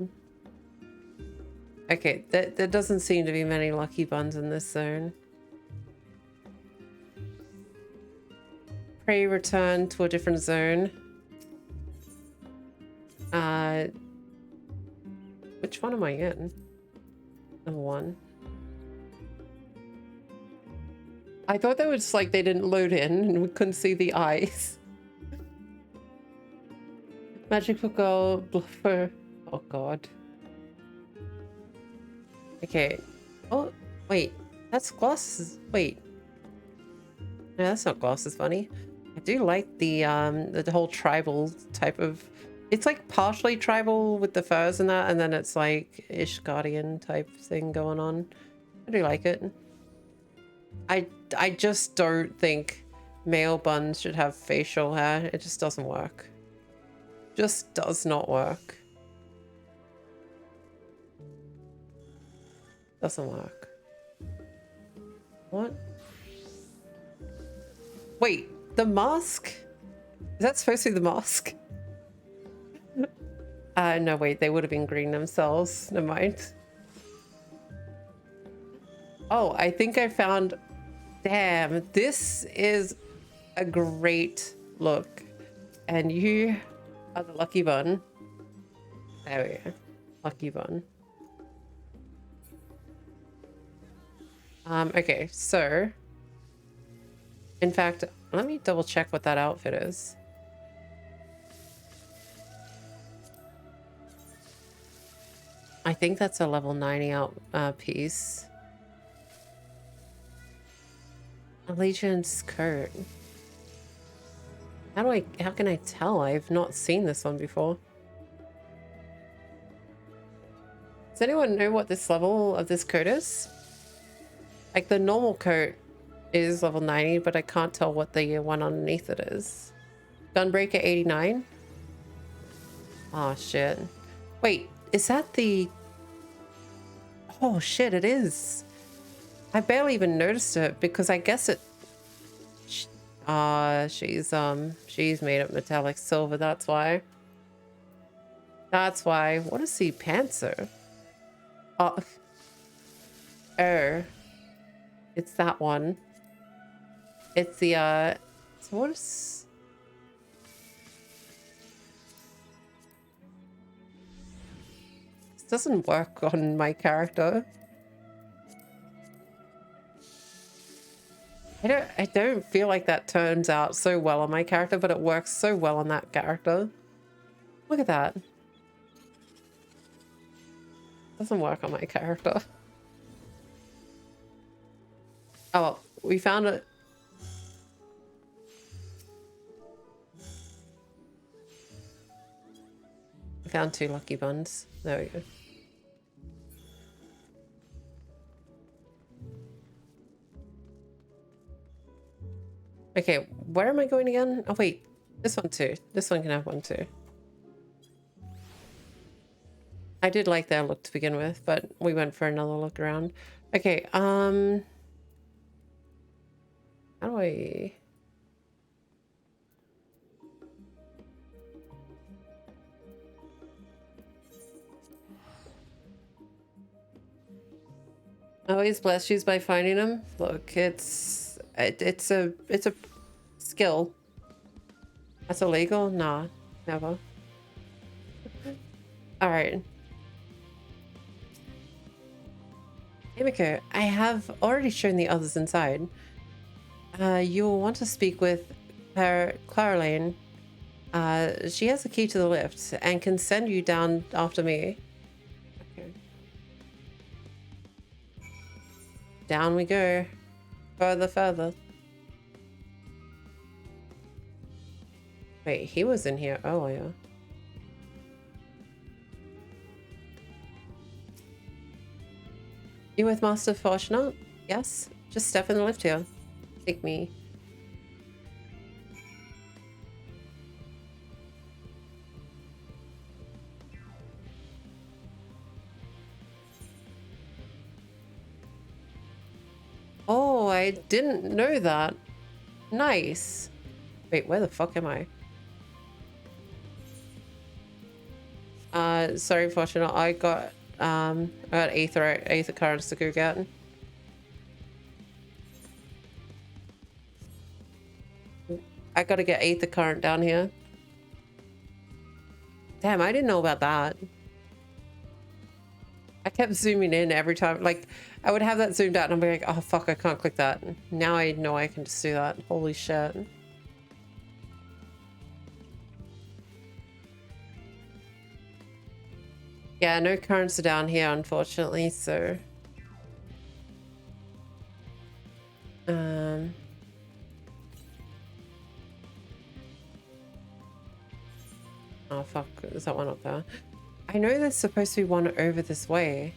Okay, there doesn't seem to be many lucky buns in this zone. Pray return to a different zone. Which one am I in? Number 1. I thought they were just like they didn't load in and we couldn't see the eyes. Magical girl bluffer. Oh god. Okay. Oh wait, that's glasses. Wait. Yeah, that's not gloss as funny. I do like the whole tribal type of. It's like partially tribal with the furs and that, and then it's like Ishgardian type thing going on. I do like it. I just don't think male buns should have facial hair. It just doesn't work. Just does not work. Doesn't work. What? Wait, the mask? Is that supposed to be the mask? No, wait, they would have been green themselves. Never mind. Oh, I think I found... Damn, this is a great look. And you are the lucky bun. There we go. Lucky bun. Okay, so... In fact, let me double check what that outfit is. I think that's a level 90 out piece. Allegiance coat. How can I tell? I've not seen this one before. Does anyone know what this level of this coat is? Like the normal coat is level 90, but I can't tell what the one underneath it is. Gunbreaker 89? Oh shit. Wait, is that the... Oh shit, it is. I barely even noticed it because I guess it... she's made of metallic silver, that's why. That's why. What is the panther? Oh. Oh. It's that one. It's the, so what is... This doesn't work on my character. I don't feel like that turns out so well on my character, but it works so well on that character. Look at that. Doesn't work on my character. Oh, we found it. We found 2 lucky buns. There we go. Okay, where am I going again? Oh wait, this one too. This one can have one too. I did like their look to begin with, but we went for another look around. Okay, how do I... Always bless you by finding them. Look, it's a skill. That's illegal? Nah, never. All right. Himiko, I have already shown the others inside. You'll want to speak with Claralane. She has the key to the lift and can send you down after me. Okay. Down we go. Further, further. Wait, he was in here earlier. You with Master Fortunate? Yes? Just step in the lift here. Take me. Oh, I didn't know that. Nice. Wait, where the fuck am I? Sorry, Fortunate. I got Aether currents to go get. I gotta get Aether current down here. Damn, I didn't know about that. I kept zooming in every time. Like, I would have that zoomed out and I'd be like, oh fuck, I can't click that. Now I know I can just do that. Holy shit. Yeah, no currents are down here, unfortunately, so... Oh, fuck. Is that one up there? I know there's supposed to be one over this way.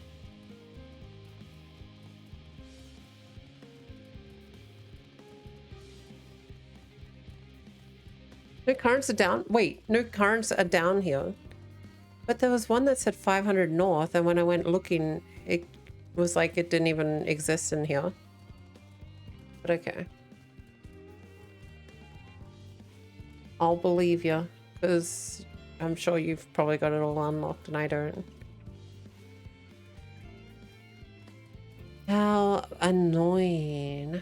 No currents are down. Wait, no currents are down here. But there was one that said 500 north, and when I went looking, it was like it didn't even exist in here. But okay. I'll believe you, because I'm sure you've probably got it all unlocked and I don't. How annoying.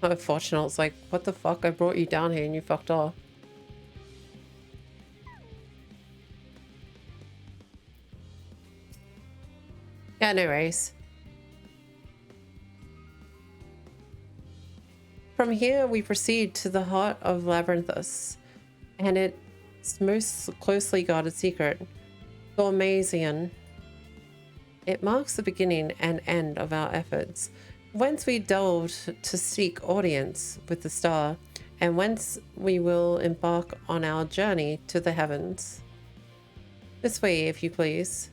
Unfortunate, it's like, what the fuck? I brought you down here and you fucked off. Yeah, no worries. From here, we proceed to the heart of Labyrinthus, and its most closely guarded secret, Gormasian. It marks the beginning and end of our efforts, whence we delved to seek audience with the star, and whence we will embark on our journey to the heavens. This way, if you please.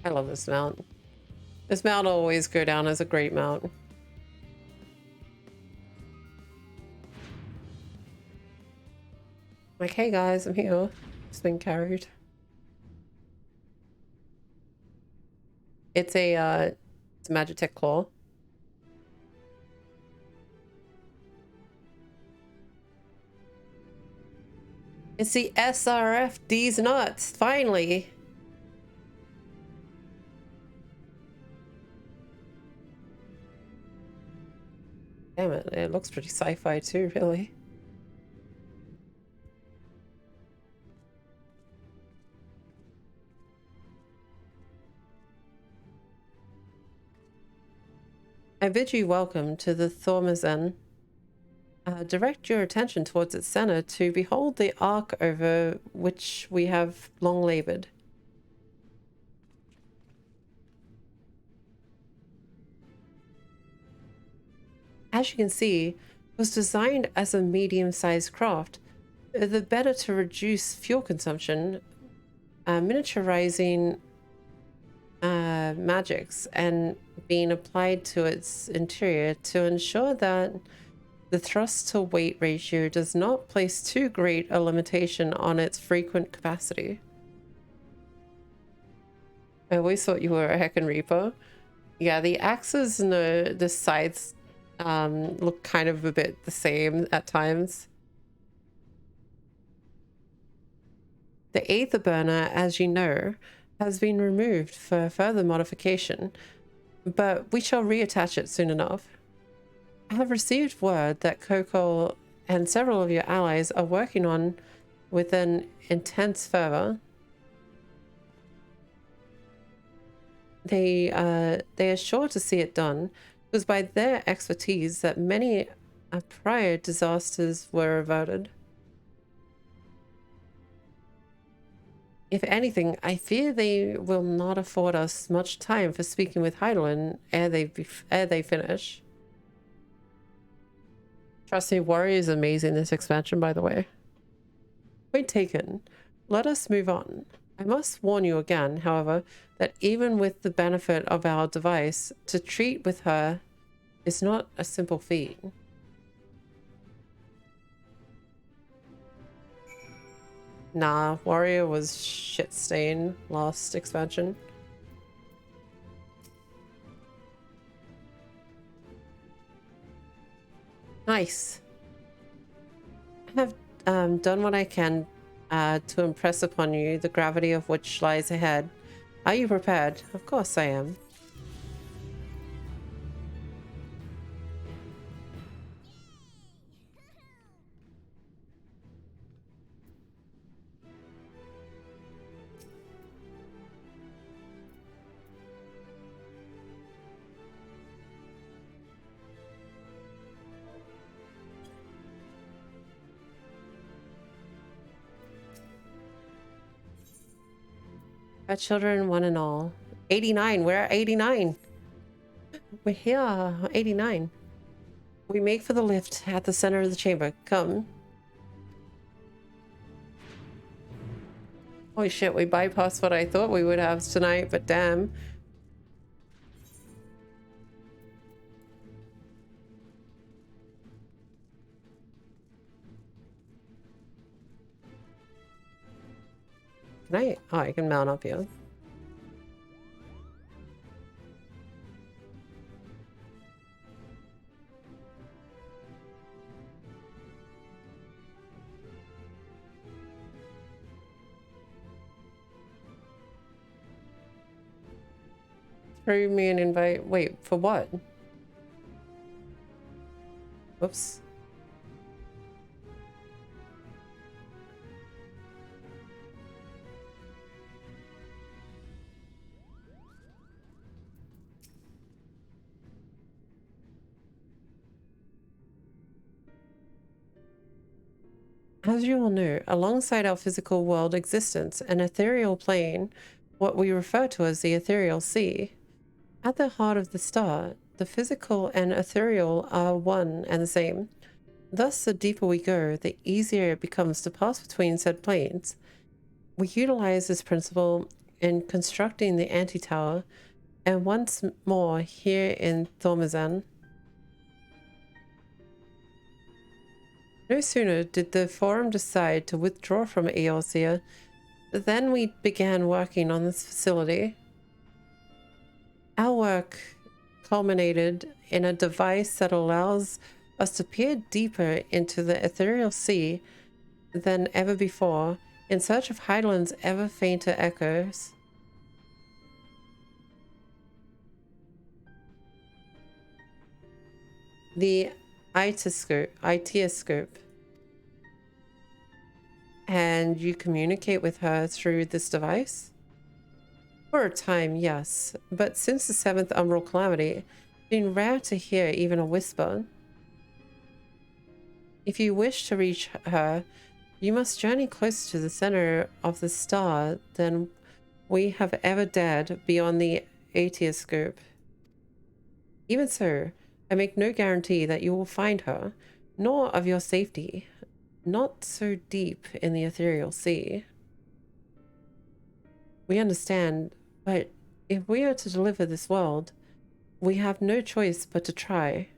I love this mount. This mount will always go down as a great mount. Like, hey guys, I'm here. It's been carried. It's a Magitech Claw. It's the SRF D's nuts, finally. Damn it, it looks pretty sci-fi too, really. I bid you welcome to the Thormazen. Direct your attention towards its center to behold the arc over which we have long labored. As you can see, it was designed as a medium-sized craft, the better to reduce fuel consumption, miniaturizing magics, and being applied to its interior to ensure that the thrust to weight ratio does not place too great a limitation on its frequent capacity. I always thought you were a heckin' Reaper. Yeah, the axes and the sides look kind of a bit the same at times. The Aether Burner, as you know, has been removed for further modification, but we shall reattach it soon enough. I have received word that Coco and several of your allies are working on with an intense fervor. They are sure to see it done. It was by their expertise that many prior disasters were averted. If anything, I fear they will not afford us much time for speaking with Heidelin ere they finish. Trust me, Warrior is amazing this expansion, by the way. Point taken. Let us move on. I must warn you again, however, that even with the benefit of our device, to treat with her is not a simple feat. Nah, Warrior was shit-stained last expansion. Nice. I have done what I can to impress upon you the gravity of which lies ahead. Are you prepared? Of course I am. Our children, one and all. 89. We're at 89. We're here. 89. We make for the lift at the center of the chamber. Come. Holy shit, we bypassed what I thought we would have tonight, but damn. Can I? Oh, I can mount up here. Throw me an invite. Wait, for what? Whoops. As you all know, alongside our physical world existence, an ethereal plane, what we refer to as the ethereal sea. At the heart of the star, the physical and ethereal are one and the same. Thus, the deeper we go, the easier it becomes to pass between said planes. We utilize this principle in constructing the anti-tower, and once more here in Thormazan. No sooner did the Forum decide to withdraw from Eorzea than we began working on this facility. Our work culminated in a device that allows us to peer deeper into the ethereal sea than ever before, in search of Hydaelyn's ever fainter echoes. The Itioscope. And you communicate with her through this device? For a time, yes, but since the 7th Umbral Calamity, it's been rare to hear even a whisper. If you wish to reach her, you must journey closer to the center of the star than we have ever dared beyond the Atioscope. Even so, I make no guarantee that you will find her, nor of your safety. Not so deep in the ethereal sea. We understand, but if we are to deliver this world, we have no choice but to try.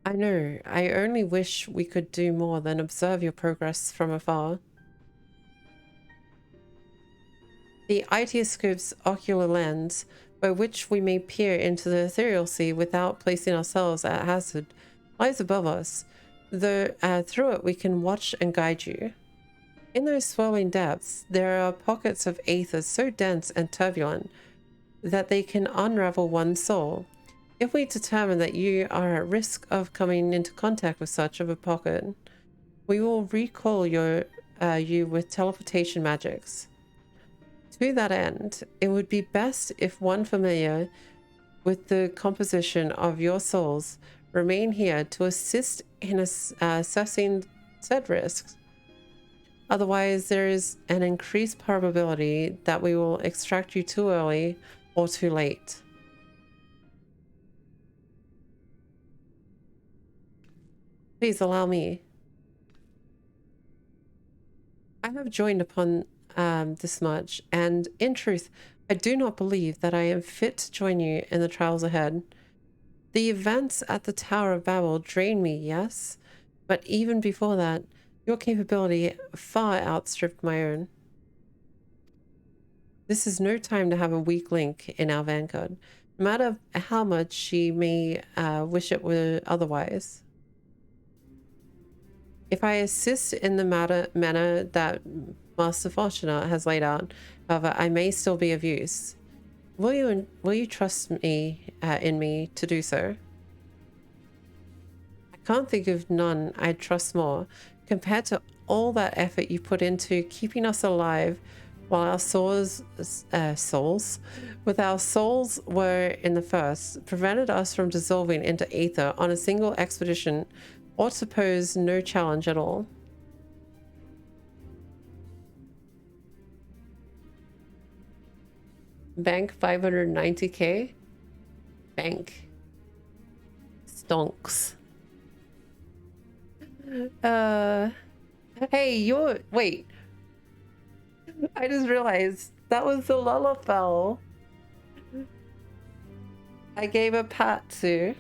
I know, I only wish we could do more than observe your progress from afar. The Itioscope's ocular lens, by which we may peer into the ethereal sea without placing ourselves at hazard, lies above us, though through it we can watch and guide you. In those swirling depths, there are pockets of aether so dense and turbulent that they can unravel one's soul. If we determine that you are at risk of coming into contact with such of a pocket, we will recall you with teleportation magics. To that end, it would be best if one familiar with the composition of your souls remain here to assist in assessing said risks. Otherwise, there is an increased probability that we will extract you too early or too late. Please allow me. I have joined upon this much, and in truth, I do not believe that I am fit to join you in the trials ahead. The events at the Tower of Babel drained me, yes, but even before that, your capability far outstripped my own. This is no time to have a weak link in our vanguard, no matter how much she may wish it were otherwise. If I assist in the manner that Master Fortuna has laid out, however, I may still be of use. Will you trust me in me to do so? I can't think of none I'd trust more, compared to all that effort you put into keeping us alive while our souls were in the first, prevented us from dissolving into aether on a single expedition Ought to pose no challenge at all. Bank 590k. Bank. Stonks. Hey, wait. I just realized that was the Lullafell I gave a pat to.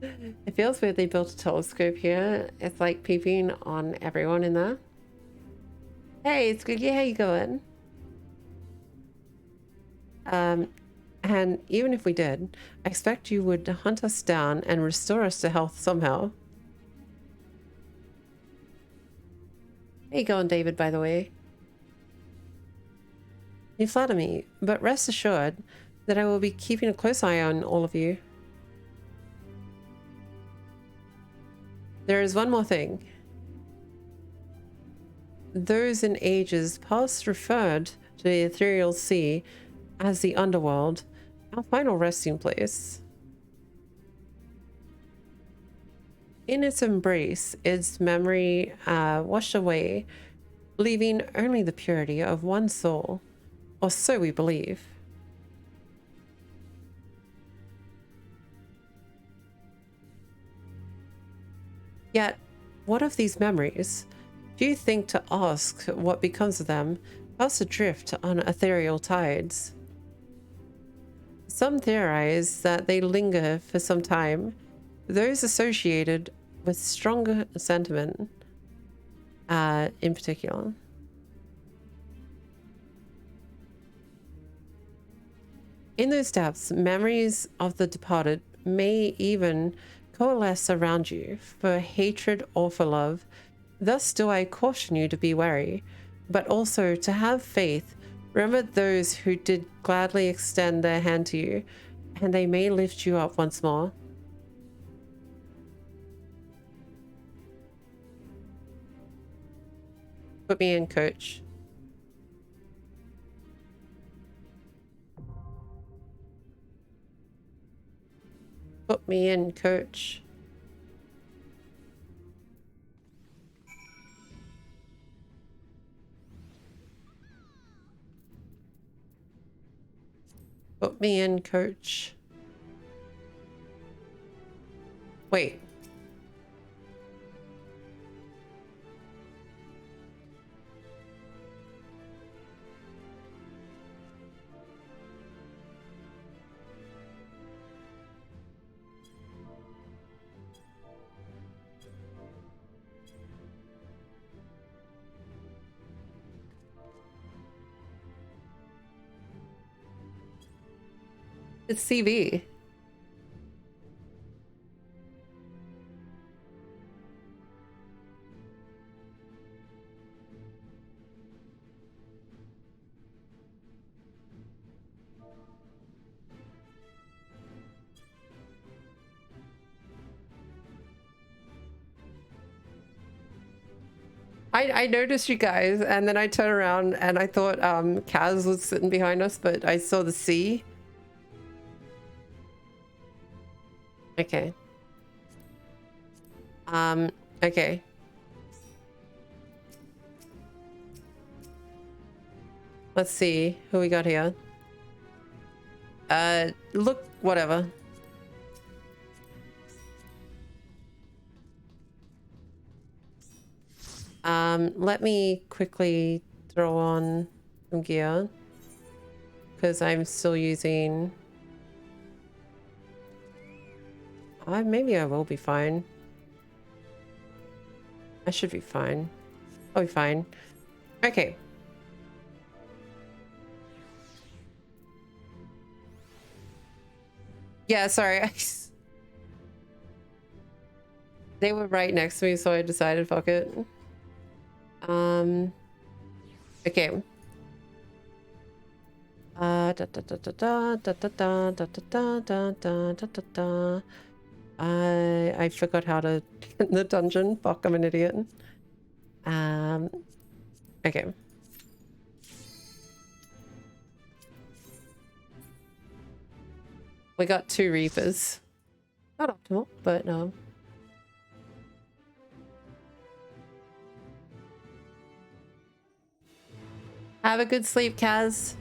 It feels weird they built a telescope here. It's like peeping on everyone in there. Hey, Squeaky, how you going? And even if we did, I expect you would hunt us down and restore us to health somehow. How you going, David, by the way? You flatter me, but rest assured that I will be keeping a close eye on all of you. There is one more thing. Those in ages past referred to the ethereal sea as the underworld, our final resting place. In its embrace, its memory washed away, leaving only the purity of one soul, or so we believe. Yet, what of these memories? Do you think to ask what becomes of them, cast adrift on ethereal tides? Some theorize that they linger for some time, those associated with stronger sentiment in particular. In those depths, memories of the departed may even coalesce around you for hatred or for love. Thus do I caution you to be wary, but also to have faith. Remember those who did gladly extend their hand to you, and they may lift you up once more. Put me in, coach. Put me in, coach. Put me in, coach. Wait. It's CV. I noticed you guys, and then I turned around and I thought Kaz was sitting behind us, but I saw the C. Okay. Okay. Let's see who we got here. Look, whatever. Let me quickly throw on some gear because I'm still using. Maybe I will be fine. I should be fine. I'll be fine. Okay. Yeah, sorry. They were right next to me, so I decided fuck it. Okay. I forgot how to get in the dungeon. Fuck, I'm an idiot. Okay. We got 2 Reapers. Not comfortable, but have a good sleep, Kaz.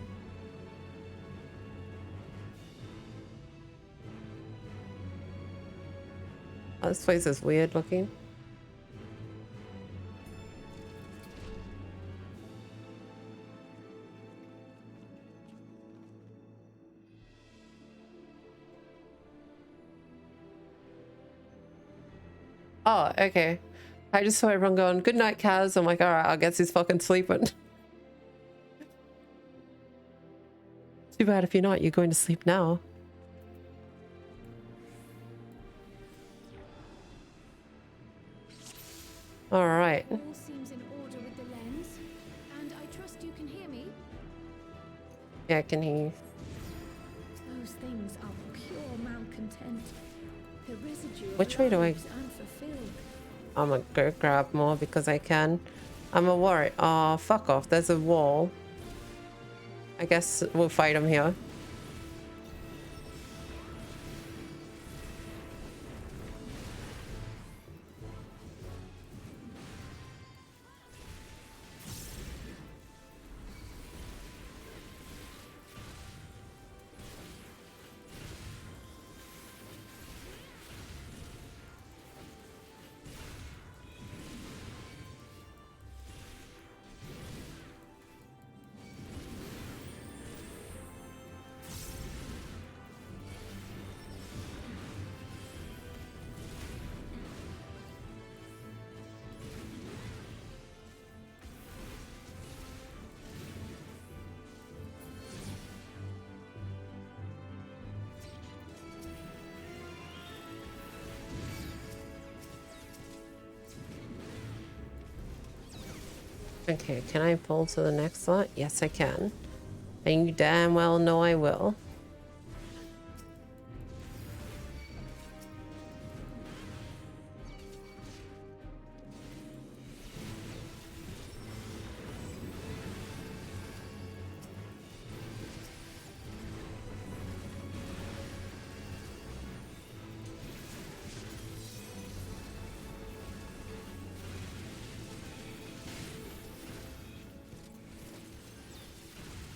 Oh, this place is weird looking. Oh, okay. I just saw everyone going, good night, Kaz. I'm like, all right, I guess he's fucking sleeping. Too bad if you're not, you're going to sleep now. All right. All seems in order with the lens, and I trust you can hear me. Yeah, I can hear you. Those things are pure malcontent. The residue of Which way do I... lives unfulfilled. I'm gonna go grab more because I can. I'm a worry. Oh, fuck off. There's a wall. I guess we'll fight him here. Okay, can I pull to the next slot? Yes, I can. And you damn well know I will.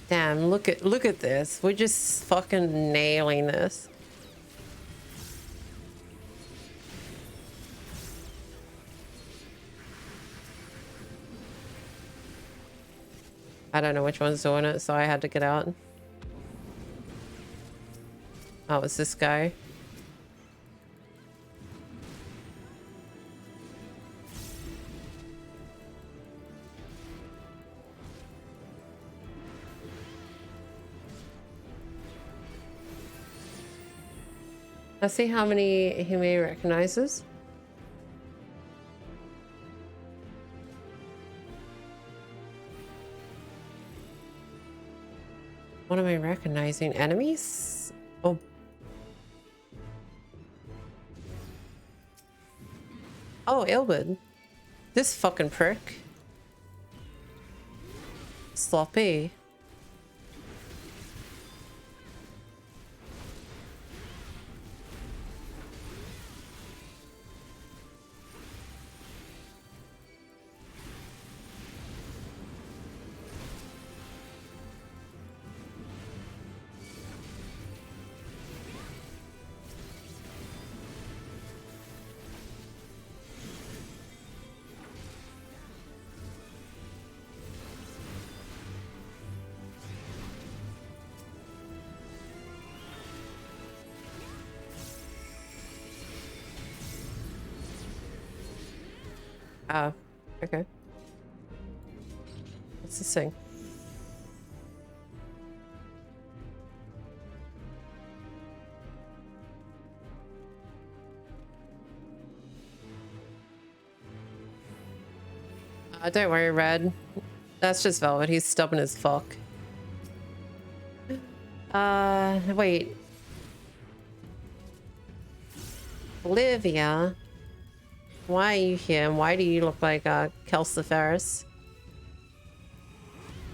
Damn, look at this. We're just fucking nailing this. I don't know which one's doing it, so I had to get out. Oh, it's this guy. Let's see how many he may recognizes. What am I recognizing? Enemies? Oh. Oh, Ilbud. This fucking prick. Sloppy. Oh, okay. What's this thing? Don't worry, Red. That's just Velvet. He's stubborn as fuck. Wait. Olivia? Why are you here? And why do you look like Kelsiferus?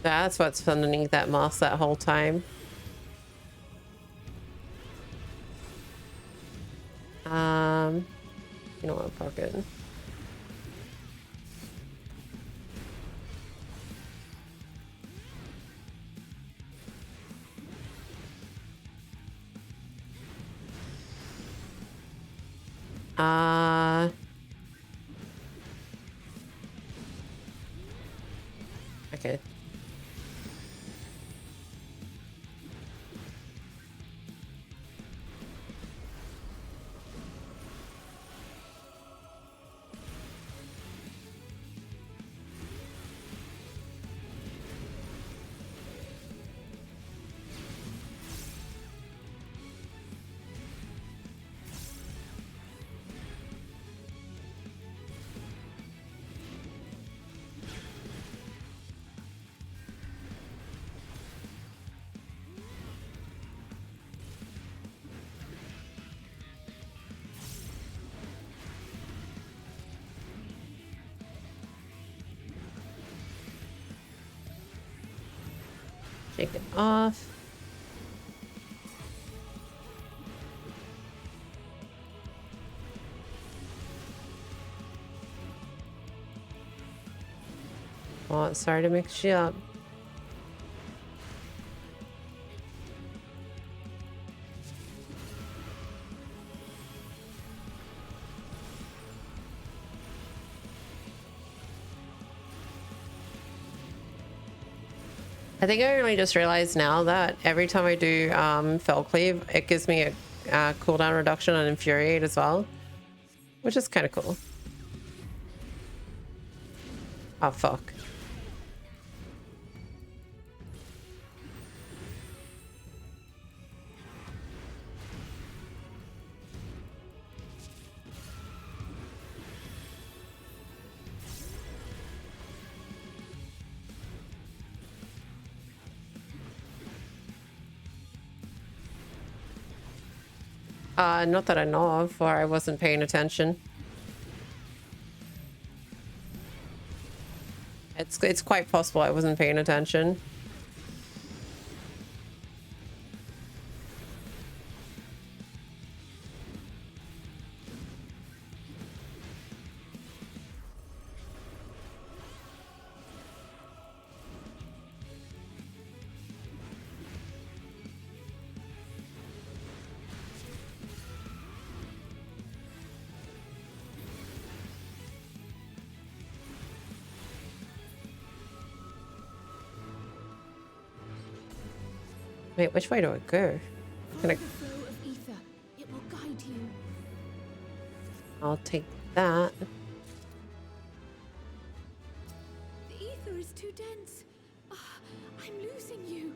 That's what's underneath that mask that whole time. You know what, fuck it. Okay. Shake it off. Oh, sorry to mix you up. I think I only just realized now that every time I do Fell Cleave, it gives me a cooldown reduction on Infuriate as well, which is kind of cool. Oh, fuck. Not that I know of, or I wasn't paying attention. It's quite possible I wasn't paying attention. Wait, which way do I go? Can I... The flow of ether. It will guide you. I'll take that. The ether is too dense. Ah, I'm losing you.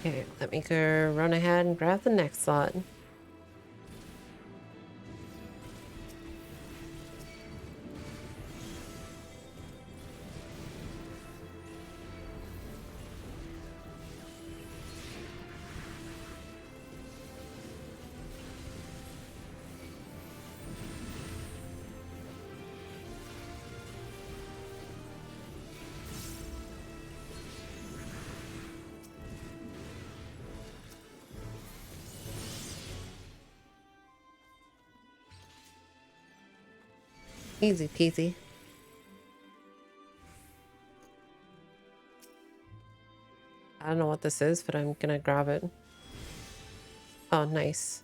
Okay, let me go run ahead and grab the next slot. Easy peasy. I don't know what this is, but I'm gonna grab it. Oh, nice.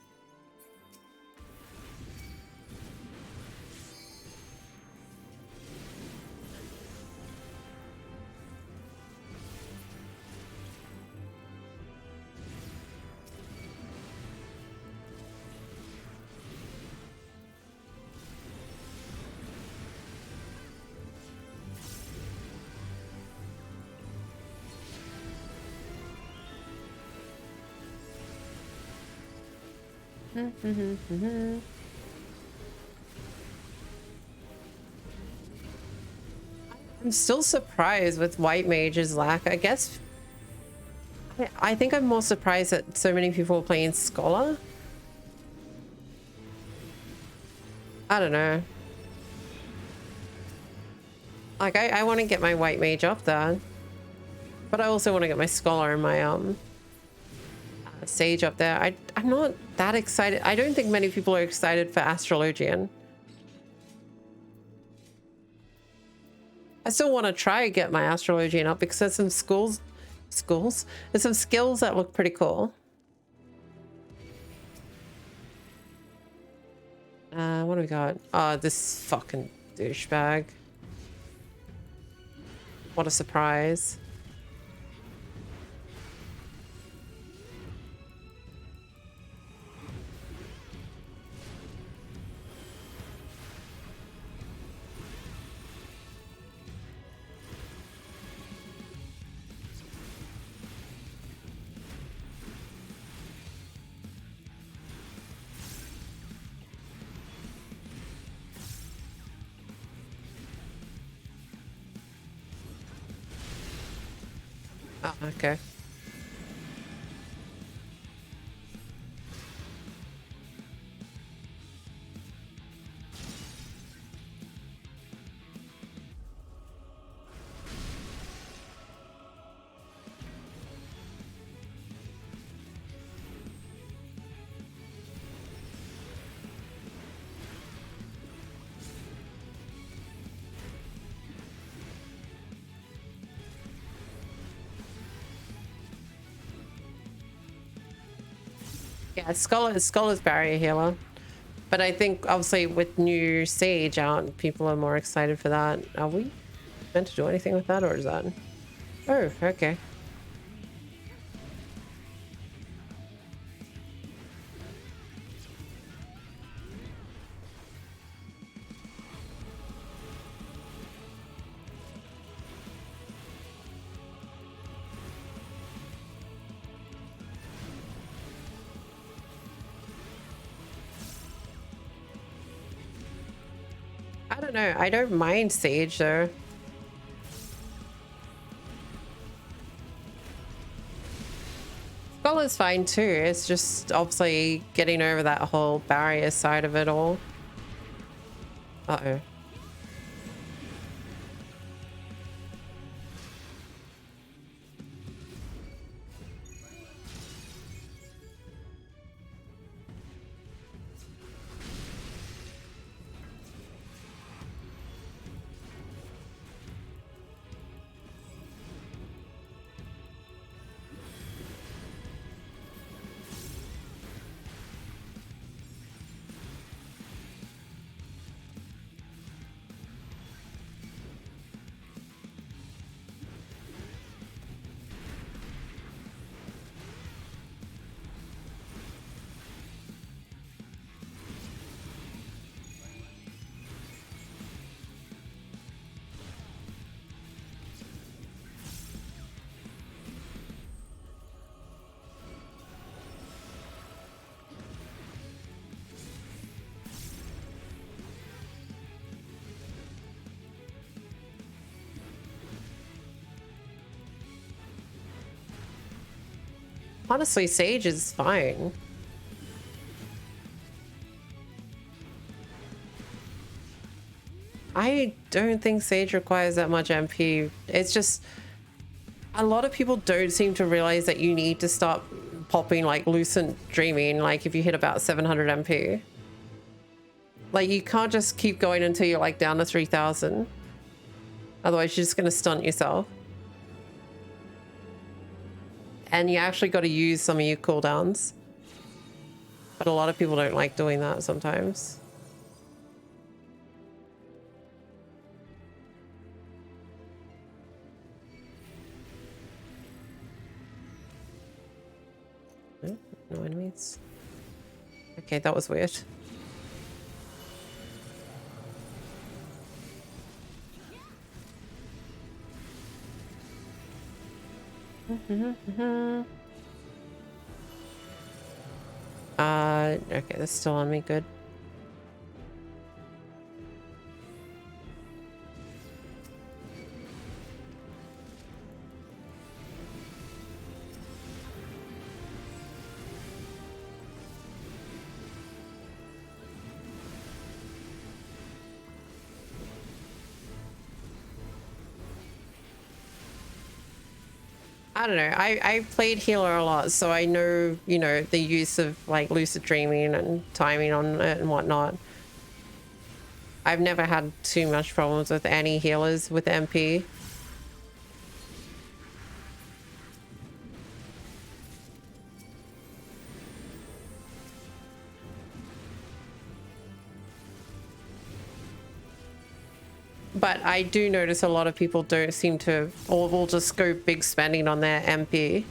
I'm still surprised with White Mage's lack. I guess I think I'm more surprised that so many people are playing Scholar. I don't know. Like, I want to get my White Mage up there. But I also want to get my Scholar and my Sage up there. I'm not that excited. I don't think many people are excited for Astrologian. I still want to try and get my Astrologian up because there's some there's some skills that look pretty cool. What do we got? Oh, this fucking douchebag. What a surprise. Oh, okay. Yeah, Scholar's barrier healer. But I think obviously with new Sage out, people are more excited for that. Are we meant to do anything with that, or is that? Oh, okay. I don't know. I don't mind Sage though. Scholar's fine too. It's just obviously getting over that whole barrier side of it all. Uh-oh. Honestly, Sage is fine. I don't think Sage requires that much MP. It's just a lot of people don't seem to realize that you need to start popping like Lucent Dreaming, like if you hit about 700 MP. Like you can't just keep going until you're like down to 3000. Otherwise you're just going to stunt yourself. And you actually got to use some of your cooldowns. But a lot of people don't like doing that sometimes. No enemies. Okay, that was weird. Okay, that's still on me. Good. I don't know. I played healer a lot, so I know, you know, the use of like lucid dreaming and timing on it and whatnot. I've never had too much problems with any healers with MP. But I do notice a lot of people don't seem to, or will just go big spending on their MP.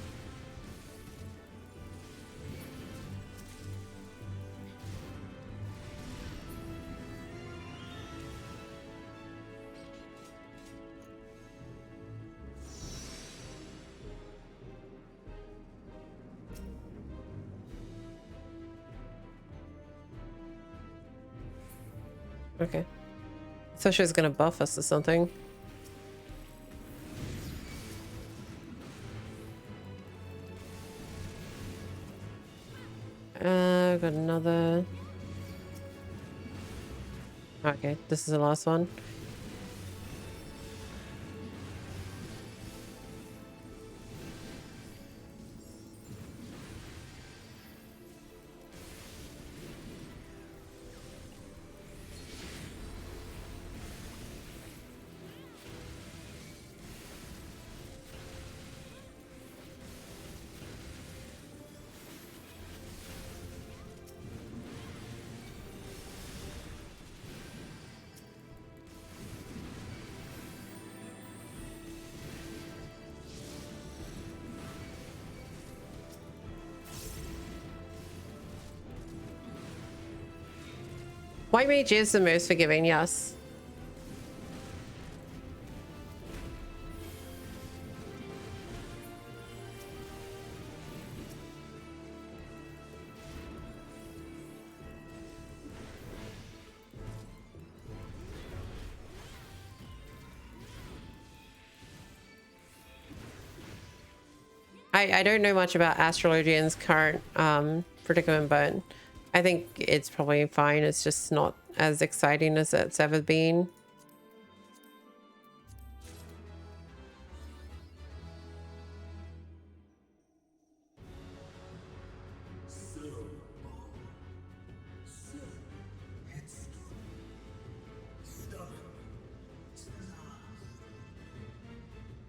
Okay. So she's gonna buff us or something. Got another. Okay, this is the last one. White mage is the most forgiving, yes. I don't know much about Astrologian's current predicament, but I think it's probably fine. It's just not as exciting as it's ever been.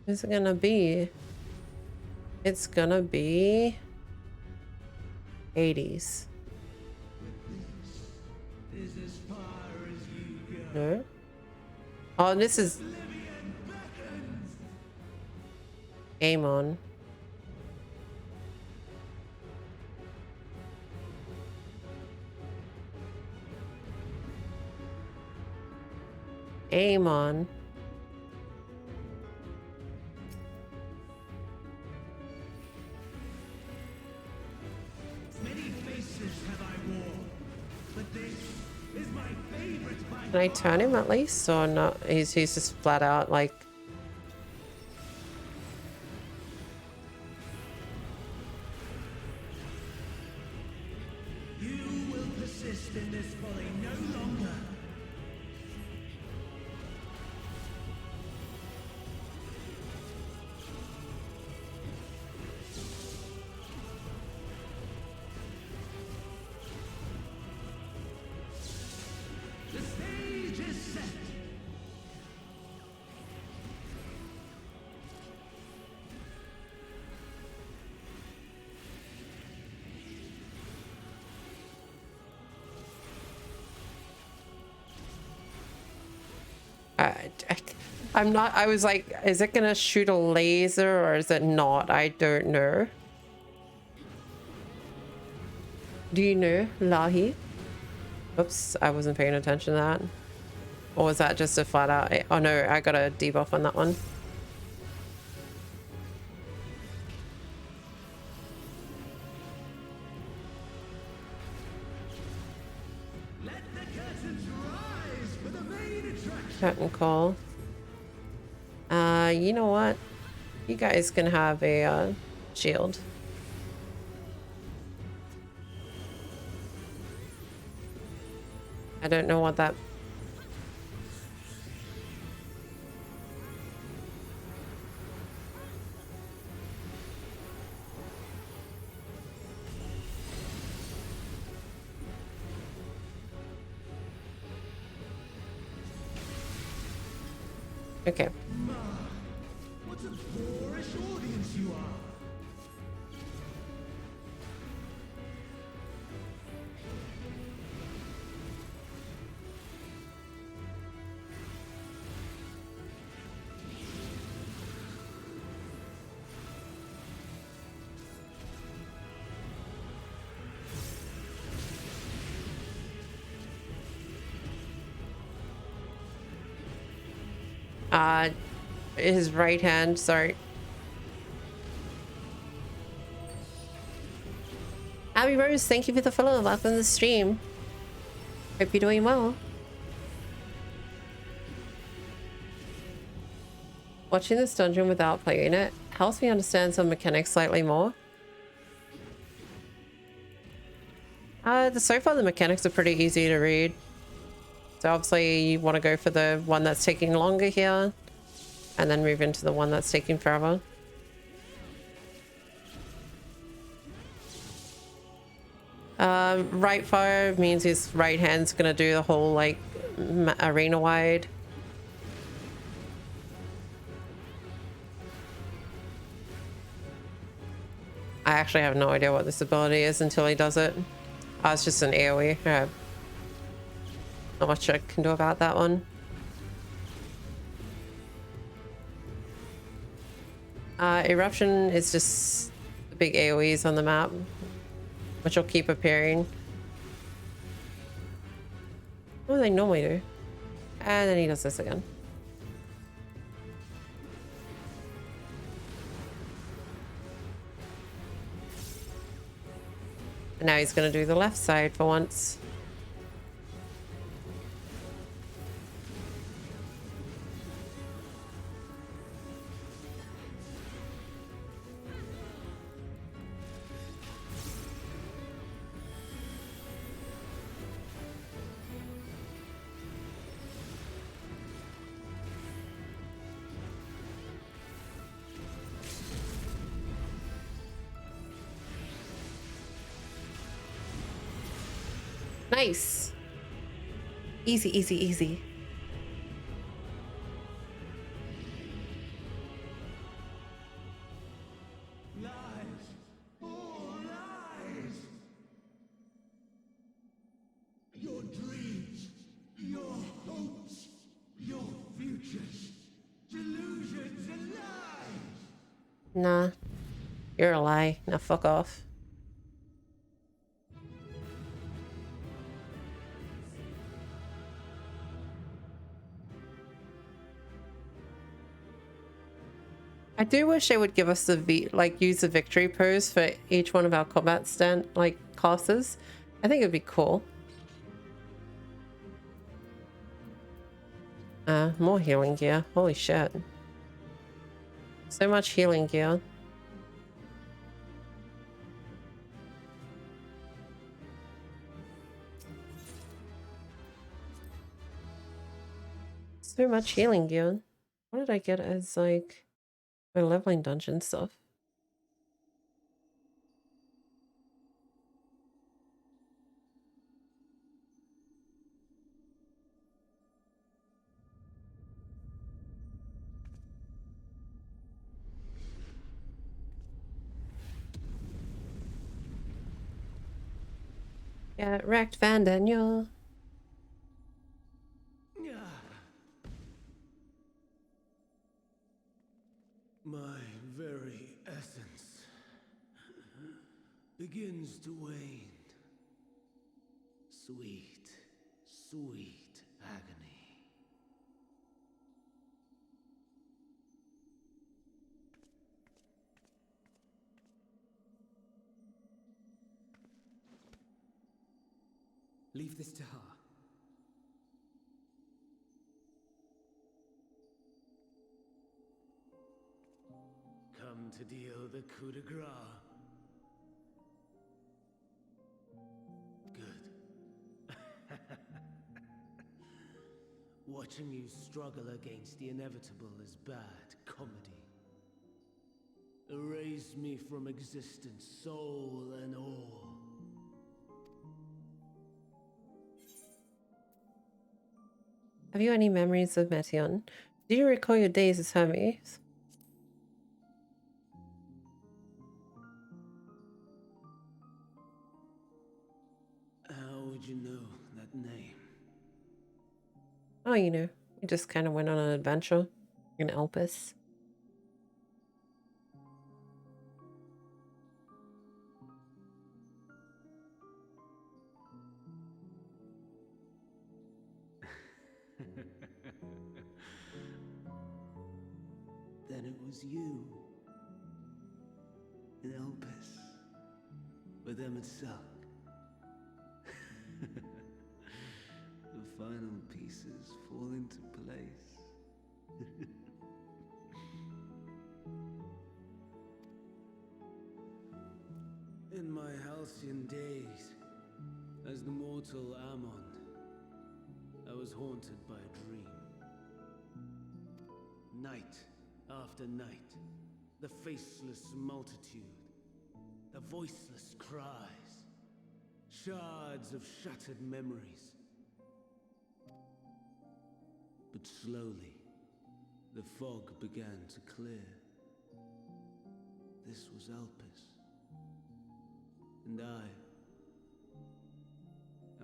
What's it gonna be? It's gonna be 80s. No? Oh, this is Amon. Amon. Can I turn him at least or not? He's just flat out like. You will persist in this folly no longer. The stage is set. I'm not. I was like, is it gonna shoot a laser or is it not? I don't know. Do you know, Lahi? Oops, I wasn't paying attention to that. Or was that just a flat out? Oh no, I got a debuff on that one. Let the curtains rise for the main attraction. Curtain call. You know what? You guys can have a shield. I don't know what that. Okay. What a boorish audience you are! His right hand, sorry. Abby Rose, thank you for the follow. Welcome to the stream. Hope you're doing well. Watching this dungeon without playing it helps me understand some mechanics slightly more. So far the mechanics are pretty easy to read. So obviously you want to go for the one that's taking longer here, and then move into the one that's taking forever. Right fire means his right hand's gonna do the whole like arena wide. I actually have no idea what this ability is until he does it. Oh, it's just an AoE. Not much I can do about that one. Eruption is just the big AoEs on the map, which will keep appearing. What do they normally do? And then he does this again. And now he's going to do the left side for once. Nice. Easy, easy, easy. Lies! All lies! Your dreams, your hopes, your futures, delusions and lies! Nah. You're a lie. Now fuck off. I do wish they would give us the use the victory pose for each one of our combat classes. I think it'd be cool. More healing gear. Holy shit. So much healing gear. So much healing gear. What did I get as like my leveling dungeon stuff? Yeah, wrecked Van Daniel. My very essence begins to wane. Sweet, sweet agony. Leave this to her. Come to deal the coup de grace. Good. Watching you struggle against the inevitable is bad comedy. Erase me from existence, soul and all. Have you any memories of Meteon? Do you recall your days as Hermes? How would you know that name? Oh, you know, we just kind of went on an adventure in Elpis. Then it was you. In Elpis. With Emet-Selch. The final pieces fall into place. In my halcyon days, as the mortal Ammon, I was haunted by a dream. Night after night, the faceless multitude, the voiceless cries, shards of shattered memories. But slowly, the fog began to clear. This was Elpis. And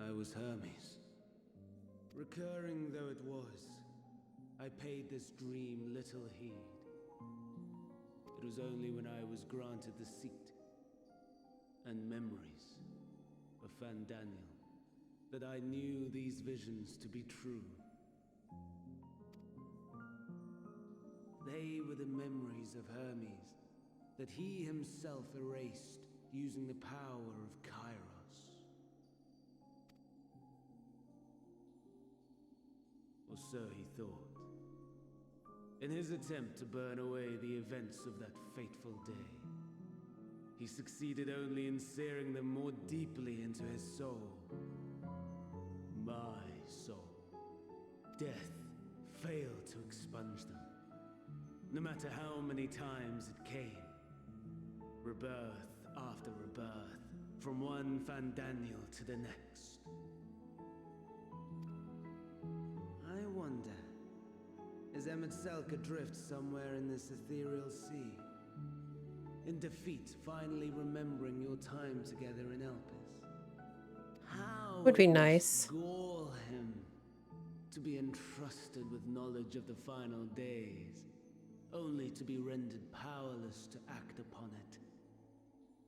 I was Hermes. Recurring though it was, I paid this dream little heed. It was only when I was granted the seat and memories of Fandaniel that I knew these visions to be true. They were the memories of Hermes that he himself erased using the power of Kairos. Or so he thought. In his attempt to burn away the events of that fateful day, he succeeded only in searing them more deeply into his soul. My soul. Death failed to expunge them. No matter how many times it came. Rebirth after rebirth, from one Fandaniel to the next. I wonder, is Emet-Selch adrift somewhere in this ethereal sea? In defeat, finally remembering your time together in Elpis? How Would be it nice. must gall him to be entrusted with knowledge of the final days, only to be rendered powerless to act upon it.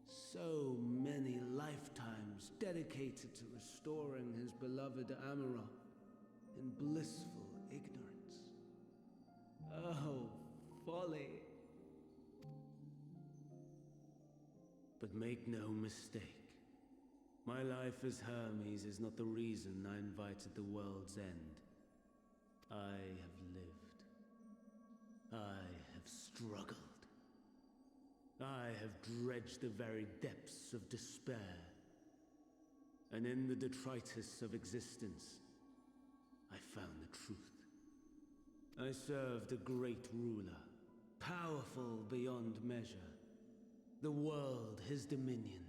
So many lifetimes dedicated to restoring his beloved Amarok in blissful ignorance. Oh, folly. But make no mistake, my life as Hermes is not the reason I invited the world's end. I have lived. I have struggled. I have dredged the very depths of despair. And in the detritus of existence, I found the truth. I served a great ruler, powerful beyond measure. The world his dominion.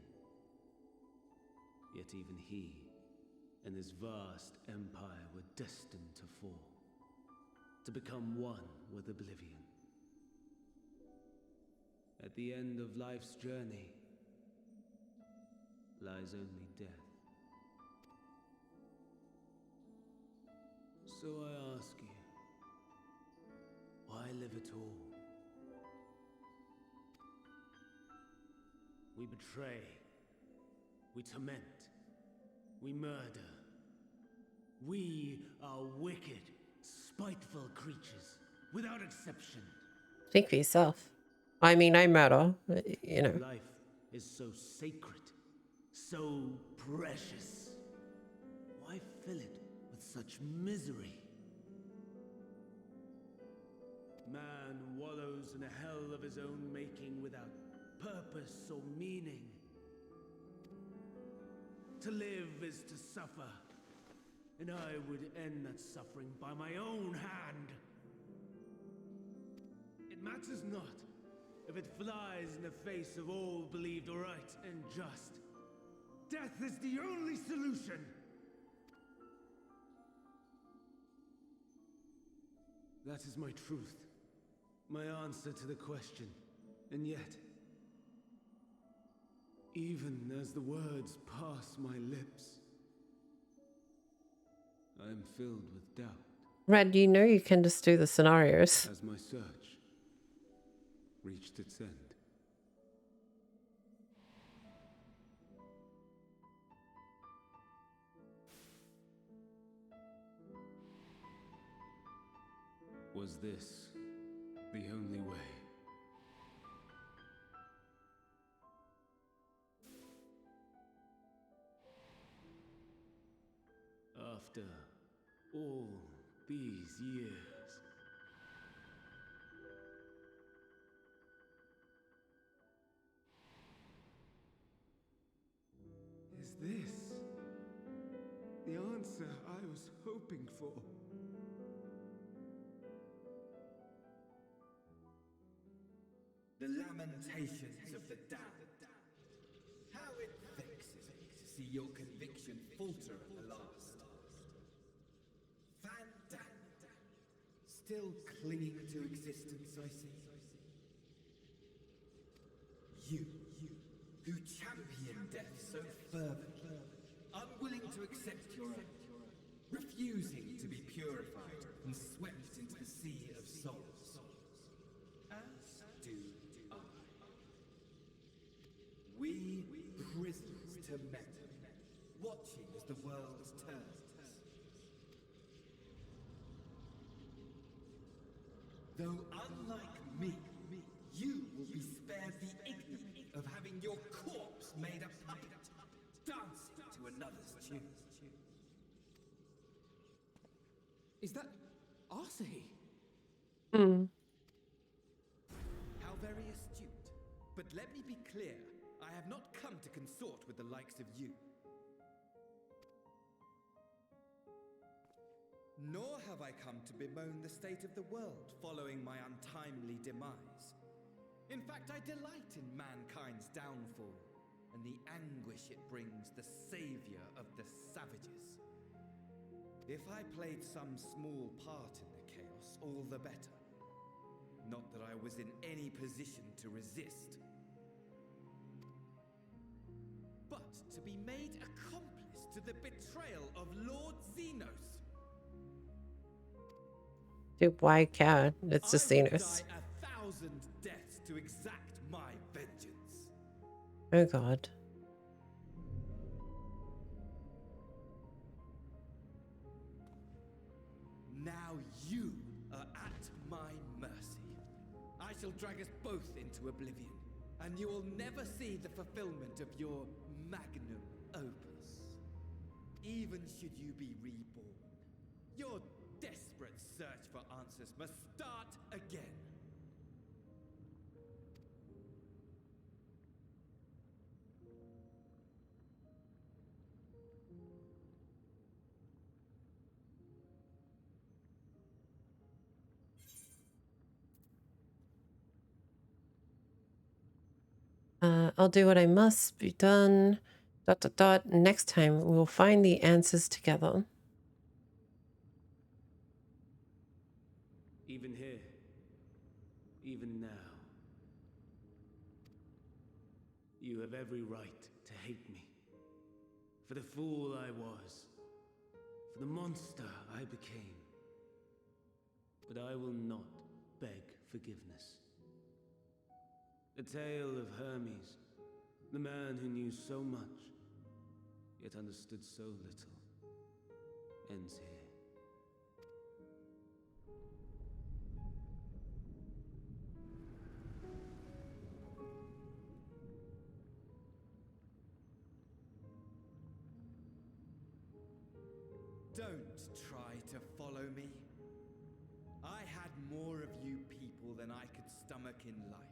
Yet even he and his vast empire were destined to fall. To become one with oblivion. At the end of life's journey lies only death. So I ask you, why live at all? We betray, we torment, we murder. We are wicked, spiteful creatures, without exception. Speak for yourself. I mean, I murder, you know. Life is so sacred, so precious. Why fill it with such misery? Man wallows in a hell of his own making without purpose or meaning. To live is to suffer, and I would end that suffering by my own hand. It matters not if it flies in the face of all believed right and just. Death is the only solution. That is my truth. My answer to the question. And yet, even as the words pass my lips, I am filled with doubt. Red, you know you can just do the scenarios. As my search reached its end. Was this the only way? After all these years. Is this the answer I was hoping for? The lamentations of the damned. How it vexes me to see your conviction falter at the last. Fandanda. Still clinging to existence, I see. You, who champion death so fervently, unwilling to accept your own, refusing to be purified and swept into the sea of souls. As do I. We prisoners to memory, watching as the world turns. Though unlike me, you will be spared the ignominy of having your corpse made a puppet, dancing to another's tune. Is that Arsahi? Hmm. How very astute. But let me be clear, I have not come to consort with the likes of you. Nor have I come to bemoan the state of the world following my untimely demise. In fact, I delight in mankind's downfall and the anguish it brings the savior of the savages. If I played some small part in the chaos, all the better. Not that I was in any position to resist. But to be made accomplice to the betrayal of Lord Xenos. Dude, why can't? It's just Xenos. Die 1,000 deaths to exact my vengeance. Oh god. Now you are at my mercy. I shall drag us both into oblivion, and you will never see the fulfillment of your magnum opus. Even should you be reborn, your desperate search for answers must start again. I'll do what I must be done. ... Next time we'll find the answers together. Even here, even now, you have every right to hate me. For the fool I was, for the monster I became. But I will not beg forgiveness. The tale of Hermes, the man who knew so much, yet understood so little, ends here. Don't try to follow me. I had more of you people than I could stomach in life.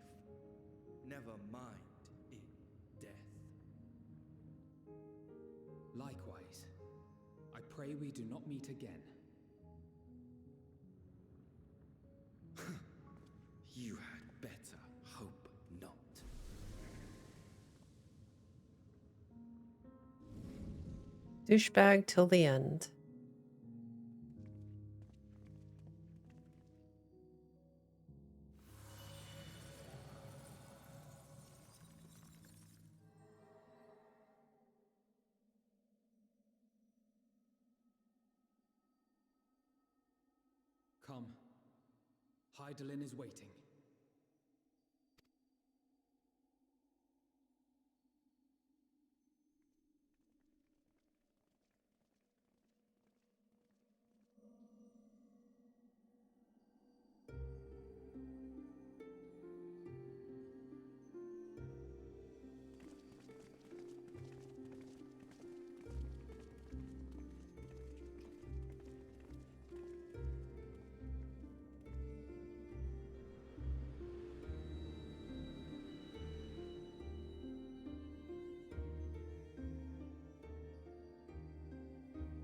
Never mind in death. Likewise, I pray we do not meet again. You had better hope not. Douchebag till the end. Hydaelyn is waiting.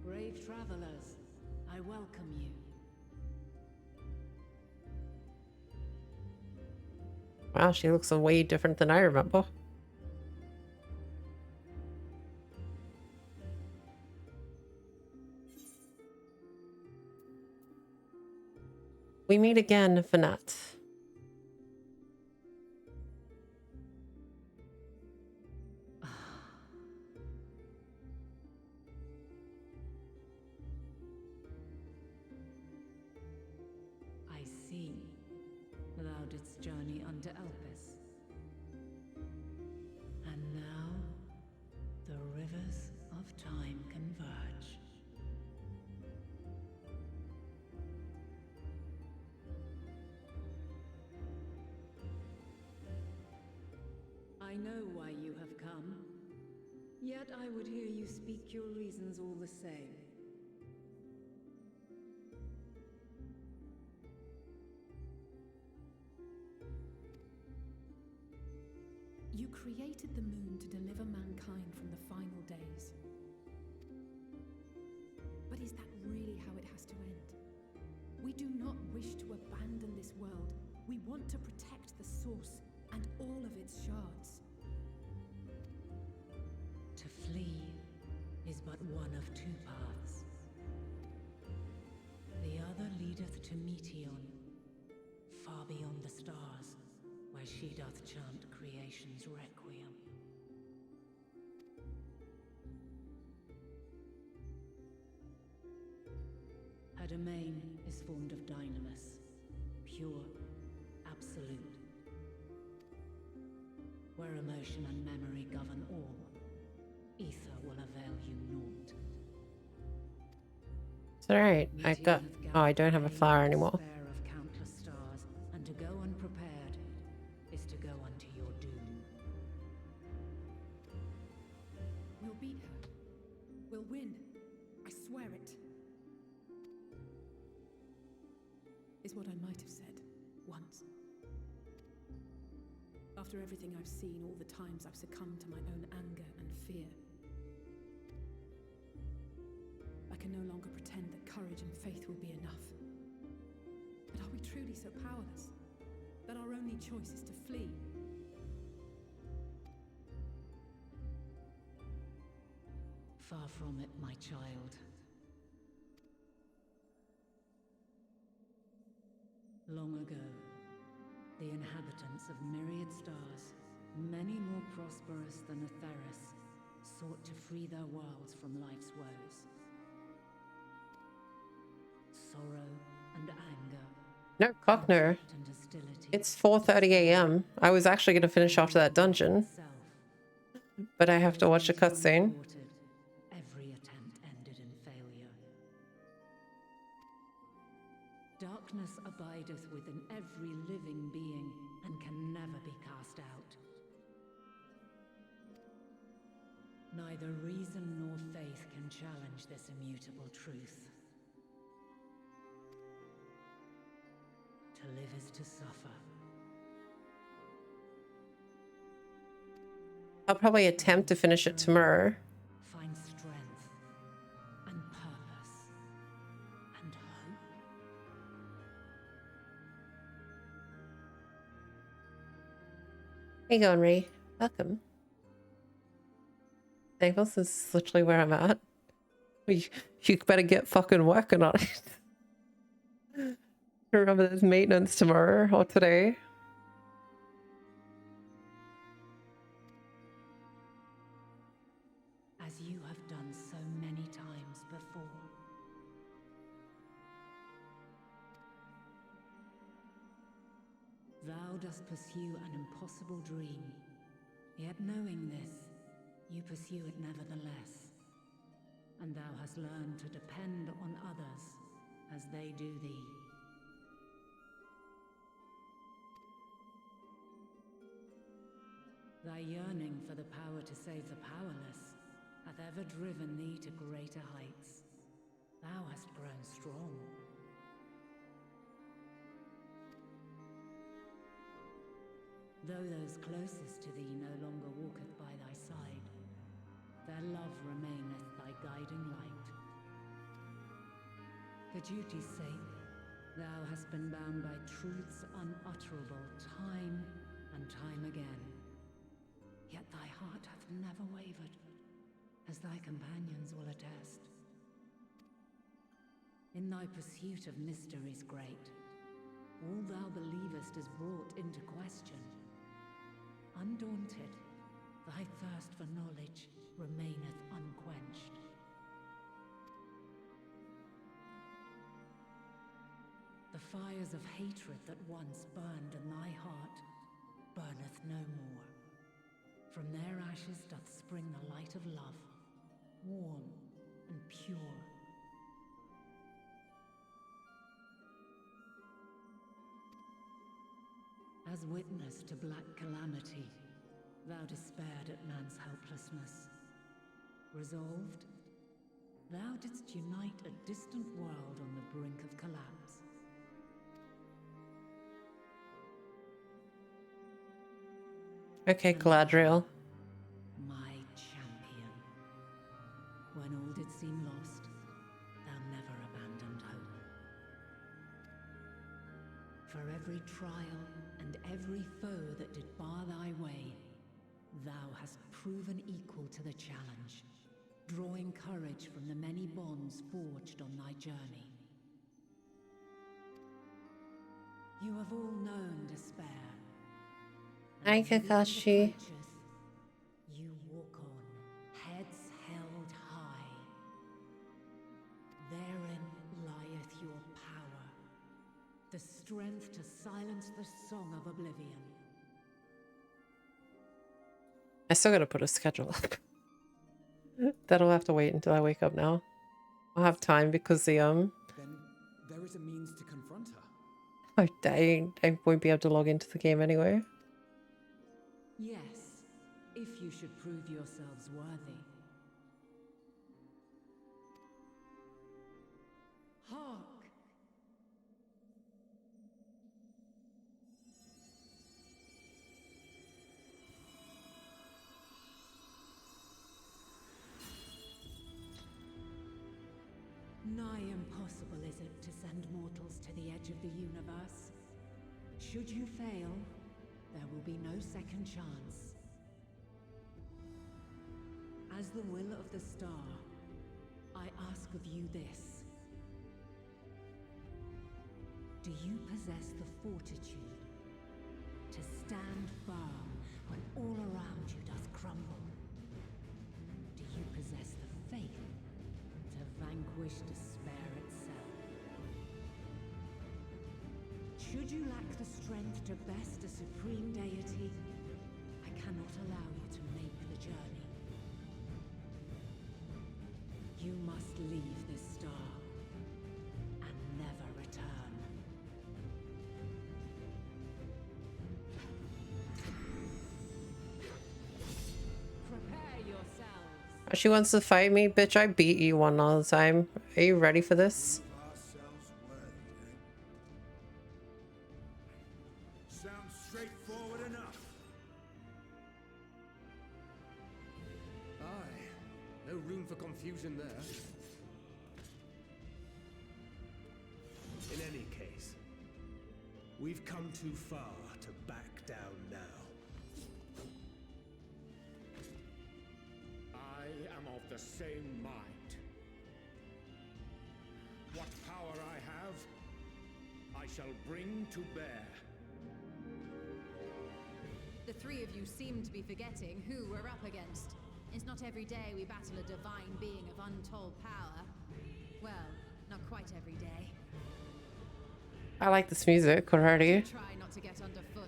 Brave travelers, I welcome you. Wow, she looks way different than I remember. We meet again, Finette. I see. Thou didst journey unto Elpis. And now, the rivers of time converge. I know why you have come. Yet I would hear you speak your reasons all the same. You created the moon to deliver mankind from the final days. But is that really how it has to end? We do not wish to abandon this world. We want to protect the source and all of its shards. To flee is but one of two paths. The other leadeth to Meteon, far beyond the stars, where she doth chant creation's requiem. Her domain is formed of dynamis, pure, absolute. Where emotion and memory govern all, ether will avail you naught. It's alright. I got... Oh, I don't have a flower anymore. Despair of countless stars, and to go unprepared is to go unto your doom. We'll beat her. We'll win. I swear it. Is what I might have said once. After everything I've seen, all the times I've succumbed to my own anger and fear. I can no longer pretend that courage and faith will be enough. But are we truly so powerless that our only choice is to flee? Far from it, my child. Long ago, the inhabitants of myriad stars, many more prosperous than Atheris, sought to free their worlds from life's woes. Sorrow and anger. No, Cockner. It's 4:30 a.m. I was actually going to finish off that dungeon, but I have to watch a cutscene. Every attempt ended in failure. Darkness abideth within every living being and can never be cast out. Neither reason nor faith can challenge this immutable truth. To live is to suffer. I'll probably attempt to finish it tomorrow. Find strength and purpose and hope. How you going, Ray? Welcome. Naples is literally where I'm at. You better get fucking working on it. Remember, there's maintenance tomorrow or today. As you have done so many times before. Thou dost pursue an impossible dream. Yet knowing this, you pursue it nevertheless. And thou hast learned to depend on others as they do thee. Thy yearning for the power to save the powerless hath ever driven thee to greater heights. Thou hast grown strong. Though those closest to thee no longer walketh by thy side, their love remaineth thy guiding light. For duty's sake, thou hast been bound by truths unutterable time and time again. Yet thy heart hath never wavered, as thy companions will attest. In thy pursuit of mysteries great, all thou believest is brought into question. Undaunted, thy thirst for knowledge remaineth unquenched. The fires of hatred that once burned in thy heart burneth no more. From their ashes doth spring the light of love, warm and pure. As witness to black calamity, thou despaired at man's helplessness. Resolved, thou didst unite a distant world on the brink of collapse. Okay, Galadriel. My champion. When all did seem lost, thou never abandoned hope. For every trial and every foe that did bar thy way, thou hast proven equal to the challenge, drawing courage from the many bonds forged on thy journey. You have all known despair. Hi, Kakashi. You walk on, heads held high. Therein lieth your power, the strength to silence the song of oblivion. I still gotta put a schedule up. That'll have to wait until I wake up now. I'll have time because the Then there is a means to confront her. I won't be able to log into the game anyway. Yes, if you should prove yourselves worthy. Hark! Nigh impossible is it to send mortals to the edge of the universe. Should you fail, there will be no second chance. As the will of the star, I ask of you this. Do you possess the fortitude to stand firm when all around you doth crumble? Do you possess the faith to vanquish despair itself? Should you lack the strength to best a supreme deity, I cannot allow you to make the journey. You must leave this star and never return. Prepare yourselves. She wants to fight me? Bitch, I beat you one all the time. Are you ready for this? Sounds straightforward enough. Aye, no room for confusion there. In any case, we've come too far to back down now. I am of the same mind. What power I have, I shall bring to bear. The three of you seem to be forgetting who we're up against. It's not every day we battle a divine being of untold power. Well, not quite every day. I like this music already. Try not to get underfoot.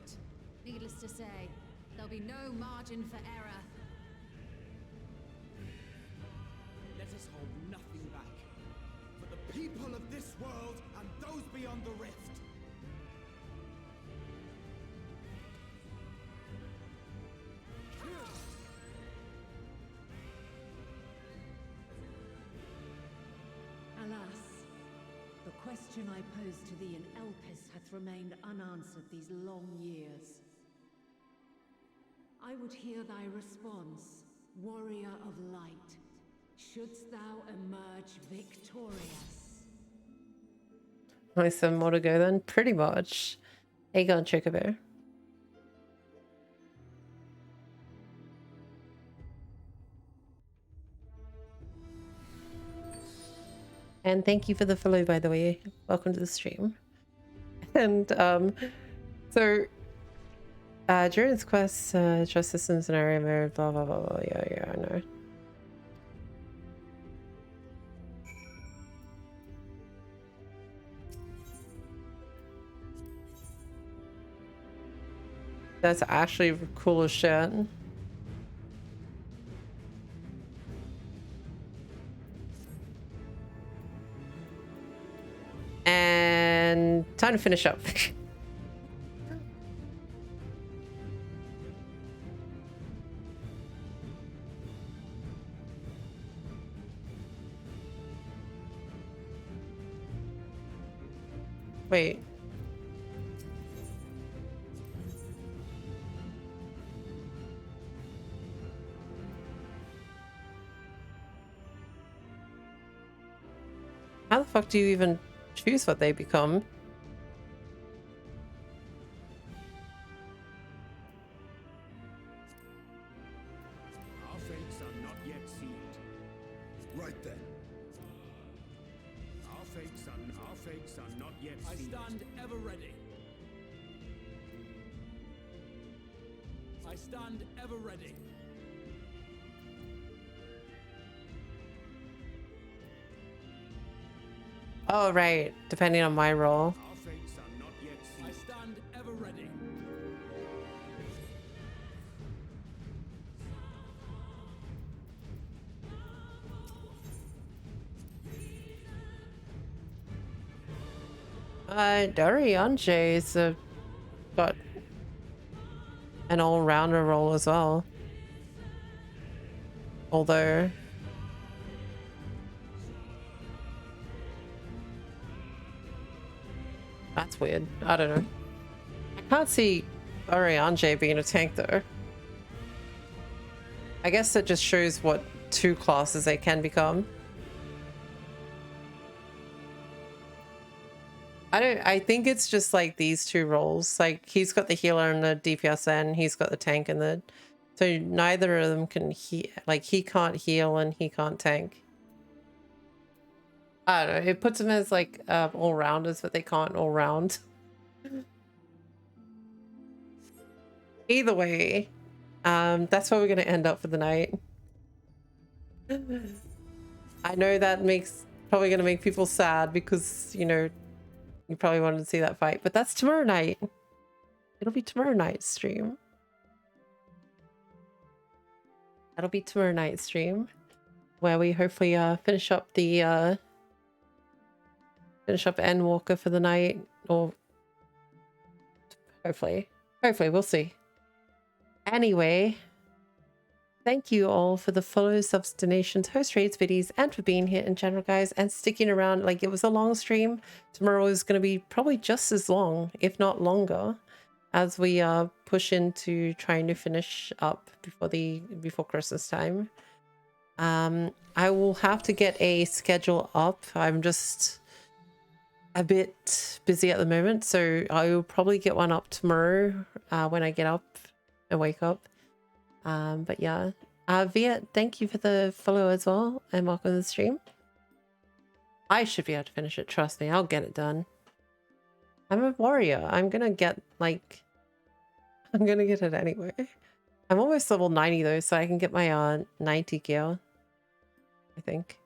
question I posed to thee in Elpis hath remained unanswered these long years. I would hear thy response, warrior of light. Shouldst thou emerge victorious? Only 7 more to go then, pretty much. How you going, Chocobo? And thank you for the follow, by the way. Welcome to the stream. And so during this quest, trust systems and area mode, blah blah blah blah. Yeah, I know. That's actually cool as shit. And time to finish up. Wait. How the fuck do you even choose what they become? Our fates are not yet sealed. Right then. Our fates are not yet I sealed. stand ever ready. I stand ever ready. Oh, right. Depending on my role. Our fates are not yet sealed. I stand ever ready. Dorianje's got an all-rounder role as well. Although that's weird. I don't know. I can't see Orianje being a tank though. I guess that just shows what 2 classes they can become. I think it's just like these 2 roles. Like he's got the healer and the DPS and he's got the tank and the, so neither of them can he can't heal and he can't tank. I don't know, it puts them as like all-rounders, but they can't all-round. Either way, that's where we're gonna end up for the night. I know that probably gonna make people sad because, you know, you probably wanted to see that fight, but that's tomorrow night. It'll be tomorrow night's stream. That'll be tomorrow night's stream, where we hopefully finish up Endwalker for the night, or hopefully we'll see. Anyway, thank you all for the follows, subs, donations, host raids, videos, and for being here in general, guys, and sticking around. Like, it was a long stream. Tomorrow is going to be probably just as long, if not longer, as we push into trying to finish up before Christmas time. I will have to get a schedule up. I'm just a bit busy at the moment, so I will probably get one up tomorrow when I get up and wake up. But yeah, Viet, thank you for the follow as well, and welcome to the stream. I should be able to finish it, trust me, I'll get it done. I'm a warrior. I'm gonna get it anyway. I'm almost level 90 though, so I can get my 90 gear, I think.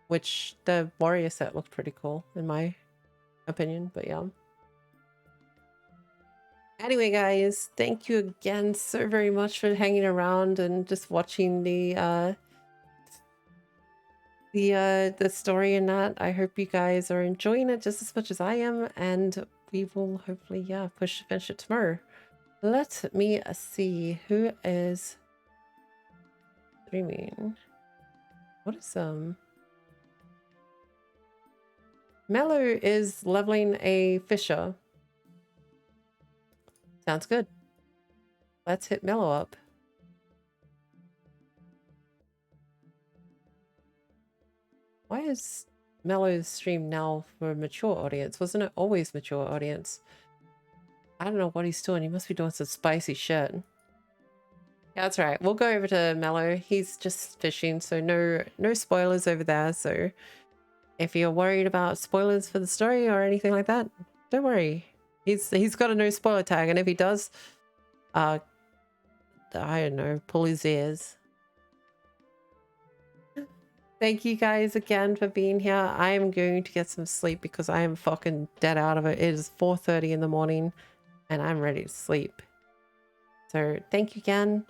Which the warrior set looked pretty cool in my opinion, but yeah. Anyway, guys, thank you again so very much for hanging around and just watching the story and that. I hope you guys are enjoying it just as much as I am, and we will hopefully, yeah, finish it tomorrow. Let me see who is streaming. What is Mello is leveling a fisher. Sounds good. Let's hit Mello up. Why is Mello's stream now for a mature audience? Wasn't it always mature audience? I don't know what he's doing. He must be doing some spicy shit. Yeah, that's right. We'll go over to Mello. He's just fishing, so no spoilers over there. So if you're worried about spoilers for the story or anything like that, don't worry. He's got a no spoiler tag, and if he does, I don't know, pull his ears. Thank you guys again for being here. I am going to get some sleep because I am fucking dead out of it. It is 4:30 in the morning and I'm ready to sleep. So thank you again.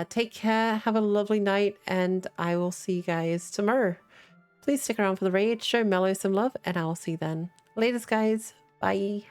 Take care. Have a lovely night and I will see you guys tomorrow. Please stick around for the raid. Show Mello some love and I will see you then. Laters, guys. Bye.